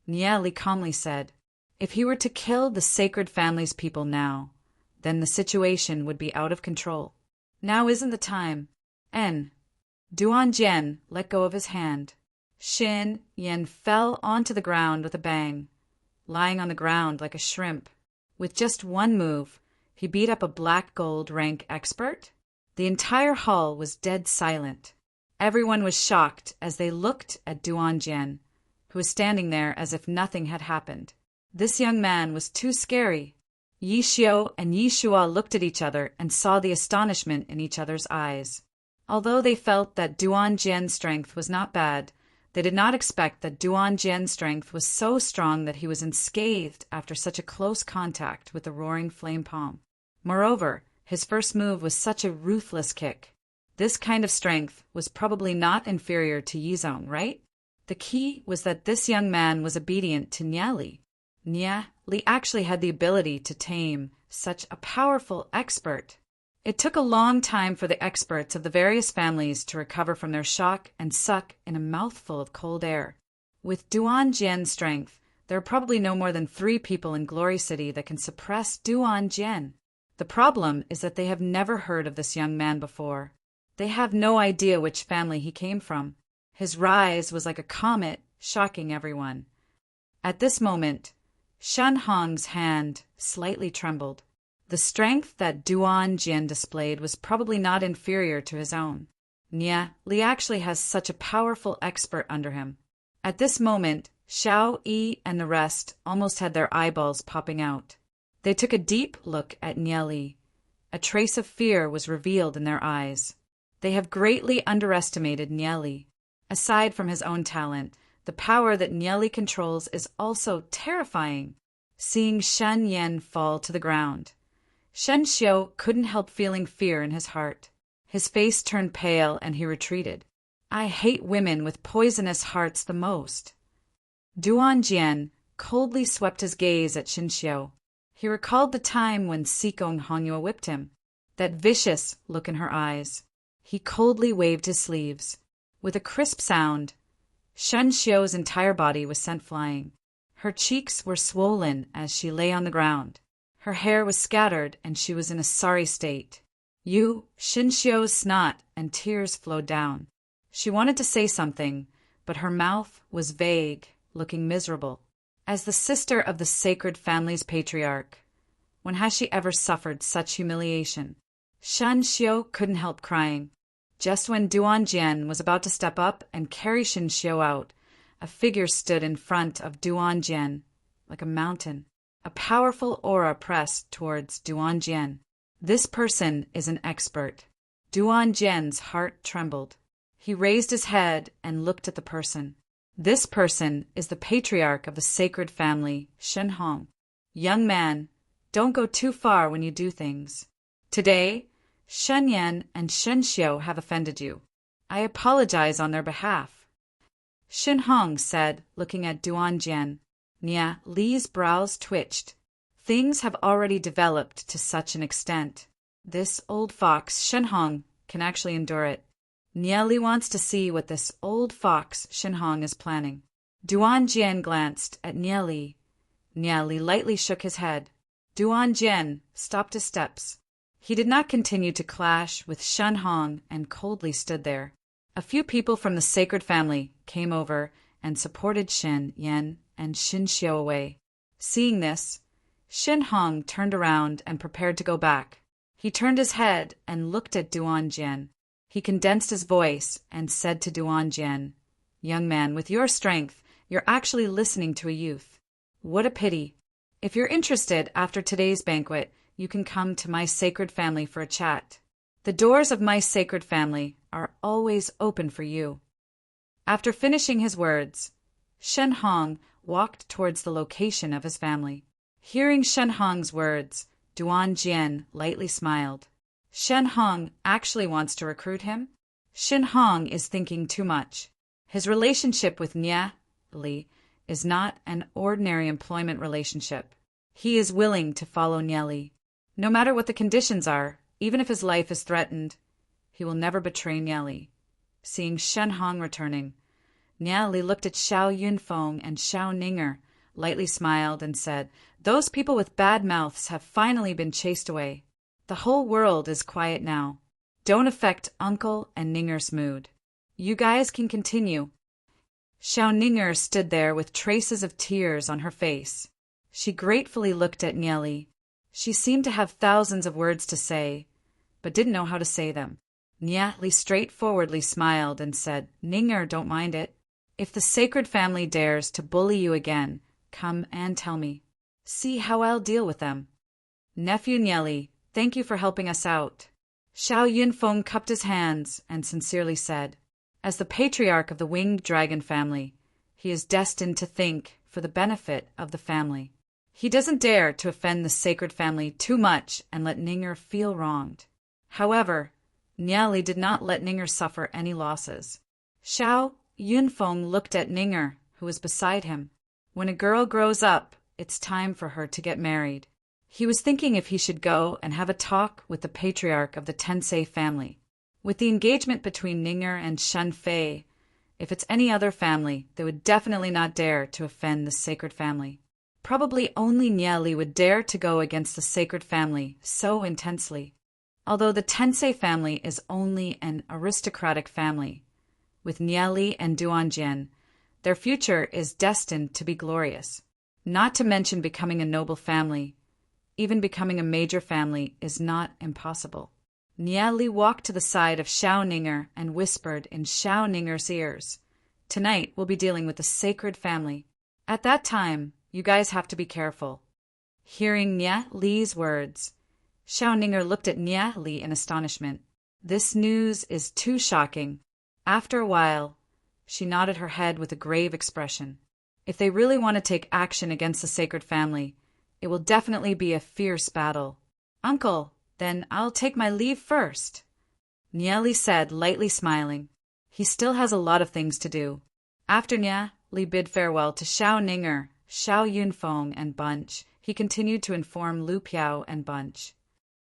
Nia Li calmly said. If he were to kill the sacred family's people now, then the situation would be out of control. Now isn't the time. Duan Jian let go of his hand. Shen Yan fell onto the ground with a bang, lying on the ground like a shrimp. With just one move, he beat up a black gold rank expert. The entire hall was dead silent. Everyone was shocked as they looked at Duan Jian, who was standing there as if nothing had happened. This young man was too scary. Yi Xiao and Yi Shua looked at each other and saw the astonishment in each other's eyes. Although they felt that Duan Jian's strength was not bad, they did not expect that Duan Jian's strength was so strong that he was unscathed after such a close contact with the roaring flame palm. Moreover, his first move was such a ruthless kick. This kind of strength was probably not inferior to Yizong, right? The key was that this young man was obedient to Nia Li. Nia Li actually had the ability to tame such a powerful expert. It took a long time for the experts of the various families to recover from their shock and suck in a mouthful of cold air. With Duan Jian's strength, there are probably no more than 3 people in Glory City that can suppress Duan Jian. The problem is that they have never heard of this young man before. They have no idea which family he came from. His rise was like a comet, shocking everyone. At this moment, Shen Hong's hand slightly trembled. The strength that Duan Jian displayed was probably not inferior to his own. Nia Li actually has such a powerful expert under him. At this moment, Xiao Yi and the rest almost had their eyeballs popping out. They took a deep look at Nia Li. A trace of fear was revealed in their eyes. They have greatly underestimated Nia Li. Aside from his own talent, the power that Nia Li controls is also terrifying. Seeing Shen Yan fall to the ground, Shen Xiu couldn't help feeling fear in his heart. His face turned pale and he retreated. I hate women with poisonous hearts the most. Duan Jian coldly swept his gaze at Shen Xiu. He recalled the time when Sikong Hongyue whipped him, that vicious look in her eyes. He coldly waved his sleeves. With a crisp sound, Shen Xiu's entire body was sent flying. Her cheeks were swollen as she lay on the ground. Her hair was scattered and she was in a sorry state. Shen Xiu's snot and tears flowed down. She wanted to say something, but her mouth was vague, looking miserable. As the sister of the sacred family's patriarch, when has she ever suffered such humiliation? Shen Xiu couldn't help crying. Just when Duan Jian was about to step up and carry Shen Xiu out, a figure stood in front of Duan Jian, like a mountain. A powerful aura pressed towards Duan Jian. This person is an expert. Duan Jian's heart trembled. He raised his head and looked at the person. This person is the patriarch of the sacred family, Shen Hong. Young man, don't go too far when you do things. Today, Shen Yan and Shen Xiu have offended you. I apologize on their behalf. Shen Hong said, looking at Duan Jian. Nia Li's brows twitched. Things have already developed to such an extent. This old fox, Shen Hong, can actually endure it. Nia Li wants to see what this old fox, Shen Hong, is planning. Duan Jian glanced at Nia Li. Nia Li lightly shook his head. Duan Jian stopped his steps. He did not continue to clash with Shen Hong and coldly stood there. A few people from the sacred family came over and supported Shen Yan and Xin Xiu away. Seeing this, Shin Hong turned around and prepared to go back. He turned his head and looked at Duan Jian. He condensed his voice and said to Duan Jian, "Young man, with your strength, you're actually listening to a youth. What a pity. If you're interested after today's banquet, you can come to my sacred family for a chat. The doors of my sacred family are always open for you." After finishing his words, Shen Hong walked towards the location of his family. Hearing Shen Hong's words, Duan Jian lightly smiled. Shen Hong actually wants to recruit him? Shen Hong is thinking too much. His relationship with Nia Li is not an ordinary employment relationship. He is willing to follow Nia Li. No matter what the conditions are, even if his life is threatened, he will never betray Nia Li. Seeing Shen Hong returning, Nia Li looked at Xiao Yunfeng and Xiao Ninger, lightly smiled, and said, "Those people with bad mouths have finally been chased away. The whole world is quiet now. Don't affect Uncle and Ninger's mood. You guys can continue." Xiao Ninger stood there with traces of tears on her face. She gratefully looked at Nia Li. She seemed to have thousands of words to say, but didn't know how to say them. Nia Li straightforwardly smiled and said, "Ninger, don't mind it. If the sacred family dares to bully you again, come and tell me. See how I'll deal with them." "Nephew Nia Li, thank you for helping us out." Xiao Yunfeng cupped his hands and sincerely said, "As the patriarch of the winged dragon family, he is destined to think for the benefit of the family. He doesn't dare to offend the sacred family too much and let Ninger feel wronged." However, Nia Li did not let Ninger suffer any losses. Xiao Yunfeng looked at Ninger, who was beside him. When a girl grows up, it's time for her to get married. He was thinking if he should go and have a talk with the patriarch of the Tensei family. With the engagement between Ninger and Shen Fei, if it's any other family, they would definitely not dare to offend the sacred family. Probably only Nia Li would dare to go against the sacred family so intensely. Although the Tensei family is only an aristocratic family, with Nia Li and Duan Jian, their future is destined to be glorious. Not to mention becoming a noble family. Even becoming a major family is not impossible. Nia Li walked to the side of Xiao Ninger and whispered in Xiao Ninger's ears, "Tonight we'll be dealing with the sacred family. At that time, you guys have to be careful." Hearing Nia Li's words, Xiao Ninger looked at Nia Li in astonishment. This news is too shocking. After a while, she nodded her head with a grave expression. If they really want to take action against the sacred family, it will definitely be a fierce battle. "Uncle, then I'll take my leave first," Nia Li said, lightly smiling. He still has a lot of things to do. After Nia Li bid farewell to Xiao Ninger, Xiao Yunfeng, and Bunch, he continued to inform Lu Piao and Bunch.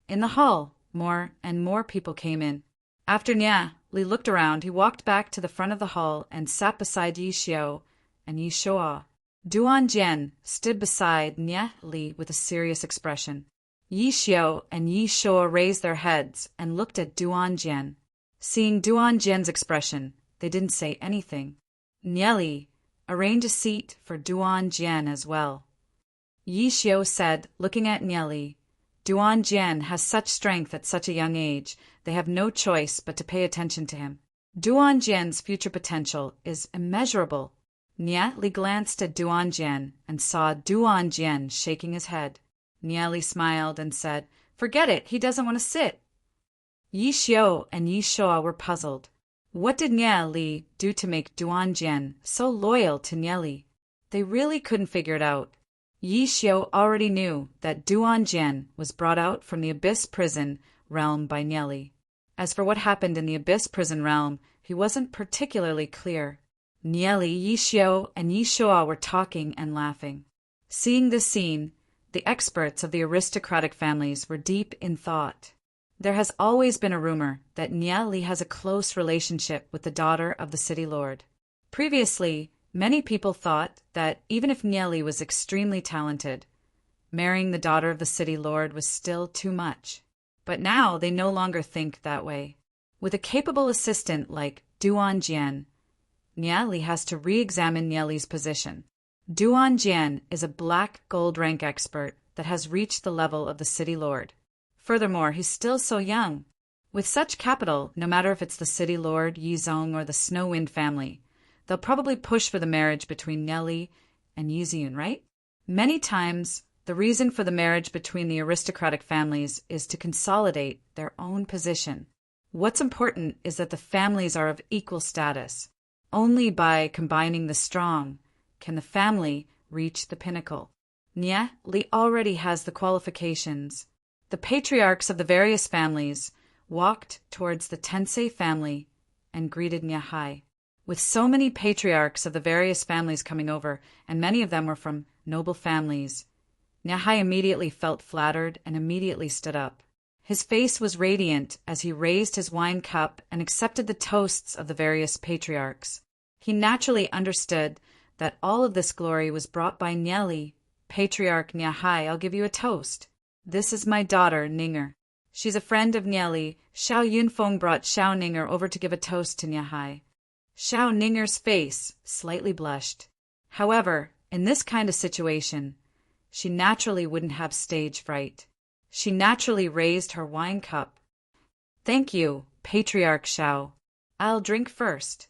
In the hall, more and more people came in. After Nia Li looked around, he walked back to the front of the hall and sat beside Yi Xiao and Yi Shoa. Duan Jian stood beside Nia Li with a serious expression. Yi Xiao and Yi Shoa raised their heads and looked at Duan Jian. Seeing Duan Jian's expression, they didn't say anything. "Nia Li, arrange a seat for Duan Jian as well," Yi Xiao said, looking at Nia Li. "Duan Jian has such strength at such a young age, they have no choice but to pay attention to him. Duan Jian's future potential is immeasurable." Nia Li glanced at Duan Jian and saw Duan Jian shaking his head. Nia Li smiled and said, "Forget it, he doesn't want to sit." Yi Xiao and Yi Shoa were puzzled. What did Nia Li do to make Duan Jian so loyal to Nia Li? They really couldn't figure it out. Yi Xiao already knew that Duan Jian was brought out from the Abyss Prison realm by Nia Li. As for what happened in the Abyss Prison realm, he wasn't particularly clear. Nia Li, Yi Xiao, and Yi Shoa were talking and laughing. Seeing this scene, the experts of the aristocratic families were deep in thought. There has always been a rumor that Nia Li has a close relationship with the daughter of the city lord. Previously, many people thought that even if Nia Li was extremely talented, marrying the daughter of the city lord was still too much. But now they no longer think that way. With a capable assistant like Duanjian. Nia Li has to re-examine Nia Li's position. Duanjian is a black gold rank expert that has reached the level of the city lord. Furthermore, he's still so young. With such capital, no matter if it's the city lord, Yizong, or the Snow Wind family, they'll probably push for the marriage between Nia Li and Yizun, right? Many times, the reason for the marriage between the aristocratic families is to consolidate their own position. What's important is that the families are of equal status. Only by combining the strong can the family reach the pinnacle. Nia Li already has the qualifications. The patriarchs of the various families walked towards the Tensei family and greeted Nia Hai. With so many patriarchs of the various families coming over, and many of them were from noble families, Nia Hai immediately felt flattered and immediately stood up. His face was radiant as he raised his wine cup and accepted the toasts of the various patriarchs. He naturally understood that all of this glory was brought by Nia Li. Patriarch Nia Hai, I'll give you a toast. This is my daughter, Ninger. She's a friend of Nia Li. Xiao Yunfeng brought Xiao Ninger over to give a toast to Nia Hai. Xiao Ninger's face slightly blushed. However, in this kind of situation, she naturally wouldn't have stage fright. She naturally raised her wine cup. Thank you, Patriarch Xiao. I'll drink first.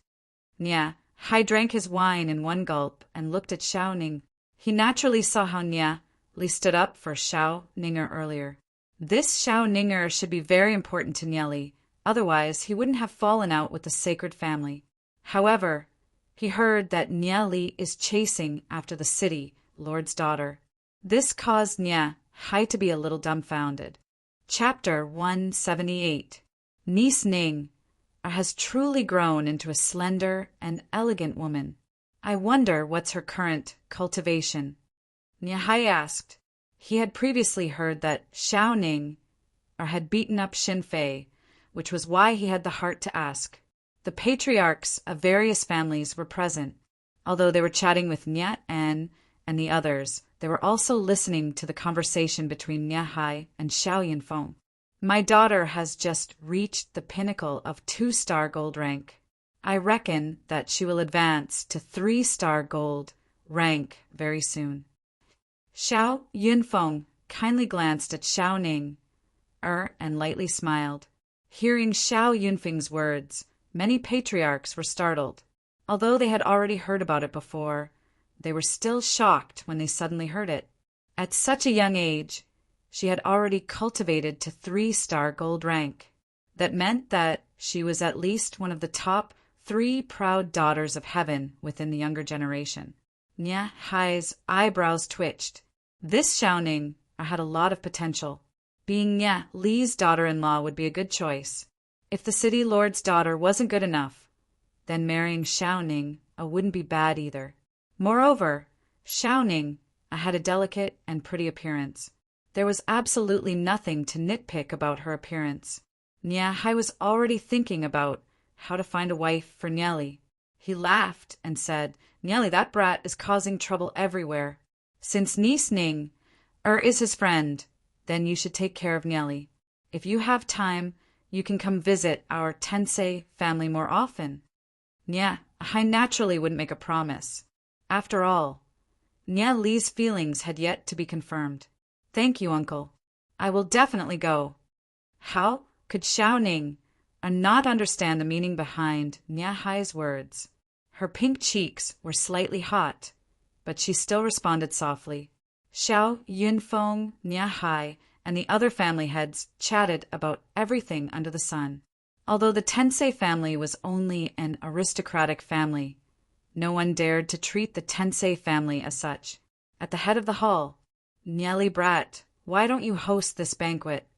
Nia Hai drank his wine in one gulp and looked at Xiao Ning. He naturally saw how Nia Li stood up for Xiao Ninger earlier. This Xiao Ninger should be very important to Nia Li, otherwise he wouldn't have fallen out with the sacred family. However, he heard that Nia Li is chasing after the city lord's daughter. This caused Nia Hai to be a little dumbfounded. Chapter 178. Niece Ning has truly grown into a slender and elegant woman. I wonder what's her current cultivation. Nia Hai asked. He had previously heard that Xiao Ning had beaten up Xin Fei, which was why he had the heart to ask. The patriarchs of various families were present. Although they were chatting with Nia En and the others, they were also listening to the conversation between Nia Hai and Xiao Yunfeng. My daughter has just reached the pinnacle of 2-star gold rank. I reckon that she will advance to 3-star gold rank very soon. Xiao Yunfeng kindly glanced at Xiao Ning and lightly smiled. Hearing Xiao Yunfeng's words, many patriarchs were startled. Although they had already heard about it before, they were still shocked when they suddenly heard it. At such a young age, she had already cultivated to 3-star gold rank. That meant that she was at least one of the top 3 proud daughters of heaven within the younger generation. Nia Hai's eyebrows twitched. This Xiao Ning had a lot of potential. Being Nia Li's daughter-in-law would be a good choice. If the city lord's daughter wasn't good enough, then marrying Xiao Ning wouldn't be bad either. Moreover, Xiao Ning had a delicate and pretty appearance. There was absolutely nothing to nitpick about her appearance. Nia Hai was already thinking about how to find a wife for Nia Li. He laughed and said, Nia Li, that brat is causing trouble everywhere. Since niece Ning is his friend, then you should take care of Nia Li. If you have time, you can come visit our Tensei family more often. Nia Hai naturally wouldn't make a promise. After all, Nia Li's feelings had yet to be confirmed. Thank you, uncle. I will definitely go. How could Xiao Ning not understand the meaning behind Nia Hai's words? Her pink cheeks were slightly hot, but she still responded softly. Xiao Yunfeng, Nia Hai, and the other family heads chatted about everything under the sun. Although the Tensei family was only an aristocratic family, no one dared to treat the Tensei family as such. At the head of the hall, Nia Li brat, why don't you host this banquet?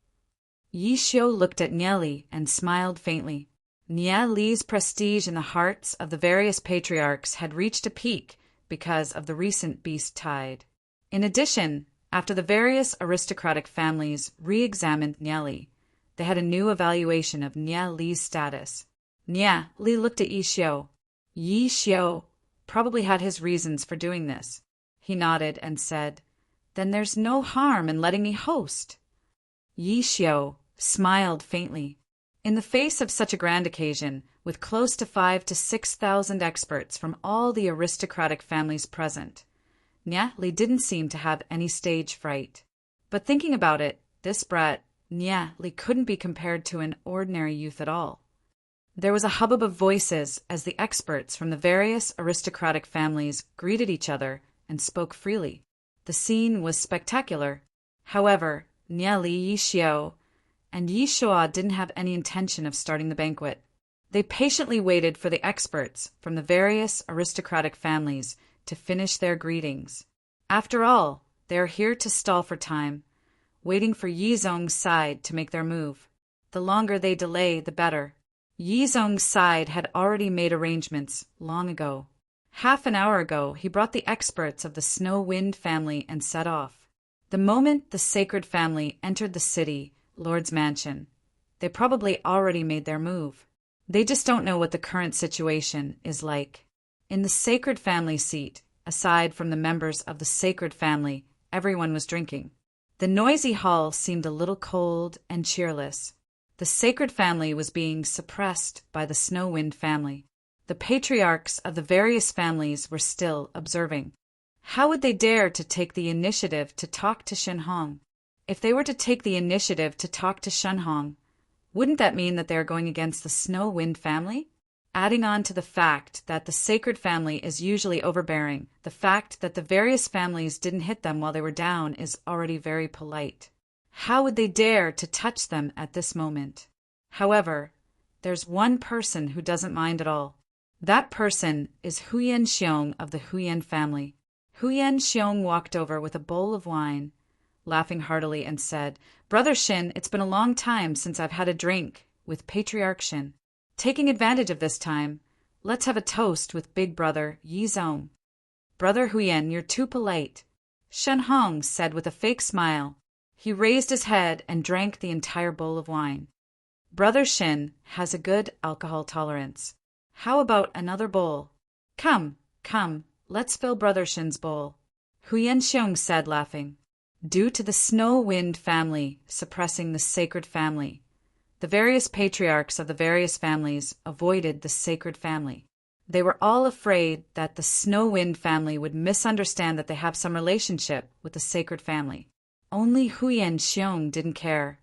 Yi Xiu looked at Nia Li and smiled faintly. Nia Li's prestige in the hearts of the various patriarchs had reached a peak because of the recent beast tide. In addition, after the various aristocratic families re-examined Nia Li, they had a new evaluation of Nia Li's status. Nia Li looked at Yi Xiu. Yi Xiu probably had his reasons for doing this. He nodded and said, Then there's no harm in letting me host. Yi Xiu smiled faintly. In the face of such a grand occasion, with close to 5,000 to 6,000 experts from all the aristocratic families present, Nya Li didn't seem to have any stage fright. But thinking about it, this brat, Nya Li, couldn't be compared to an ordinary youth at all. There was a hubbub of voices as the experts from the various aristocratic families greeted each other and spoke freely. The scene was spectacular. However, Nya Li, Yixiao, and Yishua didn't have any intention of starting the banquet. They patiently waited for the experts from the various aristocratic families to finish their greetings. After all, they are here to stall for time, waiting for Yizong's side to make their move. The longer they delay, the better. Yizong's side had already made arrangements long ago. Half an hour ago, he brought the experts of the Snow Wind family and set off. The moment the sacred family entered the city, Lord's mansion, they probably already made their move. They just don't know what the current situation is like. In the sacred family seat, aside from the members of the sacred family, everyone was drinking. The noisy hall seemed a little cold and cheerless. The sacred family was being suppressed by the Snow Wind family. The patriarchs of the various families were still observing. How would they dare to take the initiative to talk to Shen Hong? If they were to take the initiative to talk to Shen Hong, wouldn't that mean that they are going against the Snow Wind family? Adding on to the fact that the sacred family is usually overbearing, the fact that the various families didn't hit them while they were down is already very polite. How would they dare to touch them at this moment? However, there's one person who doesn't mind at all. That person is Huyen Xiong of the Huyen family. Huyen Xiong walked over with a bowl of wine, laughing heartily, and said, "Brother Shin, it's been a long time since I've had a drink with Patriarch Shin. Taking advantage of this time, let's have a toast with big brother Yizong." "Brother Huyen, you're too polite," Shen Hong said with a fake smile. He raised his head and drank the entire bowl of wine. "Brother Shin has a good alcohol tolerance. How about another bowl?" Come, let's fill Brother Shin's bowl," Huyen Xiong said, laughing. Due to the Snow Wind family suppressing the sacred family, the various patriarchs of the various families avoided the sacred family. They were all afraid that the Snow Wind family would misunderstand that they have some relationship with the sacred family. Only Huyen Xiong didn't care.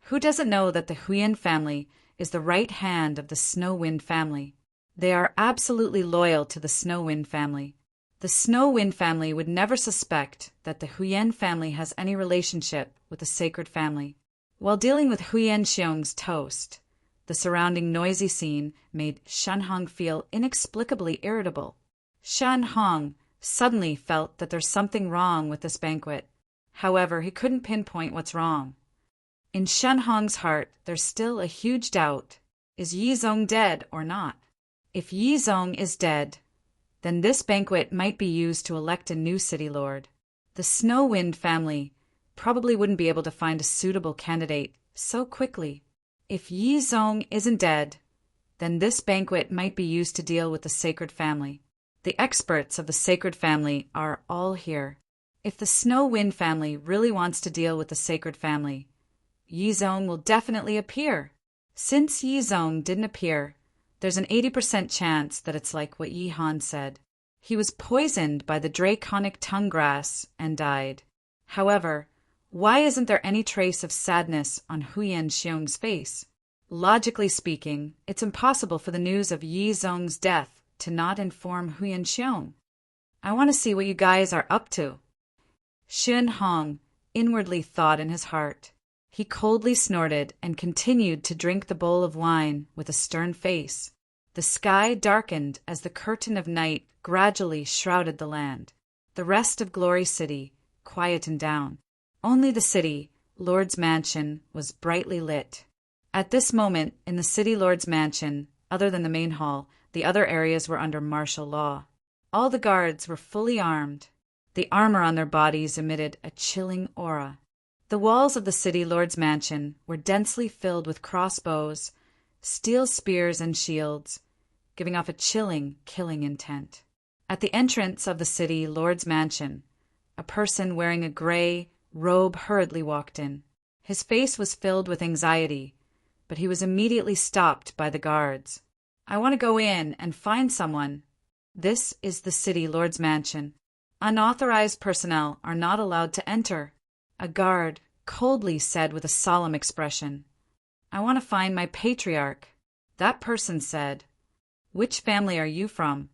Who doesn't know that the Huyen family is the right hand of the Snow Wind family? They are absolutely loyal to the Snow Wind family. The Snow Wind family would never suspect that the Huyen family has any relationship with the sacred family. While dealing with Huyen Xiong's toast, the surrounding noisy scene made Shen Hong feel inexplicably irritable. Shen Hong suddenly felt that there's something wrong with this banquet. However, he couldn't pinpoint what's wrong. In Shen Hong's heart, there's still a huge doubt. Is Yizong dead or not? If Yizong is dead, then this banquet might be used to elect a new city lord. The Snow Wind family probably wouldn't be able to find a suitable candidate so quickly. If Yizong isn't dead, then this banquet might be used to deal with the sacred family. The experts of the sacred family are all here. If the Snow Wind family really wants to deal with the sacred family, Yizong will definitely appear. Since Yizong didn't appear, there's an 80% chance that it's like what Yi Han said. He was poisoned by the draconic tongue grass and died. However, why isn't there any trace of sadness on Huyen Xiong's face? Logically speaking, it's impossible for the news of Yizong's death to not inform Huyen Xiong. I want to see what you guys are up to. Shen Hong inwardly thought in his heart. He coldly snorted and continued to drink the bowl of wine with a stern face. The sky darkened as the curtain of night gradually shrouded the land. The rest of Glory City quietened down. Only the city, Lord's mansion, was brightly lit. At this moment, in the city Lord's mansion, other than the main hall, the other areas were under martial law. All the guards were fully armed. The armor on their bodies emitted a chilling aura. The walls of the city Lord's mansion were densely filled with crossbows, steel spears, and shields, giving off a chilling, killing intent. At the entrance of the city Lord's mansion, a person wearing a gray robe hurriedly walked in. His face was filled with anxiety, but he was immediately stopped by the guards. "I want to go in and find someone." "This is the city lord's mansion. Unauthorized personnel are not allowed to enter," a guard coldly said with a solemn expression. "I want to find my patriarch." That person said, "Which family are you from?"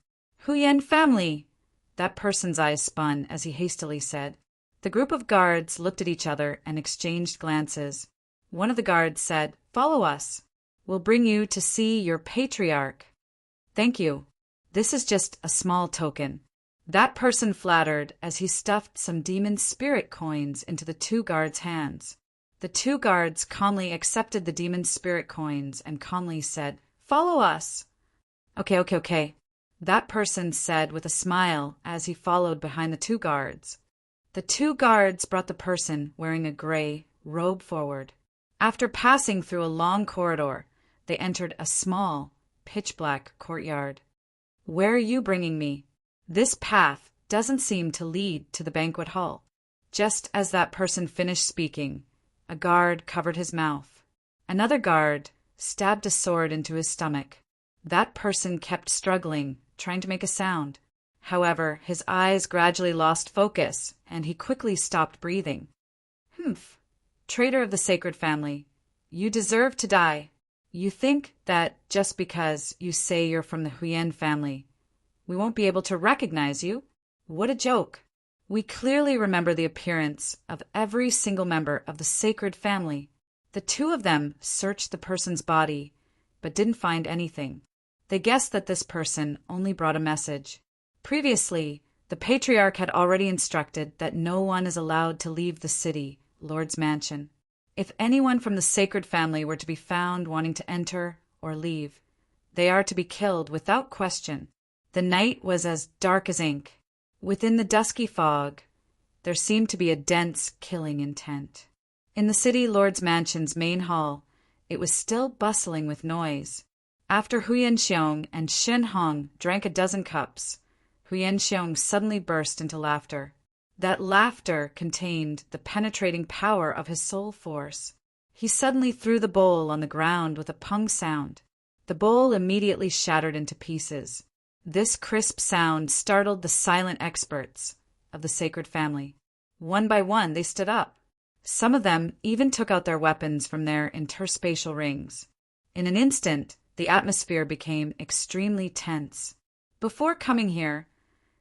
"Huyen family." That person's eyes spun as he hastily said. The group of guards looked at each other and exchanged glances. One of the guards said, "Follow us. We'll bring you to see your patriarch." "Thank you. This is just a small token." That person flattered as he stuffed some demon spirit coins into the two guards' hands. The two guards calmly accepted the demon spirit coins and calmly said, "Follow us." Okay. That person said with a smile as he followed behind the two guards. The two guards brought the person wearing a gray robe forward. After passing through a long corridor, they entered a small, pitch-black courtyard. "Where are you bringing me?" "This path doesn't seem to lead to the banquet hall." Just as that person finished speaking, a guard covered his mouth. Another guard stabbed a sword into his stomach. That person kept struggling, trying to make a sound. However, his eyes gradually lost focus, and he quickly stopped breathing. "Humph. Traitor of the sacred family, you deserve to die. You think that just because you say you're from the Huyen family, we won't be able to recognize you? What a joke. We clearly remember the appearance of every single member of the sacred family." The two of them searched the person's body, but didn't find anything. They guessed that this person only brought a message. Previously, the patriarch had already instructed that no one is allowed to leave the city, Lord's mansion. If anyone from the sacred family were to be found wanting to enter or leave, they are to be killed without question. The night was as dark as ink. Within the dusky fog, there seemed to be a dense killing intent. In the city lord's mansion's main hall, it was still bustling with noise. After Huyen Xiong and Shen Hong drank a dozen cups, Huyen Xiong suddenly burst into laughter. That laughter contained the penetrating power of his soul force. He suddenly threw the bowl on the ground with a pung sound. The bowl immediately shattered into pieces. This crisp sound startled the silent experts of the sacred family. One by one, they stood up. Some of them even took out their weapons from their interspatial rings. In an instant, the atmosphere became extremely tense. Before coming here,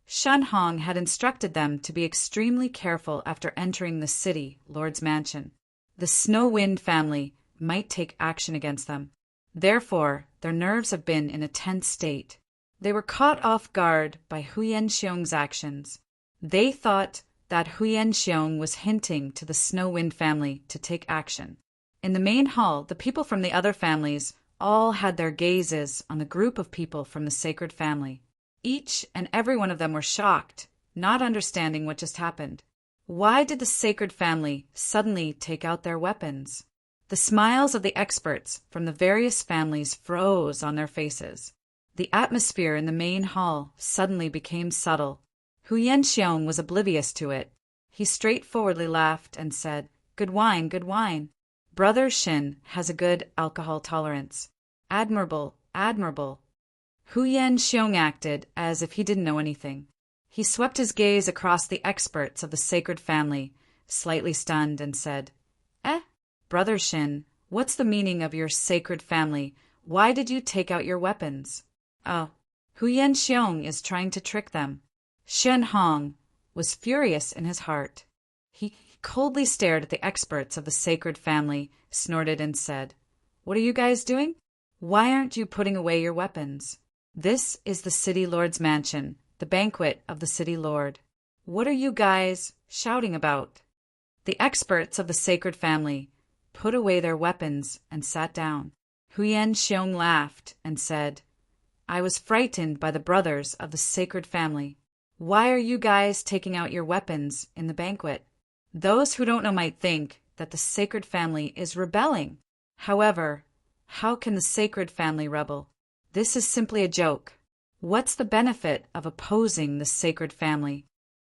Shen Hong had instructed them to be extremely careful after entering the city, Lord's mansion. The Snow Wind family might take action against them. Therefore, their nerves have been in a tense state. They were caught off guard by Huyen Xiong's actions. They thought that Huyen Xiong was hinting to the Snow Wind family to take action. In the main hall, the people from the other families all had their gazes on the group of people from the sacred family. Each and every one of them were shocked, not understanding what just happened. Why did the sacred family suddenly take out their weapons? The smiles of the experts from the various families froze on their faces. The atmosphere in the main hall suddenly became subtle. Huyen Xiong was oblivious to it. He straightforwardly laughed and said, "Good wine, good wine. Brother Shin has a good alcohol tolerance. Admirable, admirable." Huyen Xiong acted as if he didn't know anything. He swept his gaze across the experts of the sacred family, slightly stunned, and said, Brother Shin, what's the meaning of your sacred family? Why did you take out your weapons?" "Oh, Huyen Xiong is trying to trick them." Shen Hong was furious in his heart. He coldly stared at the experts of the sacred family, snorted, and said, "What are you guys doing? Why aren't you putting away your weapons? This is the city lord's mansion, the banquet of the city lord. What are you guys shouting about?" The experts of the sacred family put away their weapons and sat down. Huyen Xiong laughed and said, "I was frightened by the brothers of the sacred family. Why are you guys taking out your weapons in the banquet?" Those who don't know might think that the sacred family is rebelling. However, how can the sacred family rebel? This is simply a joke. What's the benefit of opposing the sacred family?